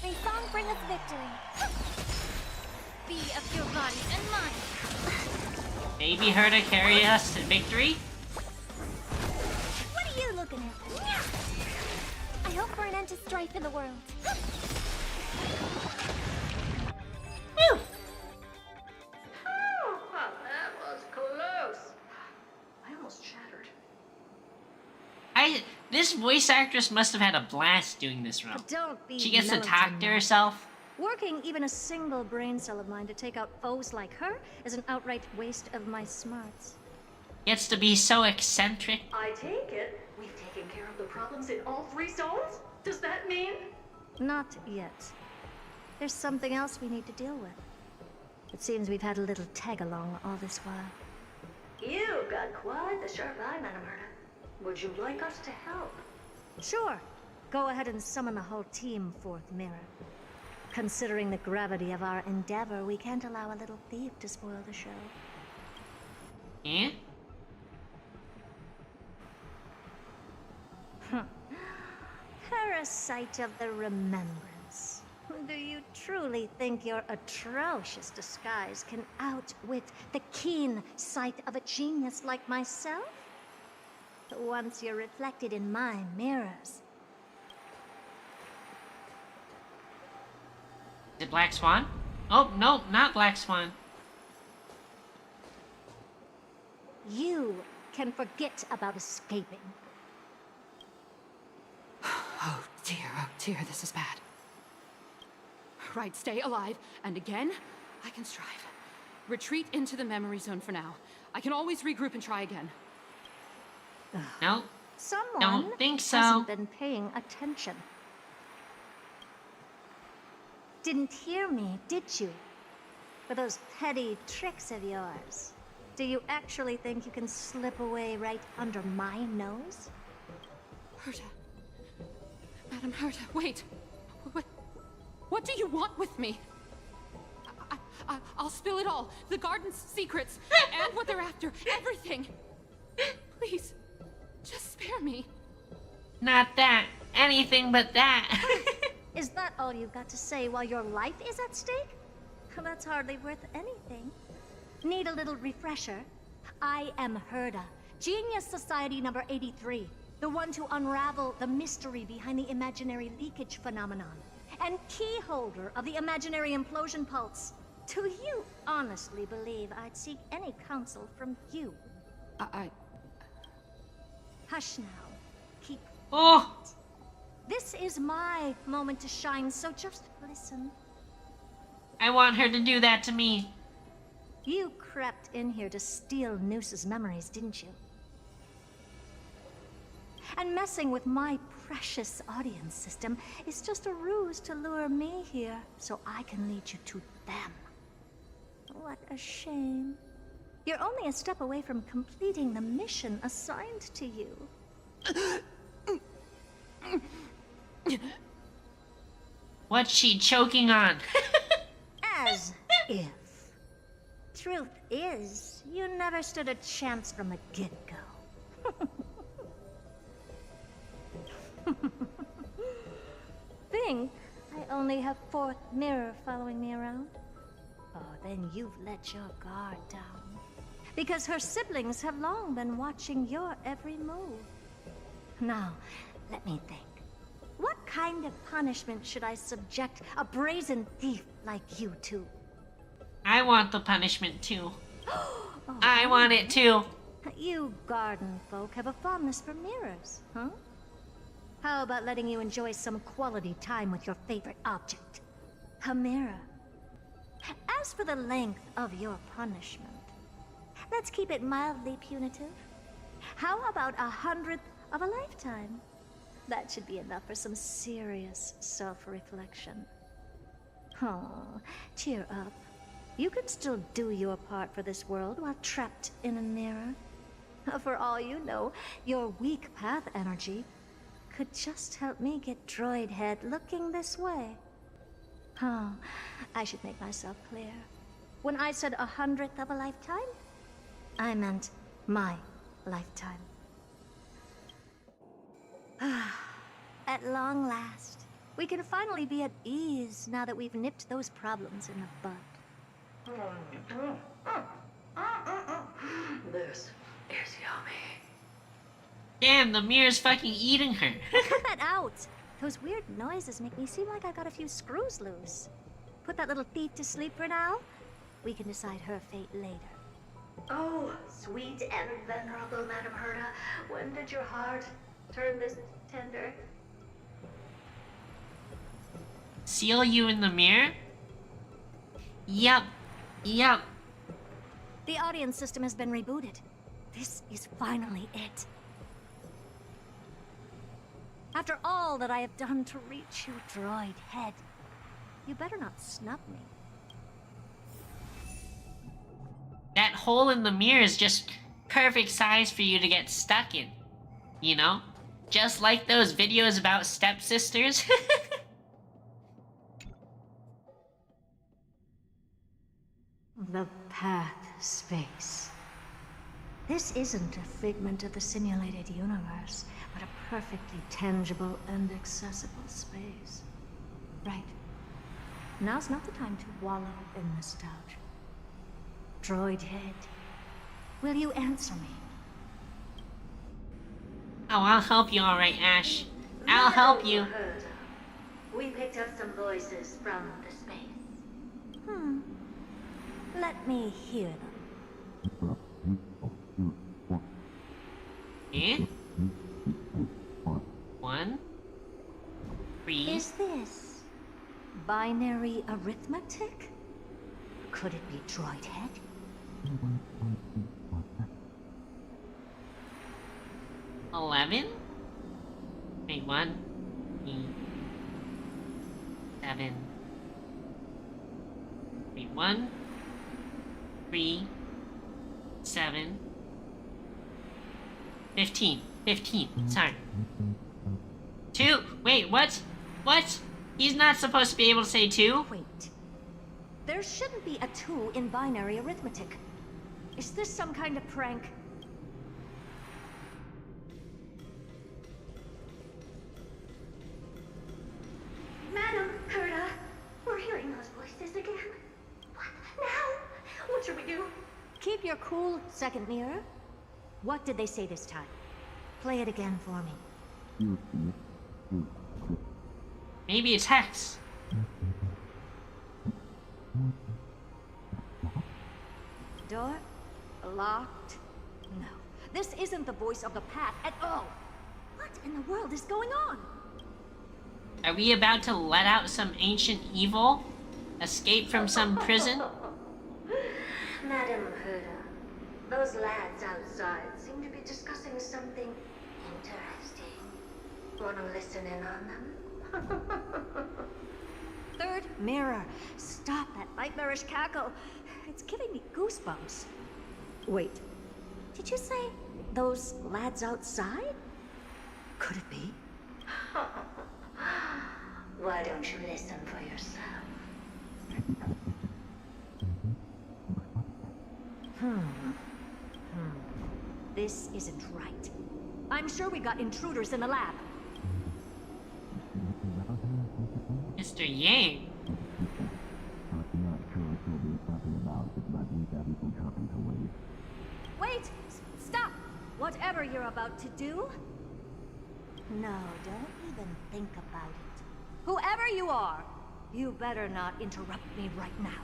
May song bring us victory. Be of your body and mind. Maybe her to carry us to victory. What are you looking at? I hope for an end to strife in the world. Woo! Oh, well, that was close. I almost shattered. This voice actress must have had a blast doing this role. Don't be She gets to talk to herself. Working even a single brain cell of mine to take out foes like her is an outright waste of my smarts. Gets to be so eccentric. I take it we've taken care of the problems in all 3 zones? Does that mean? Not yet. There's something else we need to deal with. It seems we've had a little tag-along all this while. You've got quite the sharp eye, Madam Herta. Would you like us to help? Sure. Go ahead and summon the whole team, Fourth Mirror. Considering the gravity of our endeavor, we can't allow a little thief to spoil the show. Eh? Parasite of the Remembrance. Do you truly think your atrocious disguise can outwit the keen sight of a genius like myself? Once you're reflected in my mirrors. Is it Black Swan? Oh, no, not Black Swan. You can forget about escaping. Oh dear, this is bad. Right, stay alive, and again, I can strive. Retreat into the memory zone for now. I can always regroup and try again. No. Someone Don't think so. hasn't been paying attention. Didn't hear me, did you? For those petty tricks of yours. Do you actually think you can slip away right under my nose? Herta. Madam Herta, wait. What do you want with me? I'll spill it all. The garden's secrets, and what they're after. Everything. Please, just spare me. Not that. Anything but that. Is that all you've got to say while your life is at stake? That's hardly worth anything. Need a little refresher? I am Herta, Genius Society number 83, the one to unravel the mystery behind the imaginary leakage phenomenon, and key holder of the imaginary implosion pulse. Do you honestly believe I'd seek any counsel from you? Hush now. Keep quiet. This is my moment to shine, so just listen. I want her to do that to me. You crept in here to steal Noose's memories, didn't you? And messing with my precious audience system is just a ruse to lure me here so I can lead you to them. What a shame. You're only a step away from completing the mission assigned to you. What's she choking on? As if. Truth is, you never stood a chance from the get-go. Think I only have Fourth Mirror following me around? Oh, then you've let your guard down. Because her siblings have long been watching your every move. Now, let me think. What kind of punishment should I subject a brazen thief like you to? I want the punishment too. I want it too. You garden folk have a fondness for mirrors, huh? How about letting you enjoy some quality time with your favorite object? A mirror. As for the length of your punishment, let's keep it mildly punitive. How about 100th of a lifetime? That should be enough for some serious self-reflection. Oh, cheer up. You can still do your part for this world while trapped in a mirror. For all you know, your weak path energy could just help me get Droid Head looking this way. Oh, I should make myself clear. When I said 100th of a lifetime, I meant my lifetime. At long last, we can finally be at ease now that we've nipped those problems in the bud. This is yummy. Damn, the mirror's fucking eating her. Cut that out! Those weird noises make me seem like I got a few screws loose. Put that little thief to sleep for now. We can decide her fate later. Oh, sweet and venerable Madam Herta, when did your heart turn this tender. Seal you in the mirror? Yep. Yep. The audience system has been rebooted. This is finally it. After all that I have done to reach you, droid head, you better not snub me. That hole in the mirror is just perfect size for you to get stuck in. You know? Just like those videos about stepsisters. The path space. This isn't a figment of the simulated universe, but a perfectly tangible and accessible space. Right. Now's not the time to wallow in nostalgia. Droid head, will you answer me? Oh, I'll help you, alright, Ash. I'll help you. We picked up some voices from the space. Let me hear them. Eh? 1, 3. Is this binary arithmetic? Could it be droid head? $11? Wait, 1, 3, 7. Wait, 1, 3, 7. 15. 15. Sorry. 2. Wait, what? What? He's not supposed to be able to say 2? Wait. There shouldn't be a 2 in binary arithmetic. Is this some kind of prank? Madam Gerda, we're hearing those voices again. What now? What should we do? Keep your cool, second mirror. What did they say this time? Play it again for me. Maybe it's Hex. Door? Locked? No. This isn't the voice of the path at all. What in the world is going on? Are we about to let out some ancient evil? Escape from some prison? Madam Gerda, those lads outside seem to be discussing something interesting. Wanna listen in on them? Third mirror. Stop that nightmarish cackle. It's giving me goosebumps. Wait. Did you say those lads outside? Could it be? Why don't you listen for yourself? This isn't right. I'm sure we got intruders in the lab. Mr. Yang. Wait! Stop! Whatever you're about to do. No, don't even think about it. Whoever you are, you better not interrupt me right now.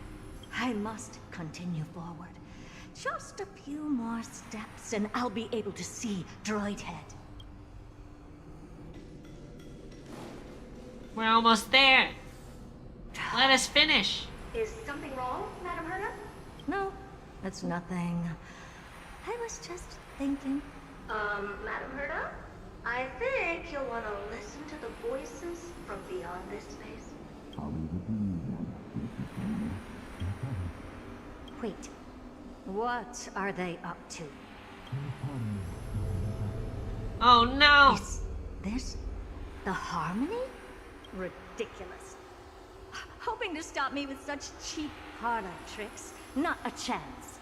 I must continue forward. Just a few more steps and I'll be able to see Droid Head. We're almost there. Let us finish. Is something wrong, Madam Gerda? No, it's nothing. I was just thinking. Madam Gerda? I think you'll want to listen to the voices from beyond this space. Wait. What are they up to? Oh no! Is this the Harmony? Ridiculous. Hoping to stop me with such cheap parlor tricks. Not a chance.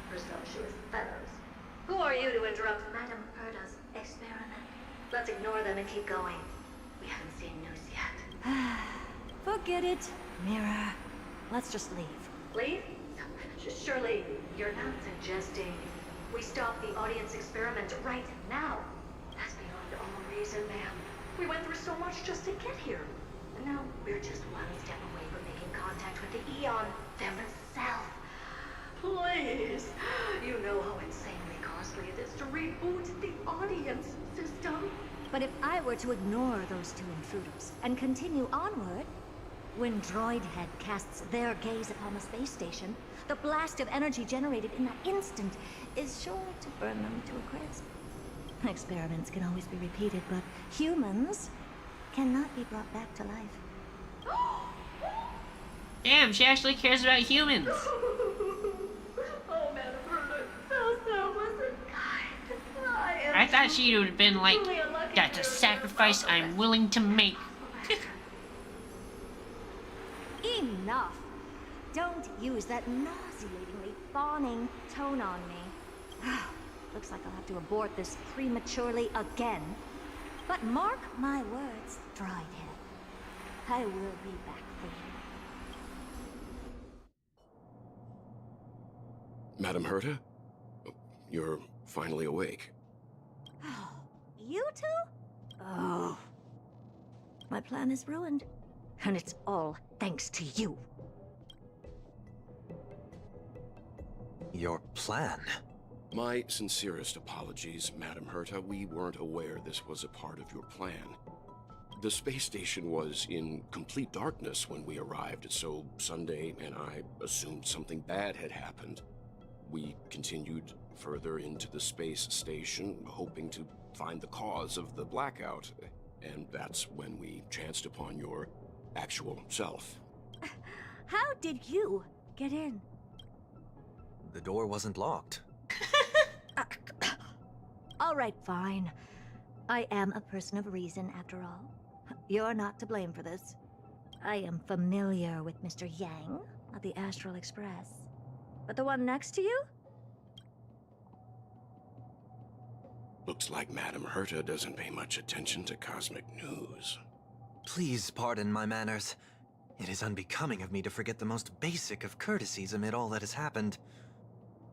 Presumptuous fellows. Who are you to interrupt Madam Gerda's experiment? Let's ignore them and keep going. We haven't seen news yet. Forget it, Mirror. Let's just leave. Leave? Surely you're not suggesting we stop the audience experiment right now. That's beyond all reason, ma'am. We went through so much just to get here. And now we're just one step away from making contact with the Eon themselves. Please, you know how insanely costly it is to reboot the audience system. But if I were to ignore those two intruders and continue onward, when Droidhead casts their gaze upon the space station, the blast of energy generated in that instant is sure to burn them to a crisp. Experiments can always be repeated, but humans cannot be brought back to life. Damn, she actually cares about humans. Oh, Madam Herta, so wasn't kind. I thought she would have been like, that's a sacrifice I'm willing to make. Enough! Don't use that nauseatingly fawning tone on me. Looks like I'll have to abort this prematurely again. But mark my words, Droidhead. I will be back for you. Madam Herta? You're finally awake. You two? Oh. My plan is ruined. And it's all thanks to you. Your plan? My sincerest apologies, Madam Herta. We weren't aware this was a part of your plan. The space station was in complete darkness when we arrived, so Sunday and I assumed something bad had happened. We continued further into the space station, hoping to find the cause of the blackout. And that's when we chanced upon your actual self. How did you get in? The door wasn't locked. All right, fine. I am a person of reason, after all. You're not to blame for this. I am familiar with Mr. Yang of the Astral Express. But the one next to you? Looks like Madam Herta doesn't pay much attention to cosmic news. Please pardon my manners. It is unbecoming of me to forget the most basic of courtesies amid all that has happened.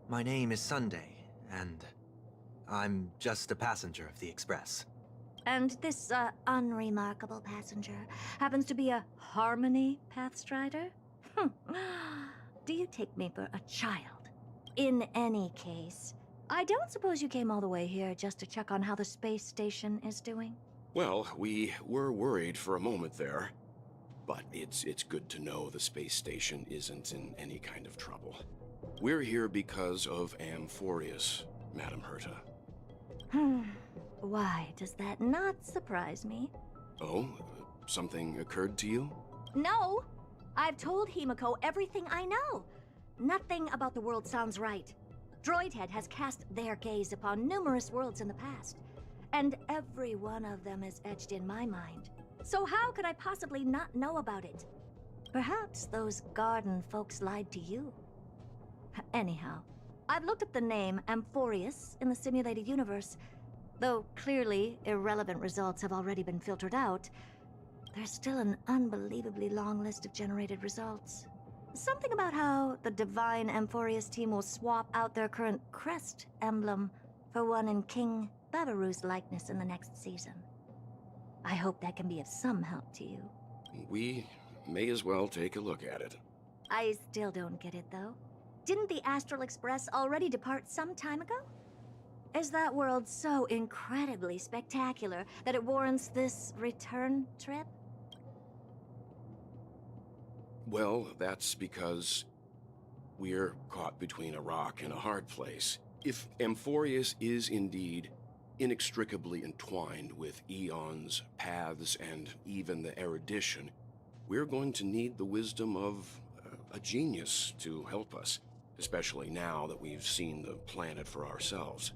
My name is Sunday, and I'm just a passenger of the Express. And this, unremarkable passenger happens to be a Harmony Pathstrider? Do you take me for a child? In any case, I don't suppose you came all the way here just to check on how the space station is doing? Well, we were worried for a moment there. But it's good to know the space station isn't in any kind of trouble. We're here because of Amphorius, Madam Herta. Why does that not surprise me? Oh? Something occurred to you? No! I've told Himiko everything I know. Nothing about the world sounds right. Droidhead has cast their gaze upon numerous worlds in the past, and every one of them is etched in my mind. So how could I possibly not know about it? Perhaps those garden folks lied to you. Anyhow, I've looked up the name Amphorius in the simulated universe. Though clearly irrelevant results have already been filtered out, there's still an unbelievably long list of generated results. Something about how the Divine Amphorius team will swap out their current crest emblem for one in King Babaru's likeness in the next season. I hope that can be of some help to you. We may as well take a look at it. I still don't get it, though. Didn't the Astral Express already depart some time ago? Is that world so incredibly spectacular that it warrants this return trip? Well, that's because we're caught between a rock and a hard place. If Amphorius is indeed inextricably entwined with Eon's paths and even the erudition, we're going to need the wisdom of a genius to help us, especially now that we've seen the planet for ourselves.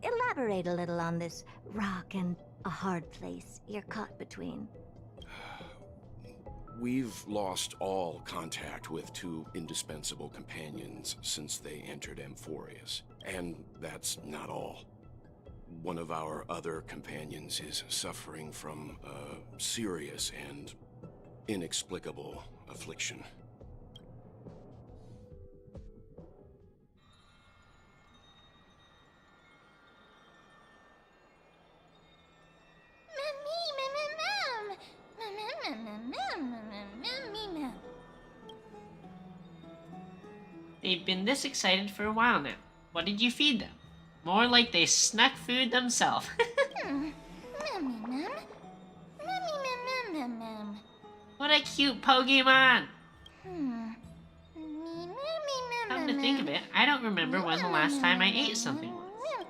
Elaborate a little on this rock and a hard place you're caught between. We've lost all contact with two indispensable companions since they entered Amphorius. And that's not all. One of our other companions is suffering from a serious and inexplicable affliction. They've been this excited for a while now. What did you feed them? More like they snuck food themselves. What a cute Pokemon! Come to think of it, I don't remember when the last time I ate something was.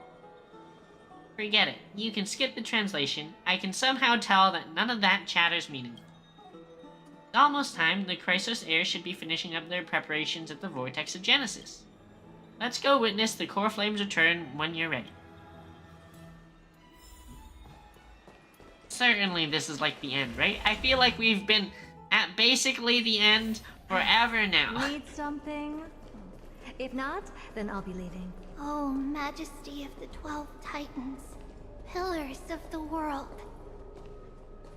Forget it. You can skip the translation. I can somehow tell that none of that chatter's meaningful. It's almost time. The Chrysos heirs should be finishing up their preparations at the Vortex of Genesis. Let's go witness the Core Flames return when you're ready. Certainly this is like the end, right? I feel like we've been at basically the end forever now. Need something? If not, then I'll be leaving. Oh, Majesty of the 12 Titans, pillars of the world.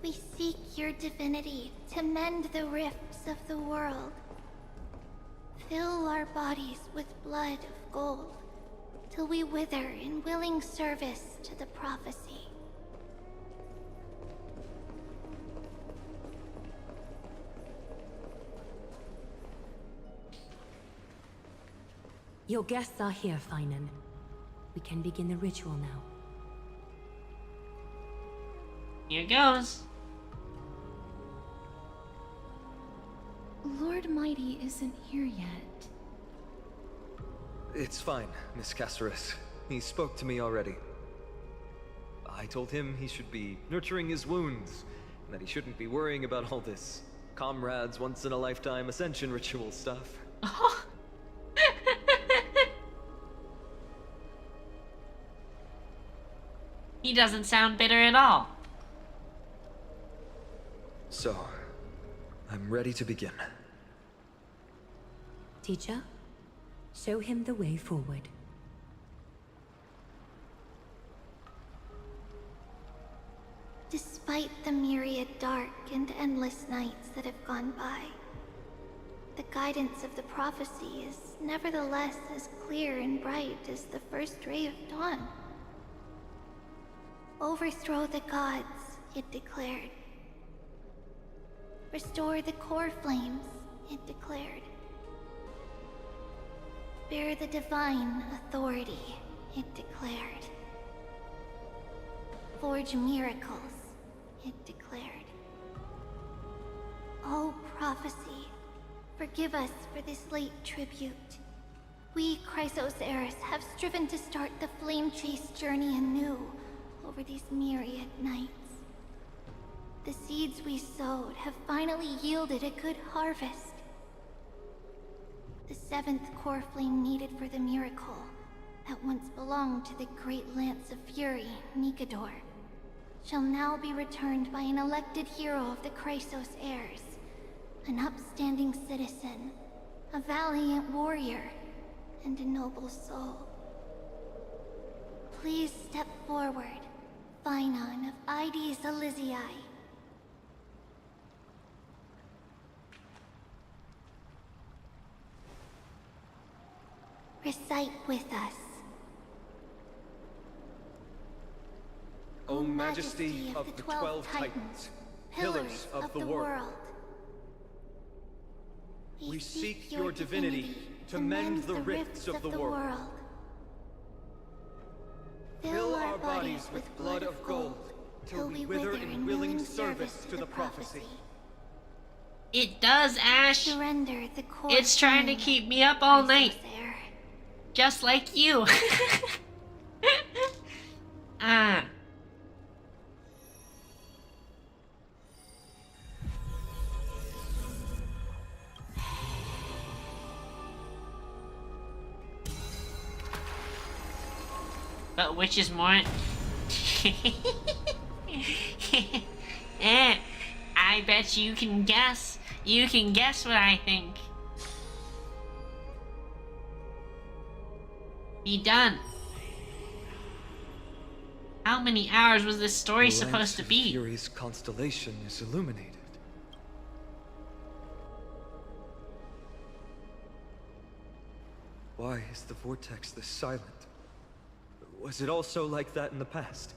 We seek your divinity to mend the rifts of the world. Fill our bodies with blood of gold, till we wither in willing service to the prophecy. Your guests are here, Finan. We can begin the ritual now. Here goes. Lord Mighty isn't here yet. It's fine, Miss Caceres. He spoke to me already. I told him he should be nurturing his wounds, and that he shouldn't be worrying about all this comrades once-in-a-lifetime ascension ritual stuff. He doesn't sound bitter at all. So, I'm ready to begin. Teacher, show him the way forward. Despite the myriad dark and endless nights that have gone by, the guidance of the prophecy is nevertheless as clear and bright as the first ray of dawn. Overthrow the gods, it declared. Restore the core flames, it declared. Bear the divine authority, it declared. Forge miracles, it declared. Oh, prophecy, forgive us for this late tribute. We, Chrysos heirs, have striven to start the flame chase journey anew over these myriad nights. The seeds we sowed have finally yielded a good harvest. The seventh core flame needed for the miracle that once belonged to the great Lance of Fury, Nikador, shall now be returned by an elected hero of the Chrysos heirs, an upstanding citizen, a valiant warrior, and a noble soul. Please step forward, Finan of Ides Elysiae. Recite with us. O Majesty of the 12 Titans, pillars of the world, we seek your divinity to mend the rifts of the world. Fill our bodies with blood of gold, till we wither in willing service to the prophecy. It does, Ash. Surrender the core. It's trying to keep me up all night. Just like you. Ah. But which is more... I bet you can guess. You can guess what I think. Be done. How many hours was this story supposed to be? Fury's constellation is illuminated. Why is the vortex this silent? Was it also like that in the past?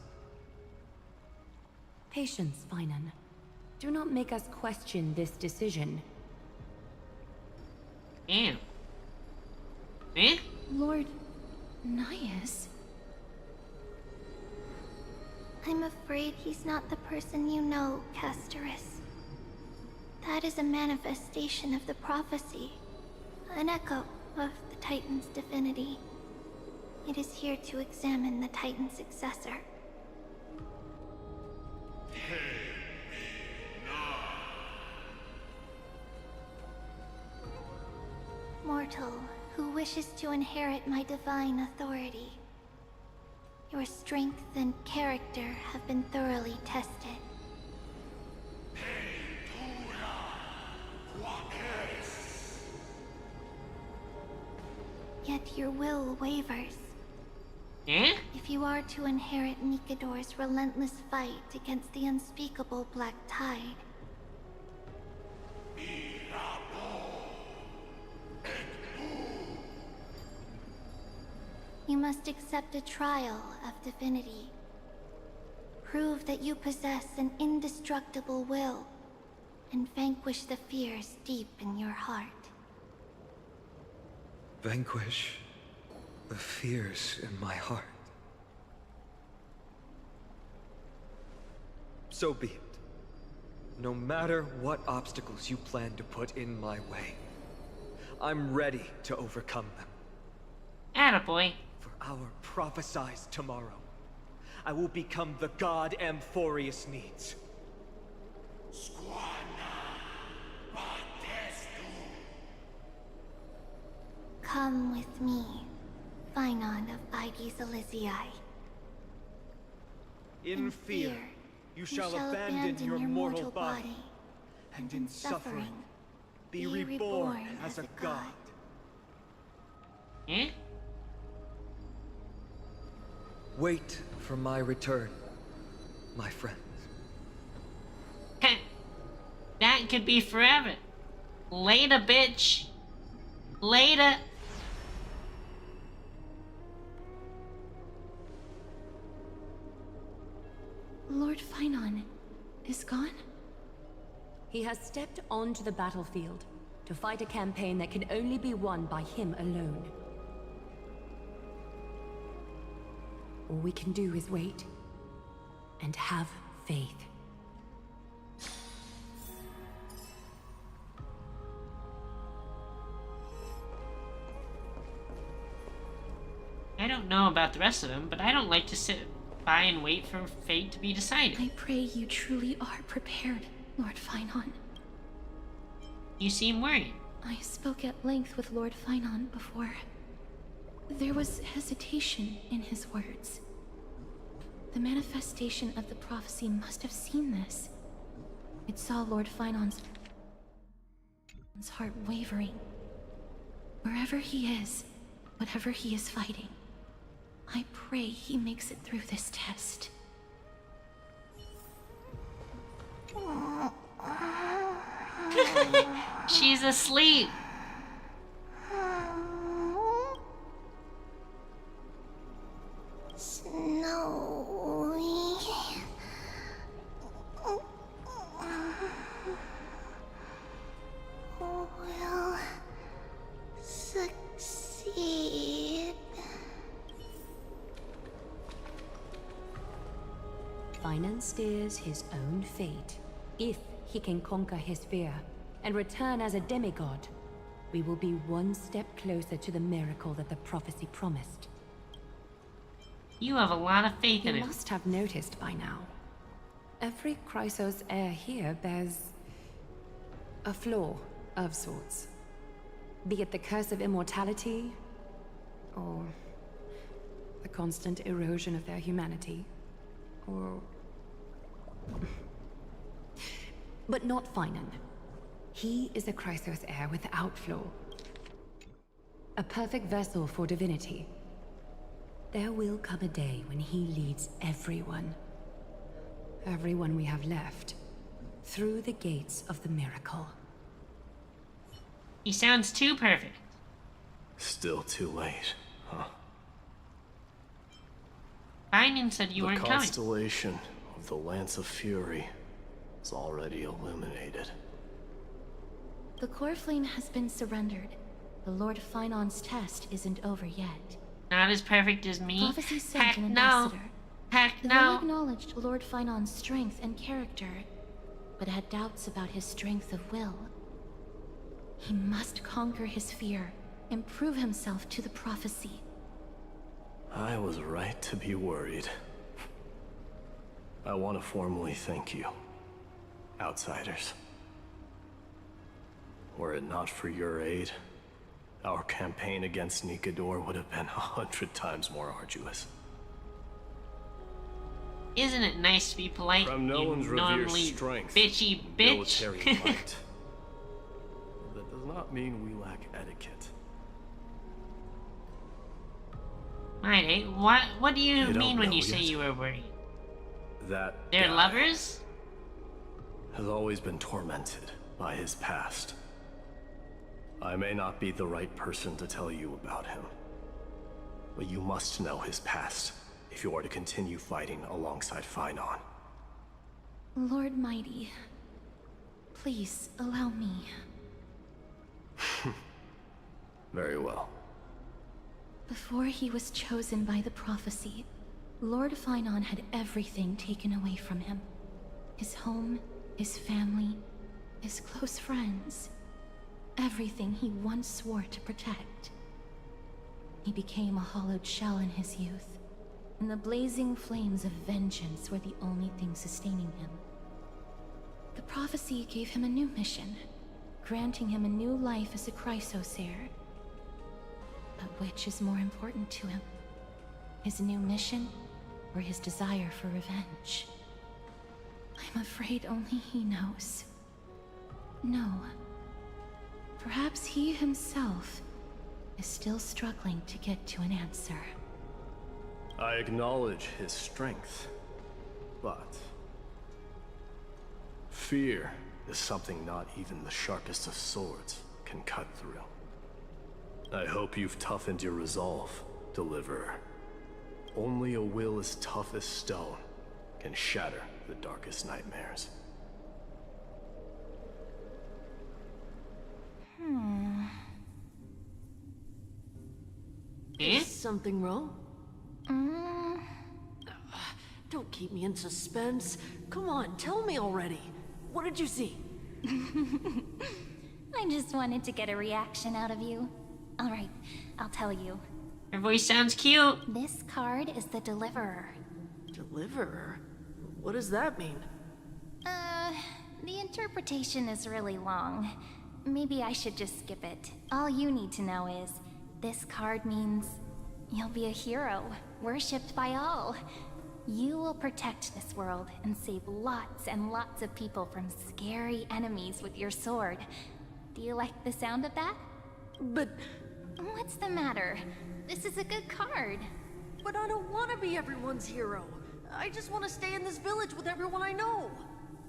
Patience, Finan. Do not make us question this decision. Damn. Eh? Lord Naius? I'm afraid he's not the person you know, Castorus. That is a manifestation of the prophecy, an echo of the Titan's divinity. It is here to examine the Titan's successor. Mortal, who wishes to inherit my divine authority. Your strength and character have been thoroughly tested. Yet your will wavers. Eh? If you are to inherit Nikador's relentless fight against the unspeakable Black Tide, you must accept a trial of divinity. Prove that you possess an indestructible will, and vanquish the fears deep in your heart. Vanquish the fears in my heart. So be it. No matter what obstacles you plan to put in my way, I'm ready to overcome them. Attaboy. For our prophesized tomorrow, I will become the god Amphorius needs. Come with me, Phynon of Aegis Elysiae. In fear, you shall abandon your mortal body, and in suffering, be reborn as a god. Eh? Wait for my return, my friends. Heh. That could be forever. Later, bitch. Later. Lord Phynon is gone? He has stepped onto the battlefield to fight a campaign that can only be won by him alone. All we can do is wait and have faith. I don't know about the rest of them, but I don't like to sit by and wait for fate to be decided. I pray you truly are prepared, Lord Phynon. You seem worried. I spoke at length with Lord Phynon before. There was hesitation in his words. The manifestation of the prophecy must have seen this. It saw Lord Phynon's heart wavering. Wherever he is, whatever he is fighting, I pray he makes it through this test. She's asleep. Snowy. Will succeed. Phynon steers his own fate. If he can conquer his fear and return as a demigod, we will be one step closer to the miracle that the prophecy promised. You have a lot of faith in You it. must have noticed by now. Every Chrysos heir here bears a flaw of sorts. Be it the curse of immortality, or the constant erosion of their humanity, or... But not Phynon. He is a Chrysos heir without flaw. A perfect vessel for divinity. There will come a day when he leads everyone we have left, through the gates of the miracle. He sounds too perfect. Still too late, huh? Phynon said you weren't The coming. constellation of the Lance of Fury is already illuminated. The core flame has been surrendered, the Lord Finon's test isn't over yet. Not as perfect as me. Prophecy sent Heck an no. ambassador. Heck They no. acknowledged Lord Finon's strength and character, but had doubts about his strength of will. He must conquer his fear and prove himself to the prophecy. I was right to be worried. I want to formally thank you, outsiders. Were it not for your aid, our campaign against Nikador would have been 100 times more arduous. Isn't it nice to be polite? Kremnoans You revere normally strength, bitchy bitch. military might. That does not mean we lack etiquette. Mighty, what do you don't mean when know you say yet. you were worried? That They're guy lovers? has always been tormented by his past. I may not be the right person to tell you about him, but you must know his past if you are to continue fighting alongside Finon. Lord Mighty, please allow me. Very well. Before he was chosen by the prophecy, Lord Finon had everything taken away from him. His home, his family, his close friends. Everything he once swore to protect. He became a hollowed shell in his youth, and the blazing flames of vengeance were the only thing sustaining him. The prophecy gave him a new mission, granting him a new life as a Chrysosaur. But which is more important to him? His new mission, or his desire for revenge? I'm afraid only he knows. No. Perhaps he himself is still struggling to get to an answer. I acknowledge his strength, but fear is something not even the sharpest of swords can cut through. I hope you've toughened your resolve, Deliverer. Only a will as tough as stone can shatter the darkest nightmares. Is something wrong? Don't keep me in suspense. Come on, tell me already. What did you see? I just wanted to get a reaction out of you. Alright, I'll tell you. Her voice sounds cute. This card is the Deliverer. Deliverer? What does that mean? The interpretation is really long. Maybe I should just skip it. All you need to know is, this card means you'll be a hero, worshipped by all. You will protect this world and save lots and lots of people from scary enemies with your sword. Do you like the sound of that? But... What's the matter? This is a good card. But I don't want to be everyone's hero. I just want to stay in this village with everyone I know.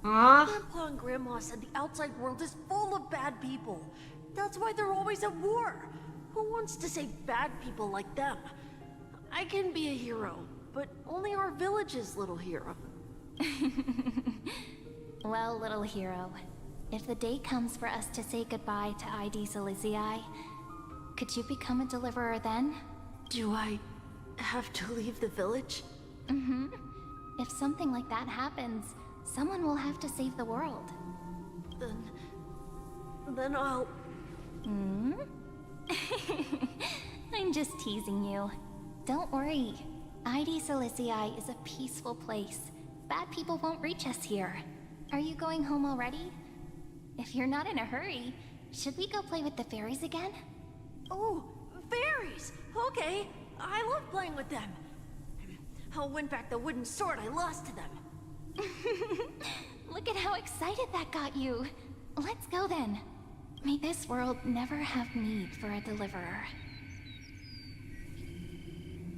Grandpa and Grandma said the outside world is full of bad people. That's why they're always at war. Who wants to save bad people like them? I can be a hero, but only our village's little hero. Well, little hero, if the day comes for us to say goodbye to ID Silicii, could you become a deliverer then? Do I have to leave the village? Mm-hmm. If something like that happens, someone will have to save the world. Then I'll... I'm just teasing you. Don't worry. ID Silicii is a peaceful place. Bad people won't reach us here. Are you going home already? If you're not in a hurry, should we go play with the fairies again? Oh, fairies! Okay, I love playing with them. I'll win back the wooden sword I lost to them. Look at how excited that got you. Let's go then. May this world never have need for a deliverer.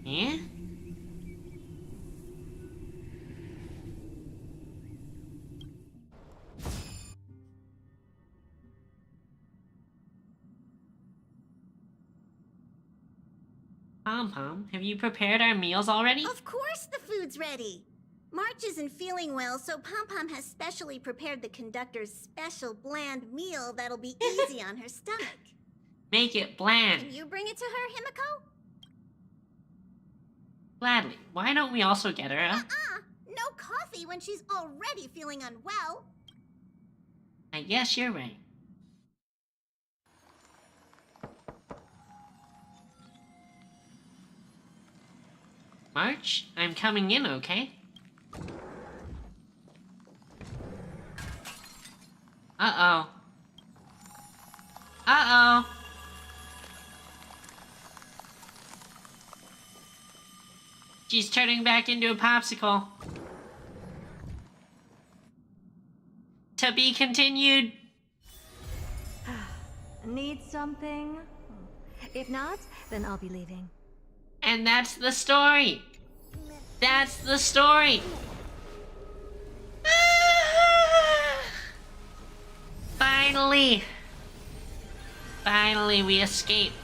Yeah? Pom-Pom, have you prepared our meals already? Of course the food's ready. March isn't feeling well, so Pom-Pom has specially prepared the conductor's special bland meal that'll be easy on her stomach. Make it bland. Can you bring it to her, Himiko? Gladly. Why don't we also get her a... No coffee when she's already feeling unwell. I guess you're right. March, I'm coming in, okay? Uh-oh. Uh-oh. She's turning back into a popsicle. To be continued. Need something? If not, then I'll be leaving. And that's the story. That's the story. Finally. Finally, we escaped.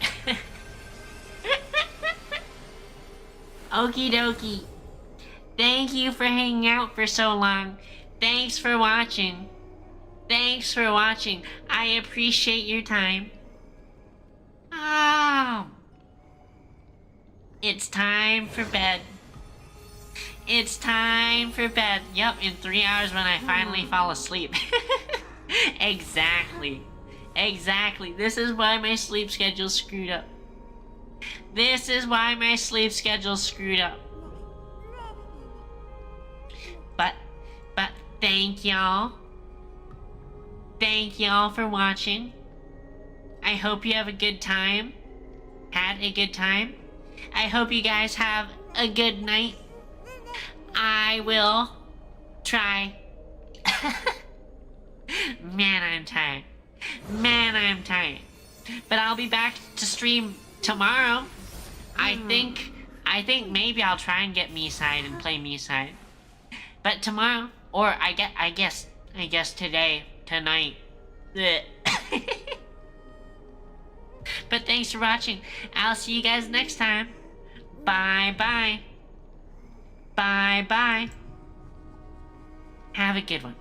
Okie dokie. Thank you for hanging out for so long. Thanks for watching. Thanks for watching. I appreciate your time. Oh. It's time for bed. It's time for bed. Yup, in 3 hours when I finally fall asleep. Exactly. Exactly. This is why my sleep schedule's screwed up. This is why my sleep schedule's screwed up. But thank y'all. Thank y'all for watching. I hope you have a good time. Had a good time. I hope you guys have a good night. I will try. Man, I'm tired. Man, I'm tired. But I'll be back to stream tomorrow. I think maybe I'll try and get Me-Side and play Me-Side. But tomorrow, or I guess today, tonight. But thanks for watching. I'll see you guys next time. Bye bye. Bye bye. Have a good one.